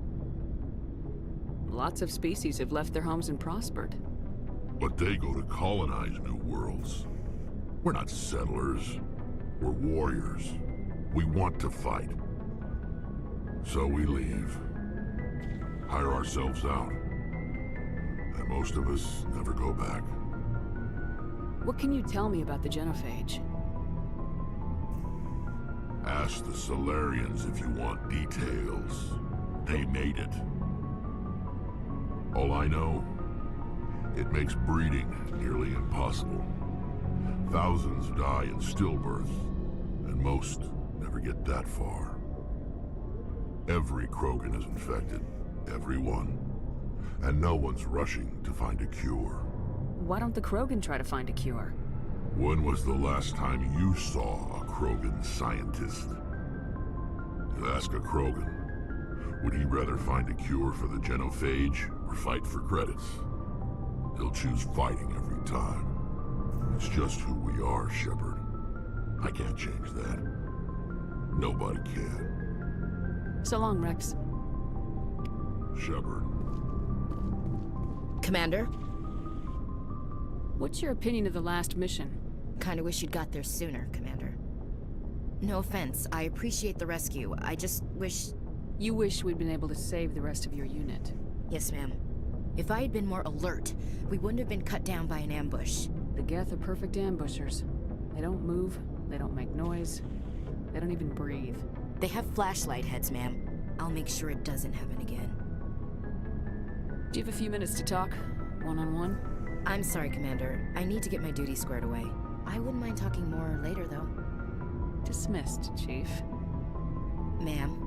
Lots of species have left their homes and prospered.
But they go to colonize new worlds. We're not settlers. We're warriors. We want to fight. So we leave. Hire ourselves out. And most of us never go back.
What can you tell me about the genophage?
Ask the Solarians if you want details. They made it. All I know, it makes breeding nearly impossible. Thousands die in stillbirth, and most never get that far. Every Krogan is infected. Every one. And no one's rushing to find a cure.
Why don't the Krogan try to find a cure?
When was the last time you saw a Krogan scientist? Ask a Krogan. Would he rather find a cure for the genophage or fight for credits? He'll choose fighting every time. It's just who we are, Shepard. I can't change that. Nobody can.
So long, Rex.
Shepard.
Commander?
What's your opinion of the last mission?
Kinda wish you'd got there sooner, Commander. No offense, I appreciate the rescue. I just wish...
You wish we'd been able to save the rest of your unit.
Yes, ma'am. If I had been more alert, we wouldn't have been cut down by an ambush.
The Geth are perfect ambushers. They don't move, they don't make noise, they don't even breathe.
They have flashlight heads, ma'am. I'll make sure it doesn't happen again.
Do you have a few minutes to talk? One-on-one?
I'm sorry, Commander. I need to get my duty squared away. I wouldn't mind talking more later, though.
Dismissed, Chief.
Ma'am.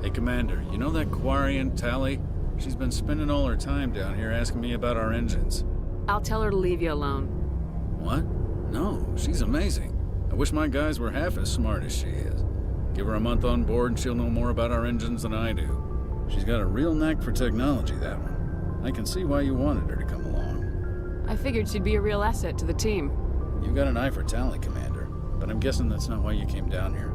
Hey, Commander, you know that Quarian, Tally? She's been spending all her time down here asking me about our engines.
I'll tell her to leave you alone.
What? No, she's amazing. I wish my guys were half as smart as she is. Give her a month on board and she'll know more about our engines than I do. She's got a real knack for technology, that one. I can see why you wanted her to come along.
I figured she'd be a real asset to the team.
You got an eye for talent, Commander, but I'm guessing that's not why you came down here.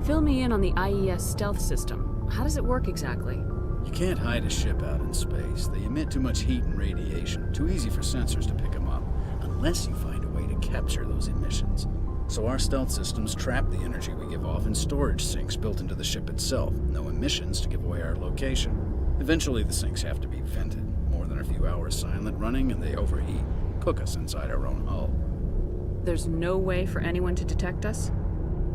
Fill me in on the IES stealth system. How does it work exactly?
You can't hide a ship out in space. They emit too much heat and radiation. Too easy for sensors to pick them up, unless you find a way to capture those emissions. So our stealth systems trap the energy we give off in storage sinks built into the ship itself. No emissions to give away our location. Eventually the sinks have to be vented. More than a few hours silent running and they overheat. Cook us inside our own hull.
There's no way for anyone to detect us?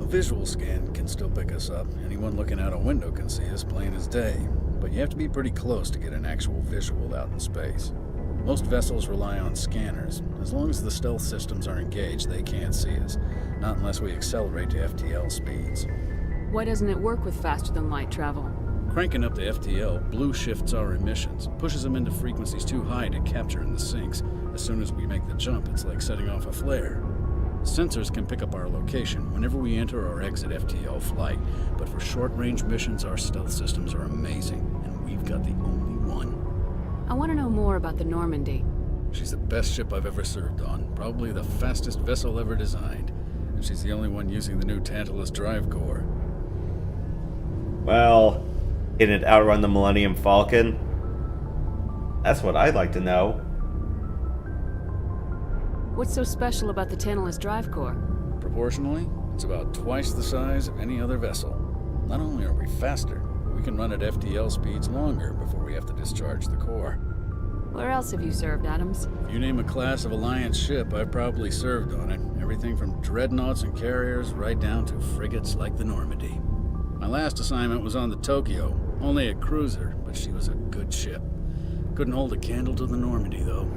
A visual scan can still pick us up. Anyone looking out a window can see us plain as day. But you have to be pretty close to get an actual visual out in space. Most vessels rely on scanners. As long as the stealth systems are engaged, they can't see us. Not unless we accelerate to FTL speeds.
Why doesn't it work with faster-than-light travel?
Cranking up to FTL blue shifts our emissions, pushes them into frequencies too high to capture in the sinks. As soon as we make the jump, it's like setting off a flare. Sensors can pick up our location whenever we enter or exit FTL flight, but for short-range missions, our stealth systems are amazing, and we've got the only one.
I want to know more about the Normandy.
She's the best ship I've ever served on, probably the fastest vessel ever designed, and she's the only one using the new Tantalus drive core.
Well, can it outrun the Millennium Falcon? That's what I'd like to know.
What's so special about the Tantalus drive core?
Proportionally, it's about twice the size of any other vessel. Not only are we faster, but we can run at FTL speeds longer before we have to discharge the core.
Where else have you served, Adams?
If you name a class of Alliance ship, I've probably served on it. Everything from dreadnoughts and carriers right down to frigates like the Normandy. My last assignment was on the Tokyo, only a cruiser, but she was a good ship. Couldn't hold a candle to the Normandy, though.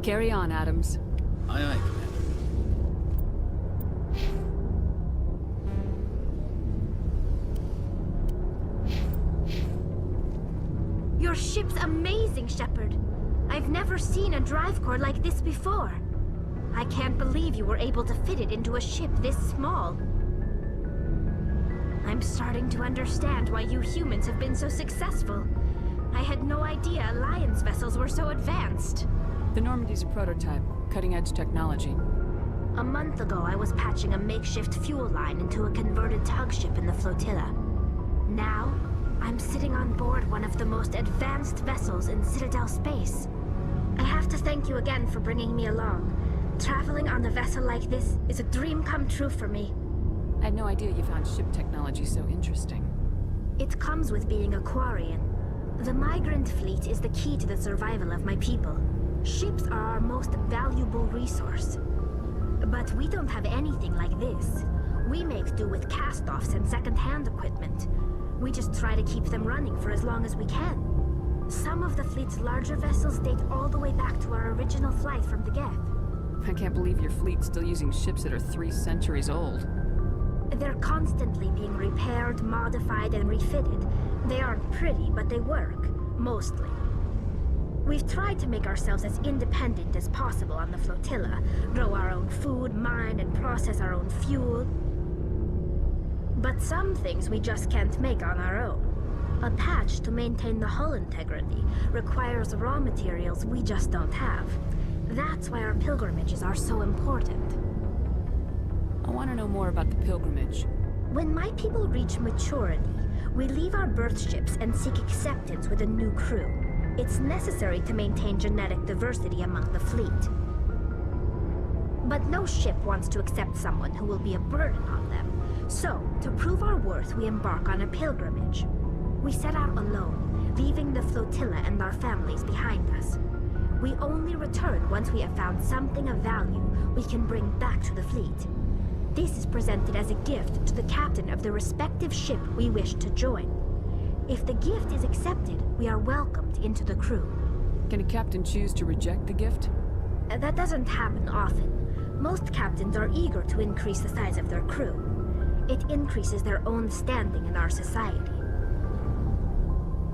Carry on, Adams.
Aye, aye, Commander.
Your ship's amazing, Shepard. I've never seen a drive core like this before. I can't believe you were able to fit it into a ship this small. I'm starting to understand why you humans have been so successful. I had no idea Alliance vessels were so advanced.
The Normandy's a prototype, cutting-edge technology.
A month ago, I was patching a makeshift fuel line into a converted tug ship in the flotilla. Now, I'm sitting on board one of the most advanced vessels in Citadel space. I have to thank you again for bringing me along. Traveling on a vessel like this is a dream come true for me.
I had no idea you found ship technology so interesting.
It comes with being a Quarian. The migrant fleet is the key to the survival of my people. Ships are our most valuable resource. But we don't have anything like this. We make do with cast-offs and second-hand equipment. We just try to keep them running for as long as we can. Some of the fleet's larger vessels date all the way back to our original flight from the Geth.
I can't believe your fleet's still using ships that are 3 centuries old.
They're constantly being repaired, modified, and refitted. They aren't pretty, but they work. Mostly. We've tried to make ourselves as independent as possible on the flotilla, grow our own food, mine, and process our own fuel. But some things we just can't make on our own. A patch to maintain the hull integrity requires raw materials we just don't have. That's why our pilgrimages are so important.
I want to know more about the pilgrimage.
When my people reach maturity, we leave our birth ships and seek acceptance with a new crew. It's necessary to maintain genetic diversity among the fleet. But no ship wants to accept someone who will be a burden on them. So, to prove our worth, we embark on a pilgrimage. We set out alone, leaving the flotilla and our families behind us. We only return once we have found something of value we can bring back to the fleet. This is presented as a gift to the captain of the respective ship we wish to join. If the gift is accepted, we are welcomed into the crew.
Can a captain choose to reject the gift?
That doesn't happen often. Most captains are eager to increase the size of their crew. It increases their own standing in our society.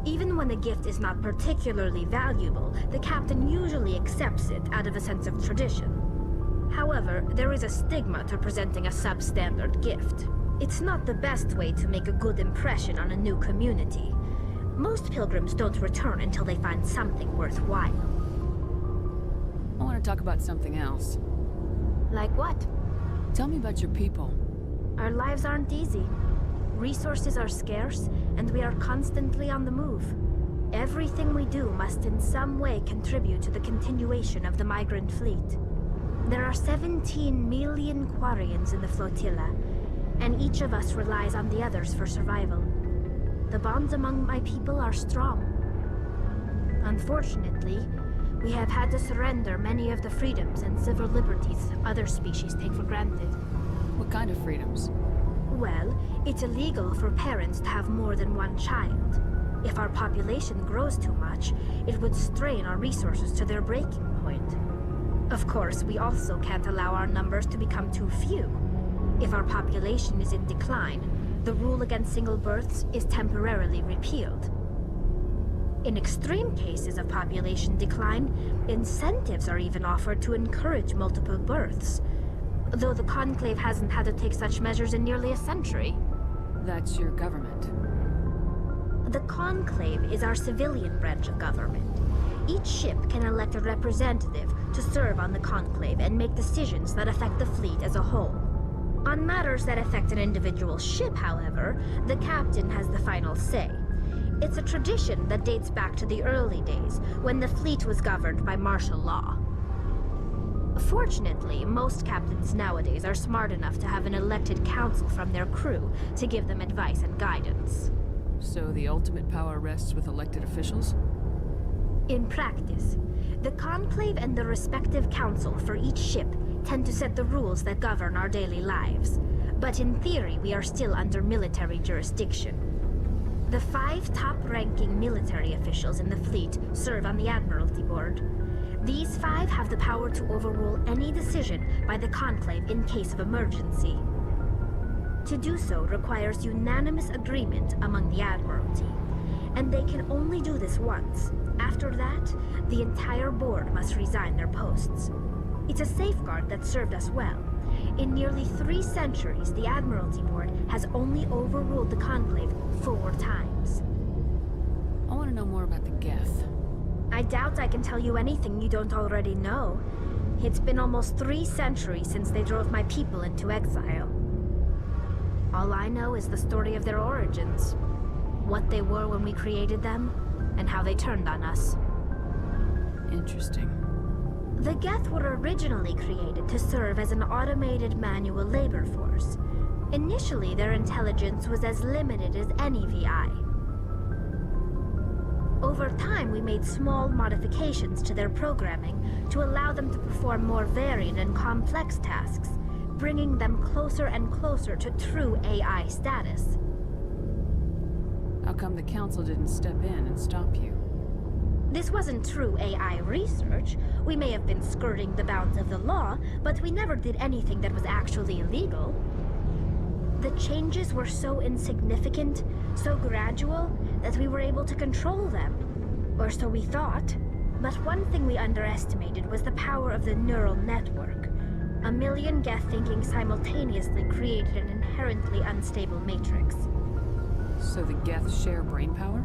Even when a gift is not particularly valuable, the captain usually accepts it out of a sense of tradition. However, there is a stigma to presenting a substandard gift. It's not the best way to make a good impression on a new community. Most pilgrims don't return until they find something worthwhile.
I want to talk about something else.
Like what?
Tell me about your people.
Our lives aren't easy. Resources are scarce, and we are constantly on the move. Everything we do must in some way contribute to the continuation of the migrant fleet. There are 17 million Quarians in the flotilla, and each of us relies on the others for survival. The bonds among my people are strong. Unfortunately, we have had to surrender many of the freedoms and civil liberties other species take for granted.
What kind of freedoms?
Well, it's illegal for parents to have more than one child. If our population grows too much, it would strain our resources to their breaking point. Of course, we also can't allow our numbers to become too few. If our population is in decline, the rule against single births is temporarily repealed. In extreme cases of population decline, incentives are even offered to encourage multiple births, though the Conclave hasn't had to take such measures in nearly a century.
That's your government.
The Conclave is our civilian branch of government. Each ship can elect a representative to serve on the Conclave and make decisions that affect the fleet as a whole. On matters that affect an individual ship, however, the captain has the final say. It's a tradition that dates back to the early days, when the fleet was governed by martial law. Fortunately, most captains nowadays are smart enough to have an elected council from their crew to give them advice and guidance.
So the ultimate power rests with elected officials?
In practice, the Conclave and the respective council for each ship tend to set the rules that govern our daily lives. But in theory, we are still under military jurisdiction. The 5 top-ranking military officials in the fleet serve on the Admiralty Board. These 5 have the power to overrule any decision by the Conclave in case of emergency. To do so requires unanimous agreement among the Admiralty, and they can only do this once. After that, the entire board must resign their posts. It's a safeguard that served us well. In nearly 3 centuries, the Admiralty Board has only overruled the Conclave 4 times.
I want to know more about the Geth.
I doubt I can tell you anything you don't already know. It's been almost 3 centuries since they drove my people into exile. All I know is the story of their origins, what they were when we created them, and how they turned on us.
Interesting.
The Geth were originally created to serve as an automated manual labor force. Initially, their intelligence was as limited as any VI. Over time, we made small modifications to their programming to allow them to perform more varied and complex tasks, bringing them closer and closer to true AI status.
How come the Council didn't step in and stop you?
This wasn't true AI research. We may have been skirting the bounds of the law, but we never did anything that was actually illegal. The changes were so insignificant, so gradual, that we were able to control them. Or so we thought. But one thing we underestimated was the power of the neural network. 1 million Geth thinking simultaneously created an inherently unstable matrix.
So the Geth share brainpower?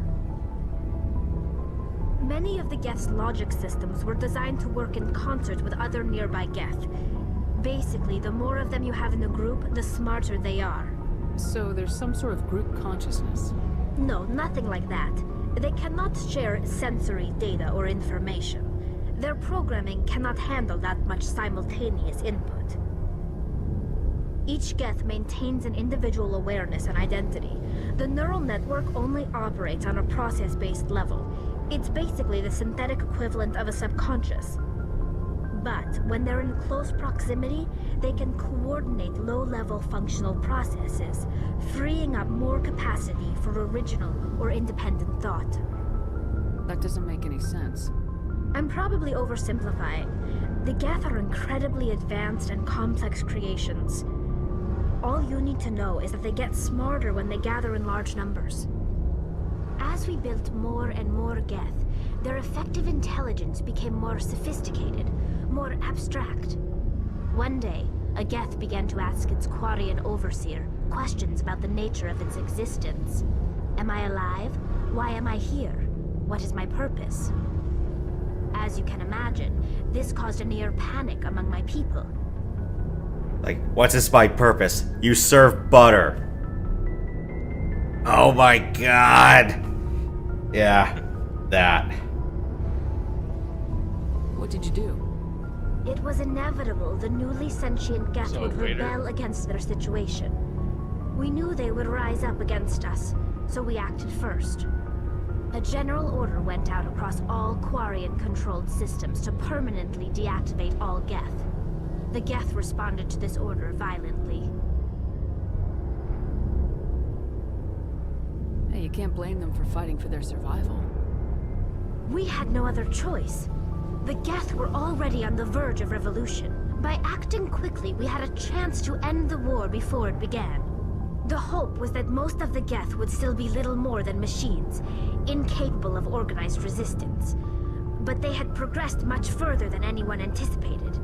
Many of the Geth's logic systems were designed to work in concert with other nearby Geth. Basically, the more of them you have in a group, the smarter they are.
So there's some sort of group consciousness?
No, nothing like that. They cannot share sensory data or information. Their programming cannot handle that much simultaneous input. Each Geth maintains an individual awareness and identity. The neural network only operates on a process-based level. It's basically the synthetic equivalent of a subconscious. But when they're in close proximity, they can coordinate low-level functional processes, freeing up more capacity for original or independent thought.
That doesn't make any sense.
I'm probably oversimplifying. The Geth are incredibly advanced and complex creations. All you need to know is that they get smarter when they gather in large numbers. As we built more and more Geth, their effective intelligence became more sophisticated, more abstract. One day, a Geth began to ask its Quarian overseer questions about the nature of its existence. Am I alive? Why am I here? What is my purpose? As you can imagine, this caused a near panic among my people.
Like, what's this by purpose? You serve butter. Oh my god. Yeah. that.
What did you do?
It was inevitable the newly sentient Geth
So,
would
waiter.
rebel against their situation. We knew they would rise up against us, so we acted first. A general order went out across all Quarian-controlled systems to permanently deactivate all Geth. The Geth responded to this order violently.
Hey, you can't blame them for fighting for their survival.
We had no other choice. The Geth were already on the verge of revolution. By acting quickly, we had a chance to end the war before it began. The hope was that most of the Geth would still be little more than machines, incapable of organized resistance. But they had progressed much further than anyone anticipated.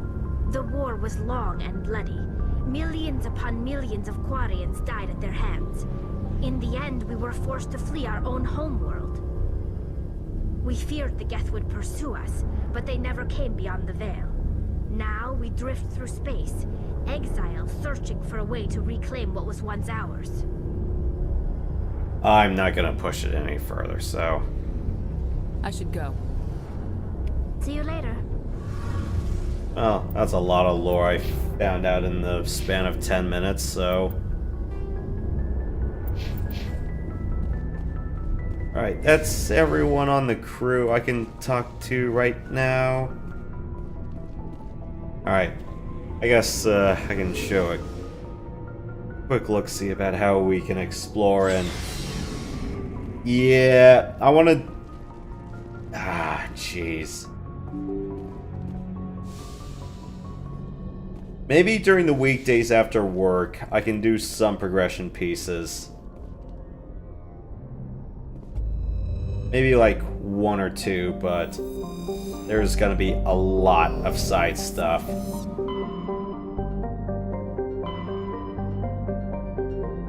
The war was long and bloody. Millions upon millions of Quarians died at their hands. In the end, we were forced to flee our own homeworld. We feared the Geth would pursue us, but they never came beyond the Veil. Now we drift through space, exile, searching for a way to reclaim what was once ours.
I'm not gonna push it any further, so...
I should go.
See you later.
Well, that's a lot of lore I found out in the span of 10 minutes, so... Alright, that's everyone on the crew I can talk to right now. Alright, I guess I can show a quick look-see about how we can explore and... Yeah, I want to... Ah, jeez. Maybe during the weekdays after work, I can do some progression pieces. Maybe like 1 or 2, but there's gonna be a lot of side stuff.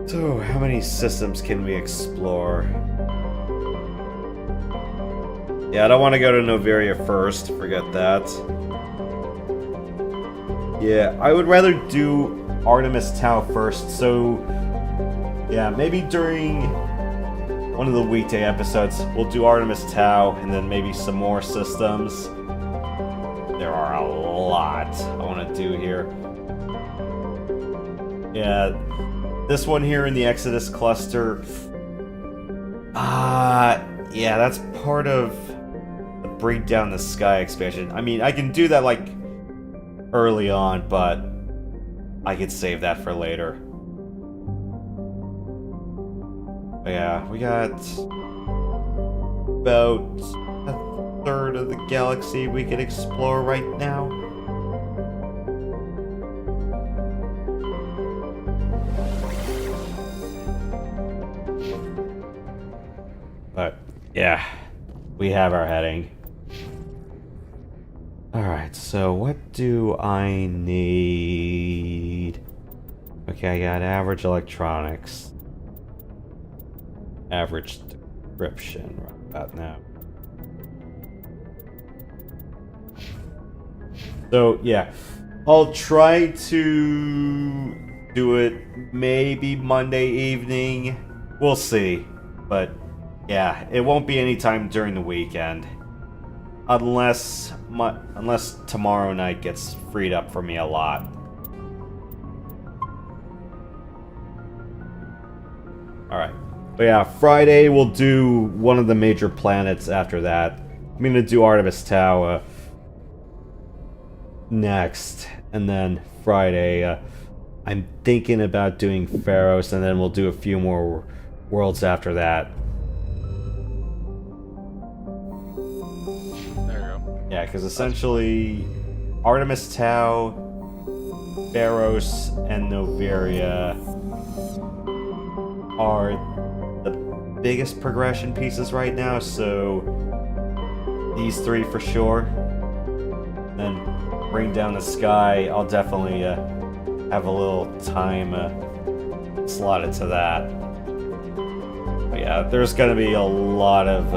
So, how many systems can we explore? Yeah, I don't want to go to Noveria first, forget that. Yeah, I would rather do Artemis Tau first, so... Yeah, maybe during one of the weekday episodes, we'll do Artemis Tau, and then maybe some more systems. There are a lot I want to do here. Yeah, this one here in the Exodus cluster... yeah, that's part of the Break Down the Sky expansion. I mean, I can do that, like, early on, but I could save that for later. But yeah, we got about a third of the galaxy we could explore right now. But yeah, we have our heading. Alright, so what do I need? Okay, I got average electronics. Average description right about now. So, yeah. I'll try to do it maybe Monday evening. We'll see. But, yeah, it won't be any time during the weekend. Unless tomorrow night gets freed up for me a lot. Alright. But yeah, Friday we'll do one of the major planets after that. I'm gonna do Artemis Tau next. And then Friday, I'm thinking about doing Pharos, and then we'll do a few more worlds after that. Yeah, because essentially, Artemis Tau, Pharos, and Noveria are the biggest progression pieces right now, so these 3 for sure. Then Bring Down the Sky, I'll definitely have a little time slotted to that. But yeah, there's gonna be a lot of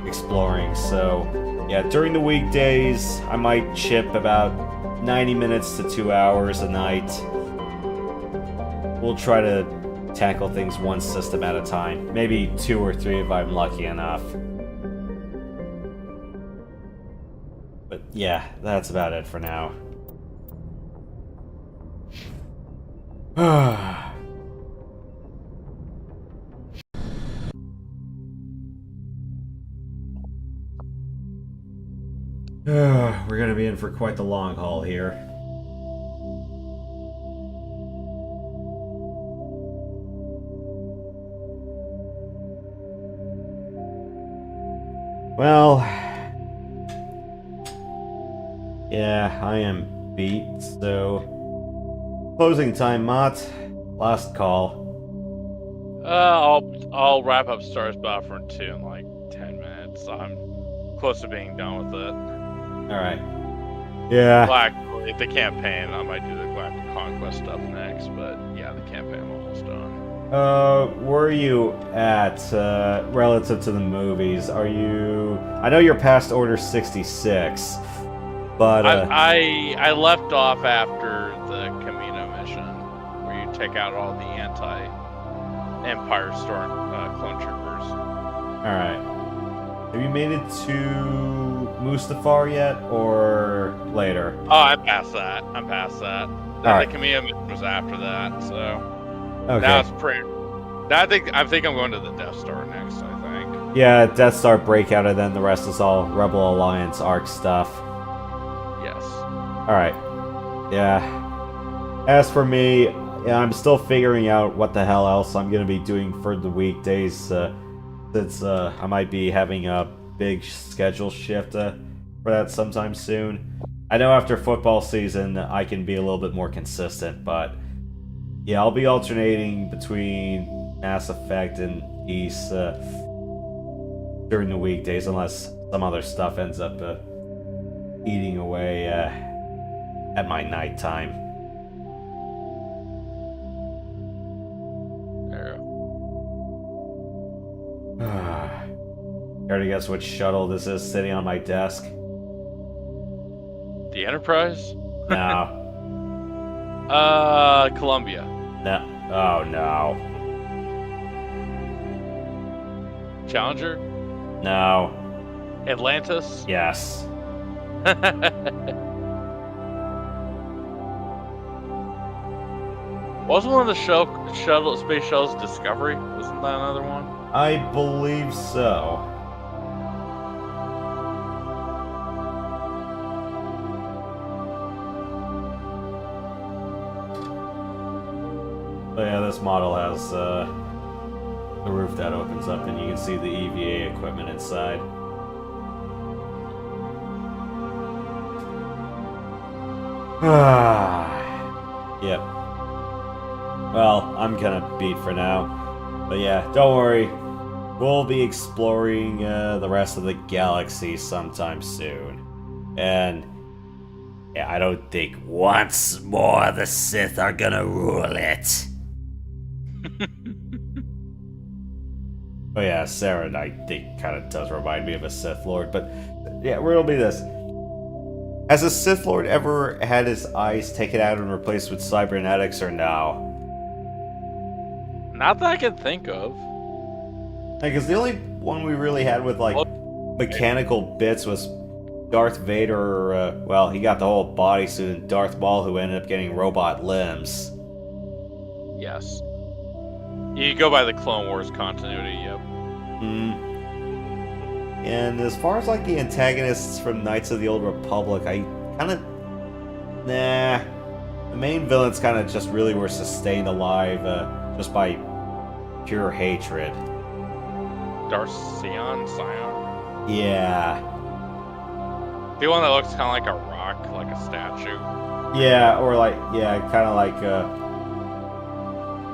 exploring, so... Yeah, during the weekdays, I might chip about 90 minutes to 2 hours a night. We'll try to tackle things one system at a time. Maybe 2 or 3 if I'm lucky enough. But yeah, that's about it for now. We're gonna be in for quite the long haul here. Well, yeah, I am beat, so closing time, Mott. Last call.
I'll wrap up Stars Battlefront 2 in like 10 minutes. I'm close to being done with it.
Alright. Yeah.
Well, actually, the campaign, I might do the Galactic Conquest stuff next, but yeah, the campaign I'm almost done.
Where are you at, relative to the movies? Are you... I know you're past Order 66, but,
I left off after the Camino mission, where you take out all the anti-Empire clone troopers.
Alright. Have you made it to Mustafar yet, or later?
Oh, I'm past that.
Alright.
The Camino mission was after that, so...
Okay.
Now it's pretty... I think I'm going to the Death Star next, I think.
Yeah, Death Star breakout, and then the rest is all Rebel Alliance arc stuff.
Yes.
Alright. Yeah. As for me, yeah, I'm still figuring out what the hell else I'm going to be doing for the weekdays, since I might be having a big schedule shift for that sometime soon. I know after football season I can be a little bit more consistent, but yeah, I'll be alternating between Mass Effect and East during the weekdays, unless some other stuff ends up eating away at my nighttime. Care to guess which shuttle this is sitting on my desk?
The Enterprise?
No.
Columbia.
No. Oh, no.
Challenger?
No.
Atlantis?
Yes.
Wasn't one of the space shuttles Discovery? Wasn't that another one?
I believe so. But yeah, this model has the roof that opens up and you can see the EVA equipment inside. Yep. Well, I'm kinda beat for now. But yeah, don't worry. We'll be exploring the rest of the galaxy sometime soon. And yeah, I don't think once more the Sith are gonna rule it. Oh yeah, Saren, I think, kind of does remind me of a Sith Lord, but yeah, riddle me this. Has a Sith Lord ever had his eyes taken out and replaced with cybernetics, or no?
Not that I can think of.
Because the only one we really had with, like, mechanical bits was Darth Vader, well, he got the whole bodysuit, and Darth Maul, who ended up getting robot limbs.
Yes. You go by the Clone Wars continuity, yep.
And as far as, like, the antagonists from Knights of the Old Republic, I kind of... Nah. The main villains kind of just really were sustained alive just by pure hatred.
Darth Sion?
Yeah.
The one that looks kind of like a rock, like a statue.
Yeah, or like, yeah, kind of like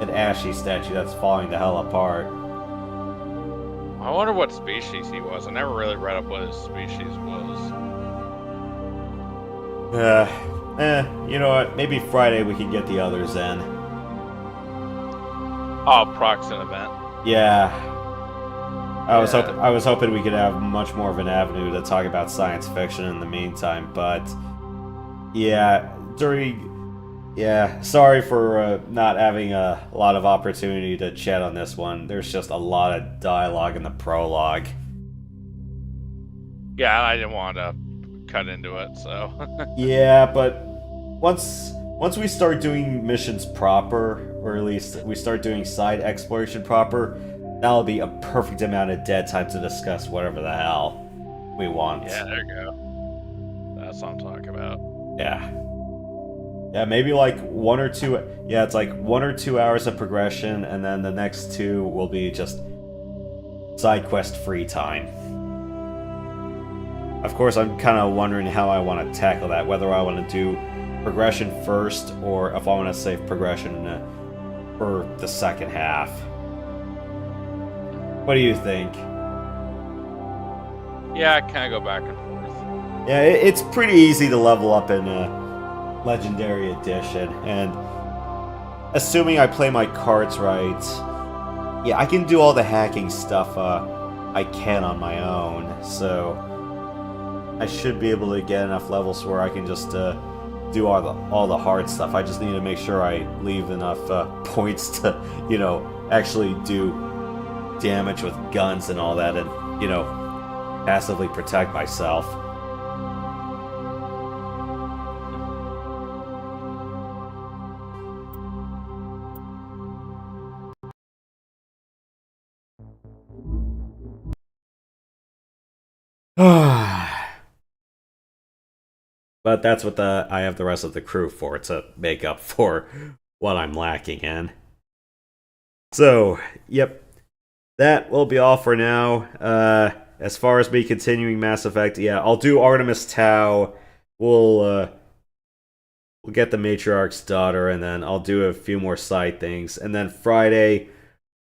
an ashy statue that's falling the hell apart.
I wonder what species he was. I never really read up what his species was.
You know what? Maybe Friday we can get the others in.
Oh, Proxen event.
Yeah. I was hoping we could have much more of an avenue to talk about science fiction in the meantime, but yeah, during Yeah, sorry for not having a lot of opportunity to chat on this one. There's just a lot of dialogue in the prologue.
Yeah, I didn't want to cut into it, so.
Yeah, but once we start doing missions proper, or at least we start doing side exploration proper, that'll be a perfect amount of dead time to discuss whatever the hell we want.
Yeah, there you go. That's what I'm talking about.
Yeah. Yeah, maybe like 1 or 2. Yeah, it's like 1 or 2 hours of progression, and then the next 2 will be just side quest free time. Of course, I'm kind of wondering how I want to tackle that. Whether I want to do progression first, or if I want to save progression for the second half. What do you think?
Yeah, I kind of go back and forth.
Yeah, it's pretty easy to level up in Legendary Edition, and assuming I play my cards right, yeah, I can do all the hacking stuff I can on my own, so I should be able to get enough levels where I can just do all the hard stuff. I just need to make sure I leave enough points to, you know, actually do damage with guns and all that, and, you know, passively protect myself. But that's what I have the rest of the crew for, to make up for what I'm lacking in. So, yep. That will be all for now. As far as me continuing Mass Effect, yeah, I'll do Artemis Tau. We'll get the Matriarch's daughter, and then I'll do a few more side things. And then Friday,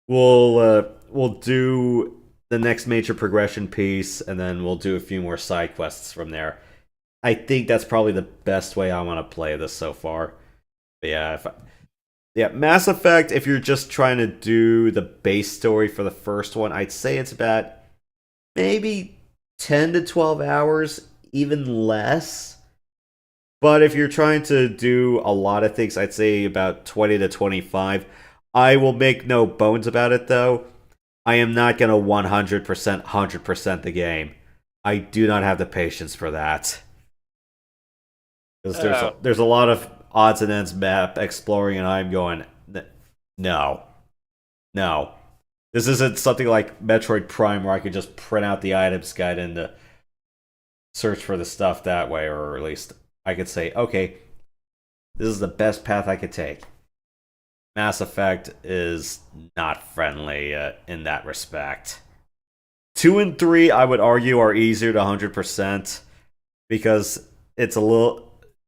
we'll do the next major progression piece, and then we'll do a few more side quests from there. I think that's probably the best way I want to play this so far. But yeah, Mass Effect, if you're just trying to do the base story for the first one, I'd say it's about maybe 10 to 12 hours, even less. But if you're trying to do a lot of things, I'd say about 20 to 25. I will make no bones about it, though. I am not going to 100% the game. I do not have the patience for that. Because there's a lot of odds and ends map exploring, and I'm going, no. This isn't something like Metroid Prime where I could just print out the items guide and search for the stuff that way, or at least I could say, okay, this is the best path I could take. Mass Effect is not friendly in that respect. 2 and 3, I would argue, are easier to 100% because it's a little...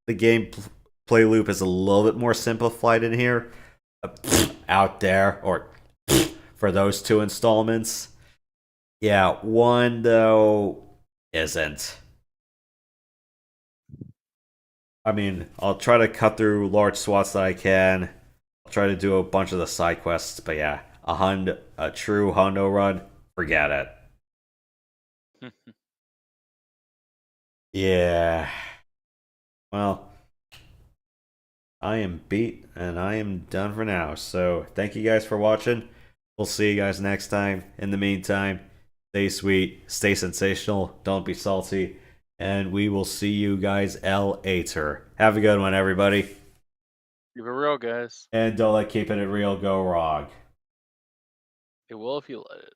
The gameplay loop is a little bit more simplified in here. Out there, or for those 2 installments. Yeah, 1, though, isn't. I mean, I'll try to cut through large swaths that I can. I'll try to do a bunch of the side quests, but yeah, a true hundo run, forget it. Yeah. Well, I am beat, and I am done for now. So, thank you guys for watching. We'll see you guys next time. In the meantime, stay sweet, stay sensational, don't be salty, and we will see you guys later. Have a good one, everybody.
Keep it real, guys.
And don't let keeping it real go wrong.
It will if you let it.